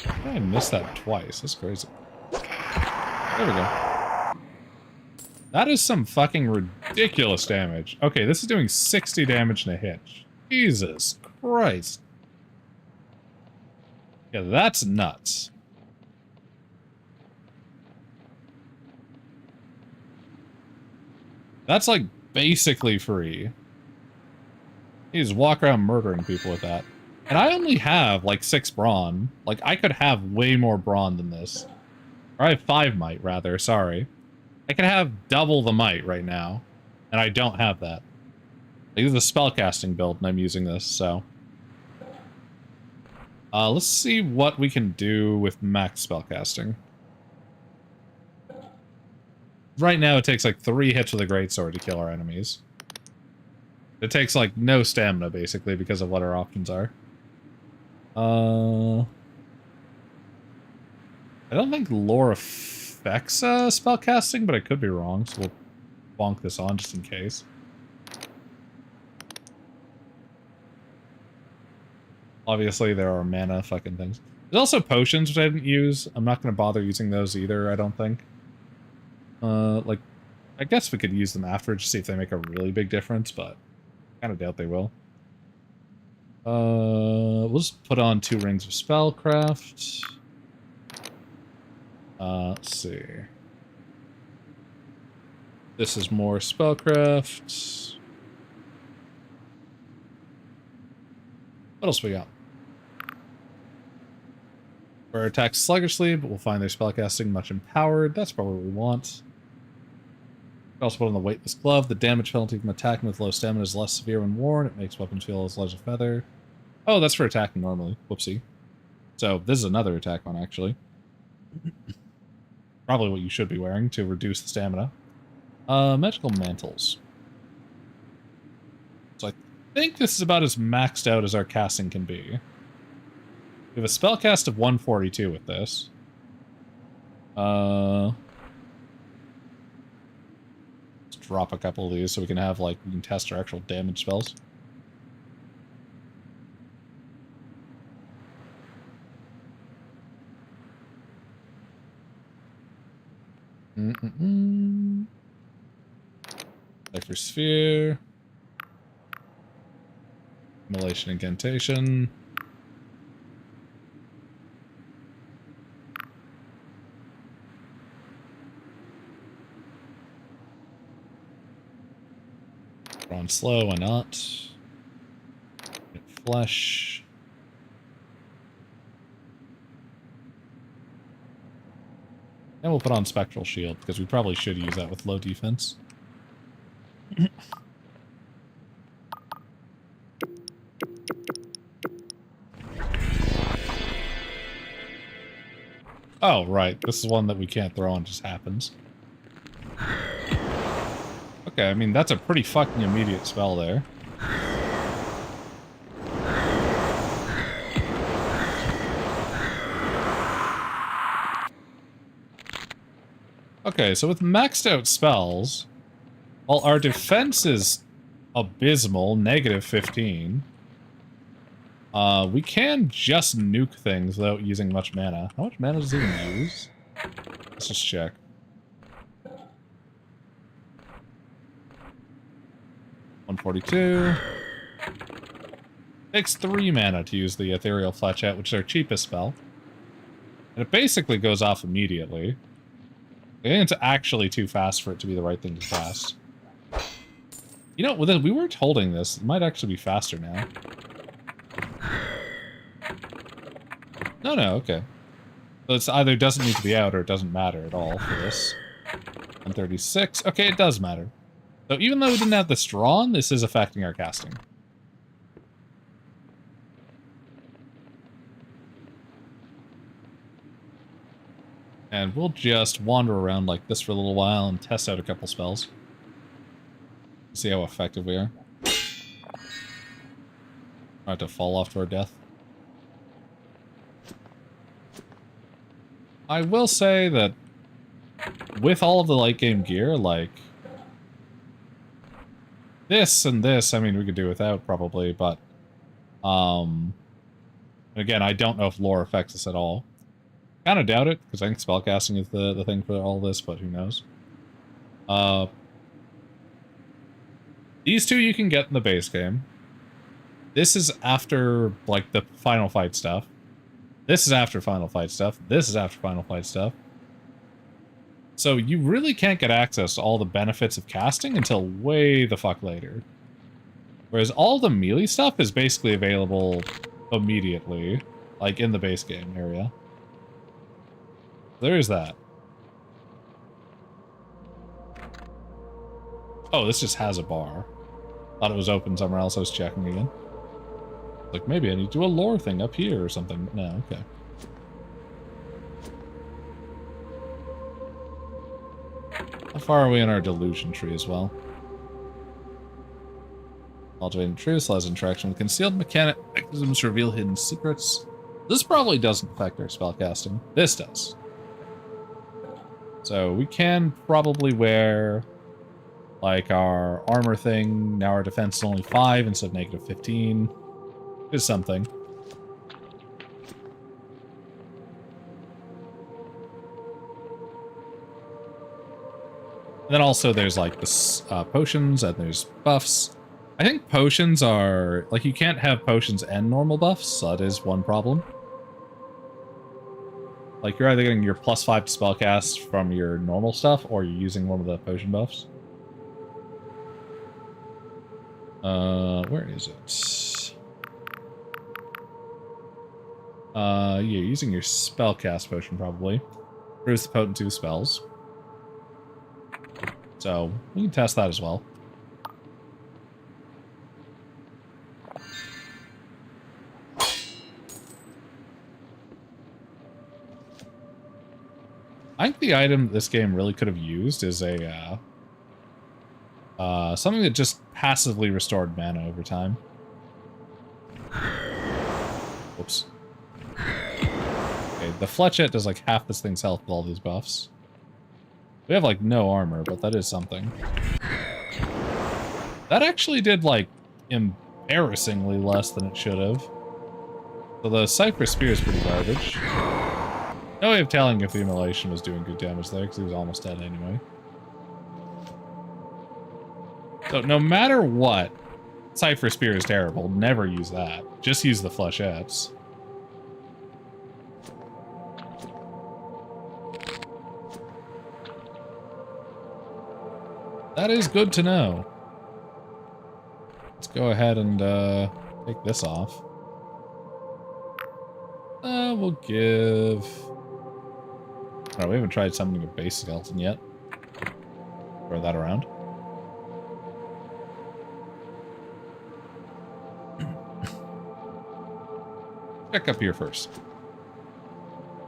I missed that twice. That's crazy. There we go. That is some fucking ridiculous damage. Okay, this is doing 60 damage in a hit. Jesus Christ. Yeah, that's nuts. That's like basically free. You just walk around murdering people with that. And I only have like 6 brawn. Like I could have way more brawn than this. Or I have 5 might rather, sorry. I could have double the might right now. And I don't have that. I use the spellcasting build and I'm using this, so. Let's see what we can do with max spellcasting. Right now it takes like 3 hits with a greatsword to kill our enemies. It takes like no stamina basically because of what our options are. I don't think lore affects spellcasting, but I could be wrong, so we'll bonk this on just in case. Obviously there are mana fucking things. There's also potions which I didn't use. I'm not going to bother using those either, I don't think. Like, I guess we could use them afterwards to see if they make a really big difference, but I kind of doubt they will. We'll just put on 2 rings of spellcraft. Let's see. This is more spellcraft. What else we got? Our attack sluggishly, but we'll find their spellcasting much empowered. That's probably what we want. Also put on the weightless glove. The damage penalty from attacking with low stamina is less severe when worn. It makes weapons feel as light as a feather. Oh, that's for attacking normally. Whoopsie. So this is another attack one, actually. Probably what you should be wearing to reduce the stamina. Magical mantles. So I think this is about as maxed out as our casting can be. We have a spellcast of 142 with this. Let's drop a couple of these so we can have, like, we can test our actual damage spells. Electric Sphere. Immolation Incantation. On slow, why not? Get flesh. And we'll put on Spectral Shield, because we probably should use that with low defense. Oh, right. This is one that we can't throw on, just happens. Okay, I mean, that's a pretty fucking immediate spell there. Okay, so with maxed out spells, while our defense is abysmal, -15, we can just nuke things without using much mana. How much mana does it even use? Let's just check. 142. Takes 3 mana to use the Ethereal Fletchette, which is our cheapest spell. And it basically goes off immediately. I think it's actually too fast for it to be the right thing to cast. You know, we weren't holding this. It might actually be faster now. No, okay. So it's either doesn't need to be out or it doesn't matter at all for this. 136. Okay, it does matter. So even though we didn't have this drawn, this is affecting our casting. And we'll just wander around like this for a little while and test out a couple spells. See how effective we are. Not to fall off to our death. I will say that with all of the late game gear, like this and this, I mean, we could do without probably, but again, I don't know if lore affects us at all. Kind of doubt it, because I think spellcasting is the thing for all this, but who knows. These two you can get in the base game. This is after, like, the Final Fight stuff. This is after Final Fight stuff. This is after Final Fight stuff. So you really can't get access to all the benefits of casting until way the fuck later. Whereas all the melee stuff is basically available immediately, like in the base game area. There is that. Oh, this just has a bar. Thought it was open somewhere else. I was checking again. Like, maybe I need to do a lore thing up here or something. No, okay. How far are we in our Delusion tree as well? Cultivating truths allows interaction with concealed mechanisms to reveal hidden secrets. This probably doesn't affect our spellcasting. This does. So we can probably wear, like, our armor thing. Now our defense is only 5 instead of negative 15. Is something. And then also there's, like, the potions, and there's buffs. I think potions are, like, you can't have potions and normal buffs, so that is one problem. Like, you're either getting your +5 to spellcast from your normal stuff, or you're using one of the potion buffs. Where is it? You're using your spellcast potion, probably. Improves the potency of spells. So, we can test that as well. I think the item this game really could have used is a, something that just passively restored mana over time. Whoops. Okay, the Fletchette does like half this thing's health with all these buffs. We have like no armor, but that is something. That actually did like embarrassingly less than it should have. So the Cypher Spear is pretty garbage. No way of telling if the Immolation was doing good damage there, because he was almost dead anyway. So no matter what, Cypher Spear is terrible. Never use that. Just use the Flechettes. That is good to know. Let's go ahead and take this off. We'll give... Oh, we haven't tried summoning a base skeleton yet. Throw that around. Check up here first.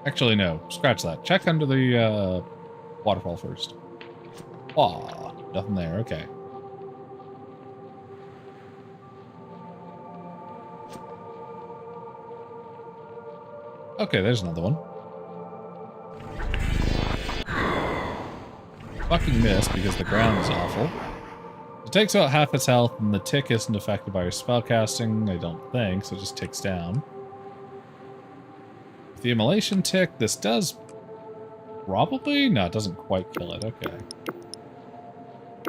Actually, no. Scratch that. Check under the waterfall first. Aw, nothing there. Okay. Okay, there's another one. Fucking missed because the ground is awful. It takes about half its health, and the tick isn't affected by your spellcasting, I don't think, so it just ticks down. With the Immolation tick, this does probably... No, it doesn't quite kill it, okay.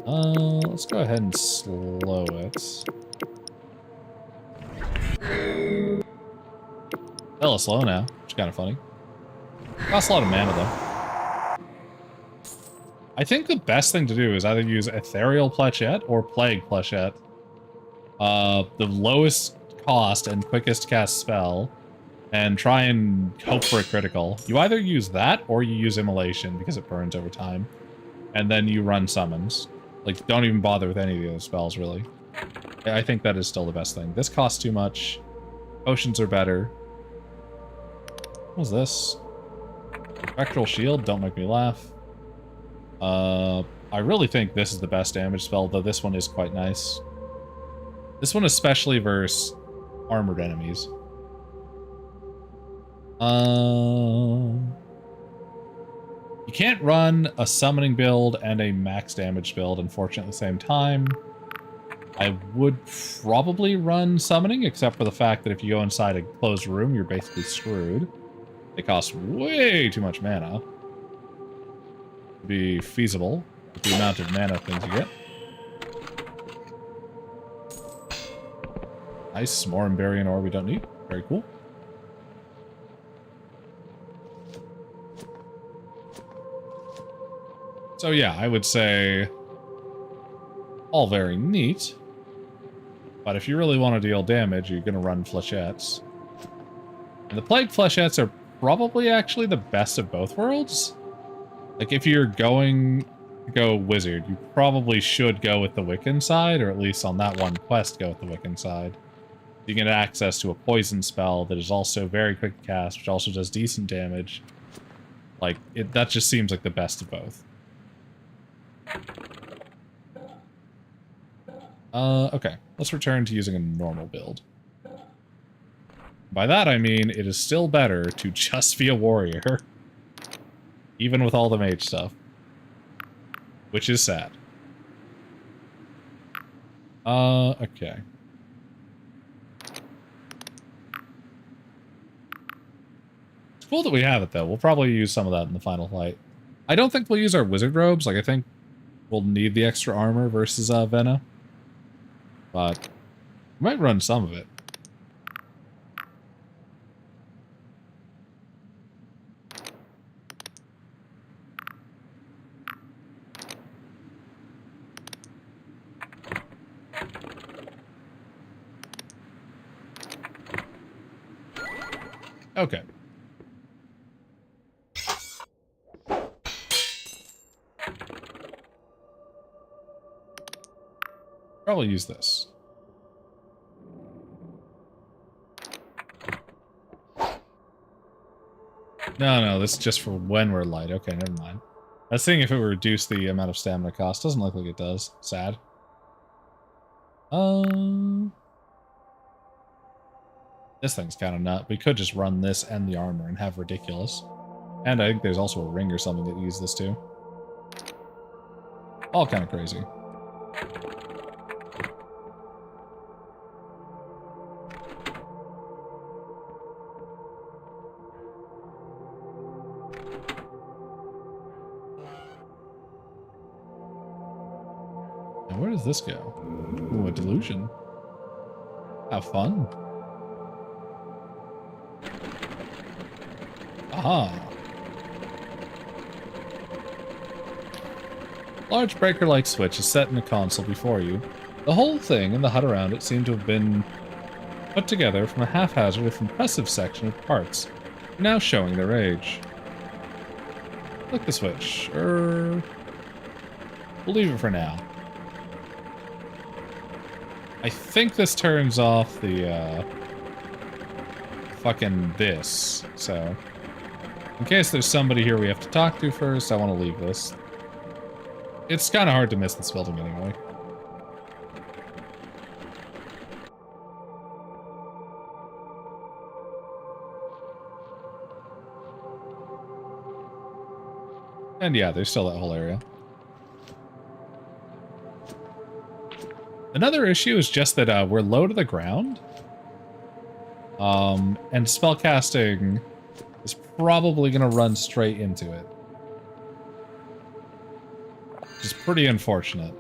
Let's go ahead and slow it. Hella slow now, which is kind of funny. Costs a lot of mana, though. I think the best thing to do is either use Ethereal Plechette or Plague Plechette. The lowest cost and quickest cast spell, and try and hope for a critical. You either use that or you use Immolation because it burns over time. And then you run summons. Like, don't even bother with any of the other spells, really. I think that is still the best thing. This costs too much. Potions are better. What was this? Spectral Shield, don't make me laugh. I really think this is the best damage spell, though this one is quite nice. This one especially versus armored enemies. You can't run a summoning build and a max damage build, unfortunately, at the same time. I would probably run summoning, except for the fact that if you go inside a closed room, you're basically screwed. They cost way too much mana to be feasible with the amount of mana things you get. Nice, more Emberian ore we don't need. Very cool. So yeah, I would say all very neat. But if you really want to deal damage, you're going to run flechettes. And the Plague Flechettes are probably actually the best of both worlds. Like, if you're going to go Wizard, you probably should go with the Wiccan side, or at least on that one quest, go with the Wiccan side. You get access to a poison spell that is also very quick to cast, which also does decent damage. Like, that just seems like the best of both. Okay. Let's return to using a normal build. By that I mean, it is still better to just be a warrior. Even with all the mage stuff. Which is sad. Okay. It's cool that we have it, though. We'll probably use some of that in the final fight. I don't think we'll use our wizard robes. Like, I think we'll need the extra armor versus Vena. But we might run some of it. Okay. Probably use this. No, this is just for when we're light. Okay, never mind. I was thinking if it would reduce the amount of stamina cost. Doesn't look like it does. Sad. This thing's kind of nut. We could just run this and the armor and have ridiculous. And I think there's also a ring or something that uses this too. All kind of crazy. And where does this go? Ooh, a delusion. Have fun. Aha. Large breaker-like switch is set in a console before you. The whole thing and the hut around it seem to have been put together from a haphazard if impressive section of parts, now showing their age. Click the switch, we'll leave it for now. I think this turns off the, fucking this, so... In case there's somebody here we have to talk to first, I want to leave this. It's kind of hard to miss this building anyway. And yeah, there's still that whole area. Another issue is just that we're low to the ground. And spellcasting is probably going to run straight into it. Which is pretty unfortunate.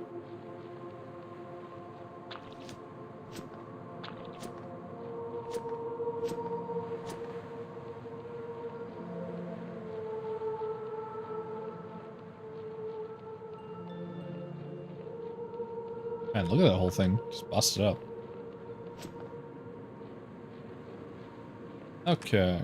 Man, look at that whole thing. Just busted up. Okay.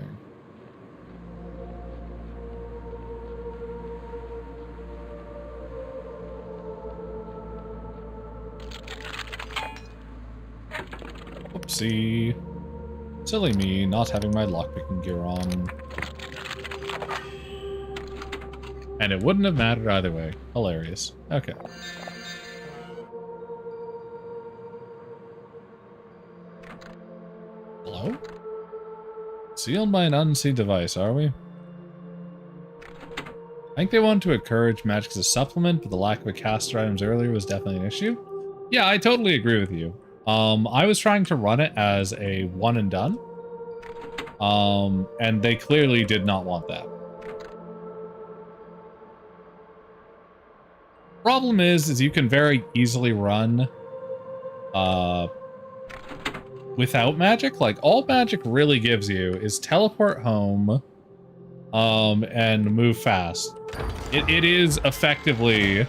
Whoopsie. Silly me, not having my lockpicking gear on. And it wouldn't have mattered either way. Hilarious. Okay. Hello? Sealed by an unseen device, are we? I think they wanted to encourage magic as a supplement, but the lack of a caster items earlier was definitely an issue. Yeah, I totally agree with you. I was trying to run it as a one and done. And they clearly did not want that. Problem is you can very easily run without magic. Like, all magic really gives you is teleport home and move fast. It is effectively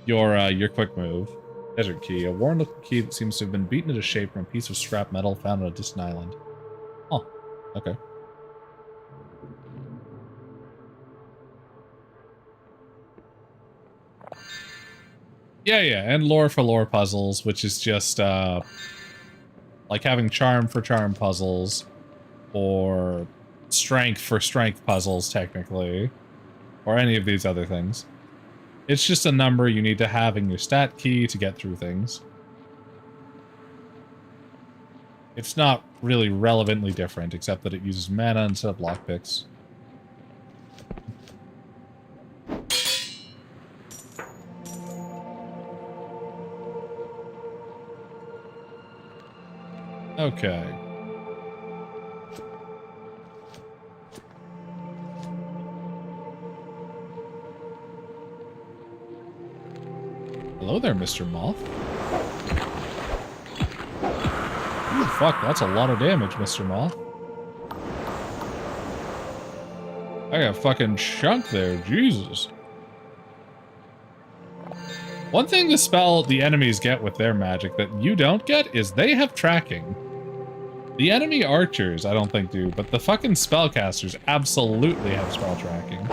your quick move. Desert key, a worn-looking key that seems to have been beaten into shape from a piece of scrap metal found on a distant island. Oh, okay. Yeah, and lore for lore puzzles, which is just, like having charm for charm puzzles, or strength for strength puzzles, technically, or any of these other things. It's just a number you need to have in your stat key to get through things. It's not really relevantly different, except that it uses mana instead of lockpicks. Okay. Hello there, Mr. Moth. Ooh, fuck, that's a lot of damage, Mr. Moth. I got fucking chunk there, Jesus. One thing the spell the enemies get with their magic that you don't get is they have tracking. The enemy archers, I don't think do, but the fucking spellcasters absolutely have spell tracking.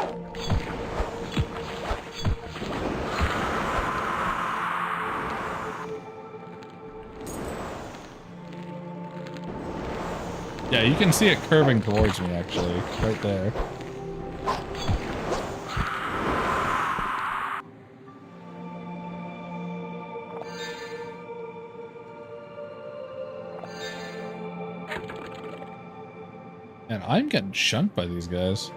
Yeah, you can see it curving towards me, actually, right there. Man, I'm getting shunked by these guys.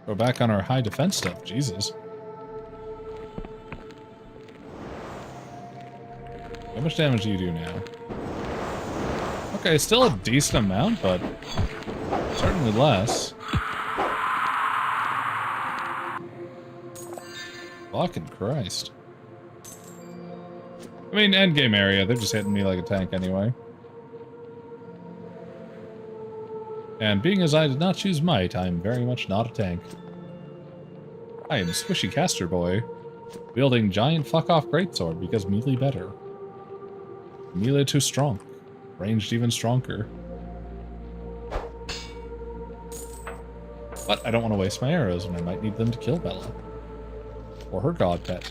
Go back on our high defense stuff, Jesus. How much damage do you do now? Okay, still a decent amount, but certainly less. Fucking Christ. I mean, endgame area, they're just hitting me like a tank anyway. And being as I did not choose might, I am very much not a tank. I am Squishy Caster Boy, wielding giant fuck-off greatsword because melee better. Melee too strong, ranged even stronger. But I don't want to waste my arrows when I might need them to kill Vela. Or her god pet.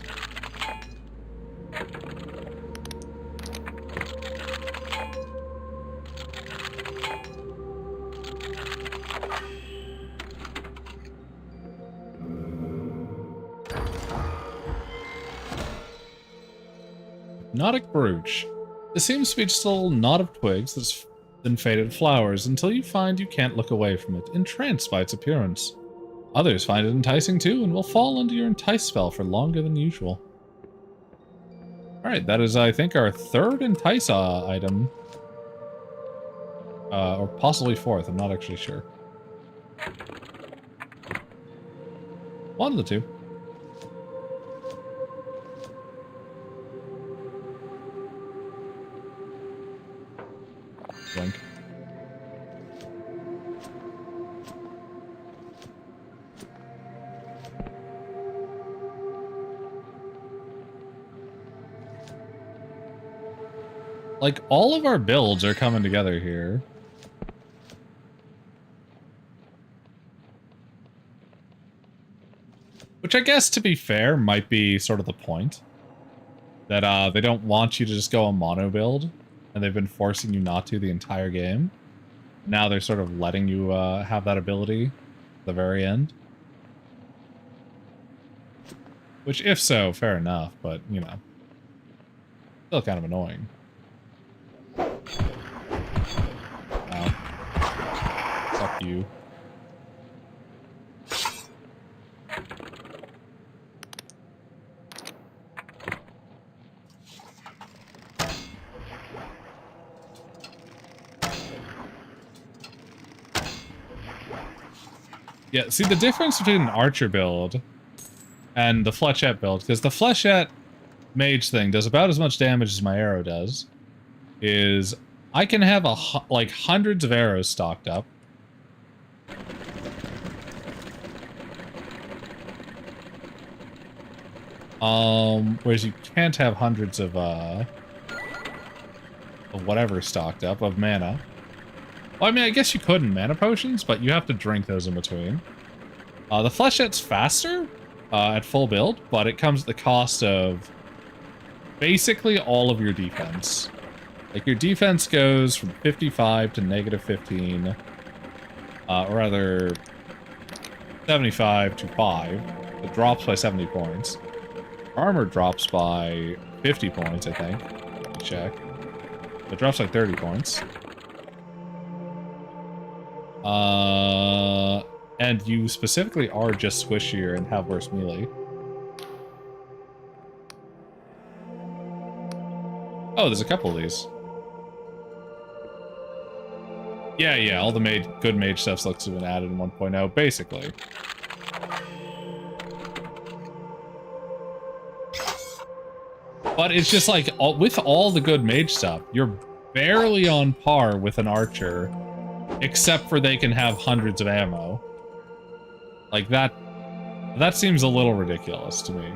Hypnotic brooch. This seems to be just a little knot of twigs that's then faded flowers until you find you can't look away from it, entranced by its appearance. Others find it enticing too and will fall under your entice spell for longer than usual. Alright, that is, I think, our third entice item. Or possibly fourth, I'm not actually sure. One of the two. Blink. Like, all of our builds are coming together here. Which I guess, to be fair, might be sort of the point. That, they don't want you to just go a mono build, and they've been forcing you not to the entire game. Now they're sort of letting you, have that ability at the very end. Which, if so, fair enough, but, you know. Still kind of annoying. Wow. Fuck you. Yeah, see the difference between an archer build and the flechette build, because the flechette mage thing does about as much damage as my arrow does, is I can have like hundreds of arrows stocked up. Whereas you can't have hundreds of whatever stocked up, of mana. Well, I mean, I guess you could in mana potions, but you have to drink those in between. The flechette's faster at full build, but it comes at the cost of basically all of your defense. Like, your defense goes from 55 to -15, or rather 75 to 5. It drops by 70 points. Armor drops by 50 points, I think. Let me check. It drops like 30 points. And you specifically are just squishier and have worse melee. Oh, there's a couple of these. Yeah, all the good mage stuff looks to have been added in 1.0, basically. But it's just like, with all the good mage stuff, you're barely on par with an archer, except for they can have hundreds of ammo. Like, that seems a little ridiculous to me.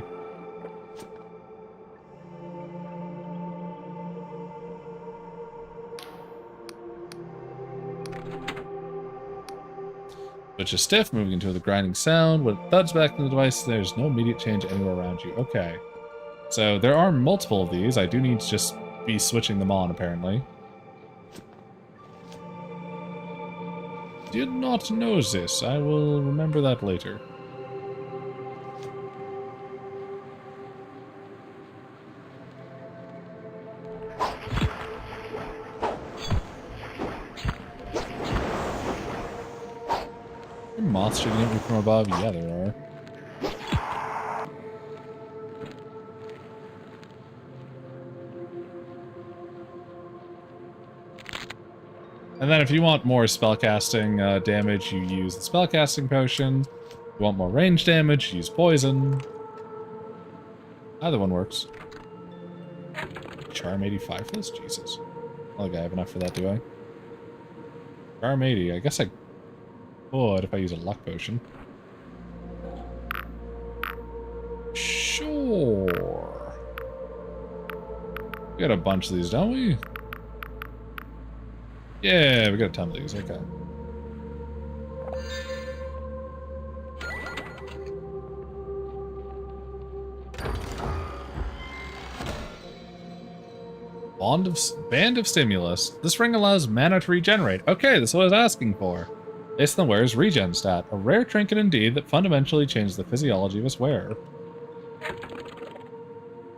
Which is stiff, moving into the grinding sound. When it thuds back in the device, there's no immediate change anywhere around you. Okay. So there are multiple of these. I do need to just be switching them on, apparently. Did not know this. I will remember that later. Are moths shooting at me from above? Yeah, there are. And then if you want more spellcasting damage, you use the spellcasting potion. If you want more range damage, use poison. Either one works. Charm 85 for this? Jesus. I don't think I have enough for that, do I? Charm 80. I guess I would if I use a luck potion. Sure. We got a bunch of these, don't we? Yeah, we got a ton of these, okay. Band of Stimulus. This ring allows mana to regenerate. Okay, that's what I was asking for. Based on the wearer's regen stat. A rare trinket indeed that fundamentally changes the physiology of its wearer.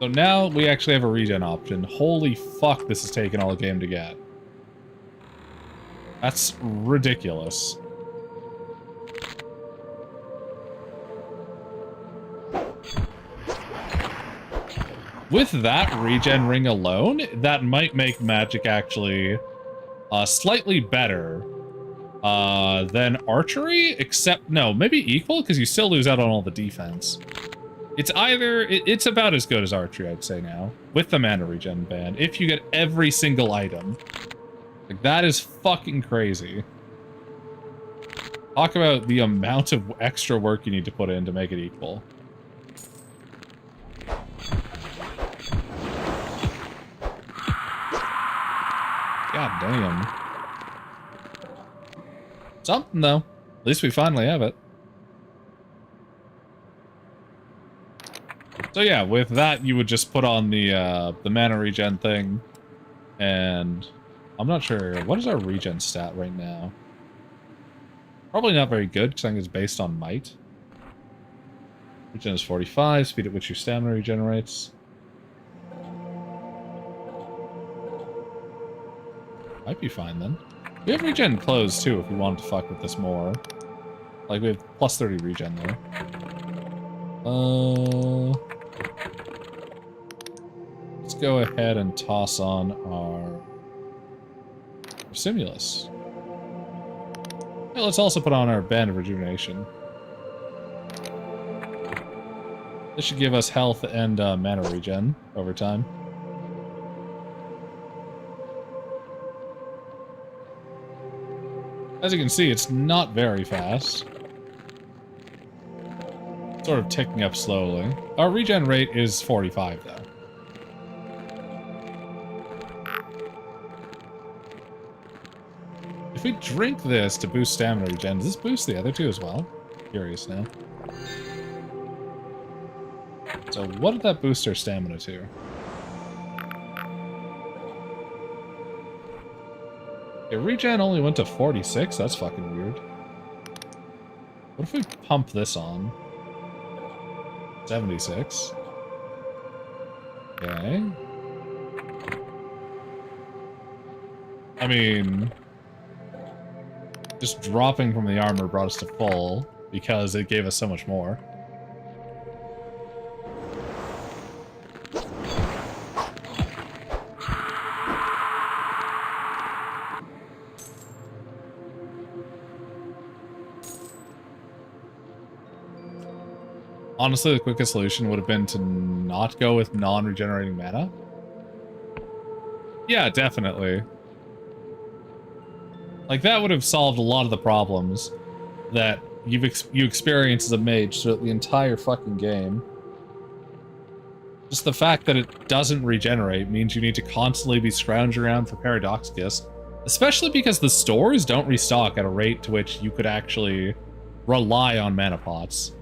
So now we actually have a regen option. Holy fuck, this is taking all the game to get. That's ridiculous. With that regen ring alone, that might make magic actually slightly better than archery, except, no, maybe equal, because you still lose out on all the defense. It's either, it's about as good as archery, I'd say now, with the mana regen band, if you get every single item. Like, that is fucking crazy. Talk about the amount of extra work you need to put in to make it equal. God damn. Something, though. At least we finally have it. So yeah, with that, you would just put on the mana regen thing. And I'm not sure. What is our regen stat right now? Probably not very good, because I think it's based on might. Regen is 45, speed at which your stamina regenerates. Might be fine, then. We have regen clothes, too, if we wanted to fuck with this more. Like, we have plus 30 regen there. Let's go ahead and toss on our Stimulus. Yeah, let's also put on our Band of Rejuvenation. This should give us health and mana regen over time. As you can see, it's not very fast. Sort of ticking up slowly. Our regen rate is 45, though. If we drink this to boost stamina regen, does this boost the other two as well? Curious now. So what did that boost our stamina to? Okay, regen only went to 46? That's fucking weird. What if we pump this on? 76. Okay. I mean, just dropping from the armor brought us to full because it gave us so much more. Honestly, the quickest solution would have been to not go with non-regenerating mana. Yeah, definitely. Like, that would have solved a lot of the problems that you experience as a mage throughout the entire fucking game. Just the fact that it doesn't regenerate means you need to constantly be scrounging around for Paradoxicus, especially because the stores don't restock at a rate to which you could actually rely on mana pots.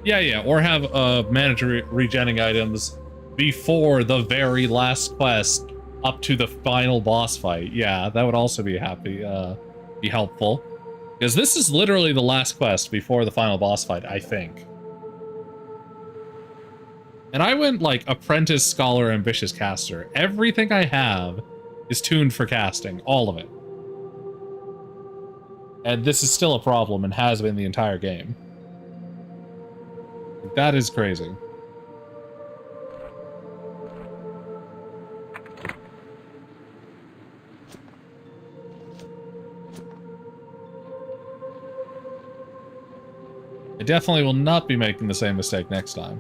Yeah, or have mana regenning items before the very last quest up to the final boss fight. Yeah, that would also be helpful. Because this is literally the last quest before the final boss fight, I think. And I went, like, Apprentice, Scholar, Ambitious Caster. Everything I have is tuned for casting. All of it. And this is still a problem and has been the entire game. That is crazy. I definitely will not be making the same mistake next time.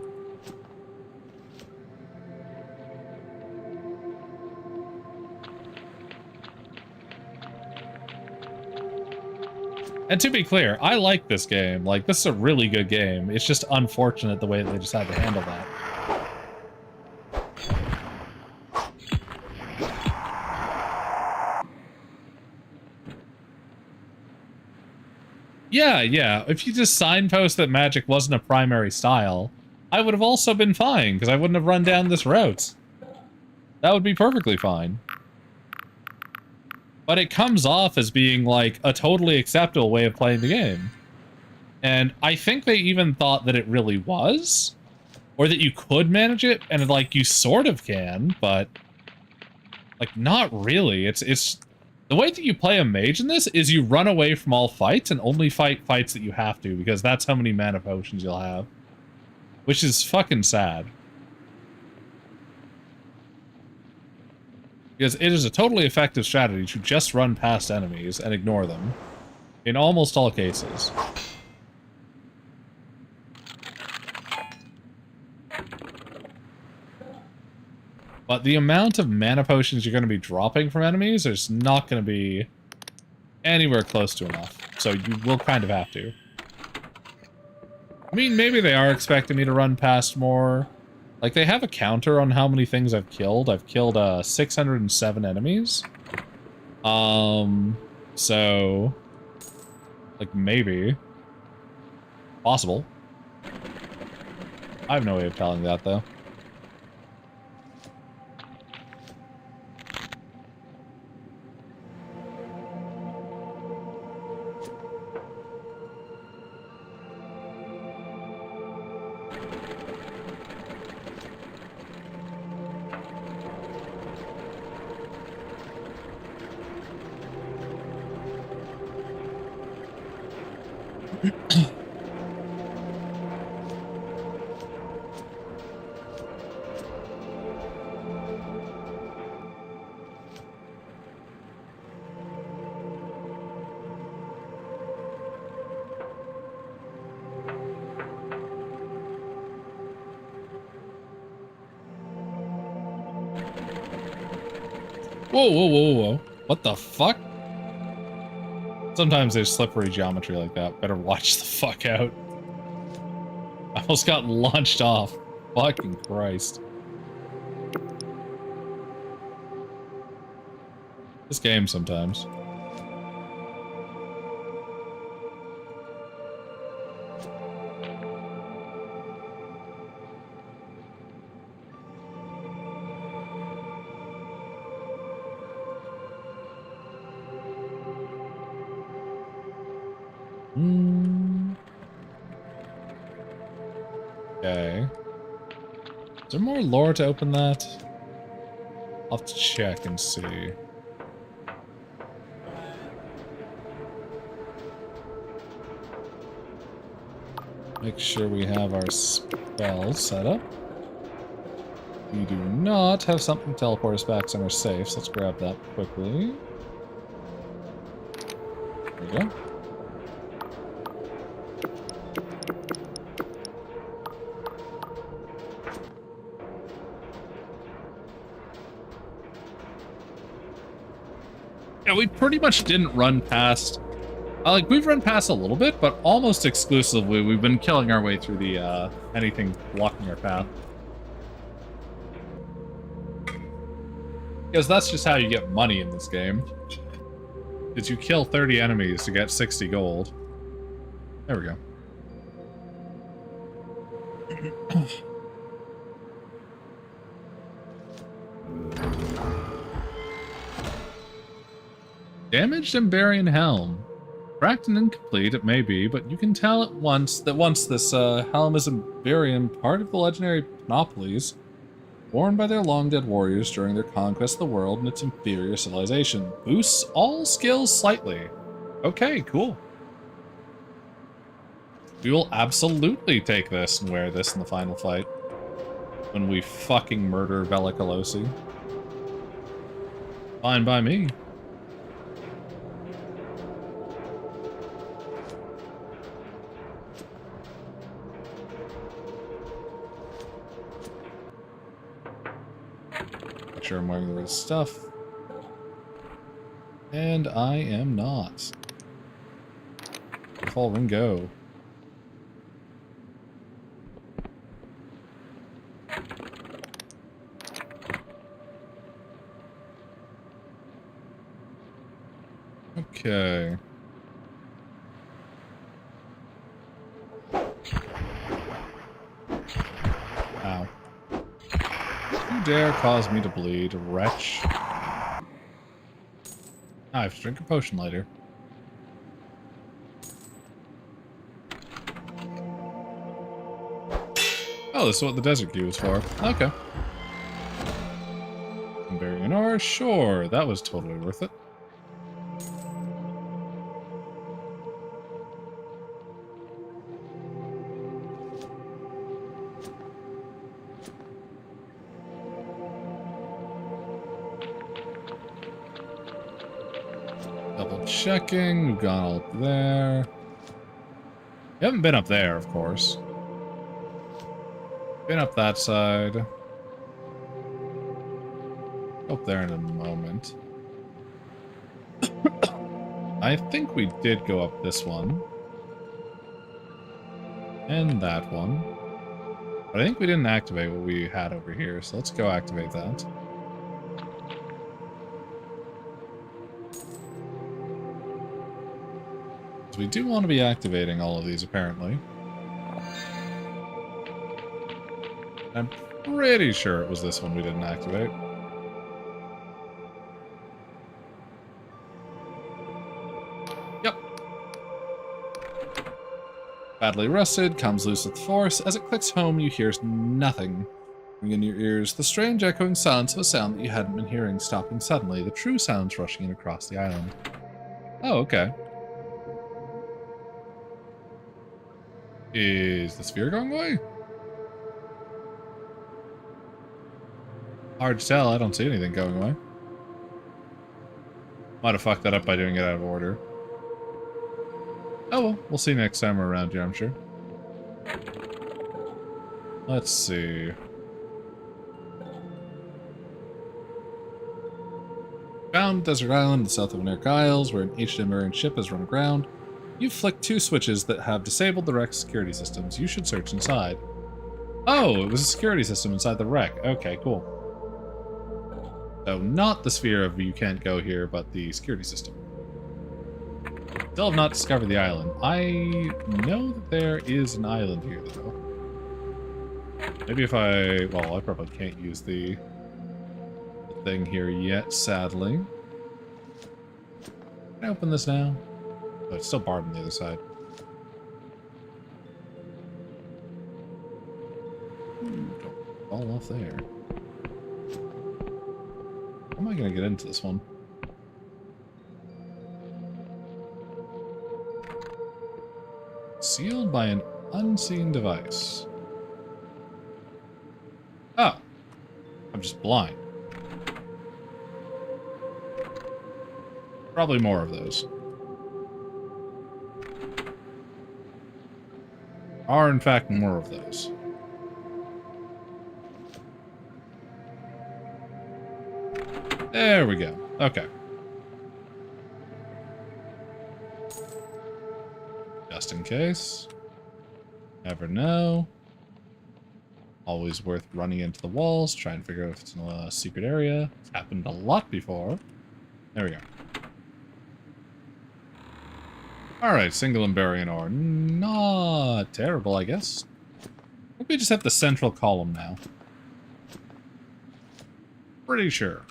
And to be clear, I like this game. Like, this is a really good game. It's just unfortunate the way that they just had to handle that. Yeah. If you just signpost that magic wasn't a primary style, I would have also been fine, because I wouldn't have run down this route. That would be perfectly fine. But it comes off as being, like, a totally acceptable way of playing the game. And I think they even thought that it really was. Or that you could manage it, and, like, you sort of can, but... like, not really. It's... the way that you play a mage in this is you run away from all fights and only fight fights that you have to, because that's how many mana potions you'll have. Which is fucking sad. Because it is a totally effective strategy to just run past enemies and ignore them. In almost all cases. But the amount of mana potions you're going to be dropping from enemies is not going to be anywhere close to enough. So you will kind of have to. I mean, maybe they are expecting me to run past more Like, they have a counter on how many things I've killed. I've killed 607 enemies. So, like, maybe. Possible. I have no way of telling that, though. Whoa, whoa, whoa, whoa. What the fuck? Sometimes there's slippery geometry like that. Better watch the fuck out. I almost got launched off. Fucking Christ. This game sometimes. Okay. Is there more lore to open that? I'll have to check and see. Make sure we have our spells set up. We do not have something to teleport us back somewhere safe, so let's grab that quickly. There we go. Yeah, we pretty much didn't run past... like, we've run past a little bit, but almost exclusively we've been killing our way through the, anything blocking our path. Because that's just how you get money in this game. Is you kill 30 enemies to get 60 gold. There we go. Damaged Emberian Helm. Cracked and incomplete it may be, but you can tell at once that this helm is Emberian, part of the legendary panoplies, worn by their long-dead warriors during their conquest of the world and its inferior civilization. Boosts all skills slightly. Okay, cool. We will absolutely take this and wear this in the final fight. When we fucking murder Vela Callose. Fine by me. Make sure I'm wearing the right stuff. And I am not. Fall and go. Okay. Ow. You dare cause me to bleed, wretch. I have to drink a potion later. Oh, this is what the desert queue is for. Okay. Emberian ore, sure. That was totally worth it. Double checking. We've gone up there. We haven't been up there, of course. Been up that side. Up there in a moment. I think we did go up this one. And that one. But I think we didn't activate what we had over here, so let's go activate that. We do want to be activating all of these, apparently. I'm pretty sure it was this one we didn't activate. Yep. Badly rusted, comes loose with force. As it clicks home, you hear nothing. In your ears, the strange echoing silence of a sound that you hadn't been hearing, stopping suddenly, the true sounds rushing in across the island. Oh, okay. Is the sphere going away? Hard to tell, I don't see anything going away. Might have fucked that up by doing it out of order. Oh well, we'll see next time we're around here, I'm sure. Let's see. Found Desert Island, the south of Nerik Isles, where an ancient American ship has run aground. You've flicked 2 switches that have disabled the wreck's security systems. You should search inside. Oh, it was a security system inside the wreck. Okay, cool. So not the sphere of you can't go here, but the security system. Still have not discovered the island. I know that there is an island here, though. Maybe if well, I probably can't use the thing here yet, sadly. Can I open this now? Oh, it's still barred on the other side. Don't fall off there. How am I going to get into this one? Sealed by an unseen device. Oh. I'm just blind. Probably more of those. Are in fact more of those. There we go. Okay. Just in case. Never know. Always worth running into the walls, try and figure out if it's in a secret area. It's happened a lot before. There we go. Alright, single Emberian ore. Not terrible, I guess. I think we just have the central column now. Pretty sure.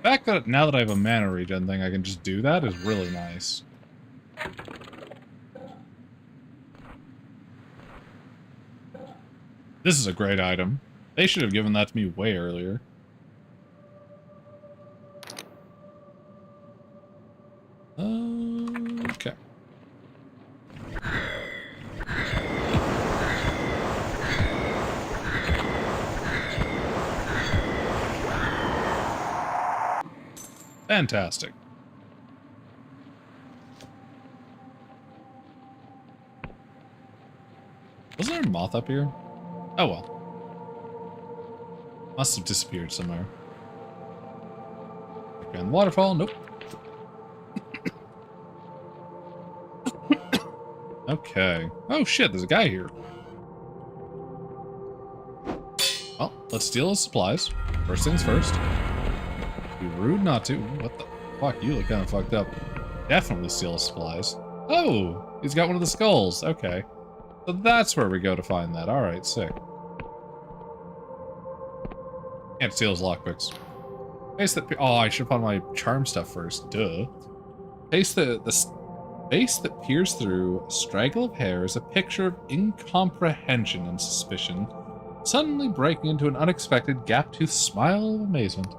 The fact that now that I have a mana regen thing, I can just do that is really nice. This is a great item. They should have given that to me way earlier. Okay. Fantastic. Wasn't there a moth up here? Oh well. Must have disappeared somewhere. Okay, and the waterfall, nope. Okay. Oh shit, there's a guy here. Well, let's steal his supplies. First things first. Be rude not to. What the fuck? You look kind of fucked up. Definitely steal his supplies. Oh! He's got one of the skulls. Okay. So that's where we go to find that. Alright, sick. Can't steal his lockpicks. Face that. Oh, I should have found my charm stuff first. Duh. Face the face that peers through a straggle of hair is a picture of incomprehension and suspicion, suddenly breaking into an unexpected gap-toothed smile of amazement.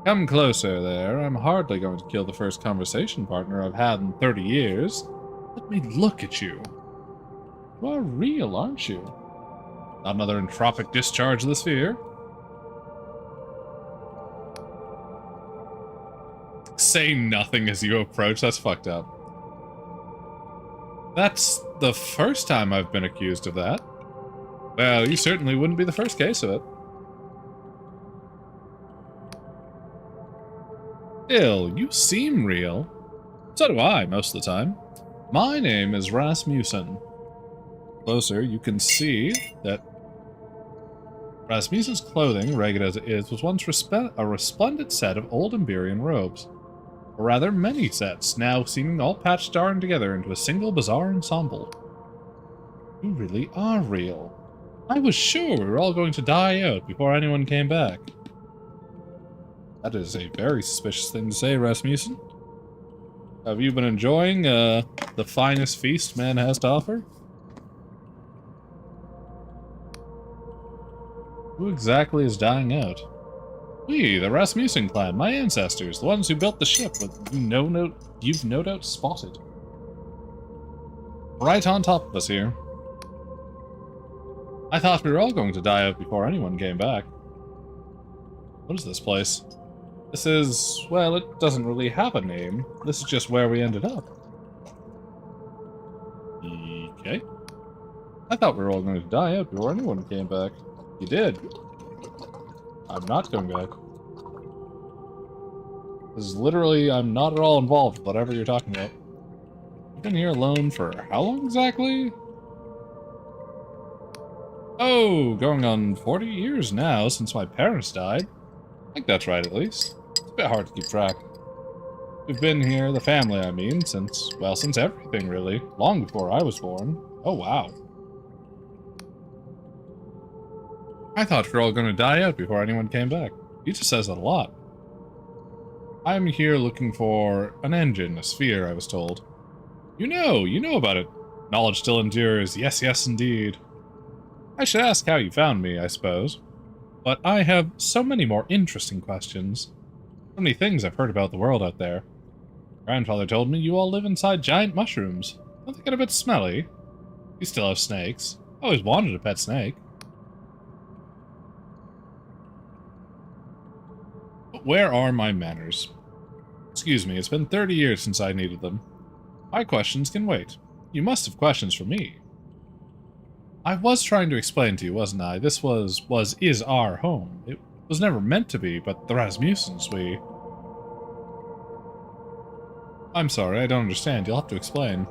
Come closer there. I'm hardly going to kill the first conversation partner I've had in 30 years. Let me look at you. You are real, aren't you? Not another entropic discharge of the sphere. Say nothing as you approach, that's fucked up. That's the first time I've been accused of that. Well, you certainly wouldn't be the first case of it. Still, you seem real. So do I, most of the time. My name is Rasmussen. Closer, you can see that Rasmussen's clothing, ragged as it is, was once a resplendent set of old Iberian robes. Or rather, many sets, now seeming all patched darn together into a single bizarre ensemble. You really are real. I was sure we were all going to die out before anyone came back. That is a very suspicious thing to say, Rasmussen. Have you been enjoying the finest feast man has to offer? Who exactly is dying out? We, the Rasmussen clan, my ancestors, the ones who built the ship that you've no doubt spotted. Right on top of us here. I thought we were all going to die out before anyone came back. What is this place? This is, well, it doesn't really have a name. This is just where we ended up. Okay. I thought we were all going to die out before anyone came back. You did. I'm not going back. This is literally, I'm not at all involved with whatever you're talking about. You've been here alone for how long exactly? Oh, going on 40 years now since my parents died. I think that's right, at least. It's a bit hard to keep track. We've been here, the family I mean, since everything really. Long before I was born. Oh, wow. I thought we were all going to die out before anyone came back. He just says that a lot. I'm here looking for an engine, a sphere, I was told. You know about it. Knowledge still endures, yes, yes, indeed. I should ask how you found me, I suppose. But I have so many more interesting questions. So many things I've heard about the world out there. Grandfather told me you all live inside giant mushrooms. Don't they get a bit smelly? You still have snakes. I always wanted a pet snake. But where are my manners? Excuse me, it's been 30 years since I needed them. My questions can wait. You must have questions for me. I was trying to explain to you, wasn't I? This is our home. It was never meant to be, but the Rasmussens, I'm sorry, I don't understand. You'll have to explain.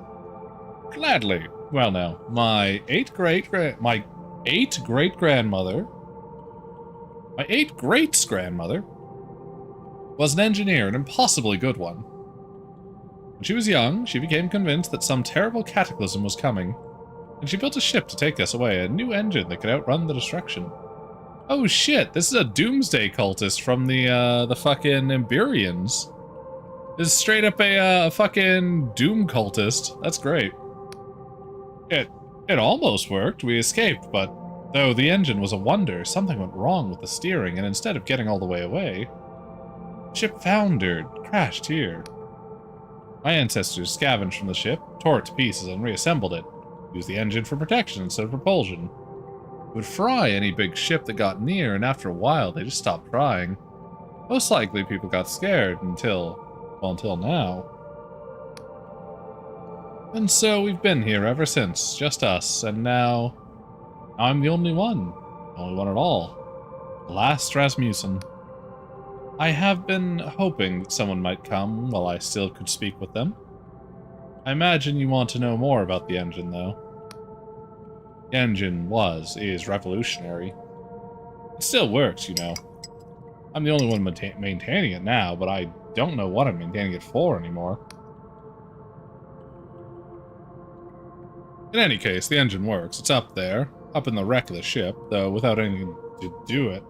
Gladly. Well now, my eight great-greats-grandmother was an engineer, an impossibly good one. When she was young, she became convinced that some terrible cataclysm was coming, and she built a ship to take us away, a new engine that could outrun the destruction. Oh shit, this is a doomsday cultist from the fucking Iberians. This is straight up a fucking doom cultist. That's great. It almost worked. We escaped, but though the engine was a wonder, something went wrong with the steering, and instead of getting all the way away, the ship foundered, crashed here. My ancestors scavenged from the ship, tore it to pieces, and reassembled it. Used the engine for protection instead of propulsion. It would fry any big ship that got near, and after a while, they just stopped trying. Most likely, people got scared until now. And so we've been here ever since, just us, and now I'm the only one at all. The last Rasmussen. I have been hoping that someone might come while I still could speak with them. I imagine you want to know more about the engine, though. The engine is revolutionary. It still works, you know. I'm the only one maintaining it now, but I don't know what I'm maintaining it for anymore. In any case, the engine works. It's up there, up in the wreck of the ship, though without anything to do it.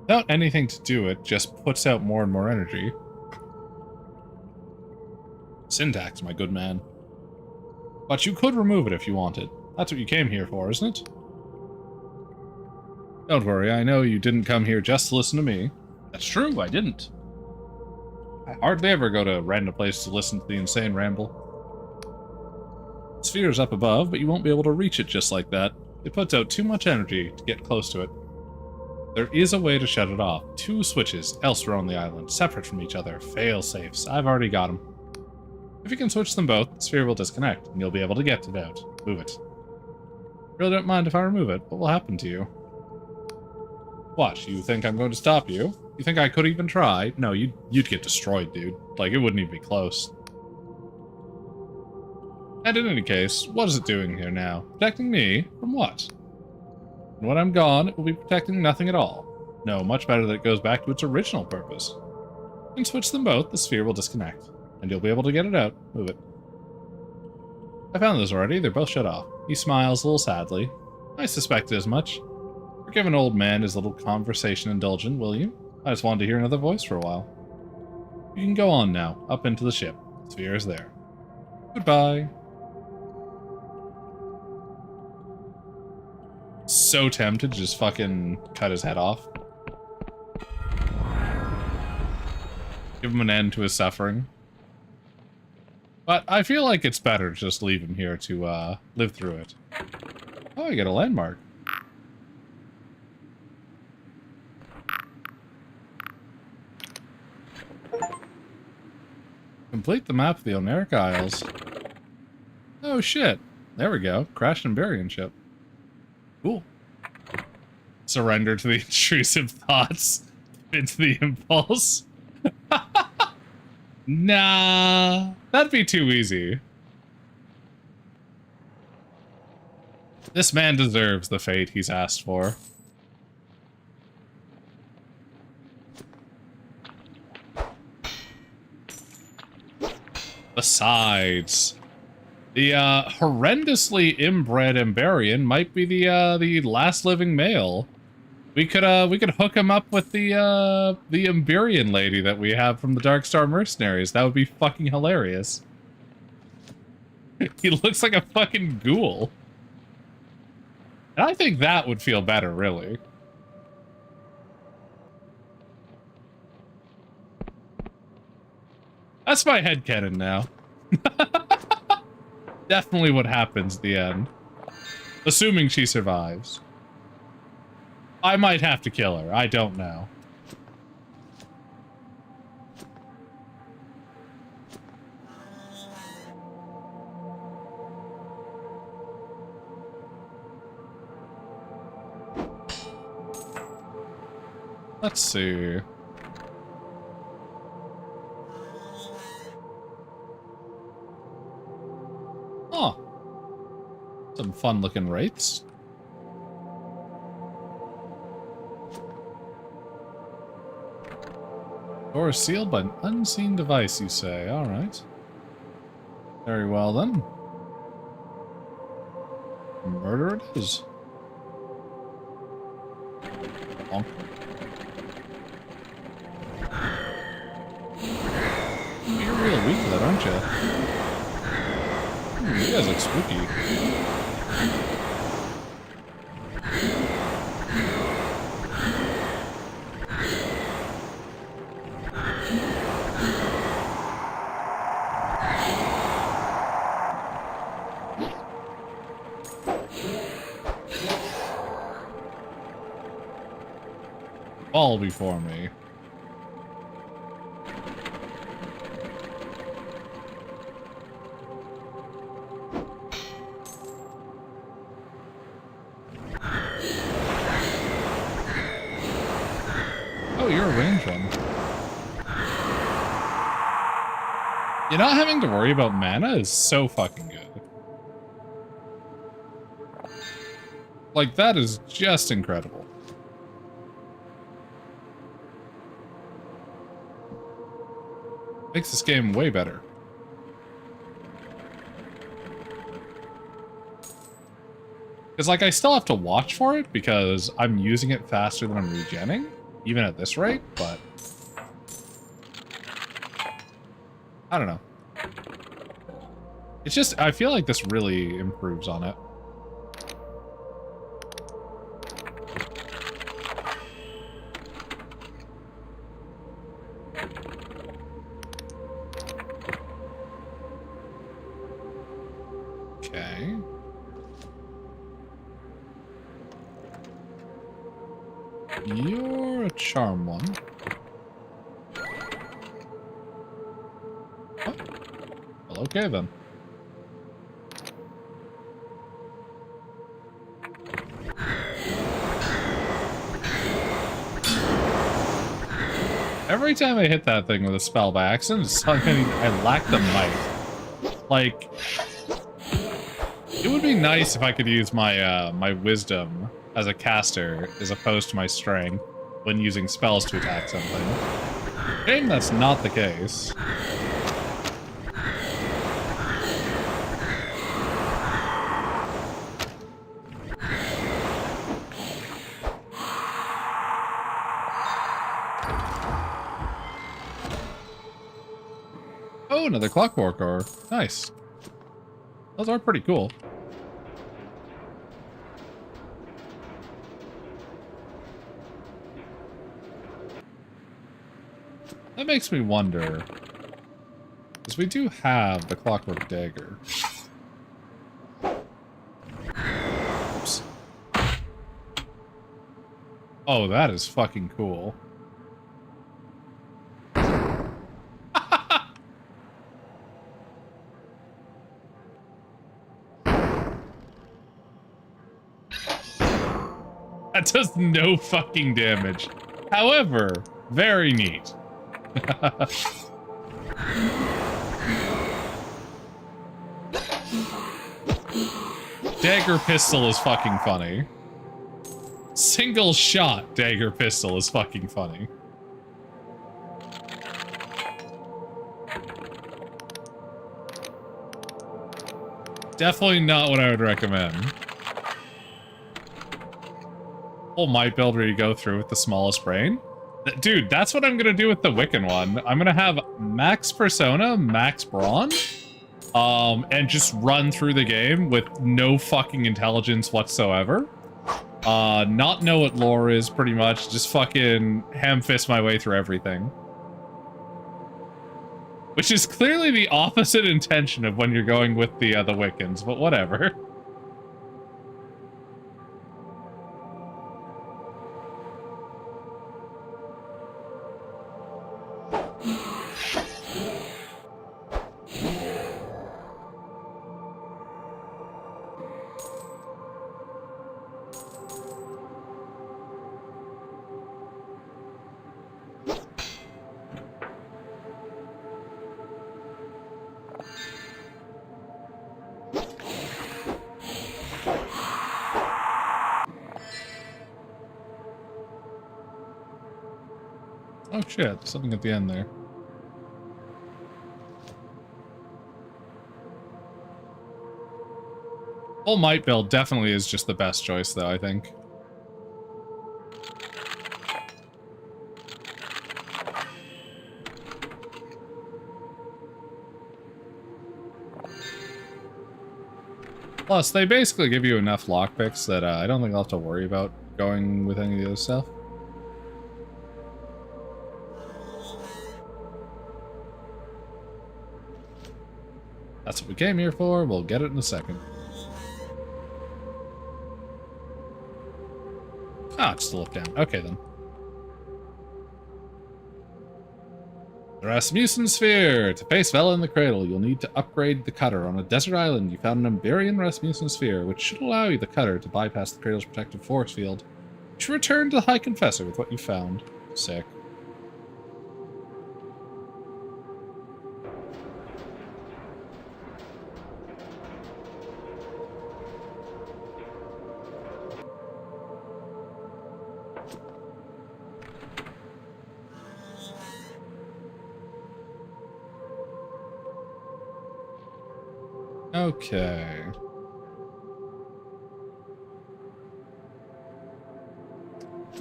Without anything to do it, just puts out more and more energy. Syntax, my good man. But you could remove it if you wanted. That's what you came here for, isn't it? Don't worry, I know you didn't come here just to listen to me. That's true, I didn't. I hardly ever go to random places to listen to the insane ramble. The sphere is up above, but you won't be able to reach it just like that. It puts out too much energy to get close to it. There is a way to shut it off. 2 switches elsewhere on the island, separate from each other. Fail-safes. I've already got them. If you can switch them both, the sphere will disconnect, and you'll be able to get it out. Move it. Really don't mind if I remove it. What will happen to you? What, you think I'm going to stop you? You think I could even try? No, you'd get destroyed, dude. Like, it wouldn't even be close. And in any case, what is it doing here now? Protecting me? From what? And when I'm gone, it will be protecting nothing at all. No, much better that it goes back to its original purpose. You can switch them both, the sphere will disconnect. And you'll be able to get it out. Move it. I found those already, they're both shut off. He smiles a little sadly. I suspected as much. Forgive an old man his little conversation indulgent, will you? I just wanted to hear another voice for a while. You can go on now, up into the ship. The sphere is there. Goodbye. So tempted to just fucking cut his head off. Give him an end to his suffering. But I feel like it's better to just leave him here to live through it. Oh, I get a landmark. Complete the map of the Oneric Isles. Oh shit. There we go. Crashed Emberian ship. Cool. Surrender to the intrusive thoughts. Into the impulse. Nah. That'd be too easy. This man deserves the fate he's asked for. Besides, the horrendously inbred Emberian might be the last living male. We could hook him up with the Emberian lady that we have from the Dark Star Mercenaries. That would be fucking hilarious. He looks like a fucking ghoul. And I think that would feel better, really. That's my headcanon now. Definitely what happens at the end. Assuming she survives. I might have to kill her. I don't know. Let's see. Oh. Some fun looking rates. Door is sealed by an unseen device, you say. Alright. Very well then. Murder it is. Bonk. You're real weak to that, aren't you? You guys look spooky. Fall before me. Oh, you're a range one. You're not having to worry about mana is so fucking good. Like, that is just incredible. Makes this game way better. Because, like, I still have to watch for it because I'm using it faster than I'm regenning, even at this rate, but... I don't know. It's just, I feel like this really improves on it. Okay. You're a charm one. Oh. Well, okay then. Every time I hit that thing with a spell by accident, I lack the might. Like, it would be nice if I could use my my wisdom as a caster as opposed to my strength when using spells to attack something. Shame that's not the case. Oh, another clockwork ore. Nice. Those are pretty cool. That makes me wonder, because we do have the clockwork dagger. Oops. Oh, that is fucking cool. That does no fucking damage. However, very neat. Dagger pistol is fucking funny. Single shot dagger pistol is fucking funny. Definitely not what I would recommend. Whole might build where you go through with the smallest brain. Dude, that's what I'm gonna do with the Wiccan one. I'm gonna have max persona, max brawn, and just run through the game with no fucking intelligence whatsoever. Not know what lore is, pretty much. Just fucking ham-fist my way through everything. Which is clearly the opposite intention of when you're going with the Wiccans, but whatever. Oh shit, something at the end there. Full might build definitely is just the best choice though, I think. Plus, they basically give you enough lockpicks that I don't think I'll have to worry about going with any of the other stuff. That's what we came here for. We'll get it in a second. Ah, just to look down. Okay, then. The Rasmussen Sphere! To face Vela in the cradle, you'll need to upgrade the cutter. On a desert island, you found an Emberian Rasmussen Sphere, which should allow you the cutter to bypass the cradle's protective force field. You should return to the High Confessor with what you found. Sick. Okay.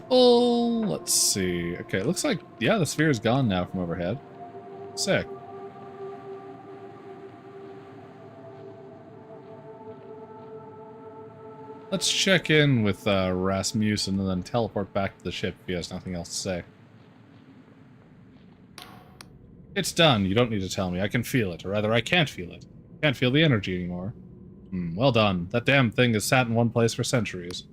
Oh, let's see. Okay, looks like, yeah, the sphere is gone now from overhead. Sick. Let's check in with Rasmussen and then teleport back to the ship if he has nothing else to say. It's done. You don't need to tell me. I can feel it. Or rather, I can't feel it. Can't feel the energy anymore. Well done. That damn thing has sat in one place for centuries.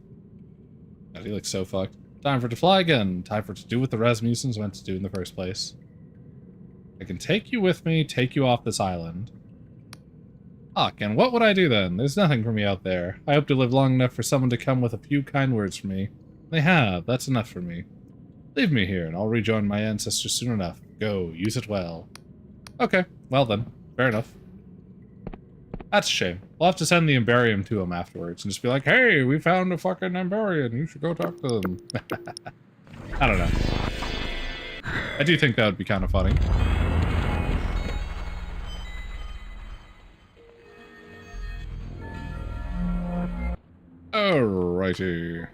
God, he looks so fucked. Time for it to fly again. Time for it to do what the Rasmussen's meant to do in the first place. I can take you with me, take you off this island. Fuck, and what would I do then? There's nothing for me out there. I hope to live long enough for someone to come with a few kind words for me. They have. That's enough for me. Leave me here, and I'll rejoin my ancestors soon enough. Go, use it well. Okay, well then. Fair enough. That's a shame. We'll have to send the Emberium to him afterwards and just be like, hey, we found a fucking Emberium. You should go talk to them. I don't know. I do think that would be kind of funny. Alrighty.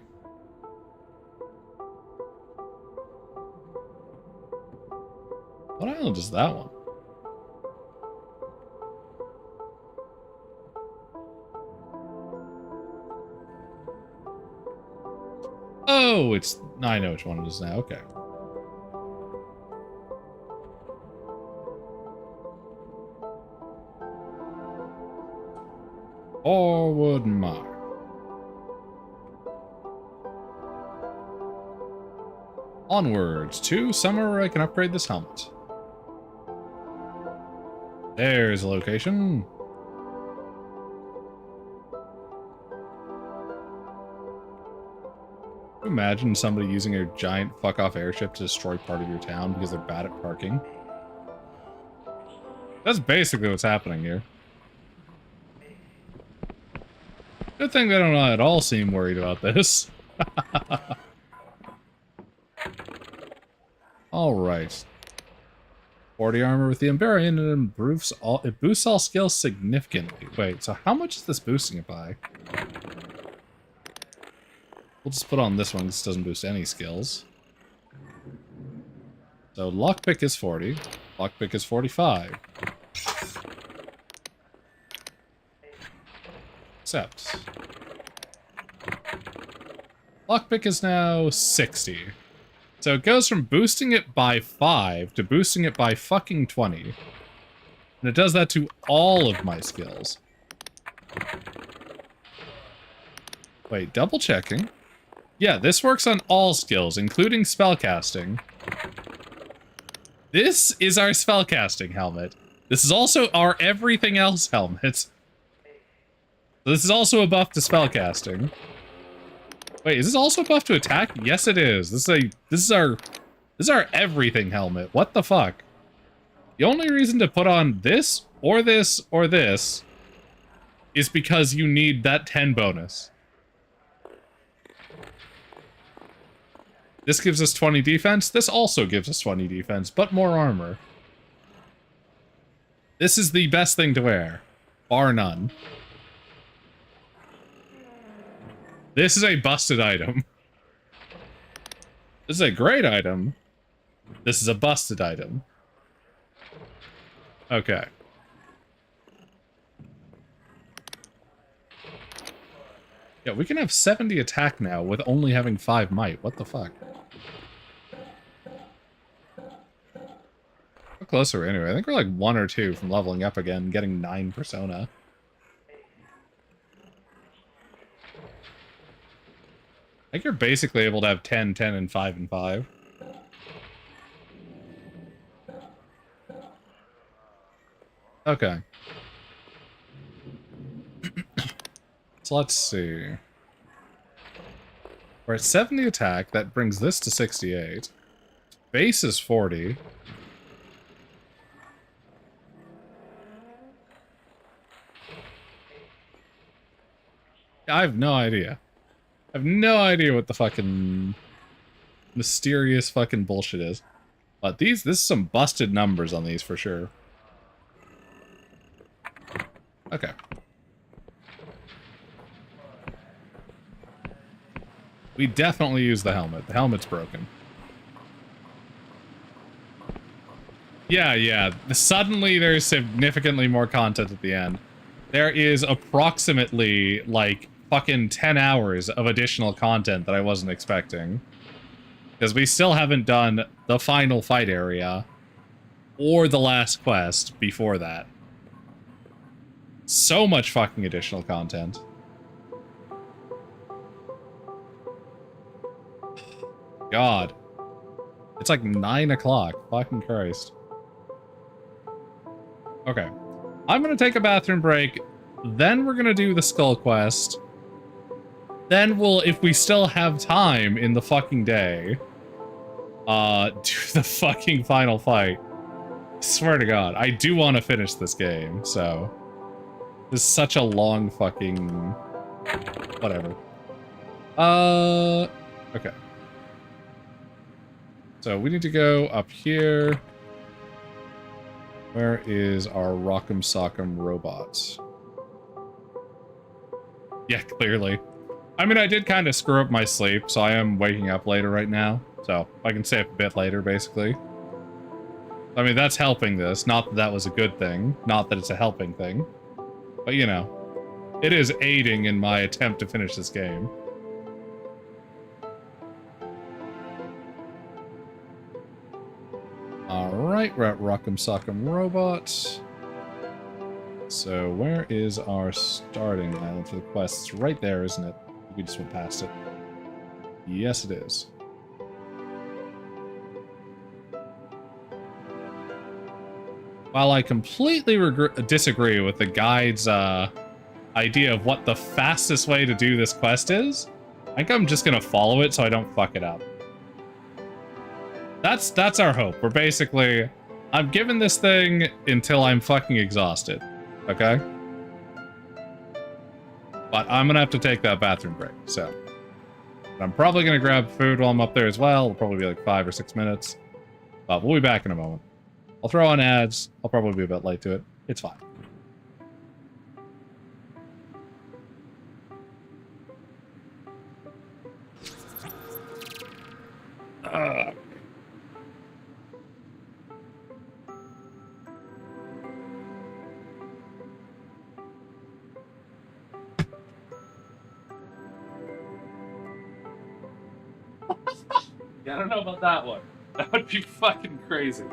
What island is that one? Oh, it's... I know which one it is now. Okay. Forward mark. Onwards to somewhere where I can upgrade this helmet. There's a location. Imagine somebody using a giant fuck-off airship to destroy part of your town because they're bad at parking. That's basically what's happening here. Good thing they don't at all seem worried about this. Alright. 40 armor with the Emberium, and it boosts all skills significantly. Wait, so how much is this boosting it by? We'll just put on this one, this doesn't boost any skills. So lockpick is 40. Lockpick is 45. Accept. Lockpick is now 60. So it goes from boosting it by 5 to boosting it by fucking 20. And it does that to all of my skills. Wait, double checking. Yeah, this works on all skills, including spellcasting. This is our spellcasting helmet. This is also our everything else helmet. So this is also a buff to spellcasting. Wait, is this also a buff to attack? Yes, it is. This is our everything helmet. What the fuck? The only reason to put on this or this or this is because you need that 10 bonus. This gives us 20 defense. This also gives us 20 defense, but more armor. This is the best thing to wear, bar none. This is a busted item. This is a great item. This is a busted item. Okay. Yeah, we can have 70 attack now with only having 5 might. What the fuck? How close are we anyway? I think we're like 1 or 2 from leveling up again, getting 9 persona. I think you're basically able to have 10, 10, and 5 and 5. Okay. So let's see. We're at 70 attack. That brings this to 68. Base is 40. I have no idea. I have no idea what the fucking mysterious fucking bullshit is. But this is some busted numbers on these for sure. Okay. We definitely use the helmet. The helmet's broken. Yeah. Suddenly there's significantly more content at the end. There is approximately, like, fucking 10 hours of additional content that I wasn't expecting. Because we still haven't done the final fight area or the last quest before that. So much fucking additional content. God. It's like 9 o'clock. Fucking Christ. Okay. I'm gonna take a bathroom break. Then we're gonna do the skull quest. Then we'll, if we still have time in the fucking day, do the fucking final fight. I swear to God, I do want to finish this game, so... This is such a long fucking... Whatever. Okay. So we need to go up here. Where is our Rock'em Sock'em robot? Yeah, clearly. I mean, I did kind of screw up my sleep, so I am waking up later right now. So, I can stay up a bit later, basically. I mean, that's helping this. Not that that was a good thing. Not that it's a helping thing. But, you know. It is aiding in my attempt to finish this game. Alright, we're at Rock'em Sock'em Robot. So, where is our starting island for the quest? It's right there, isn't it? We just went past it. Yes, it is. While I completely disagree with the guide's idea of what the fastest way to do this quest is, I think I'm just gonna follow it so I don't fuck it up. That's our hope. We're basically... I'm giving this thing until I'm fucking exhausted. Okay? But I'm gonna have to take that bathroom break, so... I'm probably gonna grab food while I'm up there as well. It'll probably be like 5 or 6 minutes. But we'll be back in a moment. I'll throw on ads. I'll probably be a bit late to it. It's fine. Yeah, I don't know about that one. That would be fucking crazy.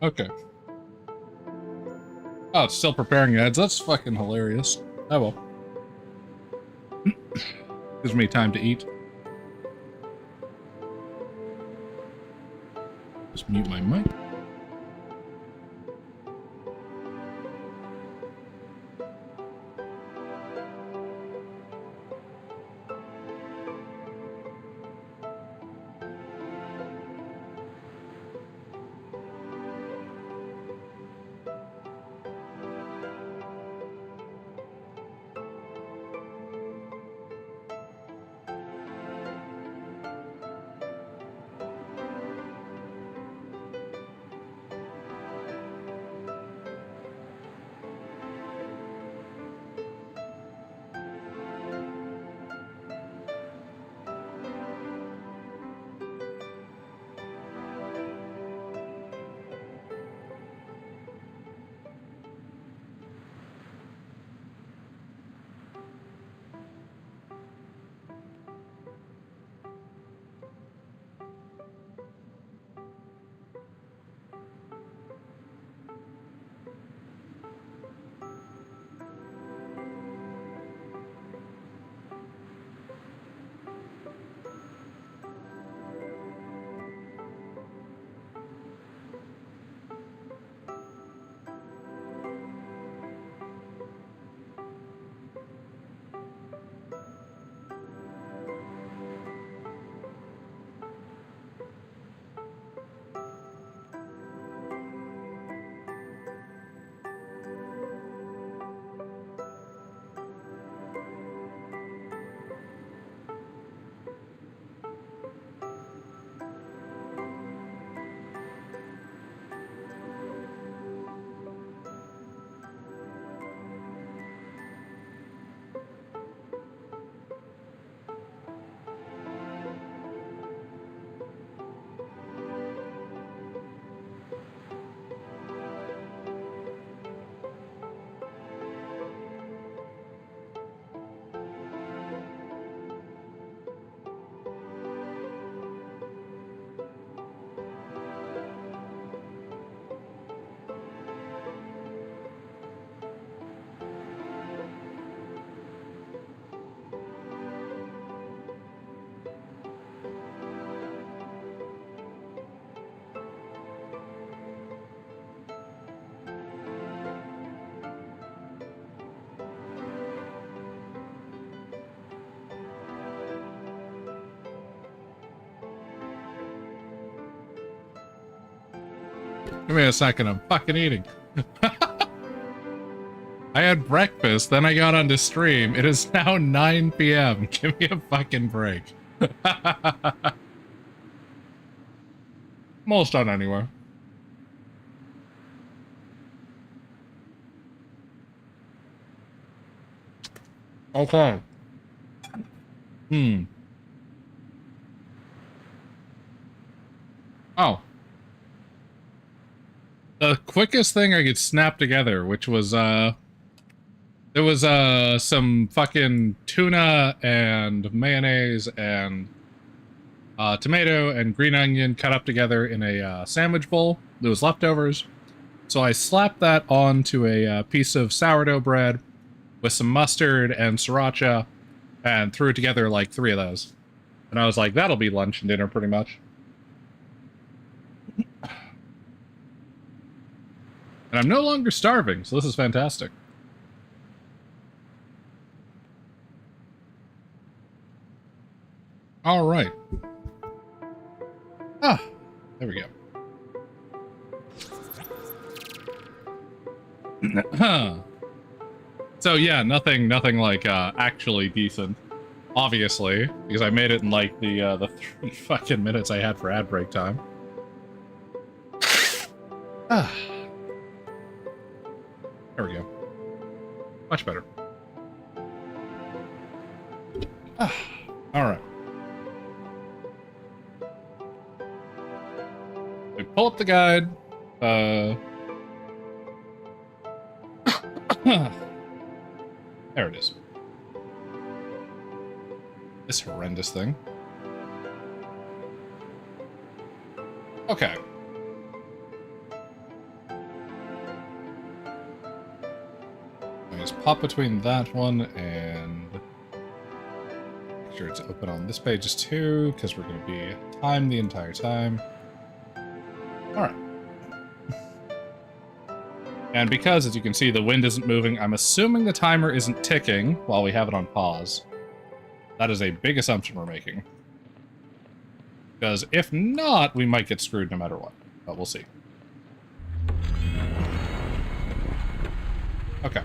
Okay. Oh, it's still preparing ads. That's fucking hilarious. Oh well. Gives me time to eat. Just mute my mic. Give me a second, I'm fucking eating. I had breakfast, then I got onto stream. It is now 9 p.m. Give me a fucking break. I'm almost done anyway. Okay. Oh. The quickest thing I could snap together, which was, there was, some fucking tuna and mayonnaise and, tomato and green onion cut up together in a, sandwich bowl. There was leftovers. So I slapped that onto a, piece of sourdough bread with some mustard and sriracha and threw together like 3 of those. And I was like, that'll be lunch and dinner pretty much. And I'm no longer starving, so this is fantastic. All right. Ah, there we go. So yeah, nothing like actually decent, obviously, because I made it in like the 3 fucking minutes I had for ad break time. Ah. There we go. Much better. Ah. All right. We pull up the guide. There it is. This horrendous thing. Okay. is pop between that one and make sure it's open on this page too, because we're going to be timed the entire time. Alright. And because, as you can see, the wind isn't moving, I'm assuming the timer isn't ticking while we have it on pause. That is a big assumption we're making. Because if not, we might get screwed no matter what. But we'll see. Okay.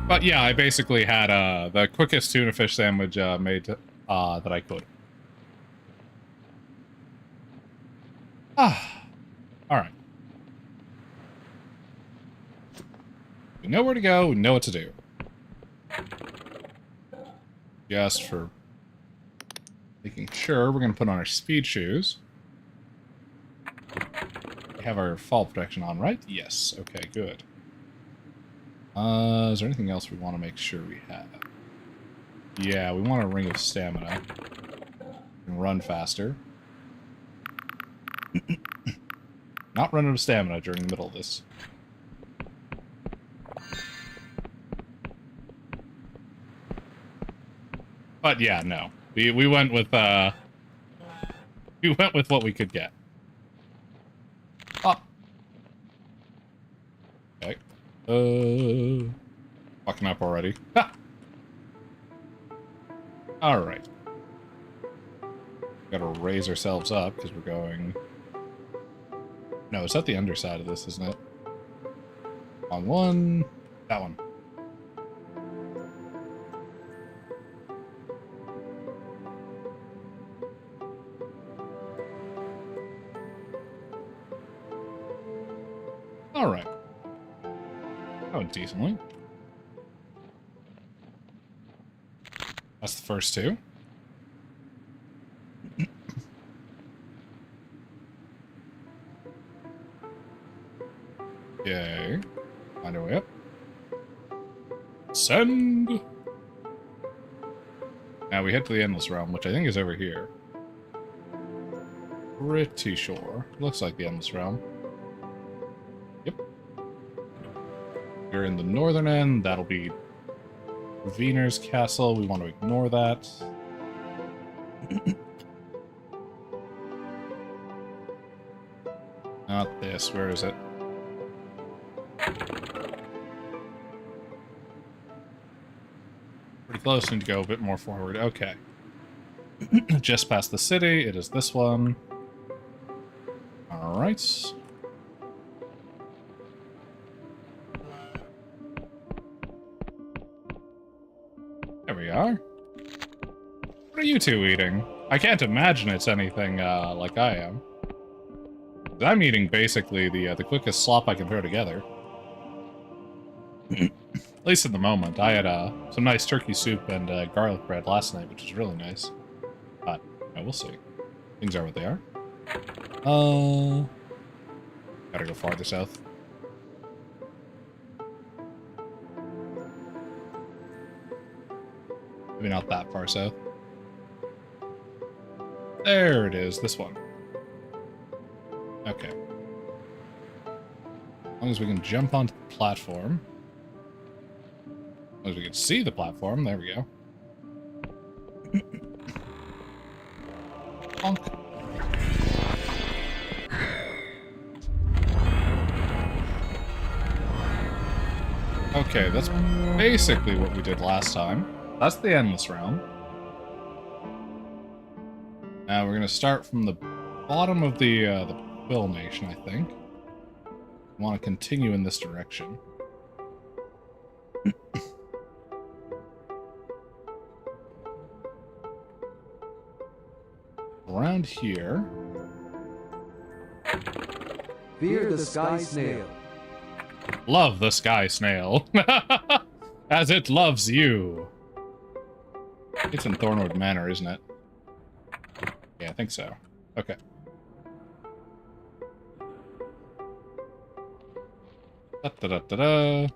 But yeah, I basically had the quickest tuna fish sandwich made that I could. Alright. We know where to go, we know what to do. Just for making sure, we're going to put on our speed shoes. We have our fall protection on, right? Yes. Okay, good. Is there anything else we want to make sure we have? Yeah, we want a ring of stamina. And run faster. Not run out of stamina during the middle of this. But yeah, no. We went with what we could get. Up. Okay. Fucking up already. Ha! Alright. Gotta raise ourselves up, because we're going... No, it's at the underside of this, isn't it? On one... That one. Alright. That went decently. That's the first two. Okay. Find our way up. Send! Now we head to the Endless Realm, which I think is over here. Pretty sure. Looks like the Endless Realm. Yep. We're in the northern end. That'll be Wiener's castle. We want to ignore that. Not this. Where is it? Pretty close. Need to go a bit more forward. Okay. Just past the city. It is this one. Alright. There we are. What are you two eating? I can't imagine it's anything, like I am. I'm eating basically the quickest slop I can throw together. At least in the moment. I had, some nice turkey soup and, garlic bread last night, which is really nice. But, yeah, we'll see. Things are what they are. Gotta go farther south. Maybe not that far south. There it is, this one. Okay. As long as we can jump onto the platform. As long as we can see the platform, there we go. Bonk. Okay, that's basically what we did last time. That's the Endless Realm. Now we're gonna start from the bottom of the Quill Nation, I think. We want to continue in this direction. Around here. Fear the sky snail. Love the sky snail. As it loves you. It's in Thornwood Manor, isn't it? Yeah, I think so. Okay. Da-da-da-da-da. What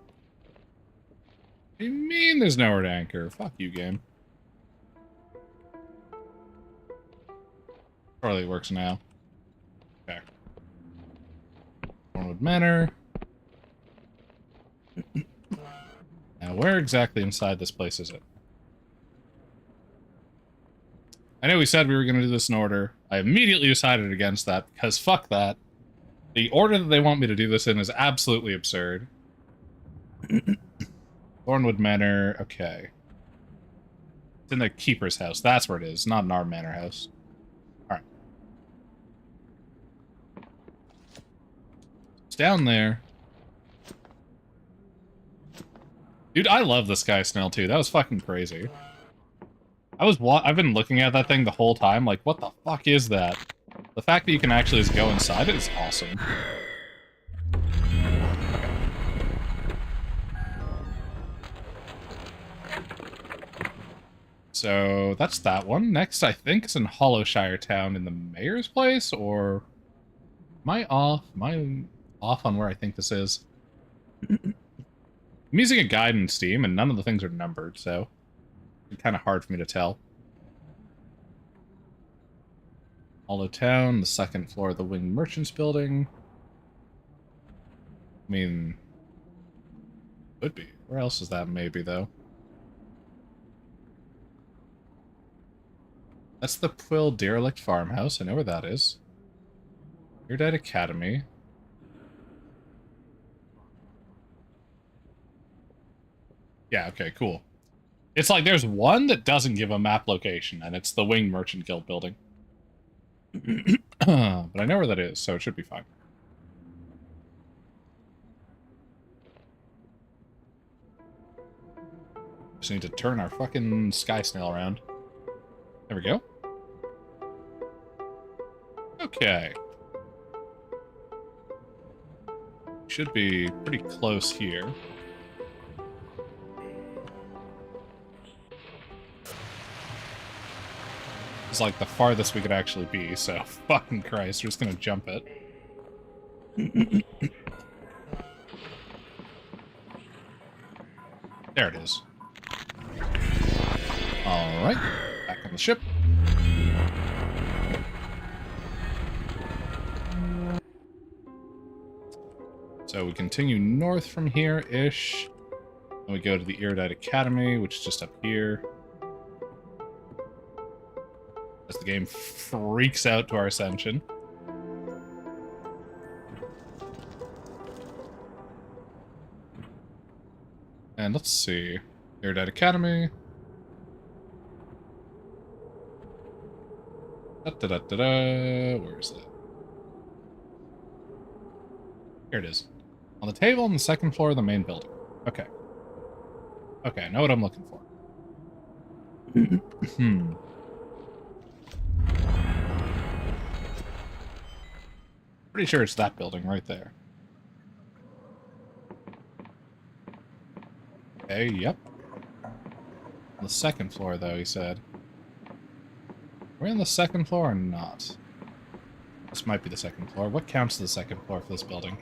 do you mean there's nowhere to anchor? Fuck you, game. Surely it works now. Okay. Thornwood Manor. where exactly inside this place is it? I know we said we were going to do this in order. I immediately decided against that, because fuck that. The order that they want me to do this in is absolutely absurd. Thornwood Manor, okay. It's in the Keeper's house. That's where it is, not in our manor house. Alright. It's down there. Dude, I love the Sky Snail too. That was fucking crazy. I've been looking at that thing the whole time, like, what the fuck is that? The fact that you can actually just go inside it is awesome. So, that's that one. Next, I think, is in Hollowshire Town in the Mayor's Place, or... Am I off? Am I off on where I think this is? I'm using a guide in Steam, and none of the things are numbered, so... It's kind of hard for me to tell. Hollow Town, the second floor of the Winged Merchants building. I mean... Could be. Where else is that maybe, though? That's the Quill Derelict Farmhouse. I know where that is. Eardead Academy. Yeah, okay, cool. It's like there's one that doesn't give a map location, and it's the Winged Merchant Guild building. But I know where that is, so it should be fine. Just need to turn our fucking Sky Snail around. There we go. Okay. Should be pretty close here. It's like the farthest we could actually be, so fucking Christ, we're just gonna jump it. There it is. Alright, back on the ship. So we continue north from here-ish. And we go to the Iridite Academy, which is just up here. As the game freaks out to our ascension. And let's see. Iridite Academy. Where is it? Here it is. On the table on the second floor of the main building. Okay. Okay, I know what I'm looking for. Pretty sure it's that building right there. Okay, yep. On the second floor, though, he said. Are we on the second floor or not? This might be the second floor. What counts as the second floor for this building?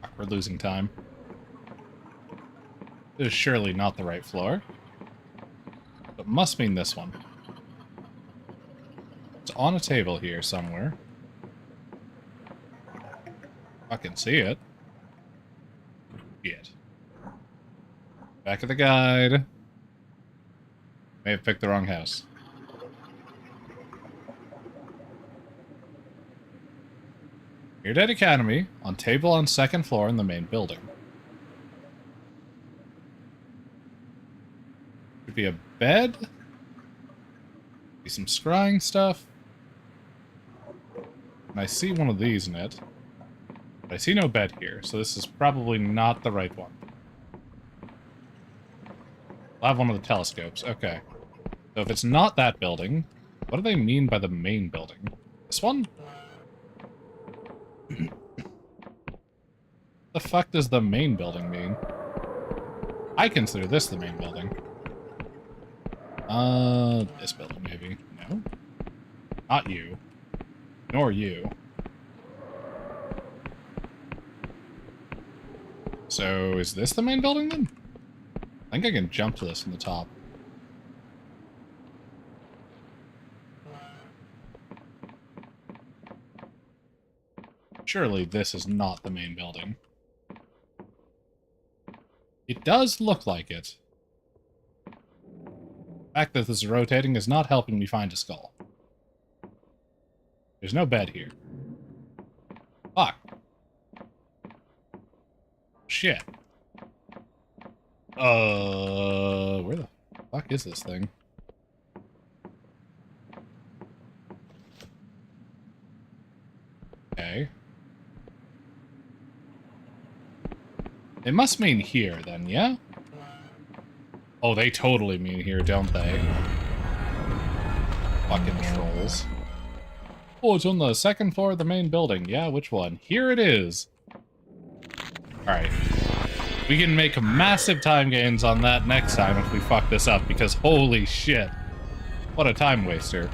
Fuck, we're losing time. This is surely not the right floor. It must mean this one. It's on a table here somewhere. I can see it. Shit. Back of the guide. May have picked the wrong house. Iridite Academy, on table on second floor in the main building. Could be a bed. Be some scrying stuff. And I see one of these in it. But I see no bed here, so this is probably not the right one. I'll have one of the telescopes. Okay. So if it's not that building, what do they mean by the main building? This one? The fuck does the main building mean? I consider this the main building. This building maybe. No? Not you. Nor you. So, is this the main building then? I think I can jump to this from the top. Surely this is not the main building. It does look like it. The fact that this is rotating is not helping me find a skull. There's no bed here. Fuck. Shit. Where the fuck is this thing? Okay. It must mean here, then, yeah? Oh, they totally mean here, don't they? Fucking trolls. Oh, it's on the second floor of the main building. Yeah, which one? Here it is. Alright. We can make massive time gains on that next time if we fuck this up, because holy shit. What a time waster.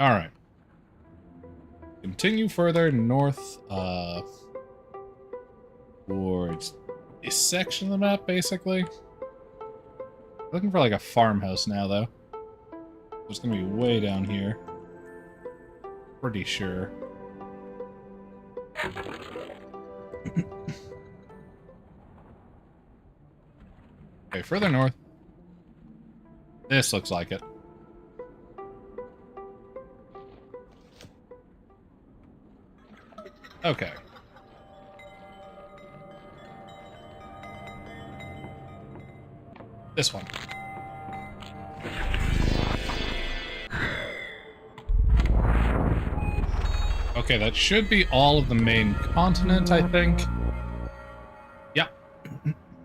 Alright. Continue further north, towards this section of the map, basically. Looking for, like, a farmhouse now, though. It's gonna be way down here. Pretty sure. Okay, further north. This looks like it. Okay. This one. Okay, that should be all of the main continent, I think. Yep.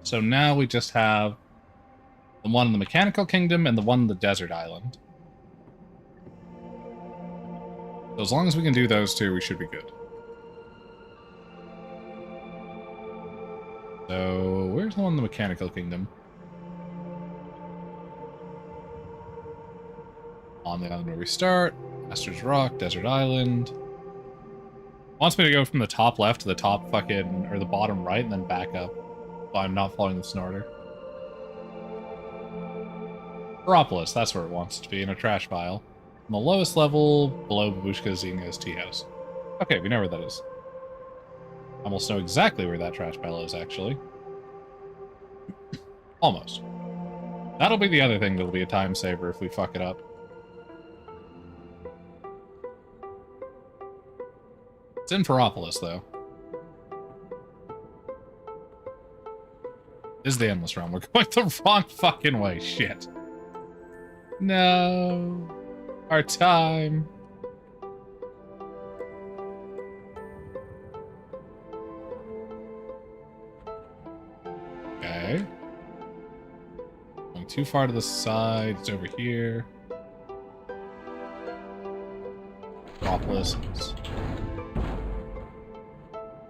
So now we just have the one in the Mechanical Kingdom and the one in the Desert Island. So as long as we can do those two, we should be good. So, where's the one in the Mechanical Kingdom? On the island where we start. Master's Rock, Desert Island. Wants me to go from the top left to the top fucking, or the bottom right, and then back up. But I'm not following this in order. Veropolis, that's where it wants to be, in a trash pile. On the lowest level, below Babushka Zinga's tea house. Okay, we know where that is. Almost know exactly where that trash pile is, actually. Almost. That'll be the other thing that'll be a time saver if we fuck it up. It's in Veropolis, though. This is the Endless Realm. We're going the wrong fucking way. Shit. No. Our time. Okay. Going too far to the side. It's over here. Veropolis.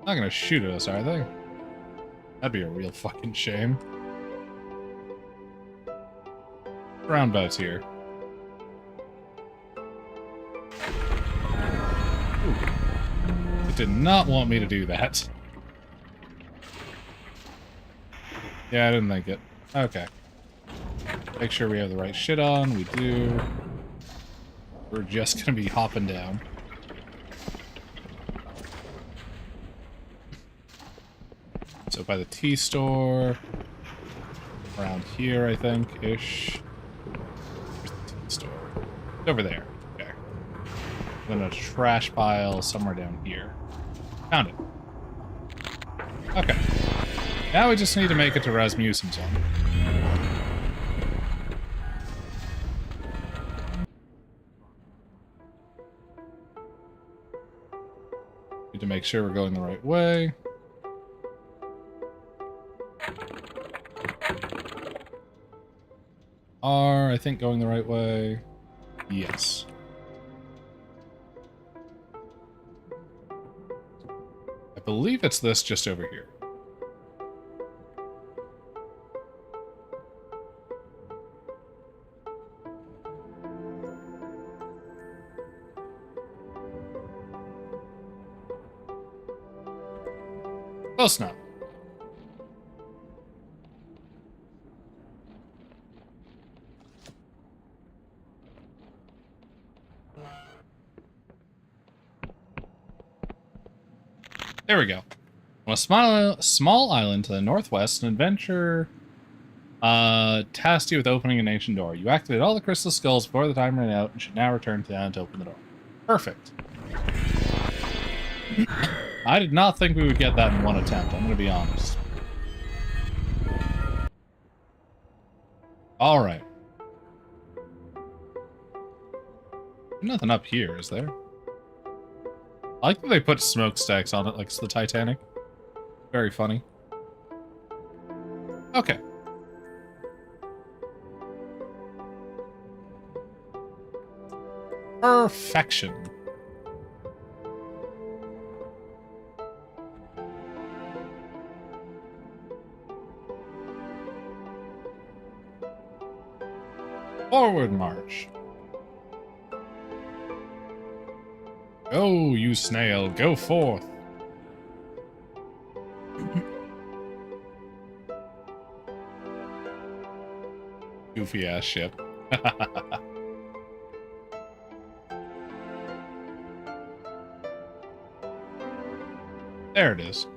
Not gonna shoot at us, are they? That'd be a real fucking shame. Roundabouts here. Ooh. It did not want me to do that. Yeah, I didn't think it. Okay. Make sure we have the right shit on. We do. We're just gonna be hopping down. So by the tea store, around here, I think, ish. Where's the tea store? It's over there. Okay. Then a trash pile somewhere down here. Found it. Okay. Now we just need to make it to Rasmussen's one. Need to make sure we're going the right way. Are, I think, going the right way? Yes. I believe it's this just over here. Close enough. There we go. On a small island to the northwest, an adventure tasked you with opening an ancient door. You activated all the crystal skulls before the time ran out and should now return to the island to open the door. Perfect. I did not think we would get that in one attempt, I'm going to be honest. Alright. Nothing up here, is there? I like that they put smokestacks on it like it's the Titanic. Very funny. Okay. Perfection. Forward march. Go, you snail, go forth. Goofy ass ship. There it is.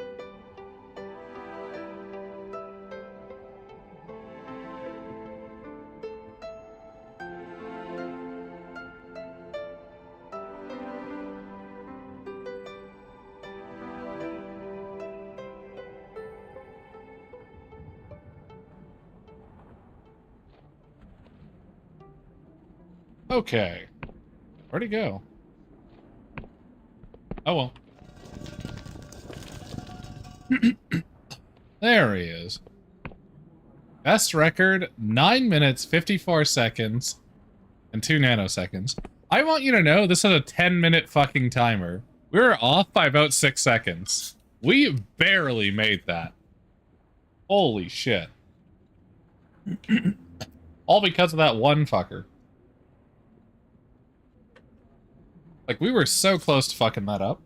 Okay. Where'd he go? Oh well. There he is. Best record, 9 minutes, 54 seconds, and 2 nanoseconds. I want you to know this is a 10-minute fucking timer. We were off by about 6 seconds. We barely made that. Holy shit. All because of that one fucker. Like, we were so close to fucking that up.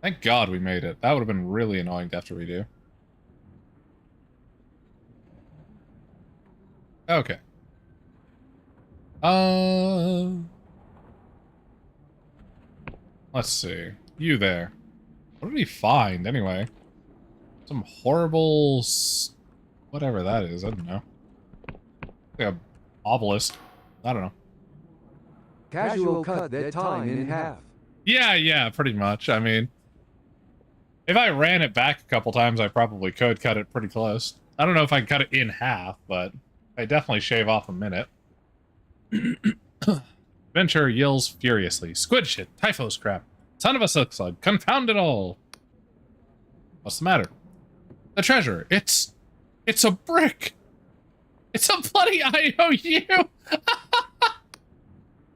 Thank God we made it. That would have been really annoying to have to redo. Okay. Let's see. You there. What did he find, anyway? Some horrible... whatever that is, I don't know. Like a obelisk. I don't know. Casual cut that time in half. Yeah, pretty much. I mean, if I ran it back a couple times, I probably could cut it pretty close. I don't know if I can cut it in half, but I definitely shave off a minute. Venture yells furiously. Squid shit, typhus crap, son of a silk slug, confound it all. What's the matter? The treasure, it's a brick. It's a bloody IOU.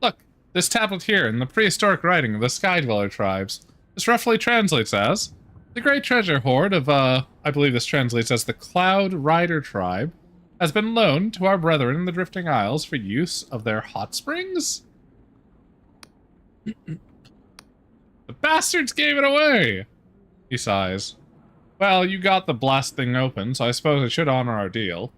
Look, this tablet here in the prehistoric writing of the Sky Dweller tribes. This roughly translates as the great treasure hoard of, I believe this translates as the Cloud Rider tribe, has been loaned to our brethren in the Drifting Isles for use of their hot springs? The bastards gave it away! He sighs. Well, you got the blast thing open, so I suppose I should honor our deal.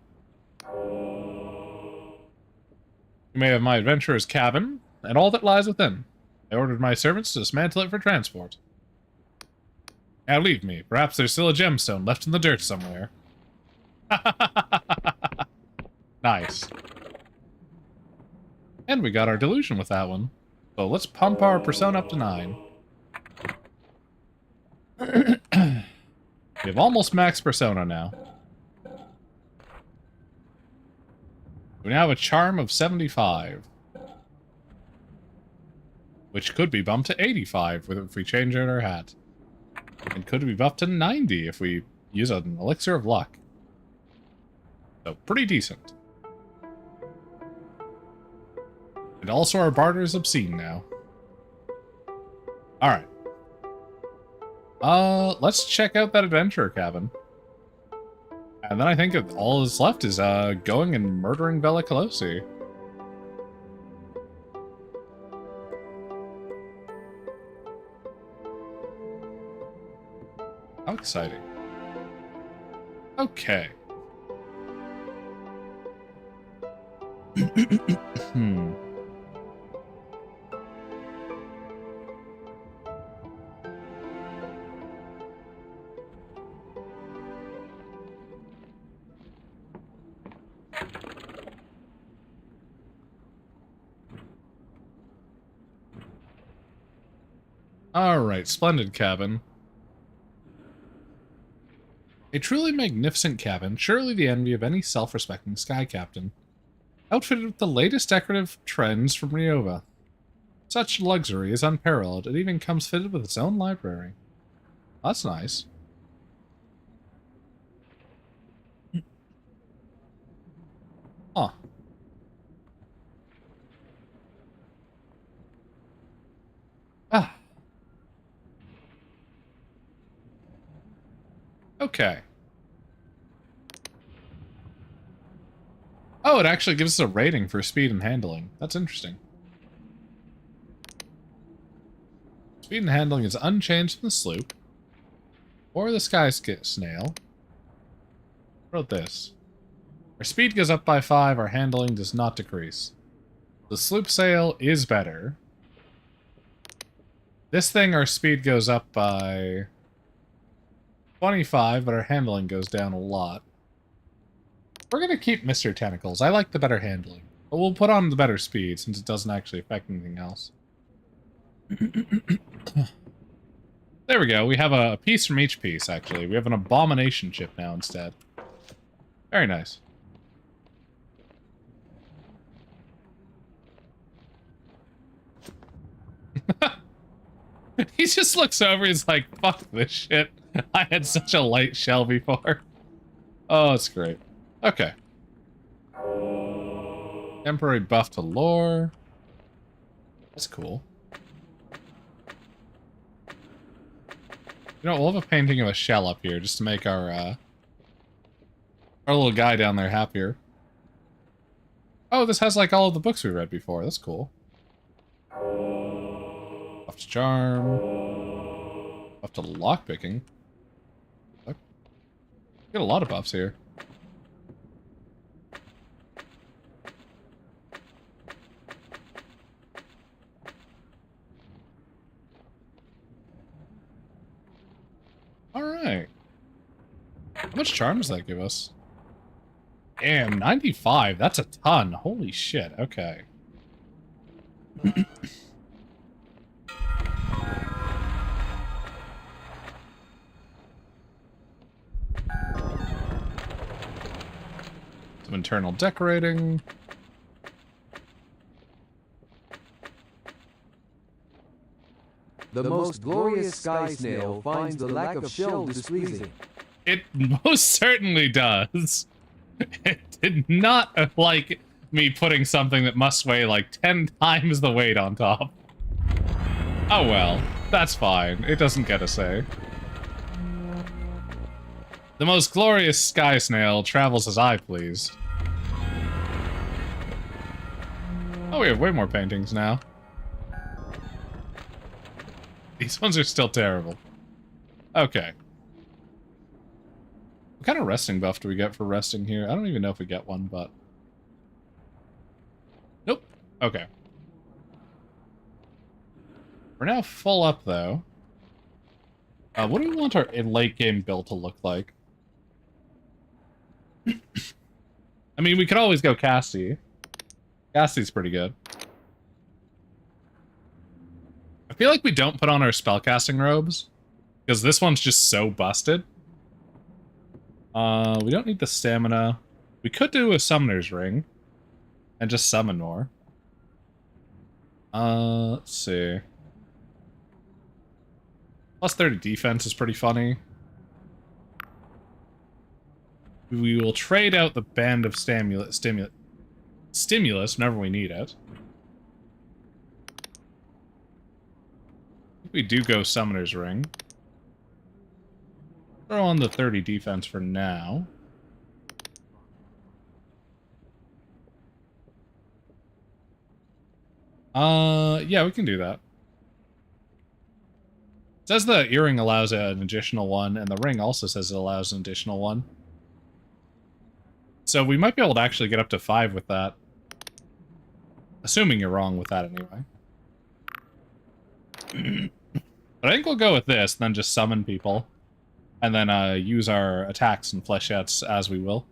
You may have my adventurer's cabin, and all that lies within. I ordered my servants to dismantle it for transport. Now leave me. Perhaps there's still a gemstone left in the dirt somewhere. Nice. And we got our delusion with that one. So let's pump our persona up to 9. We have almost max persona now. We now have a charm of 75. Which could be bumped to 85 if we change out our hat. And could be buffed to 90 if we use an elixir of luck. So, pretty decent. And also our barter is obscene now. Alright. Let's check out that adventurer cabin. And then I think all that's left is, going and murdering Vela Callose. How exciting. Okay. Alright, splendid cabin. A truly magnificent cabin, surely the envy of any self-respecting sky captain. Outfitted with the latest decorative trends from Ryova. Such luxury is unparalleled, it even comes fitted with its own library. That's nice. Huh. Ah. Okay. Oh, it actually gives us a rating for speed and handling. That's interesting. Speed and handling is unchanged from the sloop. Or the sky snail. I wrote this. Our speed goes up by 5, our handling does not decrease. The sloop sail is better. This thing, our speed goes up by 25, but our handling goes down a lot. We're gonna keep Mr. Tentacles. I like the better handling. But we'll put on the better speed, since it doesn't actually affect anything else. There we go. We have a piece from each piece, actually. We have an abomination chip now instead. Very nice. He just looks over, he's like, fuck this shit. I had such a light shell before. Oh, it's great. Okay. Temporary buff to lore. That's cool. You know, we'll have a painting of a shell up here just to make our little guy down there happier. Oh, this has like all of the books we read before. That's cool. Buff to charm. Buff to lockpicking. Get a lot of buffs here. Alright. How much charm does that give us? Damn, 95. That's a ton. Holy shit. Okay. Some internal decorating. The most glorious sky snail finds the lack of shell displeasing. It most certainly does. It did not like me putting something that must weigh like 10 times the weight on top. Oh well, that's fine. It doesn't get a say. The most glorious sky snail travels as I please. Oh, we have way more paintings now. These ones are still terrible. Okay. What kind of resting buff do we get for resting here? I don't even know if we get one, but... Nope. Okay. We're now full up, though. What do we want our late game build to look like? I mean, we could always go Cassie. Cassie's pretty good. I feel like we don't put on our spellcasting robes, because this one's just so busted. We don't need the stamina. We could do a summoner's ring, and just summon more. Let's see. Plus 30 defense is pretty funny. We will trade out the band of stimulus whenever we need it. We do go Summoner's Ring. Throw on the 30 defense for now. Yeah, we can do that. It says the earring allows an additional one, and the ring also says it allows an additional one. So we might be able to actually get up to 5 with that. Assuming you're wrong with that anyway. But I think we'll go with this, then just summon people. And then use our attacks and fleshouts as we will.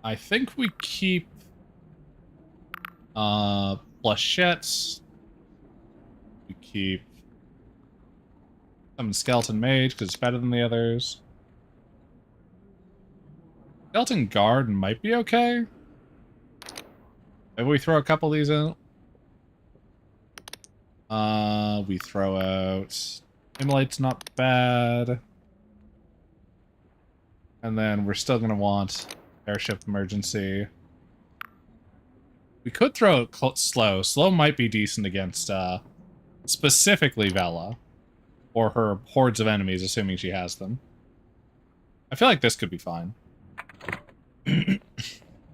I think we keep... flechettes. We keep some skeleton mage because it's better than the others. Skeleton guard might be okay. Maybe we throw a couple of these in. We throw out Immolate's not bad. And then we're still gonna want airship emergency. We could throw out slow. Slow might be decent against specifically Vela. Or her hordes of enemies, assuming she has them. I feel like this could be fine.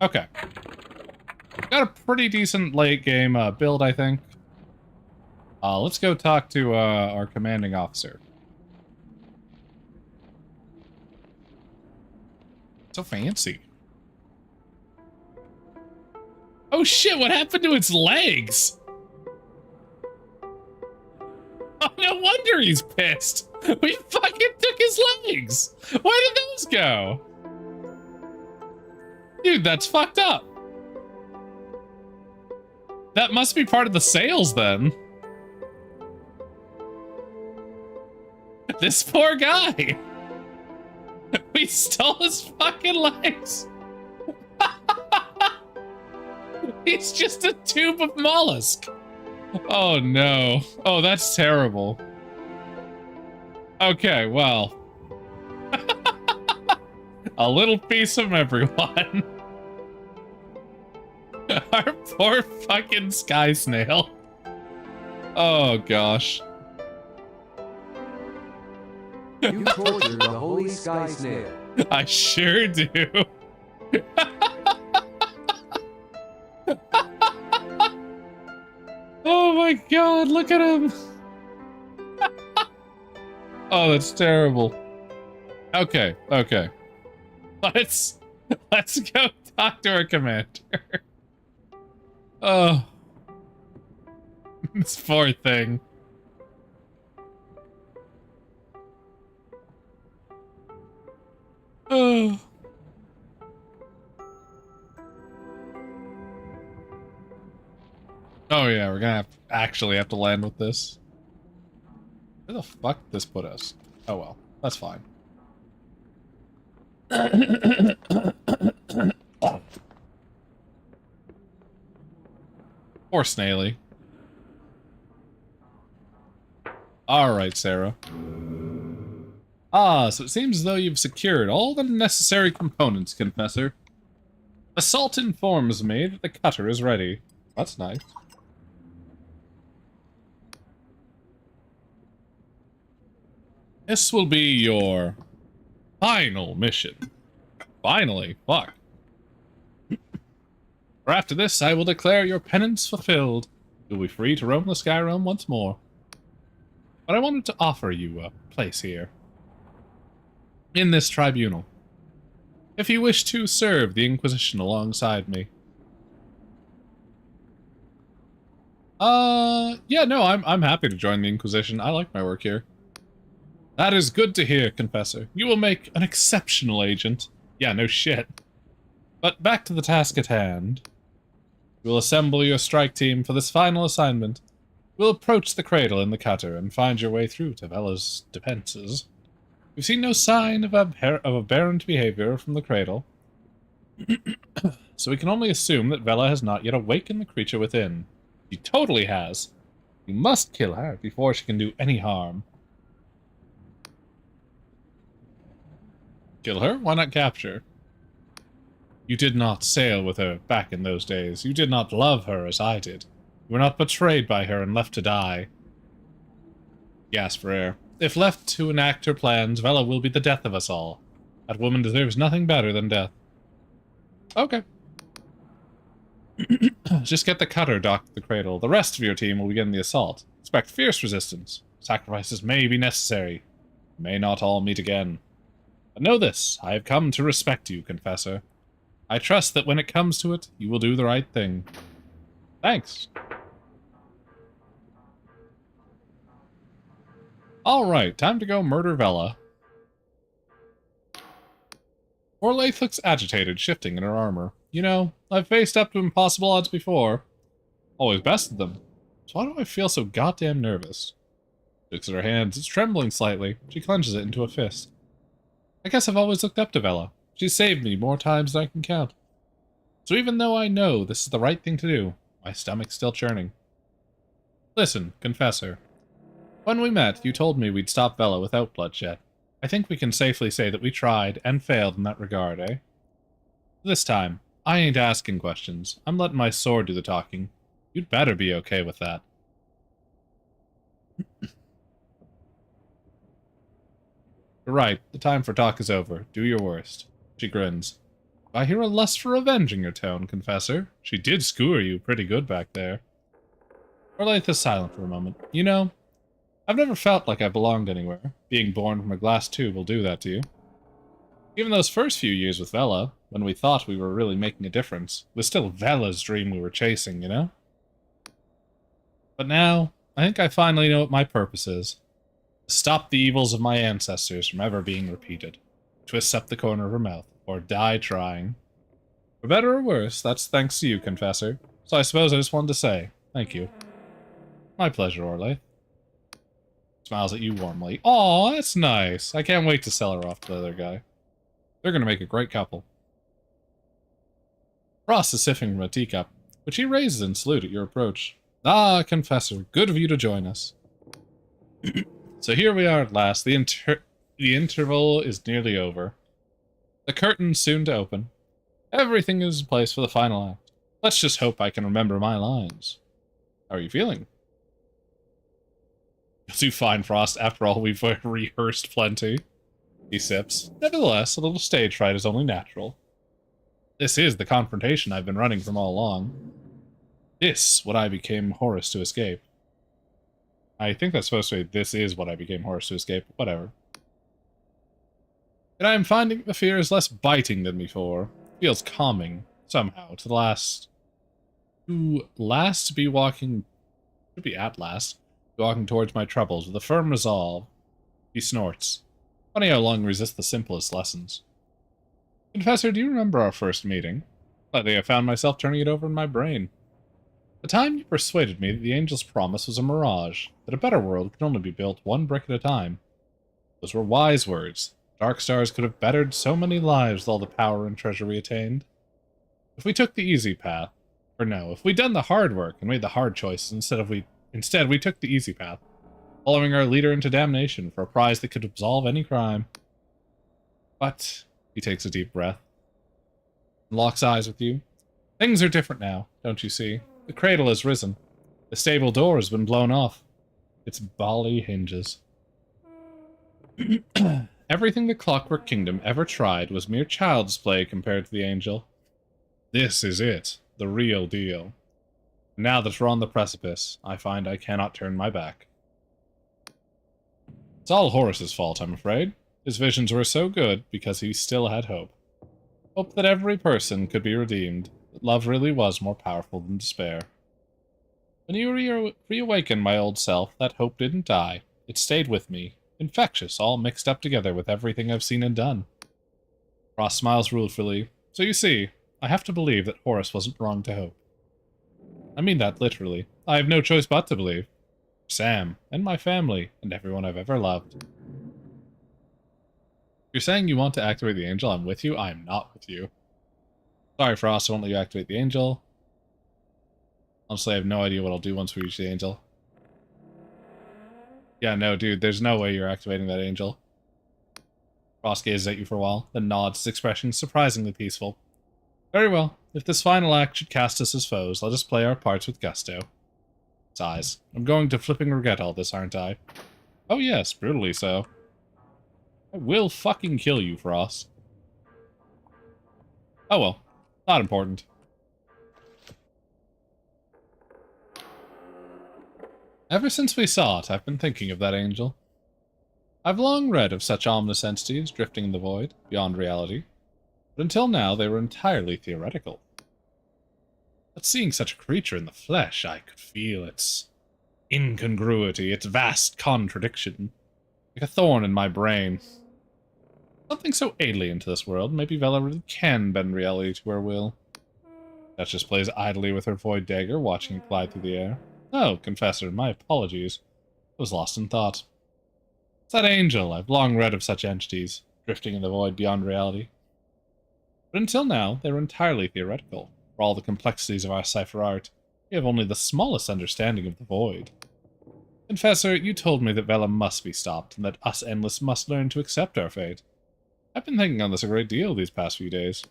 Okay. Got a pretty decent late game build, I think. Let's go talk to our commanding officer. So fancy. Oh shit, what happened to its legs? Oh, no wonder he's pissed. We fucking took his legs. Where did those go? Dude, that's fucked up. That must be part of the sales then. This poor guy. We stole his fucking legs. He's just a tube of mollusk. Oh no. Oh, that's terrible. Okay, well. A little piece from everyone. Our poor fucking sky snail. Oh gosh. You tortured the holy sky snail. I sure do. Oh my god, look at him. Oh, that's terrible. Okay, okay. Let's go talk to our commander. Oh. This poor thing. Oh. Oh yeah, we're gonna actually have to land with this. Where the fuck did this put us? Oh well, that's fine. Poor Snaily. Alright, Sarah. Ah, so it seems as though you've secured all the necessary components, Confessor. Assault informs me that the cutter is ready. That's nice. This will be your final mission. Finally, fuck. For after this, I will declare your penance fulfilled. You'll be free to roam the Sky Realm once more. But I wanted to offer you a place here. In this tribunal. If you wish to serve the Inquisition alongside me. Yeah, no, I'm happy to join the Inquisition. I like my work here. That is good to hear, Confessor. You will make an exceptional agent. Yeah, no shit. But back to the task at hand. We'll assemble your strike team for this final assignment. We'll approach the cradle in the cutter and find your way through to Vela's defenses. We've seen no sign of aberrant behavior from the cradle. So we can only assume that Vela has not yet awakened the creature within. She totally has. You must kill her before she can do any harm. Kill her? Why not capture? You did not sail with her back in those days. You did not love her as I did. You were not betrayed by her and left to die. Gasp for air. If left to enact her plans, Vela will be the death of us all. That woman deserves nothing better than death. Okay. Just get the cutter docked at the cradle. The rest of your team will begin the assault. Expect fierce resistance. Sacrifices may be necessary. You may not all meet again. But know this, I have come to respect you, Confessor. I trust that when it comes to it, you will do the right thing. Thanks. Alright, time to go murder Vela. Orlaith looks agitated, shifting in her armor. You know, I've faced up to impossible odds before. Always bested them. So why do I feel so goddamn nervous? She looks at her hands. It's trembling slightly. She clenches it into a fist. I guess I've always looked up to Vela. She's saved me more times than I can count. So even though I know this is the right thing to do, my stomach's still churning. Listen, Confessor. When we met, you told me we'd stop Vela without bloodshed. I think we can safely say that we tried and failed in that regard, eh? This time, I ain't asking questions. I'm letting my sword do the talking. You'd better be okay with that. You're right. The time for talk is over. Do your worst. She grins. I hear a lust for revenge in your tone, Confessor. She did skewer you pretty good back there. Orlaith is silent for a moment. You know, I've never felt like I belonged anywhere. Being born from a glass tube will do that to you. Even those first few years with Vela, when we thought we were really making a difference, was still Vela's dream we were chasing, you know? But now, I think I finally know what my purpose is. To stop the evils of my ancestors from ever being repeated. Twists up the corner of her mouth, or die trying. For better or worse, that's thanks to you, Confessor. So I suppose I just wanted to say, thank you. My pleasure, Orlaith. Smiles at you warmly. Aw, that's nice. I can't wait to sell her off to the other guy. They're gonna make a great couple. Frost is sipping from a teacup, which he raises in salute at your approach. Ah, Confessor, good of you to join us. So here we are at last. The interval is nearly over. The curtain's soon to open. Everything is in place for the final act. Let's just hope I can remember my lines. How are you feeling? You'll do fine, Frost. After all, we've rehearsed plenty. He sips. Nevertheless, a little stage fright is only natural. This is the confrontation I've been running from all along. This, what I became Horus to escape. I think that's supposed to be, this is what I became Horus to escape. Whatever. And I am finding the fear is less biting than before. Feels calming, somehow, to be walking... Should be at last. Walking towards my troubles with a firm resolve. He snorts. Funny how long resist the simplest lessons. Confessor, do you remember our first meeting? Lately I found myself turning it over in my brain. The time you persuaded me that the angel's promise was a mirage, that a better world could only be built one brick at a time. Those were wise words. Dark Stars could have bettered so many lives with all the power and treasure we attained. If we took the easy path, or no, if we'd done the hard work and made the hard choices instead we took the easy path, following our leader into damnation for a prize that could absolve any crime. But, he takes a deep breath, and locks eyes with you. Things are different now, don't you see? The cradle has risen. The stable door has been blown off. Its bally hinges. Everything the Clockwork Kingdom ever tried was mere child's play compared to the angel. This is it, the real deal. Now that we're on the precipice, I find I cannot turn my back. It's all Horus's fault, I'm afraid. His visions were so good because he still had hope. Hope that every person could be redeemed, that love really was more powerful than despair. When you reawakened my old self, that hope didn't die. It stayed with me, infectious, all mixed up together with everything I've seen and done. Frost smiles ruefully. So you see, I have to believe that Horus wasn't wrong to hope. I mean that literally. I have no choice but to believe. Sam, and my family, and everyone I've ever loved. You're saying you want to activate the angel? I'm with you? I'm not with you. Sorry, Frost, I won't let you activate the angel. Honestly, I have no idea what I'll do once we reach the angel. Yeah, no, dude, there's no way you're activating that angel. Frost gazes at you for a while, then nods, his expression surprisingly peaceful. Very well. If this final act should cast us as foes, let us play our parts with gusto. Sighs. I'm going to flipping regret all this, aren't I? Oh yes, brutally so. I will fucking kill you, Frost. Oh well. Not important. Ever since we saw it, I've been thinking of that angel. I've long read of such ominous entities drifting in the void, beyond reality, but until now they were entirely theoretical. But seeing such a creature in the flesh, I could feel its incongruity, its vast contradiction, like a thorn in my brain. Something so alien to this world, maybe Vela really can bend reality to her will. Duchess plays idly with her void dagger, watching it glide through the air. Oh, Confessor, my apologies. I was lost in thought. It's that angel. I've long read of such entities, drifting in the void beyond reality. But until now, they were entirely theoretical. For all the complexities of our cipher art, we have only the smallest understanding of the void. Confessor, you told me that Vela must be stopped, and that us Endless must learn to accept our fate. I've been thinking on this a great deal these past few days.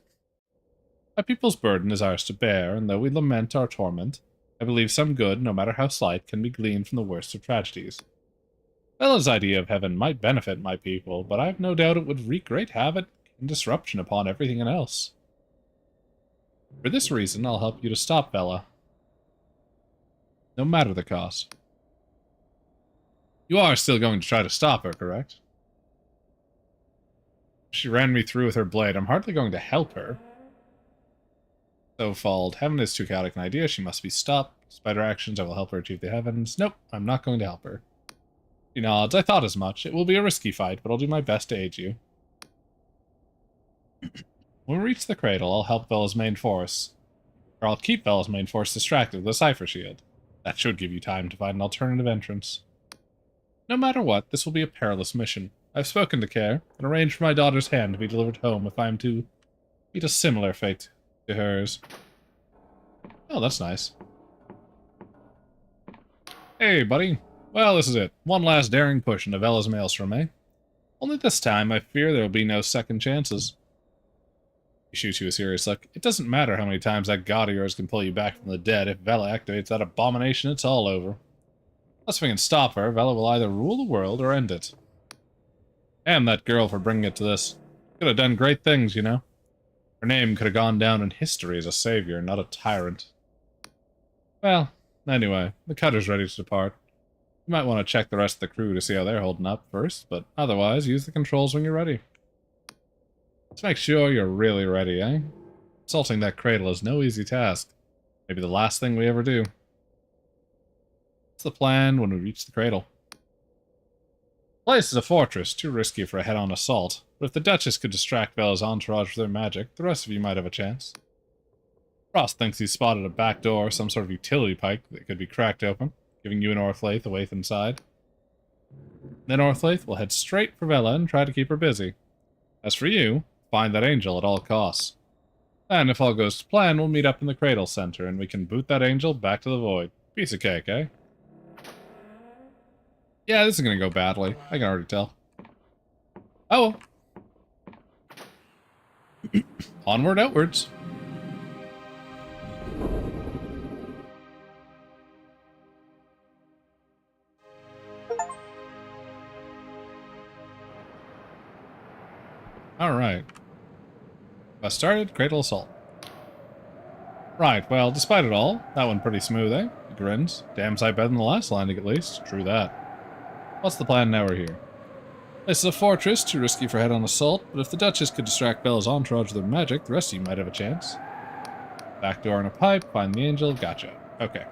My people's burden is ours to bear, and though we lament our torment, I believe some good, no matter how slight, can be gleaned from the worst of tragedies. Vela's idea of heaven might benefit my people, but I've no doubt it would wreak great havoc and disruption upon everything else. For this reason, I'll help you to stop Vela, no matter the cost. You are still going to try to stop her, correct? She ran me through with her blade. I'm hardly going to help her. So falled. Heaven is too chaotic an idea. She must be stopped. Despite her actions, I will help her achieve the heavens. Nope, I'm not going to help her. She nods. I thought as much. It will be a risky fight, but I'll do my best to aid you. When we reach the cradle, I'll help Vela's main force. Or I'll keep Vela's main force distracted with a cipher shield. That should give you time to find an alternative entrance. No matter what, this will be a perilous mission. I've spoken to Care, and arranged for my daughter's hand to be delivered home if I am to meet a similar fate to hers. Oh, that's nice. Hey, buddy. Well, this is it. One last daring push into Vela's maelstrom, eh? Only this time, I fear there will be no second chances. He shoots you a serious look. It doesn't matter how many times that god of yours can pull you back from the dead. If Vela activates that abomination, it's all over. Unless we can stop her, Vela will either rule the world or end it. Damn that girl for bringing it to this. Could have done great things, you know. Her name could have gone down in history as a savior, not a tyrant. Well, anyway, the cutter's ready to depart. You might want to check the rest of the crew to see how they're holding up first, but otherwise, use the controls when you're ready. Let's make sure you're really ready, eh? Assaulting that cradle is no easy task. Maybe the last thing we ever do. What's the plan when we reach the cradle? The place is a fortress, too risky for a head-on assault, but if the Duchess could distract Vela's entourage with their magic, the rest of you might have a chance. Frost thinks he's spotted a back door, some sort of utility pipe that could be cracked open, giving you and Orthlaith a way inside. Then Orthlaith will head straight for Vela and try to keep her busy. As for you, find that angel at all costs. And if all goes to plan, we'll meet up in the Cradle Center, and we can boot that angel back to the void. Piece of cake, eh? Yeah, this is gonna go badly. I can already tell. Oh well. Onward, outwards. Alright. I started Cradle Assault. Right, well, despite it all, that went pretty smooth, eh? He grins. Damn sight better than the last landing, at least. True that. What's the plan now we're here? This is a fortress, too risky for head-on assault, but if the Duchess could distract Vela's entourage with her magic, the rest of you might have a chance. Back door in a pipe, find the angel, gotcha. Okay.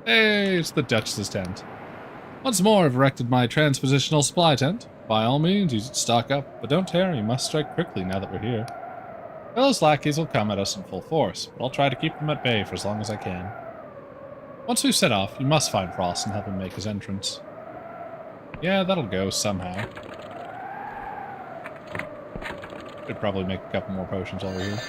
Hey, it's the Duchess's tent. Once more, I've erected my transpositional supply tent. By all means, use it to stock up, but don't tear, you must strike quickly now that we're here. Vela's lackeys will come at us in full force, but I'll try to keep them at bay for as long as I can. Once we've set off, you must find Frost and help him make his entrance. Yeah, that'll go somehow. Could probably make a couple more potions while we're here.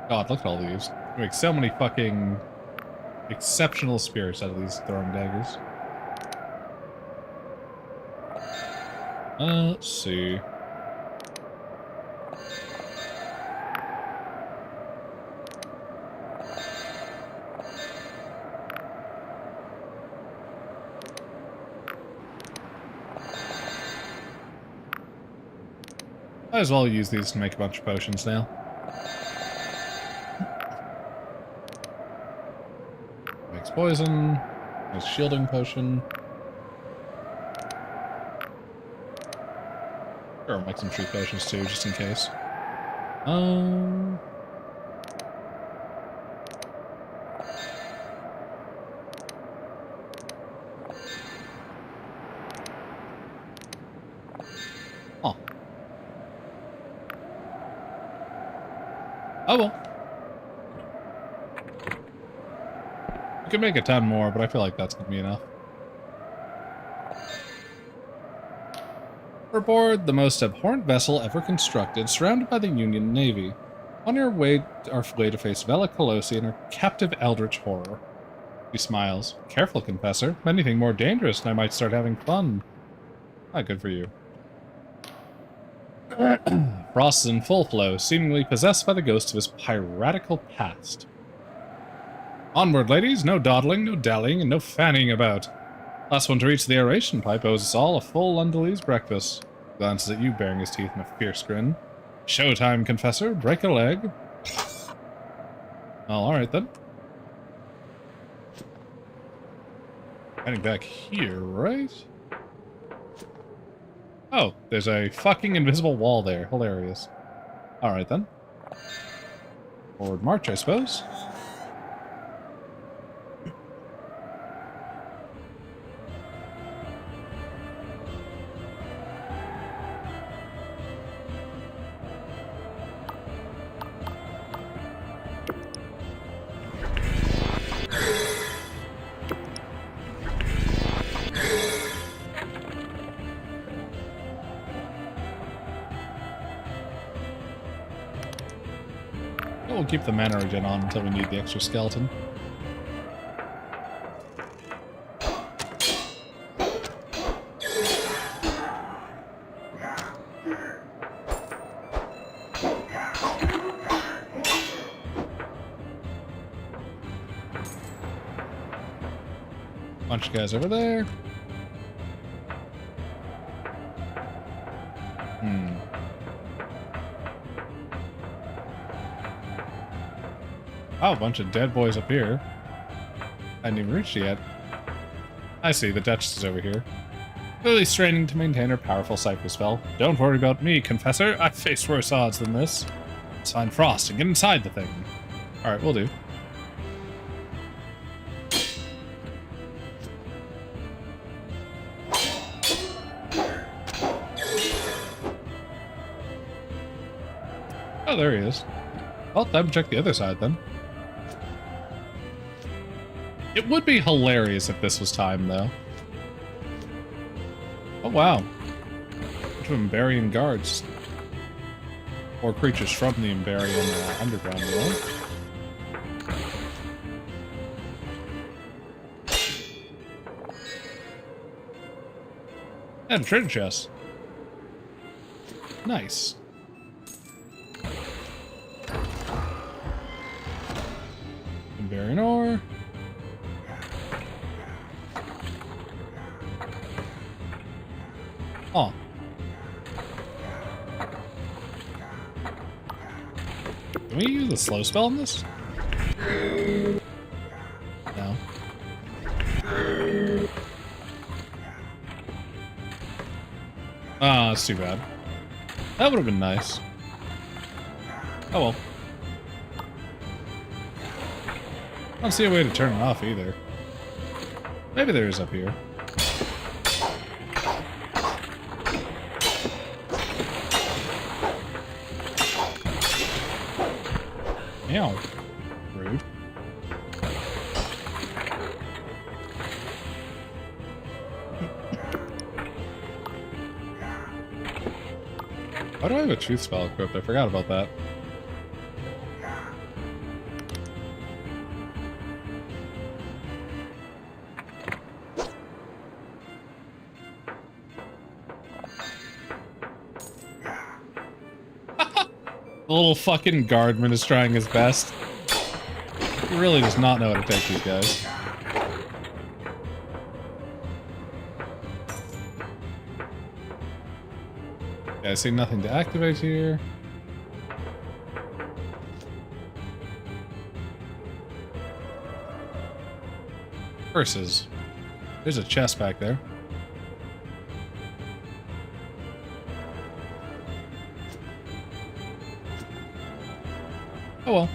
God, look at all these. We make so many fucking exceptional spirits out of these throwing daggers. Let's see. Might as well use these to make a bunch of potions now. Makes poison. Nice shielding potion. Sure, I'll make some tree potions too, just in case. Oh well. We could make a ton more, but I feel like that's gonna be enough. We're aboard the most abhorrent vessel ever constructed, surrounded by the Union Navy. On our way to face Vela, Callose, and her captive eldritch horror. He smiles. Careful, Confessor. If anything more dangerous, and I might start having fun. Ah, good for you. Frost is in full flow, seemingly possessed by the ghost of his piratical past. Onward, ladies. No dawdling, no dallying, and no fanning about. Last one to reach the aeration pipe owes us all a full Undalease breakfast. Glances at you, baring his teeth in a fierce grin. Showtime, Confessor. Break a leg. Well, alright then. Heading back here, right? Oh, there's a fucking invisible wall there. Hilarious. Alright then. Forward march, I suppose. We'll keep the mana regen on until we need the extra skeleton. Bunch of guys over there. Oh, a bunch of dead boys up here. I hadn't even reached yet. I see, the Duchess is over here. Clearly straining to maintain her powerful Cypher spell. Don't worry about me, Confessor. I've faced worse odds than this. Let's find Frost and get inside the thing. Alright, we'll do. Oh, there he is. Well, time to check the other side then. It would be hilarious if this was time, though. Oh, wow. Bunch of Emberian guards. Or creatures from the Emberian underground world. And a treasure chest. Nice. Emberian ore. Oh. Can we use a slow spell on this? No. Ah, that's too bad. That would have been nice. Oh well. I don't see a way to turn it off either. Maybe there is up here. Meow. Rude. Why do I have a truth spell equipped? I forgot about that. The little fucking guardman is trying his best. He really does not know how to take these guys. Okay, I see nothing to activate here. Curses. There's a chest back there. Oh well.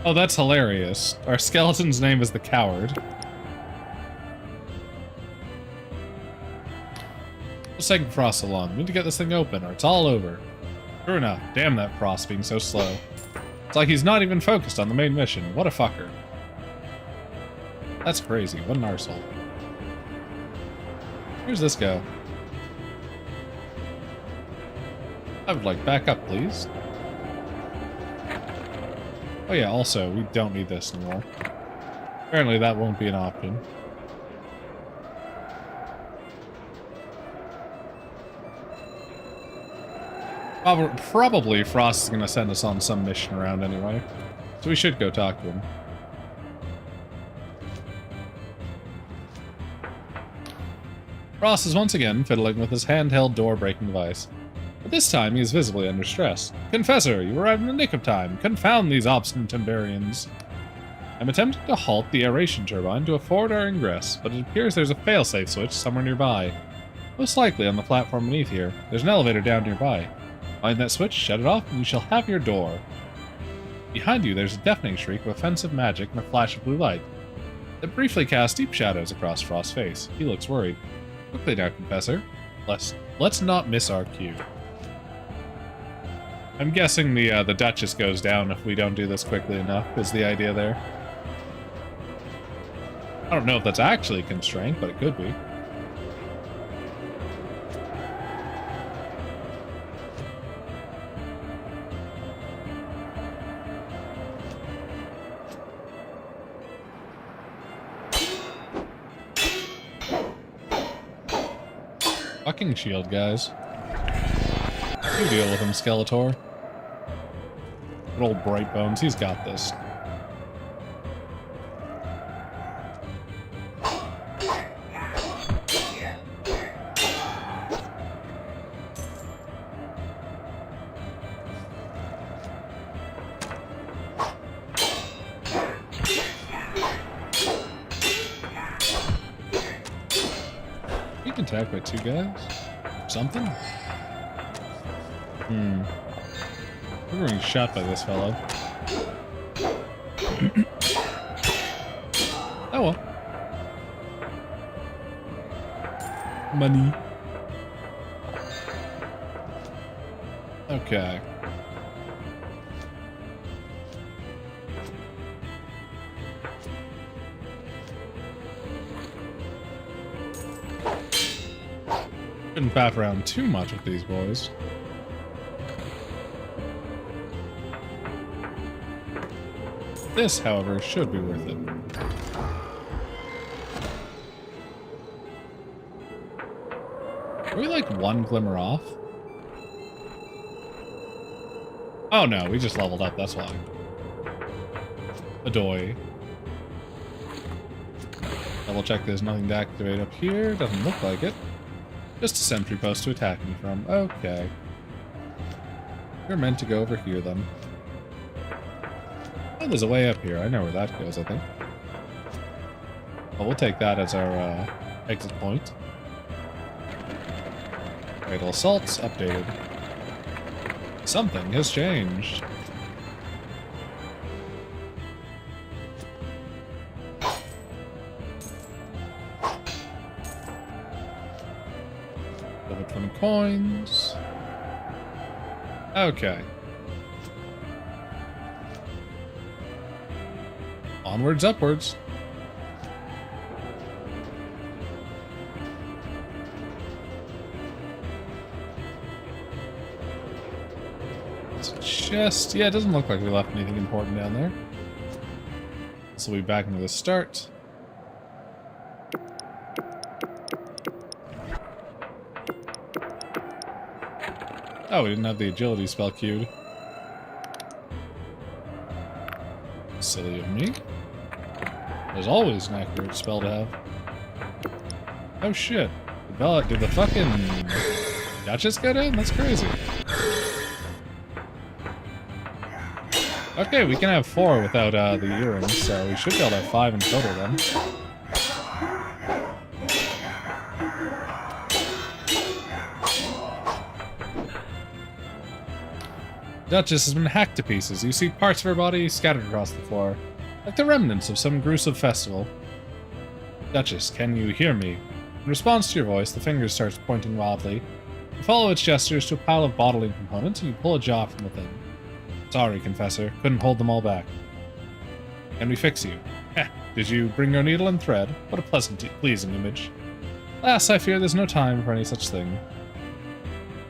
Oh, that's hilarious. Our skeleton's name is the Coward. What's taking Frost so long? We need to get this thing open, or it's all over. True enough. Damn that Frost being so slow. It's like he's not even focused on the main mission. What a fucker. That's crazy. What an arsehole. Where's this go? I would like backup, please. Oh yeah, also, we don't need this anymore. Apparently that won't be an option. Probably Frost is going to send us on some mission around anyway. So we should go talk to him. Frost is once again fiddling with his handheld door-breaking device. But this time he is visibly under stress. Confessor, you arrived in the nick of time. Confound these obstinate Timberians. I'm attempting to halt the aeration turbine to afford our ingress, but it appears there's a failsafe switch somewhere nearby. Most likely on the platform beneath here. There's an elevator down nearby. Find that switch, shut it off, and you shall have your door. Behind you, there's a deafening shriek of offensive magic and a flash of blue light. It briefly casts deep shadows across Frost's face. He looks worried. Quickly now, Confessor. Let's not miss our cue. I'm guessing the Duchess goes down if we don't do this quickly enough, is the idea there. I don't know if that's actually a constraint, but it could be. Fucking shield, guys. You deal with him, Skeletor. Good old Brightbones, he's got this. You can attack by two guys? Something? We're getting shot by this fellow. Oh well. Money. Okay. Shouldn't faff around too much with these boys. This, however, should be worth it. Are we like one glimmer off? Oh no, we just leveled up, that's why. Adoy. Double check there's nothing to activate up here, doesn't look like it. Just a sentry post to attack me from. Okay. We're meant to go over here then. Oh, there's a way up here. I know where that goes, I think. Well, we'll take that as our exit point. Fatal assaults updated. Something has changed. Over 20 coins. Okay. Onwards, upwards. Chest. Yeah, it doesn't look like we left anything important down there. So we'll be back into the start. Oh, we didn't have the agility spell queued. Silly of me. There's always an accurate spell to have. Oh shit. Did Vela, did the fucking Duchess go down? That's crazy. Okay, we can have 4 without the earrings, so we should be able to have 5 in total then. Duchess has been hacked to pieces. You see parts of her body scattered across the floor, like the remnants of some gruesome festival. Duchess, can you hear me? In response to your voice, the finger starts pointing wildly. You follow its gestures to a pile of bottling components and you pull a jaw from within. Sorry, Confessor. Couldn't hold them all back. Can we fix you? Heh. Did you bring your needle and thread? What a pleasing image. Alas, I fear there's no time for any such thing.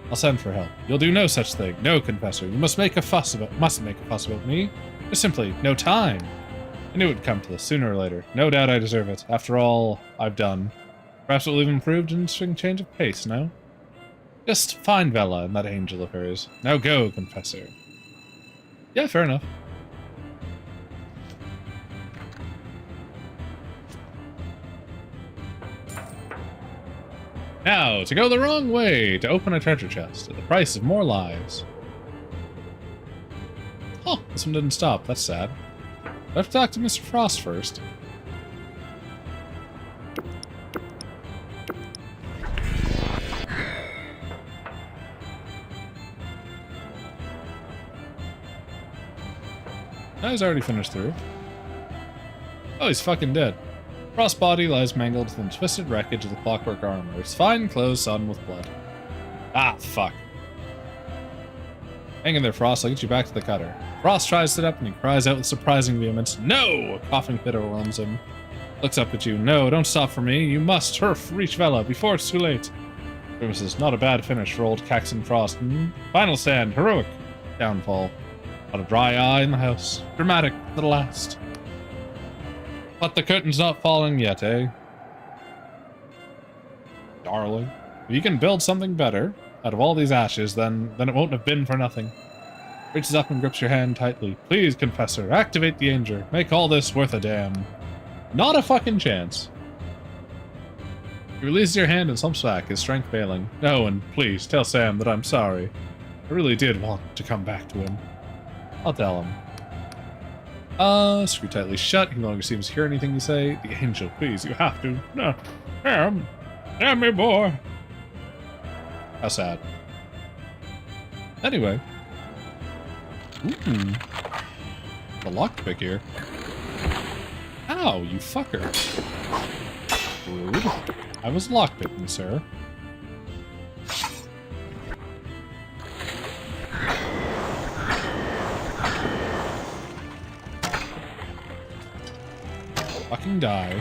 I'll send for help. You'll do no such thing. No, Confessor. You mustn't make a fuss about me. There's simply no time. I knew it would come to this sooner or later. No doubt I deserve it. After all I've done. Perhaps it will even prove an interesting change of pace, no? Just find Vela and that angel of hers. Now go, Confessor. Yeah, fair enough. Now, to go the wrong way, to open a treasure chest at the price of more lives. Oh, this one didn't stop. That's sad. I have to talk to Mr. Frost first. No, he's already finished through. Oh, he's fucking dead. Frost's body lies mangled within the twisted wreckage of the clockwork armor, his fine clothes sodden with blood. Ah, fuck. Hang in there, Frost. I'll get you back to the cutter. Frost tries to sit up and he cries out with surprising vehemence. No! A coughing fit overwhelms him. Looks up at you. No, don't stop for me. You must reach Vela before it's too late. Grimaces, not a bad finish for old Caxton Frost. Final stand. Heroic. Downfall. Not a dry eye in the house. Dramatic to the last. But the curtain's not falling yet, eh? Darling. If you can build something better out of all these ashes, then it won't have been for nothing. Reaches up and grips your hand tightly. Please, Confessor, activate the Anger. Make all this worth a damn. Not a fucking chance. He releases your hand and slumps back, his strength failing. No, and please, tell Sam that I'm sorry. I really did want to come back to him. I'll tell him. Screw tightly shut. He no longer seems to hear anything you say. The Angel, please, you have to. No. Sam me, boy. How sad. Anyway. Ooh. The lockpick here. Ow, you fucker. Rude. I was lockpicking, sir. Fucking die.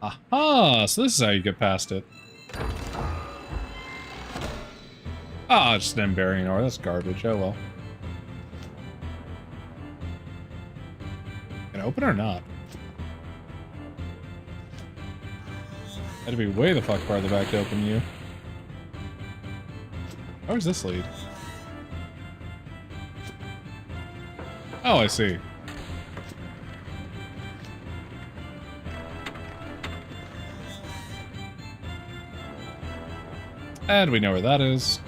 Aha! So this is how you get past it. Ah, just an burying ore. That's garbage. Oh well. Can I open or not? Had to be way the fuck farther back to open you. Where's this lead? Oh, I see. And we know where that is.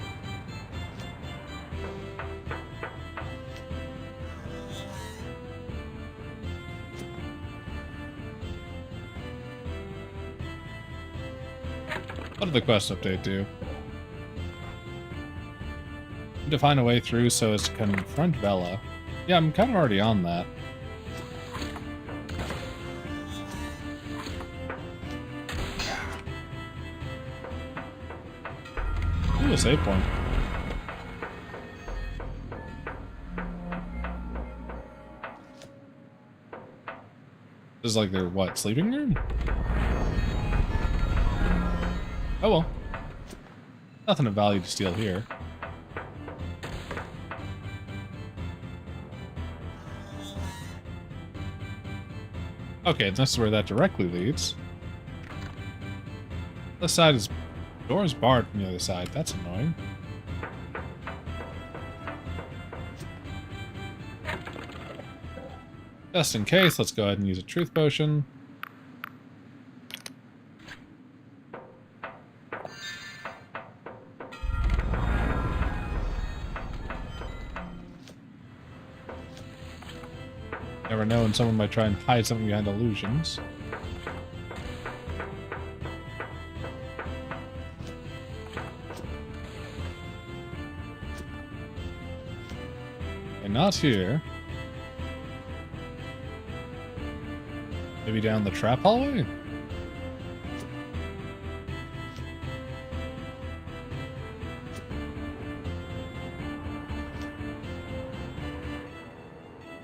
What did the quest update do? Need to find a way through so as to confront Vela. Yeah, I'm kind of already on that. Ooh, a save point. This is like their, what, sleeping room? Oh well. Nothing of value to steal here. Okay, this is where that directly leads. This side is... door is barred from the other side. That's annoying. Just in case, let's go ahead and use a truth potion. Never know when someone might try and hide something behind illusions. And not here. Maybe down the trap hallway?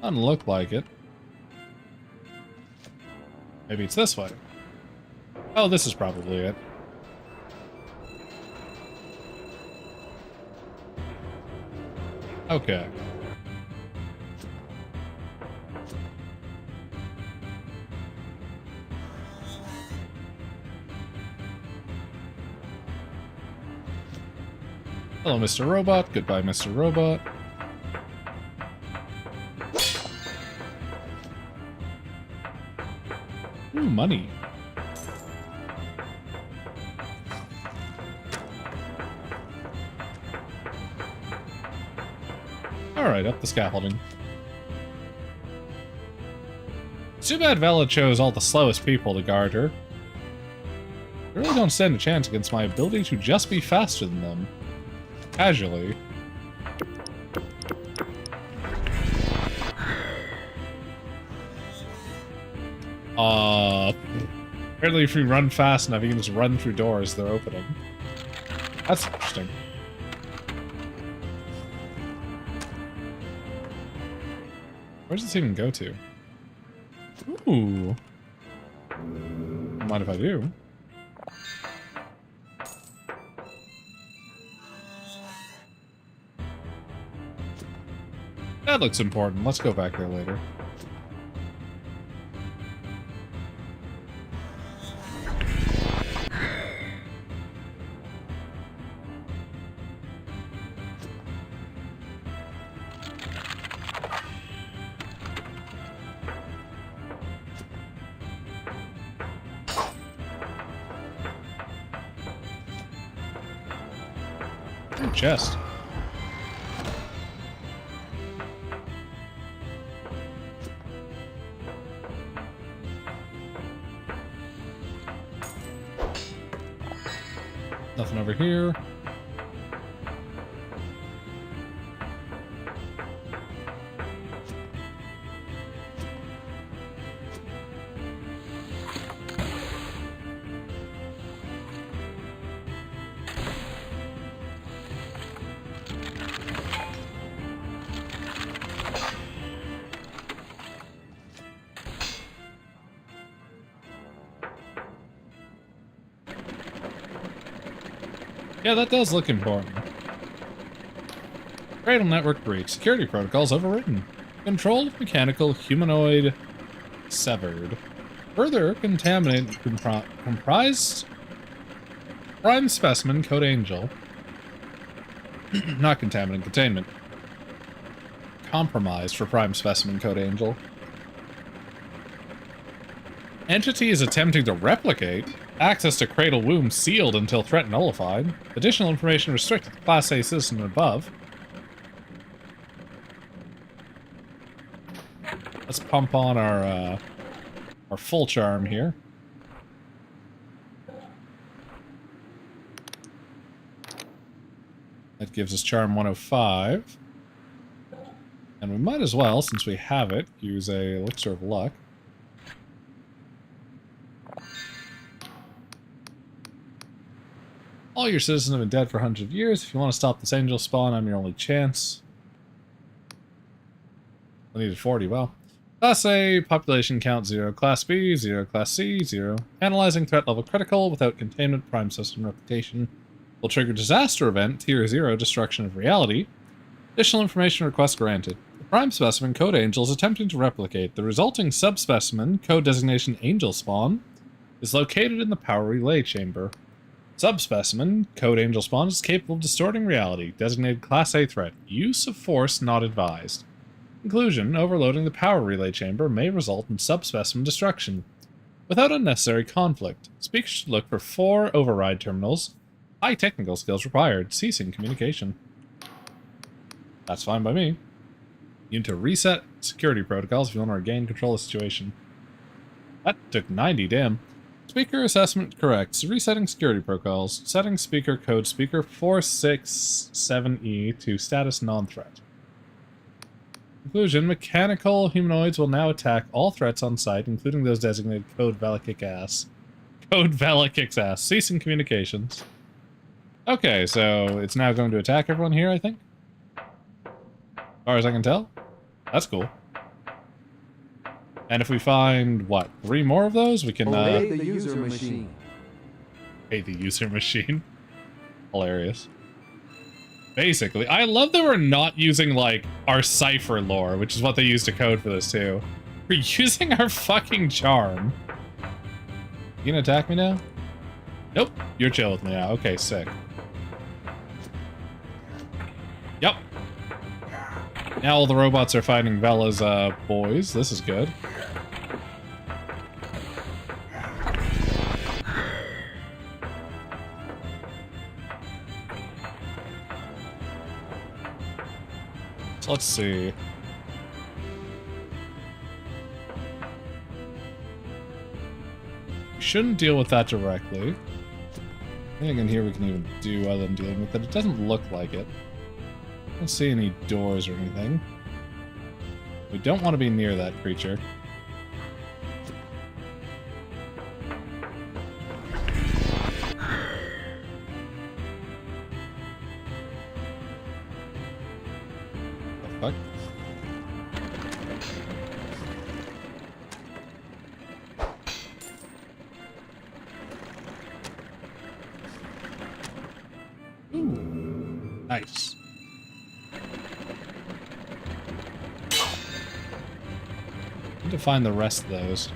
Doesn't look like it. Maybe it's this way. Oh, this is probably it. Okay. Hello, Mr. Robot. Goodbye, Mr. Robot. Ooh, money. Alright, up the scaffolding. It's too bad Vela chose all the slowest people to guard her. I really don't stand a chance against my ability to just be faster than them. Casually. Apparently if you run fast enough, you can just run through doors they're opening. That's interesting. Where does this even go to? Ooh. Don't mind if I do. That looks important. Let's go back there later. Ooh, chest. Nothing over here. Yeah, that does look important. Cradle network breach. Security protocols overwritten. Control of mechanical humanoid severed. Further contaminant comprised prime specimen code angel. Not contaminant, containment. Compromised for prime specimen code angel. Entity is attempting to replicate. Access to Cradle Womb sealed until threat nullified. Additional information restricted to Class A citizen and above. Let's pump on our full charm here. That gives us charm 105. And we might as well, since we have it, use a elixir of luck. All your citizens have been dead for hundreds of years. If you want to stop this angel spawn, I'm your only chance. I needed 40, well. Class A, population count 0. Class B, 0. Class C, 0. Analyzing threat level critical without containment, prime system reputation. Will trigger disaster event, tier 0, destruction of reality. Additional information request granted. The prime specimen, code angel, is attempting to replicate. The resulting subspecimen, code designation angel spawn, is located in the power relay chamber. Subspecimen, code angel spawn, is capable of distorting reality. Designated Class A threat. Use of force not advised. Conclusion, overloading the power relay chamber may result in subspecimen destruction. Without unnecessary conflict, speakers should look for 4 override terminals. High technical skills required. Ceasing communication. That's fine by me. You need to reset security protocols if you want to regain control of the situation. That took 90, damn. Speaker assessment correct. So resetting security protocols. Setting speaker code speaker 467E to status non-threat. Conclusion, mechanical humanoids will now attack all threats on site, including those designated code Vela kick ass. Code Vela kicks ass. Ceasing communications. Okay, so it's now going to attack everyone here, I think? As far as I can tell. That's cool. And if we find, what, 3 more of those, we can, Obey the user machine. Hate the user machine. Hilarious. Basically, I love that we're not using, like, our cipher lore, which is what they use to code for this, too. We're using our fucking charm. You gonna attack me now? Nope. You're chill with me now. Okay, sick. Yep. Now all the robots are fighting Vela's, boys. This is good. So let's see. We shouldn't deal with that directly. Anything in here we can even do other than dealing with it. It doesn't look like it. I don't see any doors or anything. We don't want to be near that creature. Fuck. Ooh, nice. Need to find the rest of those.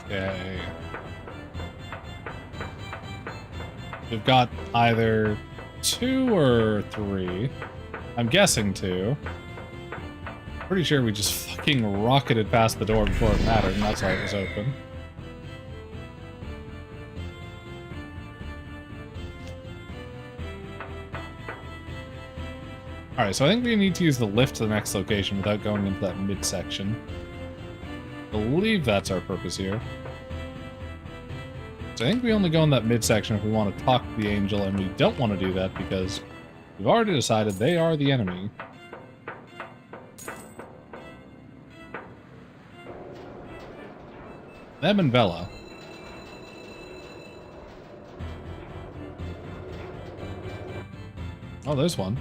Okay. We've got either 2 or 3. I'm guessing 2. Pretty sure we just fucking rocketed past the door before it mattered, and that's why it was open. Alright, so I think we need to use the lift to the next location without going into that midsection. I believe that's our purpose here. So I think we only go in that midsection if we want to talk to the angel, and we don't want to do that because we've already decided they are the enemy. Them and Vela. Oh, there's one.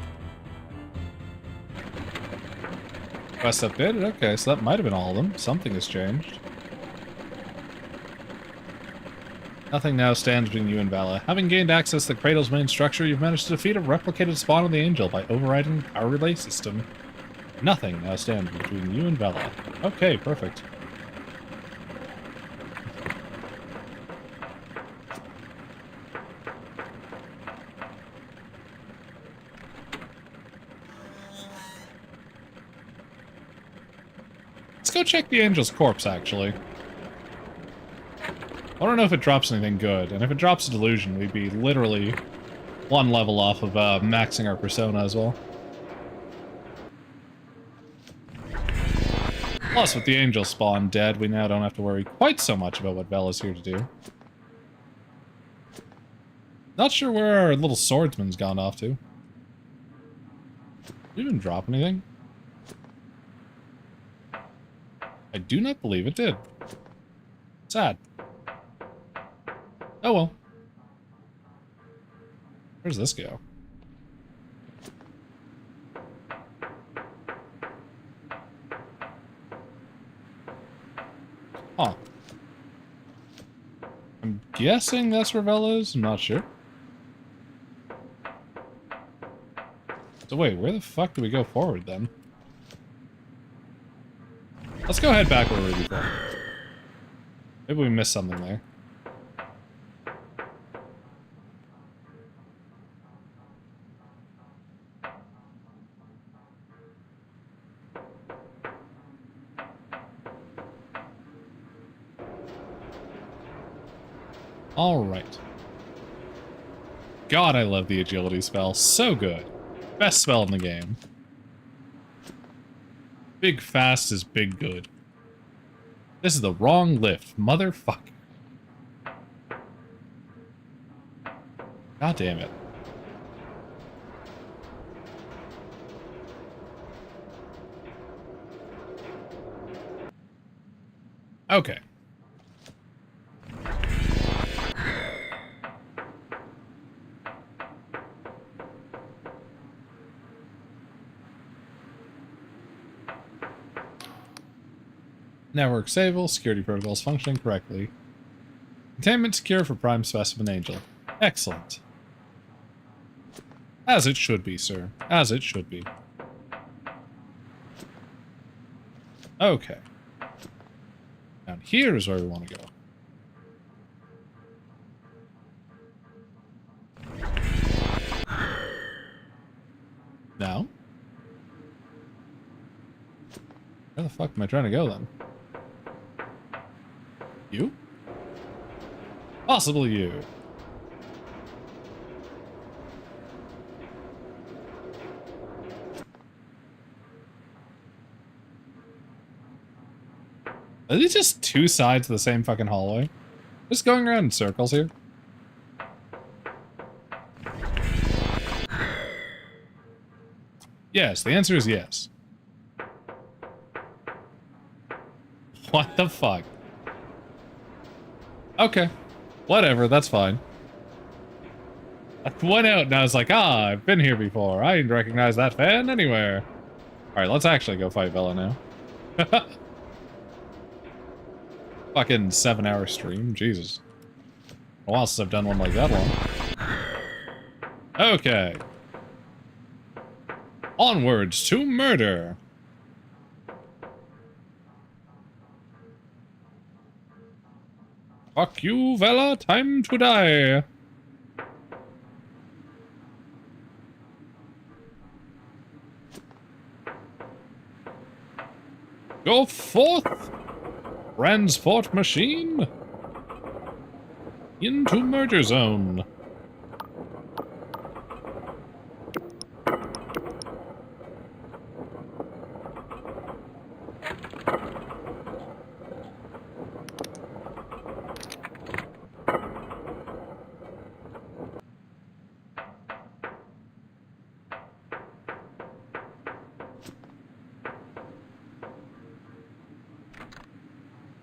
Quest updated? Okay, so that might have been all of them. Something has changed. Nothing now stands between you and Vela. Having gained access to the Cradle's main structure, you've managed to defeat a replicated spawn of the Angel by overriding the power relay system. Nothing now stands between you and Vela. Okay, perfect. Let's go check the Angel's corpse, actually. I don't know if it drops anything good, and if it drops a Delusion, we'd be literally 1 level off of maxing our persona as well. Plus, with the Angel spawn dead, we now don't have to worry quite so much about what Vela's here to do. Not sure where our little swordsman's gone off to. Did it even drop anything? I do not believe it did. Sad. Oh well. Where's this go? Huh. I'm guessing that's where Vela is. I'm not sure. So wait, where the fuck do we go forward then? Let's go head back where we were before. Maybe we missed something there. Alright. God, I love the agility spell. So good. Best spell in the game. Big fast is big good. This is the wrong lift, motherfucker. God damn it. Okay. Network stable, security protocols functioning correctly. Containment secure for Prime Specimen Angel. Excellent. As it should be, sir. As it should be. Okay. Down here is where we want to go. Now? Where the fuck am I trying to go, then? You? Possibly you. Are these just two sides of the same fucking hallway? Just going around in circles here? Yes, the answer is yes. What the fuck? Okay. Whatever, that's fine. I went out and I was like, ah, I've been here before. I didn't recognize that fan anywhere. Alright, let's actually go fight Vela now. Fucking 7-hour stream, Jesus. A while since I've done one like that long. Okay. Onwards to murder. Fuck you, Vela, time to die. Go forth, transport machine, into murder zone.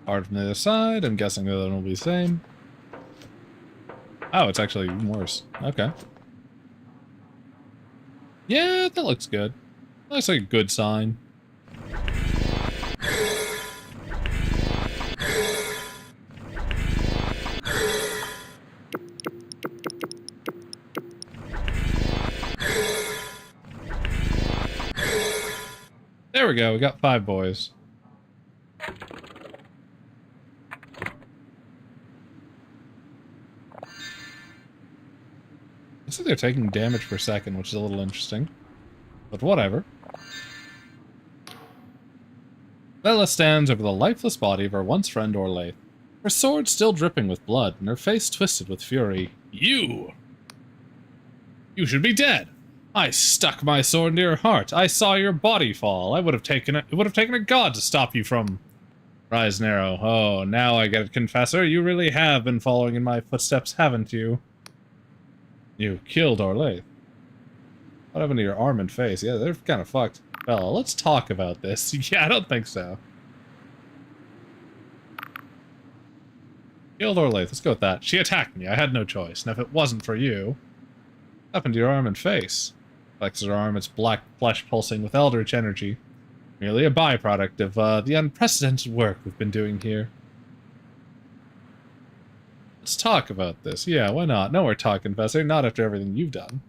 Hard from the other side. I'm guessing the other one will be the same. Oh, it's actually worse. Okay. Yeah, that looks good. Looks like a good sign. There we go. We got 5 boys. Looks like they're taking damage per second, which is a little interesting. But whatever. Vela stands over the lifeless body of her once friend Orlaith, her sword still dripping with blood and her face twisted with fury. You! You should be dead! I stuck my sword into your heart. I saw your body fall. It would have taken a god to stop you from... Rise Narrow. Oh, now I get it, Confessor. You really have been following in my footsteps, haven't you? You killed Orlaith. What happened to your arm and face? Yeah, they're kind of fucked. Vela, let's talk about this. Yeah, I don't think so. Killed Orlaith. Let's go with that. She attacked me. I had no choice. And if it wasn't for you... What happened to your arm and face? Flexes her arm, its black flesh pulsing with eldritch energy. Merely a byproduct of the unprecedented work we've been doing here. Let's talk about this. Yeah, why not? No more talk, Confessor. Not after everything you've done.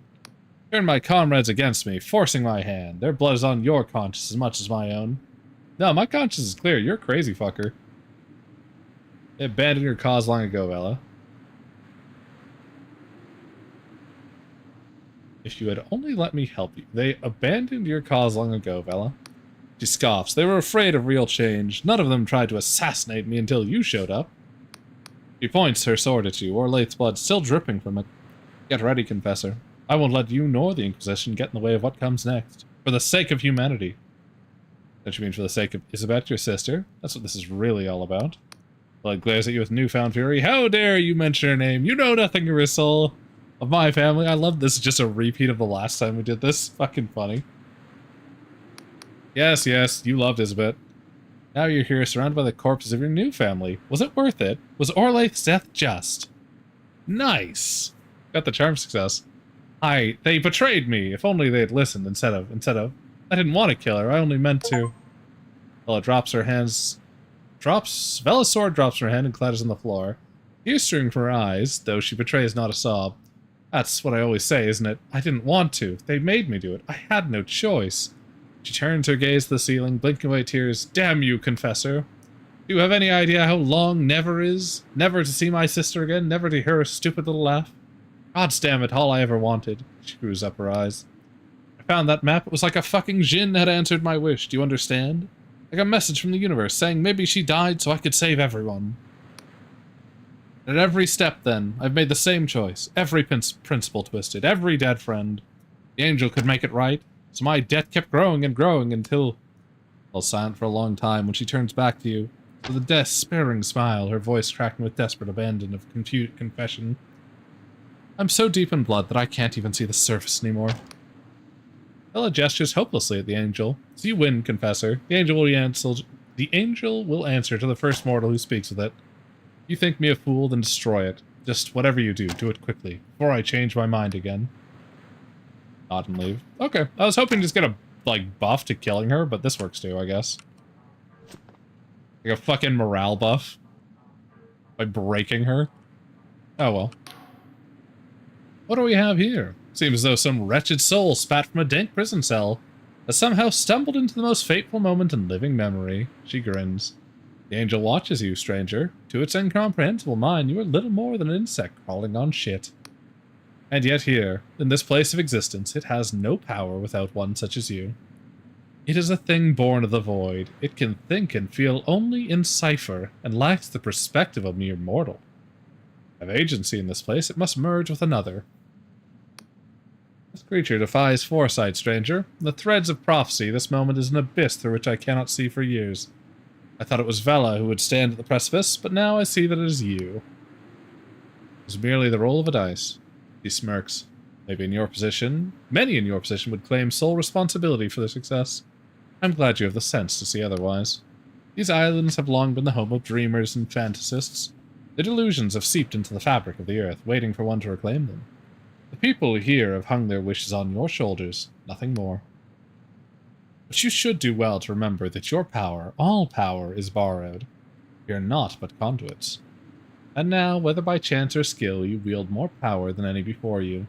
Turned my comrades against me, forcing my hand. Their blood is on your conscience as much as my own. No, my conscience is clear. You're a crazy fucker. They abandoned your cause long ago, Vela. If you had only let me help you. They abandoned your cause long ago, Vela. She scoffs. They were afraid of real change. None of them tried to assassinate me until you showed up. She points her sword at you, Orlaith's blood still dripping from it. Get ready, Confessor. I won't let you nor the Inquisition get in the way of what comes next. For the sake of humanity. Don't you mean for the sake of Isabeth, your sister? That's what this is really all about. Blood glares at you with newfound fury. How dare you mention her name? You know nothing of her soul. Of my family. I love this. Just a repeat of the last time we did this. Fucking funny. Yes, yes, you loved Isabeth. Now you're here surrounded by the corpses of your new family. Was it worth it? Was Orlaith's death just? Nice. Got the charm success. They betrayed me. If only they had listened instead of, I didn't want to kill her. I only meant to. Vela drops her hands, Vela's sword drops from her hand and clatters on the floor. Tears streaming from her eyes, though she betrays not a sob. That's what I always say, isn't it? I didn't want to. They made me do it. I had no choice. She turns her gaze to the ceiling, blinking away tears. Damn you, Confessor. Do you have any idea how long never is? Never to see my sister again? Never to hear her stupid little laugh? God damn it, all I ever wanted. She screws up her eyes. I found that map. It was like a fucking djinn had answered my wish. Do you understand? Like a message from the universe saying maybe she died so I could save everyone. At every step, then, I've made the same choice. Every principle twisted. Every dead friend. The angel could make it right. So my debt kept growing and growing until... Well, silent for a long time when she turns back to you. With a despairing smile, her voice cracking with desperate abandon of confession. I'm so deep in blood that I can't even see the surface anymore. Vela gestures hopelessly at the angel. So you win, Confessor. The angel will answer to the first mortal who speaks with it. You think me a fool, then destroy it. Just whatever you do, do it quickly, before I change my mind again. Nod and leave. Okay, I was hoping to just get a, like, buff to killing her, but this works too, I guess. Like a fucking morale buff. By breaking her. Oh well. What do we have here? Seems as though some wretched soul spat from a dank prison cell has somehow stumbled into the most fateful moment in living memory. She grins. The angel watches you, stranger. To its incomprehensible mind, you are little more than an insect crawling on shit. And yet here, in this place of existence, it has no power without one such as you. It is a thing born of the void. It can think and feel only in cipher, and lacks the perspective of mere mortal. Have agency in this place, it must merge with another. This creature defies foresight, stranger. In the threads of prophecy, this moment is an abyss through which I cannot see for years. I thought it was Vela who would stand at the precipice, but now I see that it is you. It is merely the roll of a dice. He smirks. Maybe in your position, many in your position would claim sole responsibility for their success. I'm glad you have the sense to see otherwise. These islands have long been the home of dreamers and fantasists. Their delusions have seeped into the fabric of the earth, waiting for one to reclaim them. The people here have hung their wishes on your shoulders, nothing more. But you should do well to remember that your power, all power, is borrowed. We are not but conduits. And now, whether by chance or skill, you wield more power than any before you.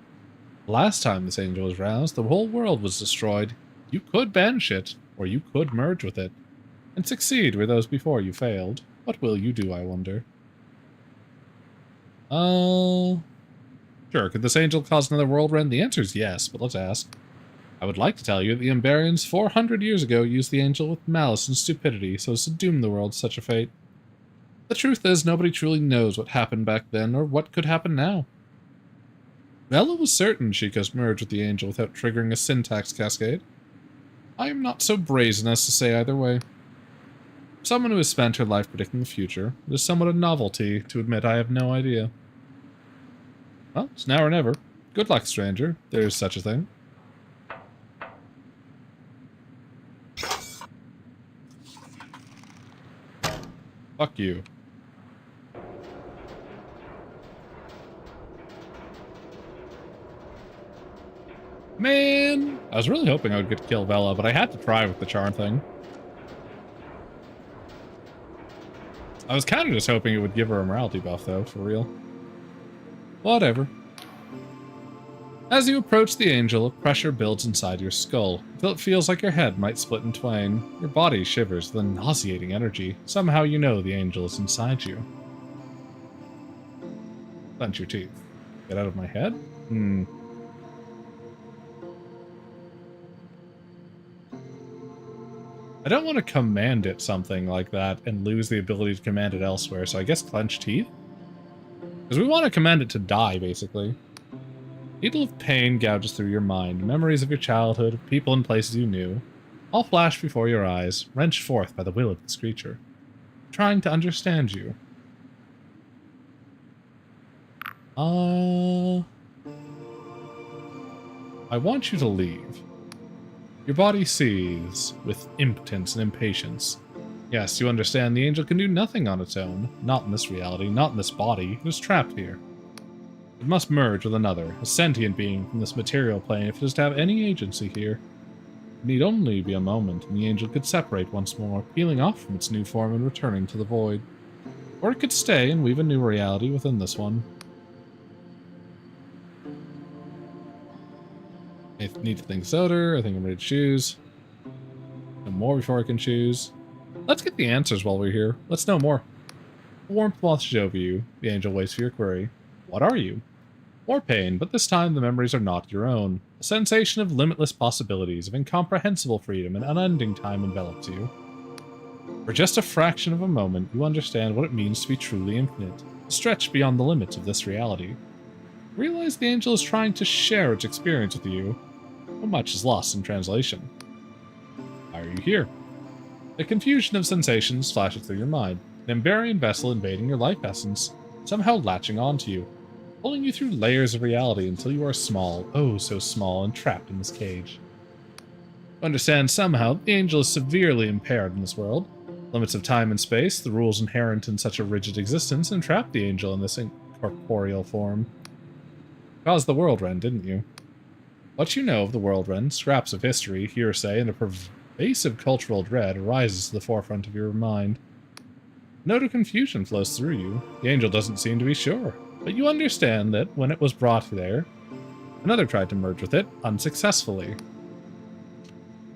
The last time this angel was roused, the whole world was destroyed. You could banish it, or you could merge with it, and succeed where those before you failed. What will you do, I wonder? Sure, could this angel cause another world rend? The answer is yes, but let's ask. I would like to tell you that the Umbarians 400 years ago used the angel with malice and stupidity so as to doom the world to such a fate. The truth is, nobody truly knows what happened back then or what could happen now. Vela was certain she could merge with the angel without triggering a syntax cascade. I am not so brazen as to say either way. For someone who has spent her life predicting the future, it is somewhat a novelty to admit I have no idea. Well, it's now or never. Good luck, stranger. There is such a thing. Fuck you. Man! I was really hoping I would get to kill Vela, but I had to try with the charm thing. I was kind of just hoping it would give her a morality buff, though, for real. Whatever. As you approach the angel, pressure builds inside your skull, until it feels like your head might split in twain. Your body shivers with a nauseating energy. Somehow you know the angel is inside you. Clench your teeth. Get out of my head? I don't want to command it something like that and lose the ability to command it elsewhere, so I guess clench teeth? Because we want to command it to die, basically. Needle of pain gouges through your mind. Memories of your childhood, of people and places you knew, all flash before your eyes, wrenched forth by the will of this creature, trying to understand you. I want you to leave. Your body seethes with impotence and impatience. Yes, you understand the angel can do nothing on its own. Not in this reality, not in this body. It is trapped here. It must merge with another, a sentient being from this material plane if it is to have any agency here. It need only be a moment, and the angel could separate once more, peeling off from its new form and returning to the void. Or it could stay and weave a new reality within this one. I need to think soda. I think I'm ready to choose. No more before I can choose. Let's get the answers while we're here. Let's know more. A warmth washes over you. The angel waits for your query. What are you? More pain, but this time the memories are not your own. A sensation of limitless possibilities, of incomprehensible freedom, and unending time envelops you. For just a fraction of a moment, you understand what it means to be truly infinite, to stretch beyond the limits of this reality. Realize the angel is trying to share its experience with you, but much is lost in translation. Why are you here? A confusion of sensations flashes through your mind, an Emberian vessel invading your life essence, somehow latching onto you, pulling you through layers of reality until you are small, oh so small, and trapped in this cage. You understand somehow the angel is severely impaired in this world. Limits of time and space, the rules inherent in such a rigid existence, entrap the angel in this incorporeal form. You caused the World-Rend, didn't you? What you know of the World-Rend, scraps of history, hearsay, and a pervasive cultural dread arises to the forefront of your mind. A note of confusion flows through you. The angel doesn't seem to be sure, but you understand that when it was brought there, another tried to merge with it, unsuccessfully.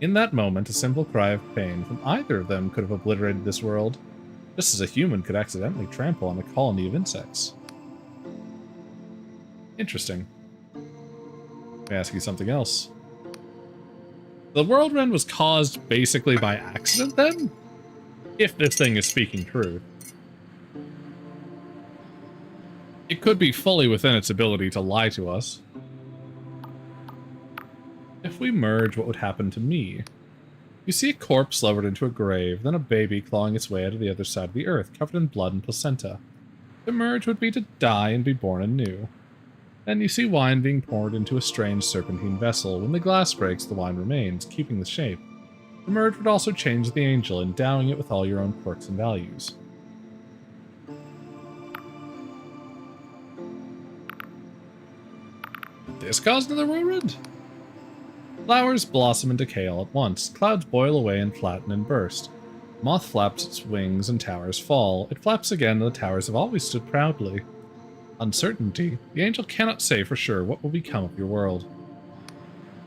In that moment, a simple cry of pain from either of them could have obliterated this world, just as a human could accidentally trample on a colony of insects. Interesting. Let me ask you something else. The World-Rend was caused basically by accident, then? If this thing is speaking truth. It could be fully within its ability to lie to us. If we merge, what would happen to me? You see a corpse lowered into a grave, then a baby clawing its way out of the other side of the earth, covered in blood and placenta. To merge would be to die and be born anew. Then you see wine being poured into a strange serpentine vessel. When the glass breaks, the wine remains, keeping the shape. The merge would also change the angel, endowing it with all your own quirks and values. Did this cause another World-Rend? Flowers blossom and decay all at once. Clouds boil away and flatten and burst. Moth flaps its wings and towers fall. It flaps again and the towers have always stood proudly. Uncertainty. The angel cannot say for sure what will become of your world.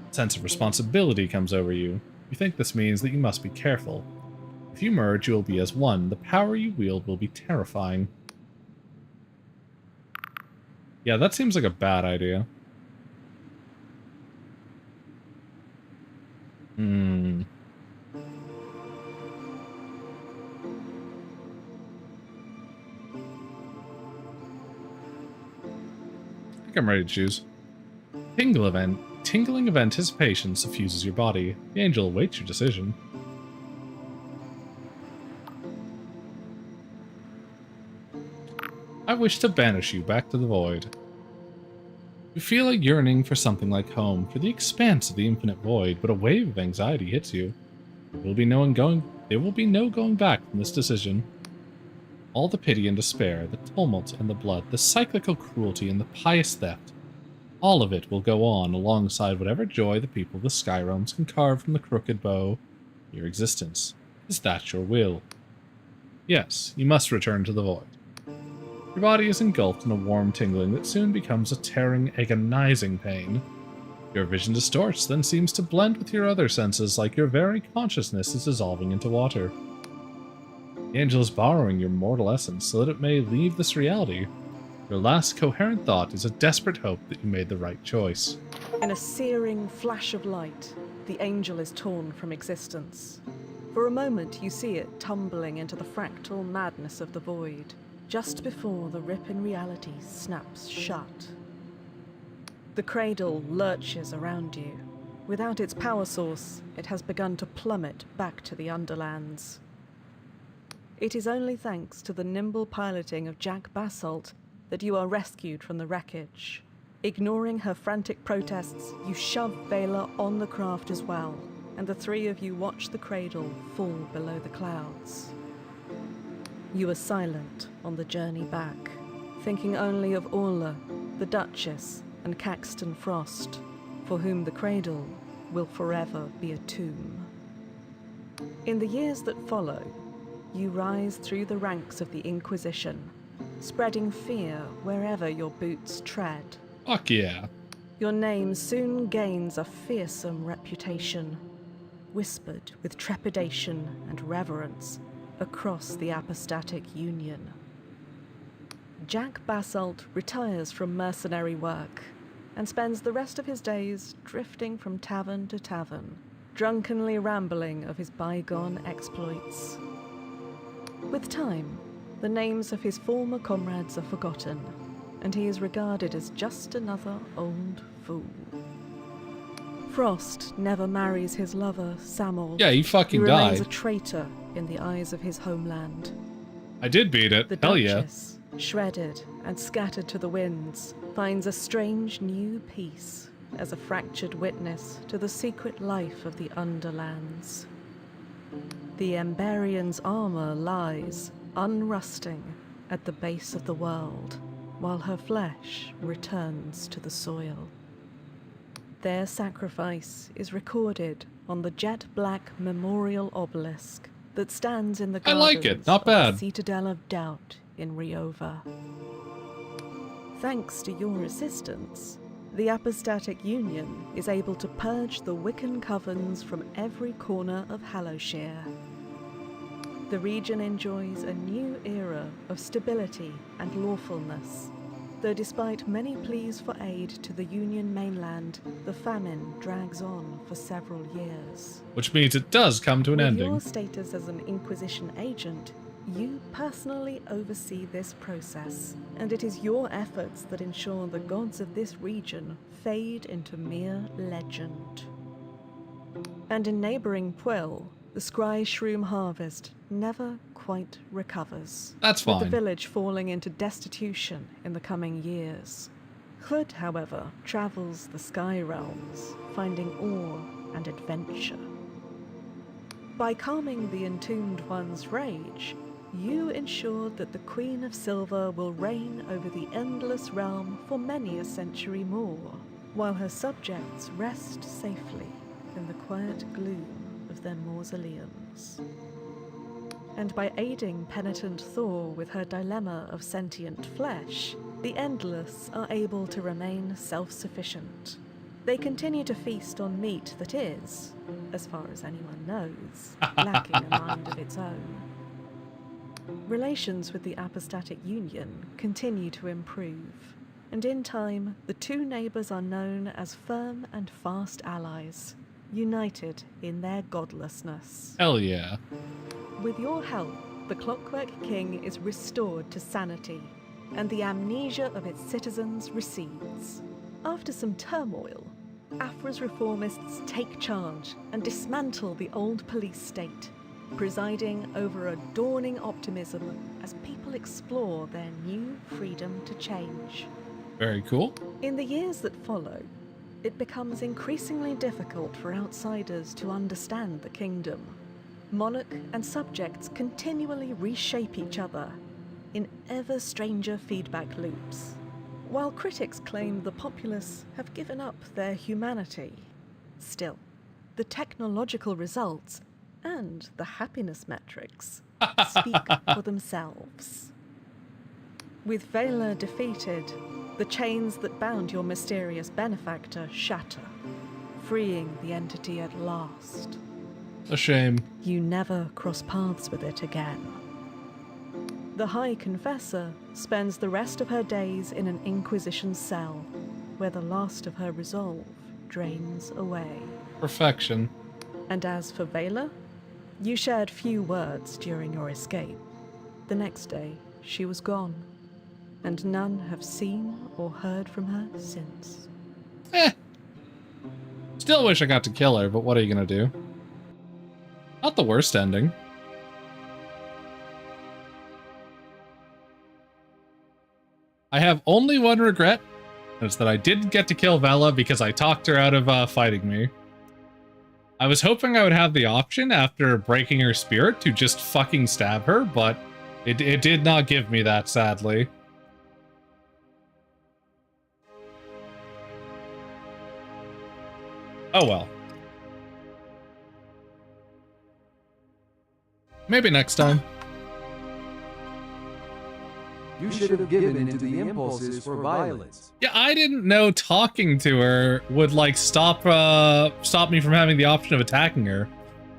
A sense of responsibility comes over you. You think this means that you must be careful. If you merge, you will be as one. The power you wield will be terrifying. Yeah, that seems like a bad idea. I think I'm ready to choose. Tingling of anticipation suffuses your body. The angel awaits your decision. I wish to banish you back to the void. You feel a yearning for something like home, for the expanse of the infinite void, but a wave of anxiety hits you. There will be no going back from this decision. All the pity and despair, the tumult and the blood, the cyclical cruelty and the pious theft, all of it will go on alongside whatever joy the people of the Sky Realms can carve from the crooked bow. Your existence. Is that your will? Yes, you must return to the void. Your body is engulfed in a warm tingling that soon becomes a tearing, agonizing pain. Your vision distorts, then seems to blend with your other senses like your very consciousness is dissolving into water. The angel is borrowing your mortal essence so that it may leave this reality. Your last coherent thought is a desperate hope that you made the right choice. In a searing flash of light, the angel is torn from existence. For a moment, you see it tumbling into the fractal madness of the void, just before the rip in reality snaps shut. The cradle lurches around you. Without its power source, it has begun to plummet back to the Underlands. It is only thanks to the nimble piloting of Jack Basalt that you are rescued from the wreckage. Ignoring her frantic protests, you shove Vela on the craft as well, and the three of you watch the cradle fall below the clouds. You are silent on the journey back, thinking only of Orla, the Duchess, and Caxton Frost, for whom the cradle will forever be a tomb. In the years that follow, you rise through the ranks of the Inquisition, spreading fear wherever your boots tread. Fuck yeah. Your name soon gains a fearsome reputation, whispered with trepidation and reverence across the Apostatic Union. Jack Basalt retires from mercenary work and spends the rest of his days drifting from tavern to tavern, drunkenly rambling of his bygone exploits. With time, the names of his former comrades are forgotten, and he is regarded as just another old fool. Frost never marries his lover, Samol. Yeah, he fucking He remains died. a traitor in the eyes of his homeland. I did beat it. The Hell yeah. Duchess, shredded and scattered to the winds, finds a strange new peace as a fractured witness to the secret life of the Underlands. The Emberian's armor lies, unrusting, at the base of the world, while her flesh returns to the soil. Their sacrifice is recorded on the jet-black memorial obelisk that stands in the I gardens like it, not of the bad. Citadel of Doubt in Riova. Thanks to your assistance, the Apostatic Union is able to purge the Wiccan covens from every corner of Hallowshire. The region enjoys a new era of stability and lawfulness, though despite many pleas for aid to the Union mainland, the famine drags on for several years. Which means it does come to an With ending. your status as an Inquisition agent, you personally oversee this process, and it is your efforts that ensure the gods of this region fade into mere legend. And in neighbouring Puel, the Scry Shroom harvest never quite recovers. That's With the fine. village falling into destitution in the coming years. Hood, however, travels the Sky Realms, finding awe and adventure. By calming the Entombed One's rage, you ensured that the Queen of Silver will reign over the Endless Realm for many a century more, while her subjects rest safely in the quiet gloom of their mausoleums. And by aiding penitent Thor with her dilemma of sentient flesh, the Endless are able to remain self-sufficient. They continue to feast on meat that is, as far as anyone knows, lacking a mind of its own. Relations with the Apostatic Union continue to improve, and in time, the two neighbours are known as firm and fast allies, united in their godlessness. Hell yeah. With your help, the Clockwork King is restored to sanity, and the amnesia of its citizens recedes. After some turmoil, Afra's reformists take charge and dismantle the old police state, presiding over a dawning optimism as people explore their new freedom to change. Very cool. In the years that follow, it becomes increasingly difficult for outsiders to understand the kingdom. Monarch and subjects continually reshape each other in ever stranger feedback loops. While critics claim the populace have given up their humanity, still, the technological results and the happiness metrics speak for themselves. With Vela defeated, the chains that bound your mysterious benefactor shatter, freeing the entity at last. A shame. You never cross paths with it again. The High Confessor spends the rest of her days in an Inquisition cell, where the last of her resolve drains away. Perfection. And as for Vela, you shared few words during your escape. The next day, she was gone, and none have seen or heard from her since. Still wish I got to kill her, but what are you gonna do? Not the worst ending. I have only one regret, and it's that I didn't get to kill Vela because I talked her out of fighting me. I was hoping I would have the option after breaking her spirit to just fucking stab her, but it did not give me that, sadly. Oh well. Maybe next time. You should have given into the impulses for violence. Yeah, I didn't know talking to her would, like, stop me from having the option of attacking her.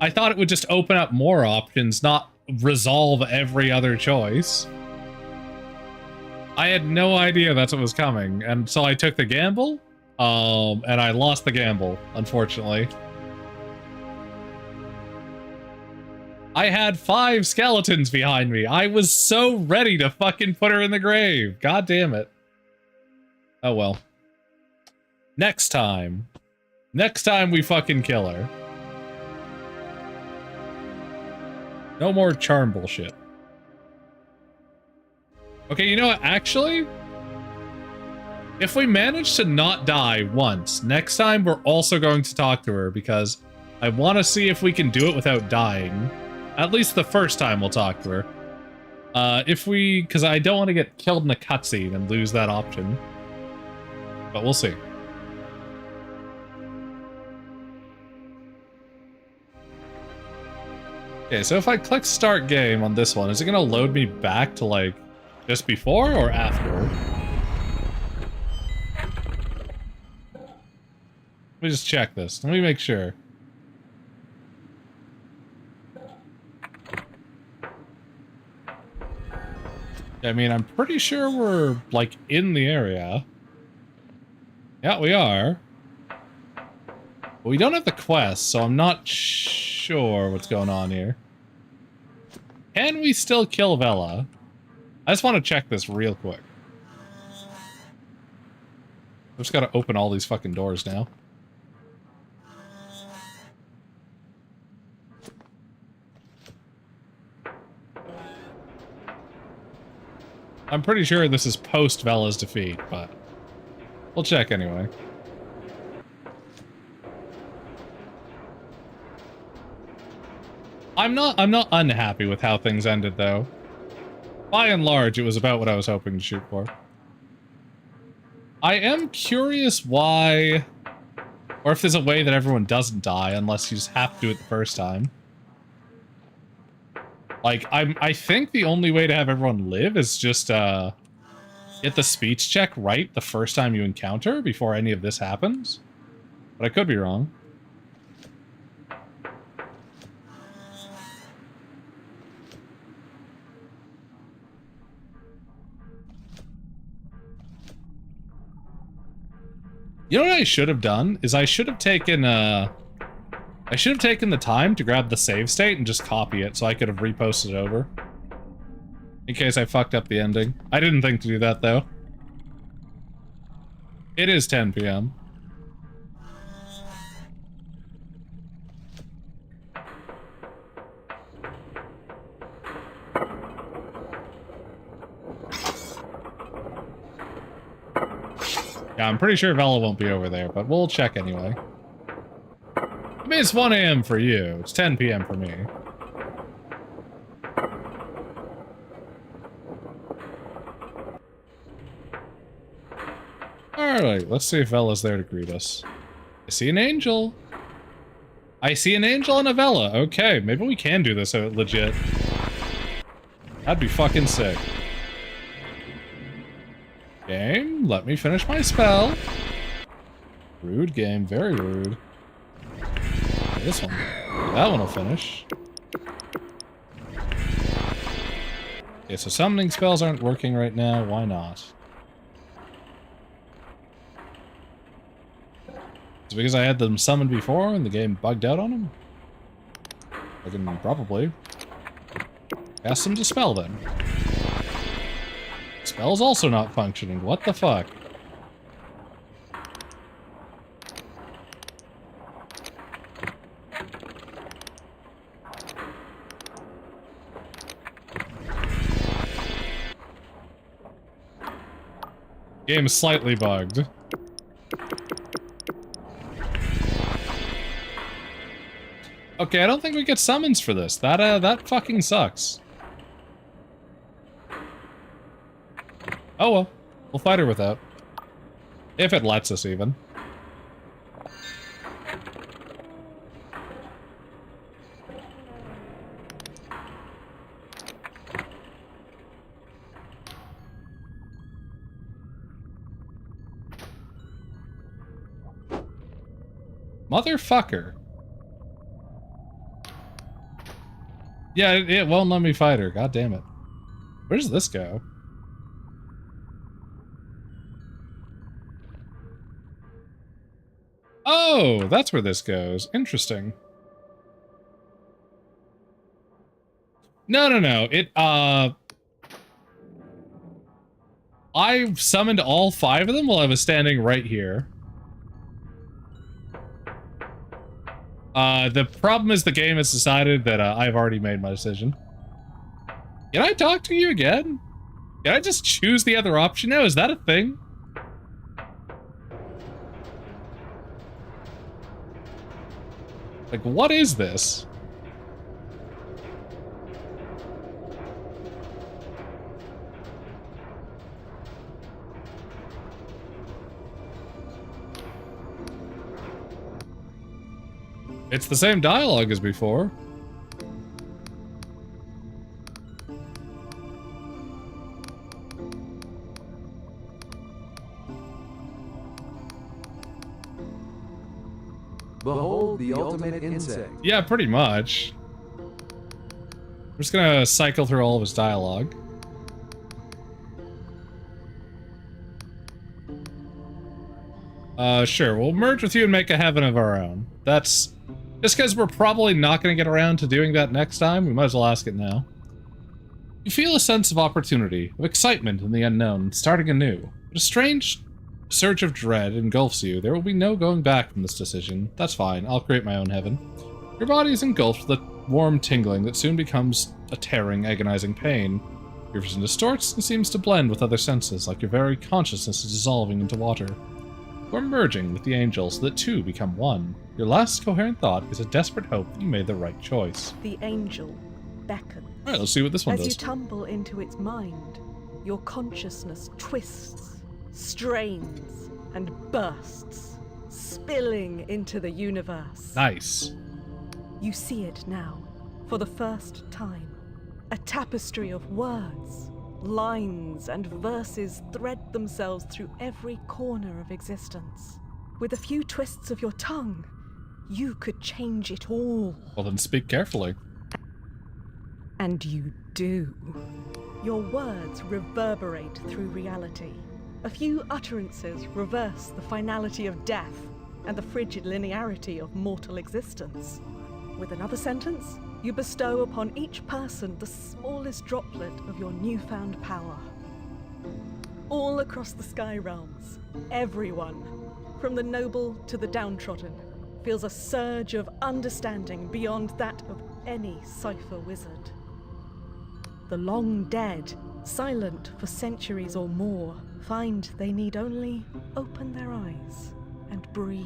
I thought it would just open up more options, not resolve every other choice. I had no idea that's what was coming, and so I took the gamble, and I lost the gamble, unfortunately. I had 5 skeletons behind me. I was so ready to fucking put her in the grave. God damn it. Oh well. Next time. Next time we fucking kill her. No more charm bullshit. Okay, you know what? Actually, if we manage to not die once, next time we're also going to talk to her because I want to see if we can do it without dying. At least the first time we'll talk to her. Because I don't want to get killed in a cutscene and lose that option. But we'll see. Okay, so if I click start game on this one, is it going to load me back to, like, just before or after? Let me just check this. Let me make sure. I mean, I'm pretty sure we're, like, in the area. Yeah, we are. But we don't have the quest, so I'm not sure what's going on here. Can we still kill Vela? I just want to check this real quick. I've just got to open all these fucking doors now. I'm pretty sure this is post Vela's defeat, but we'll check anyway. I'm not unhappy with how things ended, though. By and large, it was about what I was hoping to shoot for. I am curious why, or if there's a way that everyone doesn't die unless you just have to do it the first time. Like, I think the only way to have everyone live is just, get the speech check right the first time you encounter before any of this happens. But I could be wrong. You know what I should have done? Is I should have taken, the time to grab the save state and just copy it so I could have reposted it over. In case I fucked up the ending. I didn't think to do that, though. It is 10 p.m. Yeah, I'm pretty sure Vela won't be over there, but we'll check anyway. I mean, it's 1 a.m. for you. It's 10 p.m. for me. Alright, let's see if Vela's there to greet us. I see an angel. I see an angel and a Vela. Okay, maybe we can do this legit. That'd be fucking sick. Game, let me finish my spell. Rude game, very rude. This one. That one will finish. Okay, so summoning spells aren't working right now. Why not? Is it because I had them summoned before and the game bugged out on them? I can probably cast them to spell then. Spell's also not functioning. What the fuck? Game is slightly bugged. Okay, I don't think we get summons for this. That fucking sucks. Oh well. We'll fight her without. If it lets us, even. Motherfucker. Yeah, it won't let me fight her. God damn it. Where does this go? Oh, that's where this goes. Interesting. No. I summoned all 5 of them while I was standing right here. The problem is the game has decided that I've already made my decision. Can I talk to you again? Can I just choose the other option now? Is that a thing? Like, what is this? It's the same dialogue as before. Behold the ultimate insect. Yeah, pretty much. We're just gonna cycle through all of his dialogue. Sure, we'll merge with you and make a heaven of our own. That's... Just because we're probably not going to get around to doing that next time, we might as well ask it now. You feel a sense of opportunity, of excitement in the unknown, starting anew. But a strange surge of dread engulfs you. There will be no going back from this decision. That's fine, I'll create my own heaven. Your body is engulfed with a warm tingling that soon becomes a tearing, agonizing pain. Your vision distorts and seems to blend with other senses, like your very consciousness is dissolving into water. We're merging with the angels so that two become one. Your last coherent thought is a desperate hope that you made the right choice. The angel beckons. Alright, let's see what this one As does. you tumble into its mind, your consciousness twists, strains, and bursts, spilling into the universe. Nice. You see it now, for the first time. A tapestry of words, lines, and verses thread themselves through every corner of existence. With a few twists of your tongue, you could change it all. Well then speak carefully. And you do. Your words reverberate through reality. A few utterances reverse the finality of death and the frigid linearity of mortal existence. With another sentence, you bestow upon each person the smallest droplet of your newfound power. All across the sky realms, everyone, from the noble to the downtrodden, feels a surge of understanding beyond that of any cipher wizard. The long dead, silent for centuries or more, find they need only open their eyes and breathe.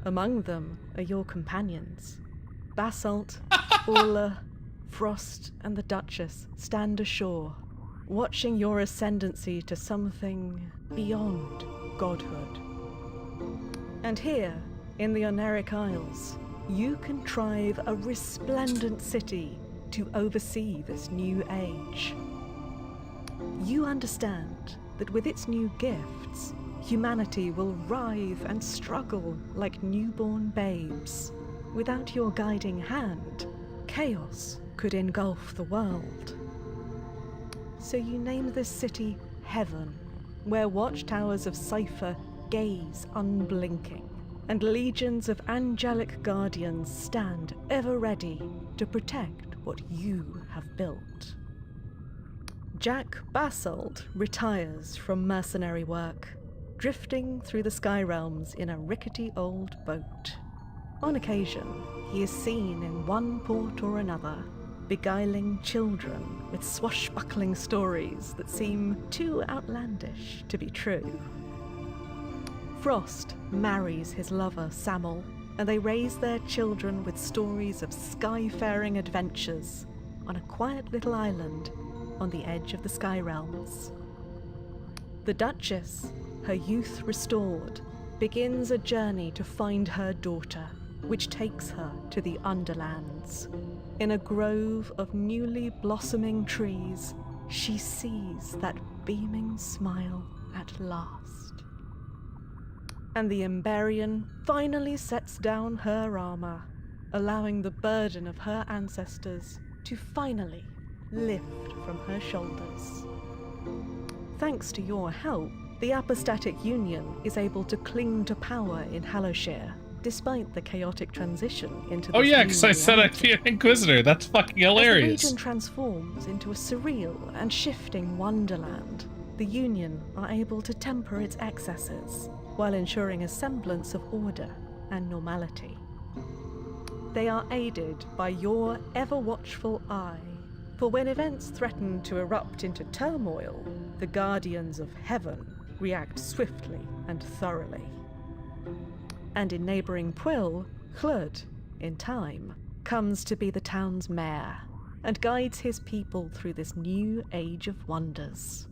Among them are your companions. Basalt, Orla, Frost, and the Duchess stand ashore, watching your ascendancy to something beyond godhood. And here, in the Oneric Isles, you contrive a resplendent city to oversee this new age. You understand that with its new gifts, humanity will writhe and struggle like newborn babes. Without your guiding hand, chaos could engulf the world. So you name this city Heaven, where watchtowers of cipher gaze unblinking, and legions of angelic guardians stand ever ready to protect what you have built. Jack Basalt retires from mercenary work, drifting through the sky realms in a rickety old boat. On occasion, he is seen in one port or another, beguiling children with swashbuckling stories that seem too outlandish to be true. Frost marries his lover Sam'el, and they raise their children with stories of skyfaring adventures on a quiet little island on the edge of the Sky Realms. The Duchess, her youth restored, begins a journey to find her daughter, which takes her to the Underlands. In a grove of newly blossoming trees, she sees that beaming smile at last. And the Emberian finally sets down her armor, allowing the burden of her ancestors to finally lift from her shoulders. Thanks to your help, the Apostatic Union is able to cling to power in Hallowshire, despite the chaotic transition into this Oh yeah, new because I said I'd be an Inquisitor. That's fucking hilarious. As the region transforms into a surreal and shifting wonderland, the Union are able to temper its excesses while ensuring a semblance of order and normality. They are aided by your ever-watchful eye, for when events threaten to erupt into turmoil, the Guardians of Heaven react swiftly and thoroughly. And in neighbouring Pwyll, Llwyd, in time, comes to be the town's mayor, and guides his people through this new age of wonders.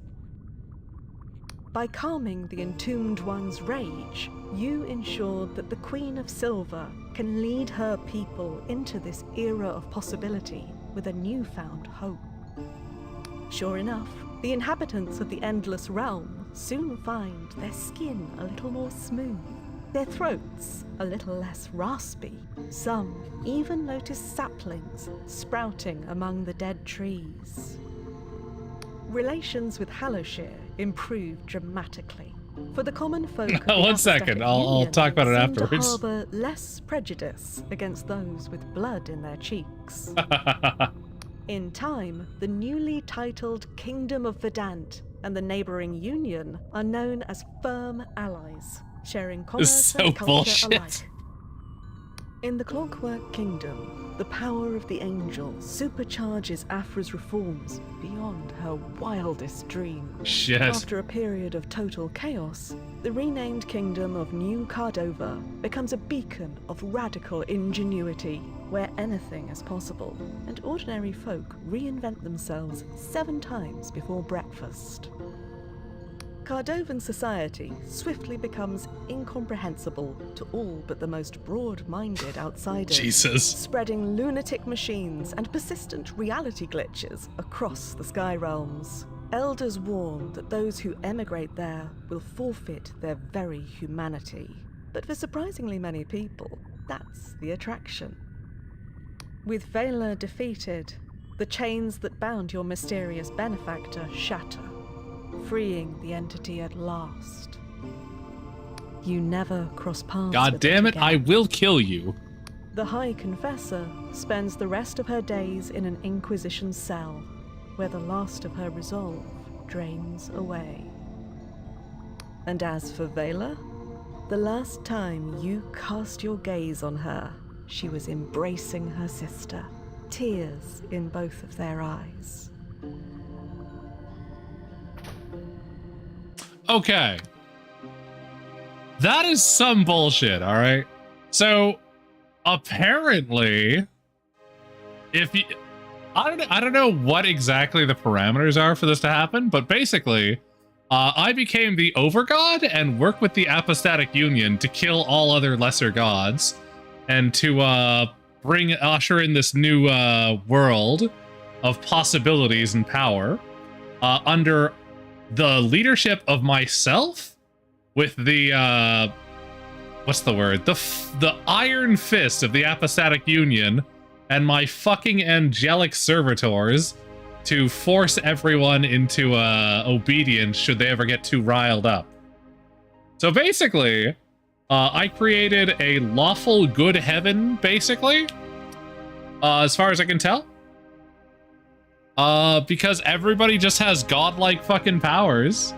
By calming the Entombed One's rage, you ensured that the Queen of Silver can lead her people into this era of possibility with a newfound hope. Sure enough, the inhabitants of the Endless Realm soon find their skin a little more smooth, their throats a little less raspy. Some even notice saplings sprouting among the dead trees. Relations with Hallowshire improve dramatically. For the common folk of the One second, I'll talk about it seem to afterwards. harbour less prejudice against those with blood in their cheeks. In time, the newly titled Kingdom of Verdant and the neighbouring Union are known as firm allies, sharing commerce so and culture bullshit. alike. In the Clockwork Kingdom, the power of the Angel supercharges Afra's reforms beyond her wildest dreams. Shit. After a period of total chaos, the renamed Kingdom of New Cardova becomes a beacon of radical ingenuity, where anything is possible, and ordinary folk reinvent themselves 7 times before breakfast. Cardovan society swiftly becomes incomprehensible to all but the most broad-minded outsiders, Jesus. spreading lunatic machines and persistent reality glitches across the Sky Realms. Elders warn that those who emigrate there will forfeit their very humanity. But for surprisingly many people, that's the attraction. With Vela defeated, the chains that bound your mysterious benefactor shatter, freeing the entity at last. You never cross paths God with damn it, again. I will kill you. The High Confessor spends the rest of her days in an Inquisition cell, where the last of her resolve drains away. And as for Vela, the last time you cast your gaze on her, she was embracing her sister, tears in both of their eyes. Okay. That is some bullshit, alright? So, apparently, if you... I don't know what exactly the parameters are for this to happen, but basically, I became the Overgod and work with the Apostatic Union to kill all other lesser gods, and to usher in this new world of possibilities and power under the leadership of myself, with the what's the word? The iron fist of the Apostatic Union and my fucking angelic servitors to force everyone into obedience should they ever get too riled up. So basically, I created a lawful good heaven, basically, as far as I can tell. Because everybody just has godlike fucking powers.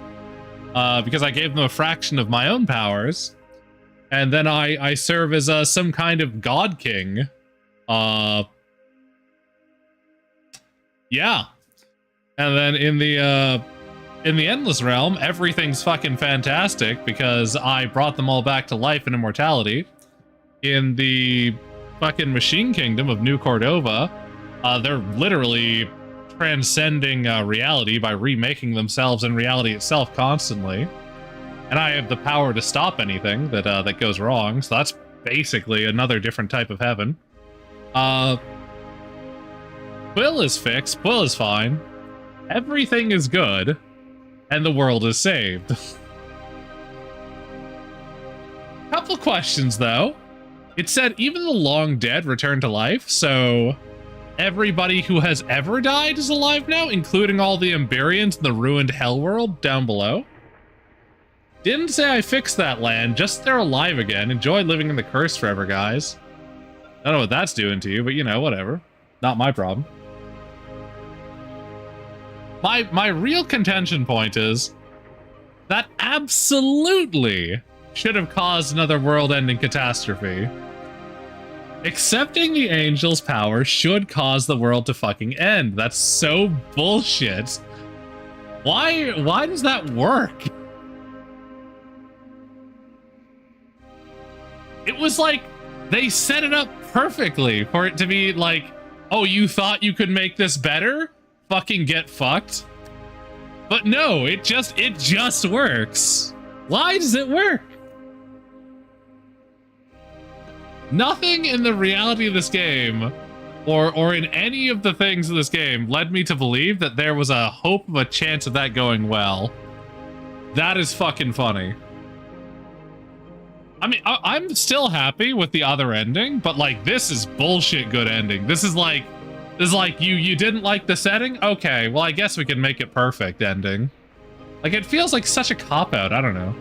Because I gave them a fraction of my own powers. And then I serve as some kind of god king. Yeah. And then in the Endless Realm, everything's fucking fantastic because I brought them all back to life and immortality. In the fucking Machine Kingdom of New Cordova, they're literally transcending reality by remaking themselves and reality itself constantly. And I have the power to stop anything that goes wrong, so that's basically another different type of heaven. Quill is fixed, Quill is fine. Everything is good, and the world is saved. Couple questions, though. It said even the long dead return to life, so everybody who has ever died is alive now, including all the Emberians in the ruined hell world down below. Didn't say I fixed that land, just they're alive again. Enjoy living in the curse forever, guys. I don't know what that's doing to you, but you know, whatever. Not my problem. My real contention point is that absolutely should have caused another world-ending catastrophe. Accepting the angel's power should cause the world to fucking end. That's so bullshit. Why does that work? It was like they set it up perfectly for it to be like, oh, you thought you could make this better? Fucking get fucked. But no, it just works. Why does it work? Nothing in the reality of this game or in any of the things of this game led me to believe that there was a hope of a chance of that going well. That is fucking funny. I mean, I'm still happy with the other ending, but like, this is bullshit good ending. This is like you didn't like the setting? Okay, well, I guess we can make it perfect ending. Like, it feels like such a cop-out, I don't know.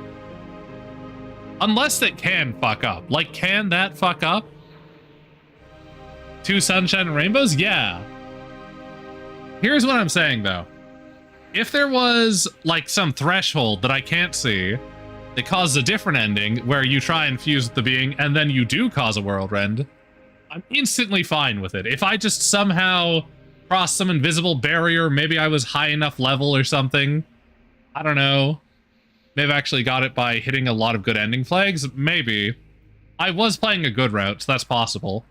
Unless it can fuck up. Like, can that fuck up? 2 sunshine and rainbows? Yeah. Here's what I'm saying, though. If there was, like, some threshold that I can't see that causes a different ending where you try and fuse with the being and then you do cause a world end, I'm instantly fine with it. If I just somehow crossed some invisible barrier, maybe I was high enough level or something. I don't know. Maybe I actually got it by hitting a lot of good ending flags. Maybe. I was playing a good route, so that's possible.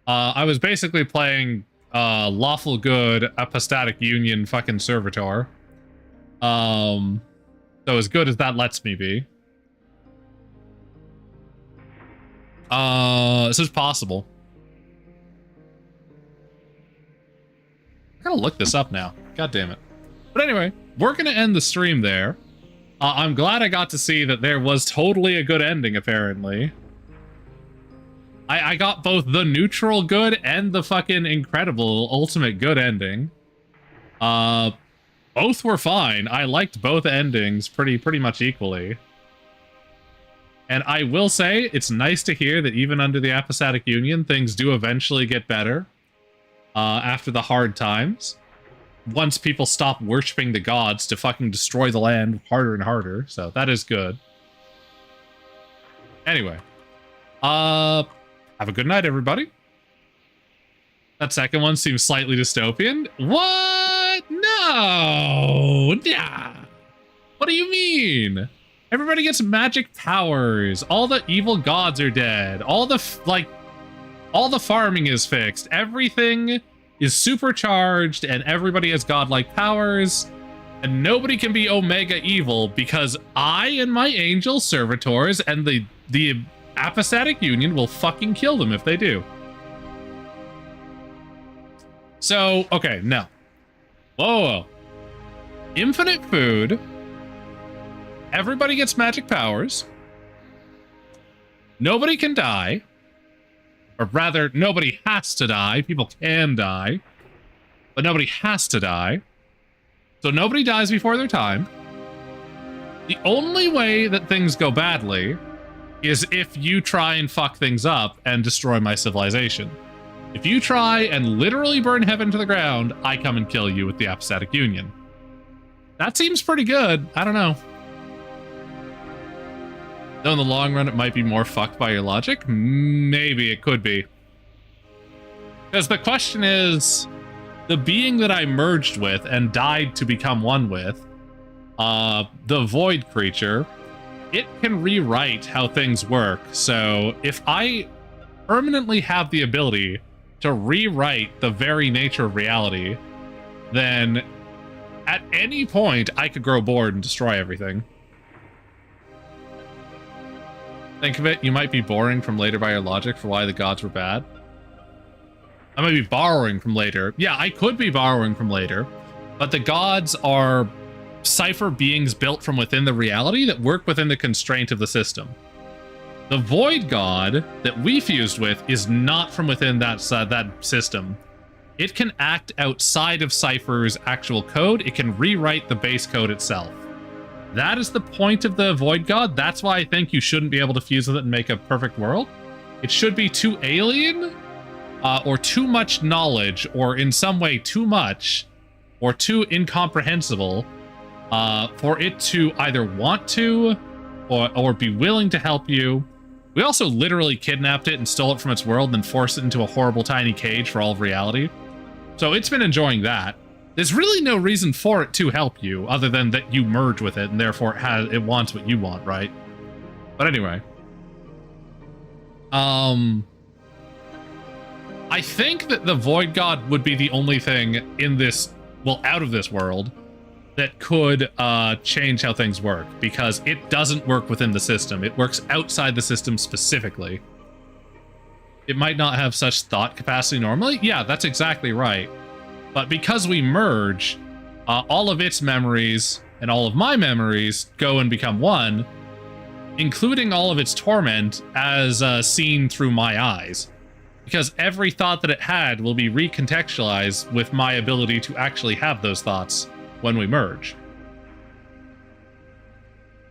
I was basically playing lawful good apostatic union fucking servitor. So as good as that lets me be. This is possible. I gotta look this up now. God damn it. But anyway, we're gonna end the stream there. I'm glad I got to see that there was totally a good ending, apparently. I got both the neutral good and the fucking incredible ultimate good ending. Both were fine. I liked both endings pretty much equally. And I will say, it's nice to hear that even under the Apostatic Union, things do eventually get better after the hard times. Once people stop worshipping the gods to fucking destroy the land harder and harder. So that is good. Anyway. Have a good night, everybody. That second one seems slightly dystopian. What? No! Nah. What do you mean? Everybody gets magic powers. All the evil gods are dead. All the farming is fixed. Everything is supercharged and everybody has godlike powers. And nobody can be Omega evil because I and my angel servitors and the Apostatic Union will fucking kill them if they do. So, okay, no. Whoa. Infinite food. Everybody gets magic powers. Nobody can die. Or rather, nobody has to die. People can die. But nobody has to die. So nobody dies before their time. The only way that things go badly is if you try and fuck things up and destroy my civilization. If you try and literally burn heaven to the ground, I come and kill you with the apostatic union. That seems pretty good. I don't know. Though in the long run, it might be more fucked by your logic. Maybe it could be. Because the question is, the being that I merged with and died to become one with, the void creature, it can rewrite how things work. So if I permanently have the ability to rewrite the very nature of reality, then at any point I could grow bored and destroy everything. Think of it, you might be borrowing from later by your logic for why the gods were bad. I might be borrowing from later. Yeah, I could be borrowing from later, but the gods are cipher beings built from within the reality that work within the constraint of the system. The void god that we fused with is not from within that system. It can act outside of Cypher's actual code. It can rewrite the base code itself. That is the point of the void god. That's why I think you shouldn't be able to fuse with it and make a perfect world. It should be too alien, or too much knowledge, or in some way too much, or too incomprehensible, for it to either want to, or be willing to help you. We also literally kidnapped it and stole it from its world and then forced it into a horrible tiny cage for all of reality. So it's been enjoying that. There's really no reason for it to help you other than that you merge with it and therefore it wants what you want, right? But anyway. I think that the Void God would be the only thing in this, well, out of this world that could change how things work, because it doesn't work within the system. It works outside the system specifically. It might not have such thought capacity normally. Yeah, that's exactly right. But because we merge, all of its memories and all of my memories go and become one, including all of its torment as seen through my eyes. Because every thought that it had will be recontextualized with my ability to actually have those thoughts when we merge.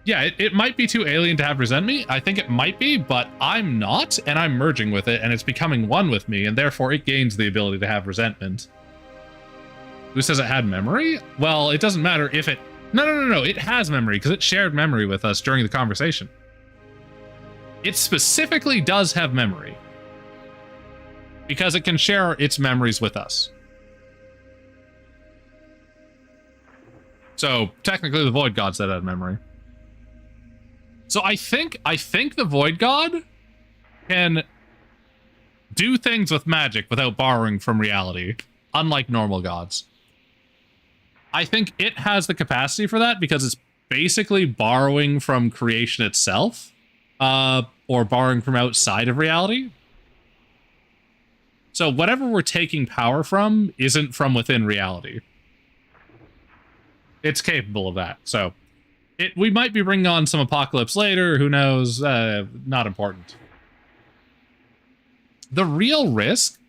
Yeah, it might be too alien to have resent me. I think it might be, but I'm not, and I'm merging with it, and it's becoming one with me, and therefore it gains the ability to have resentment. Who says it had memory? Well, it doesn't matter if it... No. It has memory, because it shared memory with us during the conversation. It specifically does have memory, because it can share its memories with us. So, technically the Void God said it had memory. So I think the Void God can do things with magic without borrowing from reality, unlike normal gods. I think it has the capacity for that because it's basically borrowing from creation itself, or borrowing from outside of reality. So whatever we're taking power from isn't from within reality. It's capable of that. So we might be bringing on some apocalypse later. Who knows? Not important. The real risk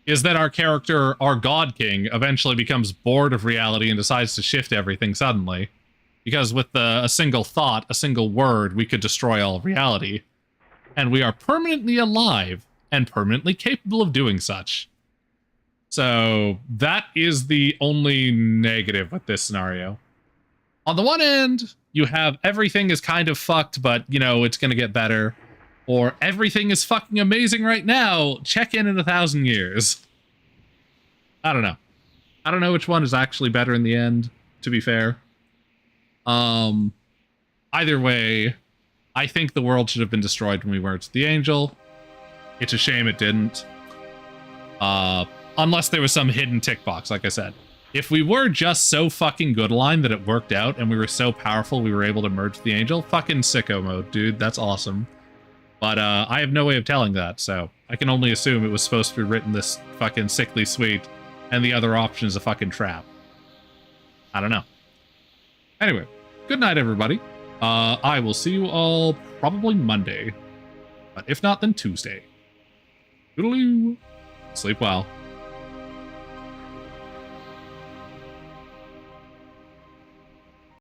is that our character, our God King, eventually becomes bored of reality and decides to shift everything suddenly. Because with a single thought, a single word, we could destroy all of reality. And we are permanently alive and permanently capable of doing such. So that is the only negative with this scenario. On the one end, you have everything is kind of fucked, but, you know, it's going to get better. Or everything is fucking amazing right now. Check in 1,000 years. I don't know. I don't know which one is actually better in the end, to be fair. Either way, I think the world should have been destroyed when we merged the angel. It's a shame it didn't. Unless there was some hidden tick box, like I said. If we were just so fucking good aligned that it worked out and we were so powerful we were able to merge the angel, fucking sicko mode, dude. That's awesome. But I have no way of telling that, so I can only assume it was supposed to be written this fucking sickly sweet and the other option is a fucking trap. I don't know. Anyway, good night, everybody. I will see you all probably Monday. But if not, then Tuesday. Toodaloo. Sleep well.